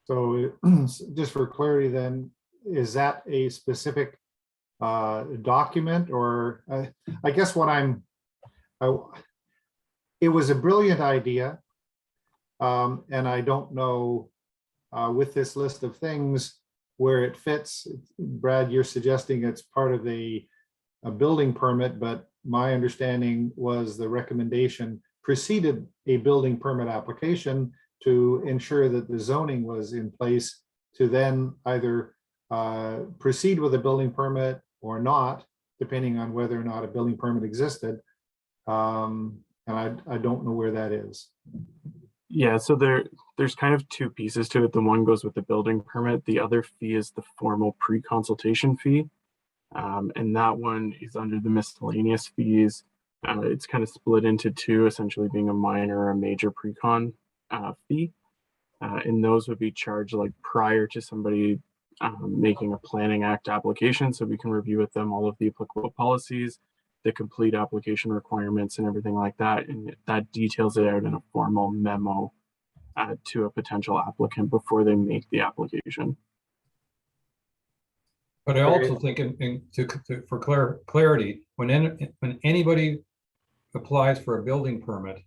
So just for clarity then, is that a specific document, or I guess what it was a brilliant idea. And I don't know with this list of things where it fits. Brad, you're suggesting it's part of a building permit, but my understanding was the recommendation preceded a building permit application to ensure that the zoning was in place to then either proceed with a building permit or not, depending on whether or not a building permit existed. And I don't know where that is. Yeah, so there's kind of two pieces to it. The one goes with the building permit. The other fee is the formal pre-consultation fee. And that one is under the miscellaneous fees. It's kind of split into two, essentially being a minor or a major pre-con fee. And those would be charged like prior to somebody making a Planning Act application, so we can review with them all of the applicable policies, the complete application requirements and everything like that. And that details it out in a formal memo to a potential applicant before they make the application. But I also think for clarity, when anybody applies for a building permit,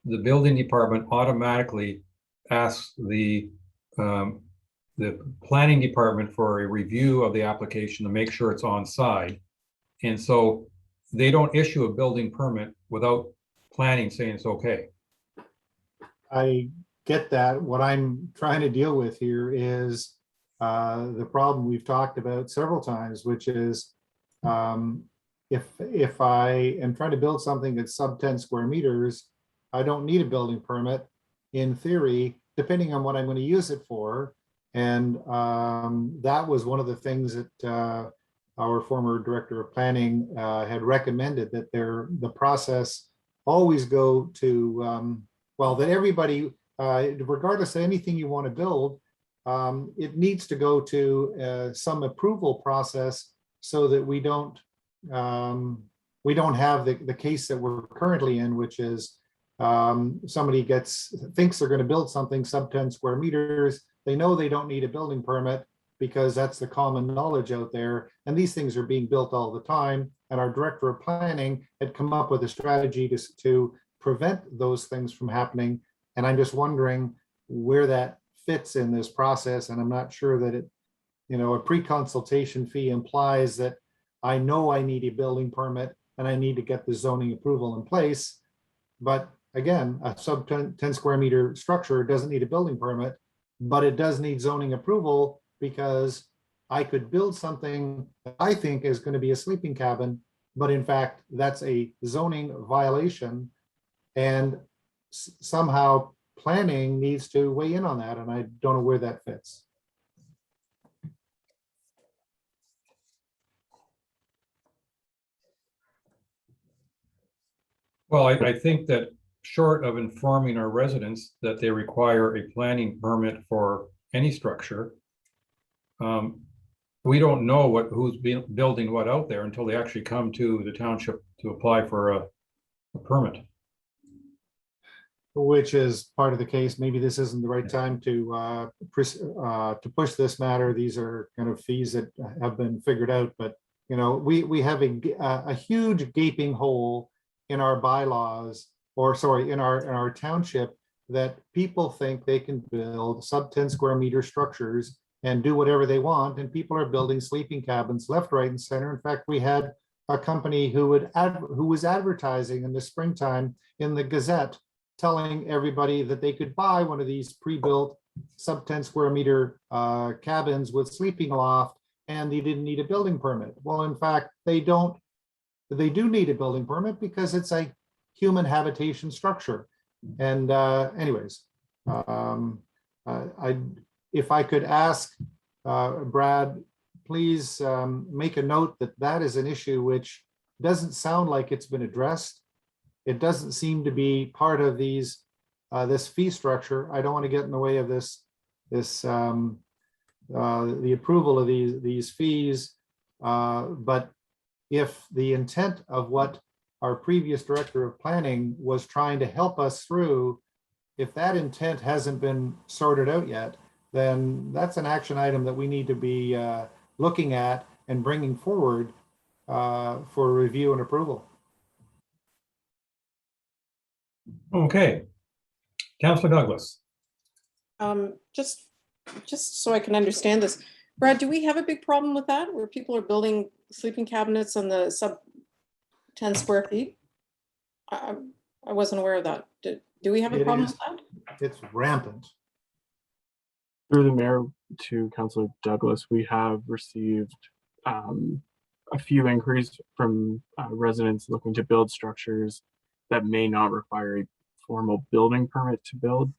the building department automatically asks the planning department for a review of the application to make sure it's on side. And so they don't issue a building permit without planning saying it's okay. I get that. What I'm trying to deal with here is the problem we've talked about several times, which is if I am trying to build something that's sub 10 square meters, I don't need a building permit in theory, depending on what I'm going to use it for. And that was one of the things that our former director of planning had recommended, that the process always go to, well, that everybody, regardless of anything you want to build, it needs to go to some approval process so that we don't have the case that we're currently in, which is somebody thinks they're going to build something sub 10 square meters. They know they don't need a building permit because that's the common knowledge out there. And these things are being built all the time. And our director of planning had come up with a strategy to prevent those things from happening. And I'm just wondering where that fits in this process. And I'm not sure that a pre-consultation fee implies that I know I need a building permit and I need to get the zoning approval in place. But again, a sub 10 square meter structure doesn't need a building permit, but it does need zoning approval, because I could build something that I think is going to be a sleeping cabin, but in fact, that's a zoning violation. And somehow planning needs to weigh in on that. And I don't know where that fits. Well, I think that short of informing our residents that they require a planning permit for any structure, we don't know who's building what out there until they actually come to the township to apply for a permit. Which is part of the case. Maybe this isn't the right time to push this matter. These are kind of fees that have been figured out, but we have a huge gaping hole in our bylaws, or sorry, in our township, that people think they can build sub 10 square meter structures and do whatever they want. And people are building sleeping cabins left, right, and center. In fact, we had a company who was advertising in the springtime in the Gazette, telling everybody that they could buy one of these pre-built sub 10 square meter cabins with sleeping loft, and they didn't need a building permit. Well, in fact, they do need a building permit because it's a human habitation structure. And anyways, if I could ask Brad, please make a note that is an issue which doesn't sound like it's been addressed. It doesn't seem to be part of this fee structure. I don't want to get in the way of the approval of these fees. But if the intent of what our previous director of planning was trying to help us through, if that intent hasn't been sorted out yet, then that's an action item that we need to be looking at and bringing forward for review and approval. Okay, Councillor Douglas. Just so I can understand this, Brad, do we have a big problem with that, where people are building sleeping cabinets on the sub 10 square feet? I wasn't aware of that. Do we have a problem with that? It's rampant. Through the mayor to Councillor Douglas, we have received a few inquiries from residents looking to build structures that may not require a formal building permit to build.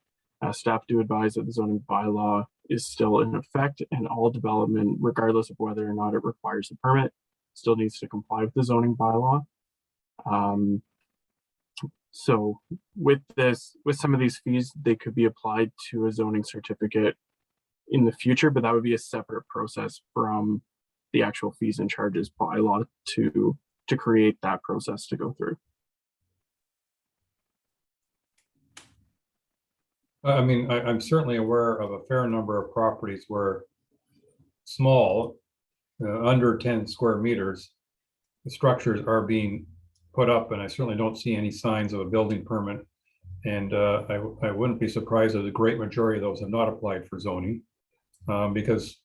Staff do advise that the zoning bylaw is still in effect, and all development, regardless of whether or not it requires a permit, still needs to comply with the zoning bylaw. So with some of these fees, they could be applied to a zoning certificate in the future, but that would be a separate process from the actual fees and charges bylaw to create that process to go through. I mean, I'm certainly aware of a fair number of properties where small, under 10 square meters, the structures are being put up, and I certainly don't see any signs of a building permit. And I wouldn't be surprised if the great majority of those have not applied for zoning because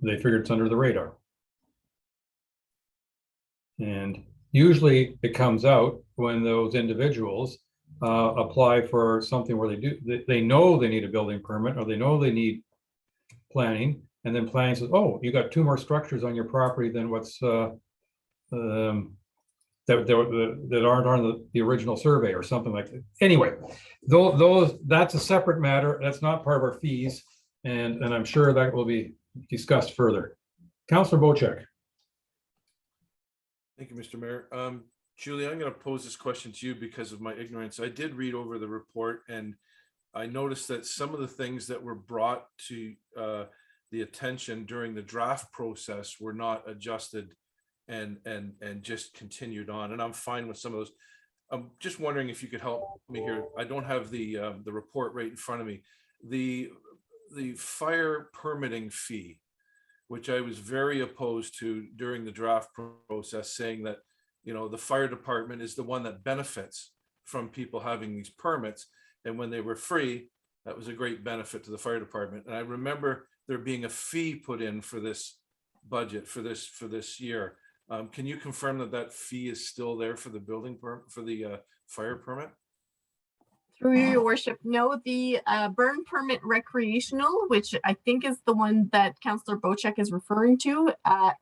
they figure it's under the radar. And usually it comes out when those individuals apply for something where they know they need a building permit, or they know they need planning, and then planning says, oh, you got 2 more structures on your property than what's that aren't on the original survey or something like that. Anyway, that's a separate matter. That's not part of our fees, and I'm sure that will be discussed further. Councillor Bocek. Thank you, Mr. Mayor. Julie, I'm going to pose this question to you because of my ignorance. I did read over the report, and I noticed that some of the things that were brought to the attention during the draft process were not adjusted and just continued on. And I'm fine with some of those. I'm just wondering if you could help me here. I don't have the report right in front of me. The fire permitting fee, which I was very opposed to during the draft process, saying that, you know, the fire department is the one that benefits from people having these permits. And when they were free, that was a great benefit to the fire department. And I remember there being a fee put in for this budget for this year. Can you confirm that that fee is still there for the building for the fire permit? Through your worship, no, the burn permit recreational, which I think is the one that Councillor Bocek is referring to,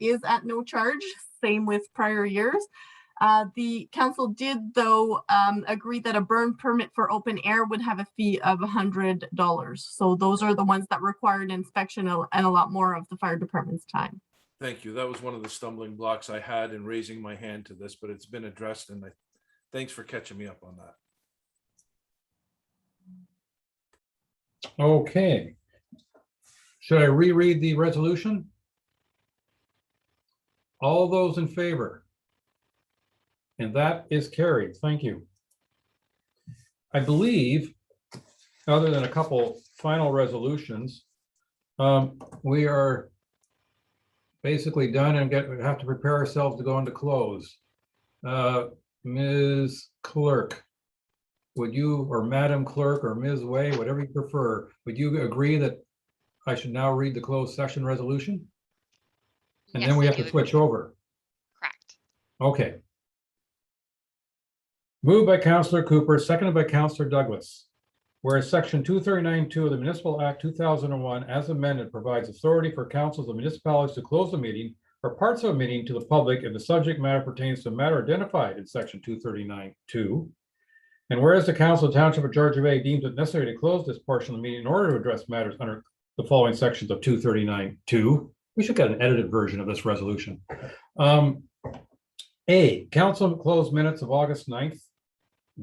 is at no charge, same with prior years. The council did, though, agree that a burn permit for open air would have a fee of $100. So those are the ones that required inspection and a lot more of the fire department's time. Thank you. That was one of the stumbling blocks I had in raising my hand to this, but it's been addressed, and thanks for catching me up on that. Okay. Should I reread the resolution? All those in favor? And that is carried. Thank you. I believe, other than a couple final resolutions, we are basically done and have to prepare ourselves to go into close. Ms. Clerk, would you, or Madam Clerk, or Ms. Way, whatever you prefer, would you agree that I should now read the closed session resolution? And Yes, then we I have to do switch agree. over. Correct. Okay. Moved by Councillor Cooper, seconded by Councillor Douglas. Whereas Section 239(2) of the Municipal Act 2001, as amended, provides authority for councils of municipalities to close the meeting or parts of a meeting to the public if the subject matter pertains to a matter identified in Section 239(2). And whereas the Council of Township of Georgia Bay deems it necessary to close this portion of the meeting in order to address matters under the following sections of 239(2). We should get an edited version of this resolution. A, council closed minutes of August 9th.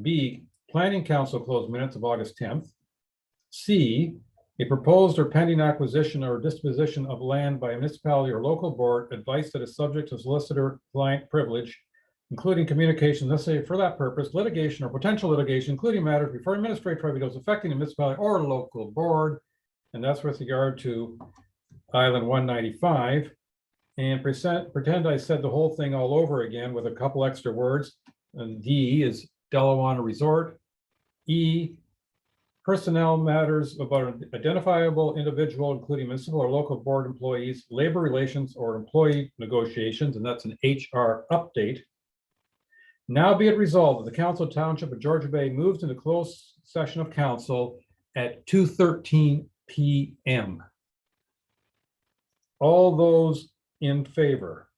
B, Planning Council closed minutes of August 10th. C, a proposed or pending acquisition or disposition of land by a municipality or local board, advice that is subject to solicitor-client privilege, including communication necessary for that purpose, litigation or potential litigation, including matters before administrative tribunals affecting a municipality or a local board. And that's with regard to Island 195. And pretend I said the whole thing all over again with a couple extra words. And D is Delawana Resort. E, personnel matters about an identifiable individual, including municipal or local board employees, labor relations or employee negotiations, and that's an HR update. Now be it resolved that the Council of Township of Georgia Bay moves into closed session of council at 2:13 p.m. All those in favor?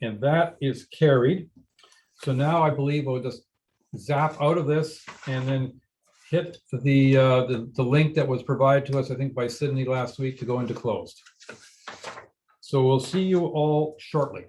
And that is carried. So now I believe we'll just zap out of this and then hit the link that was provided to us, I think, by Sydney last week to go into closed. So we'll see you all shortly.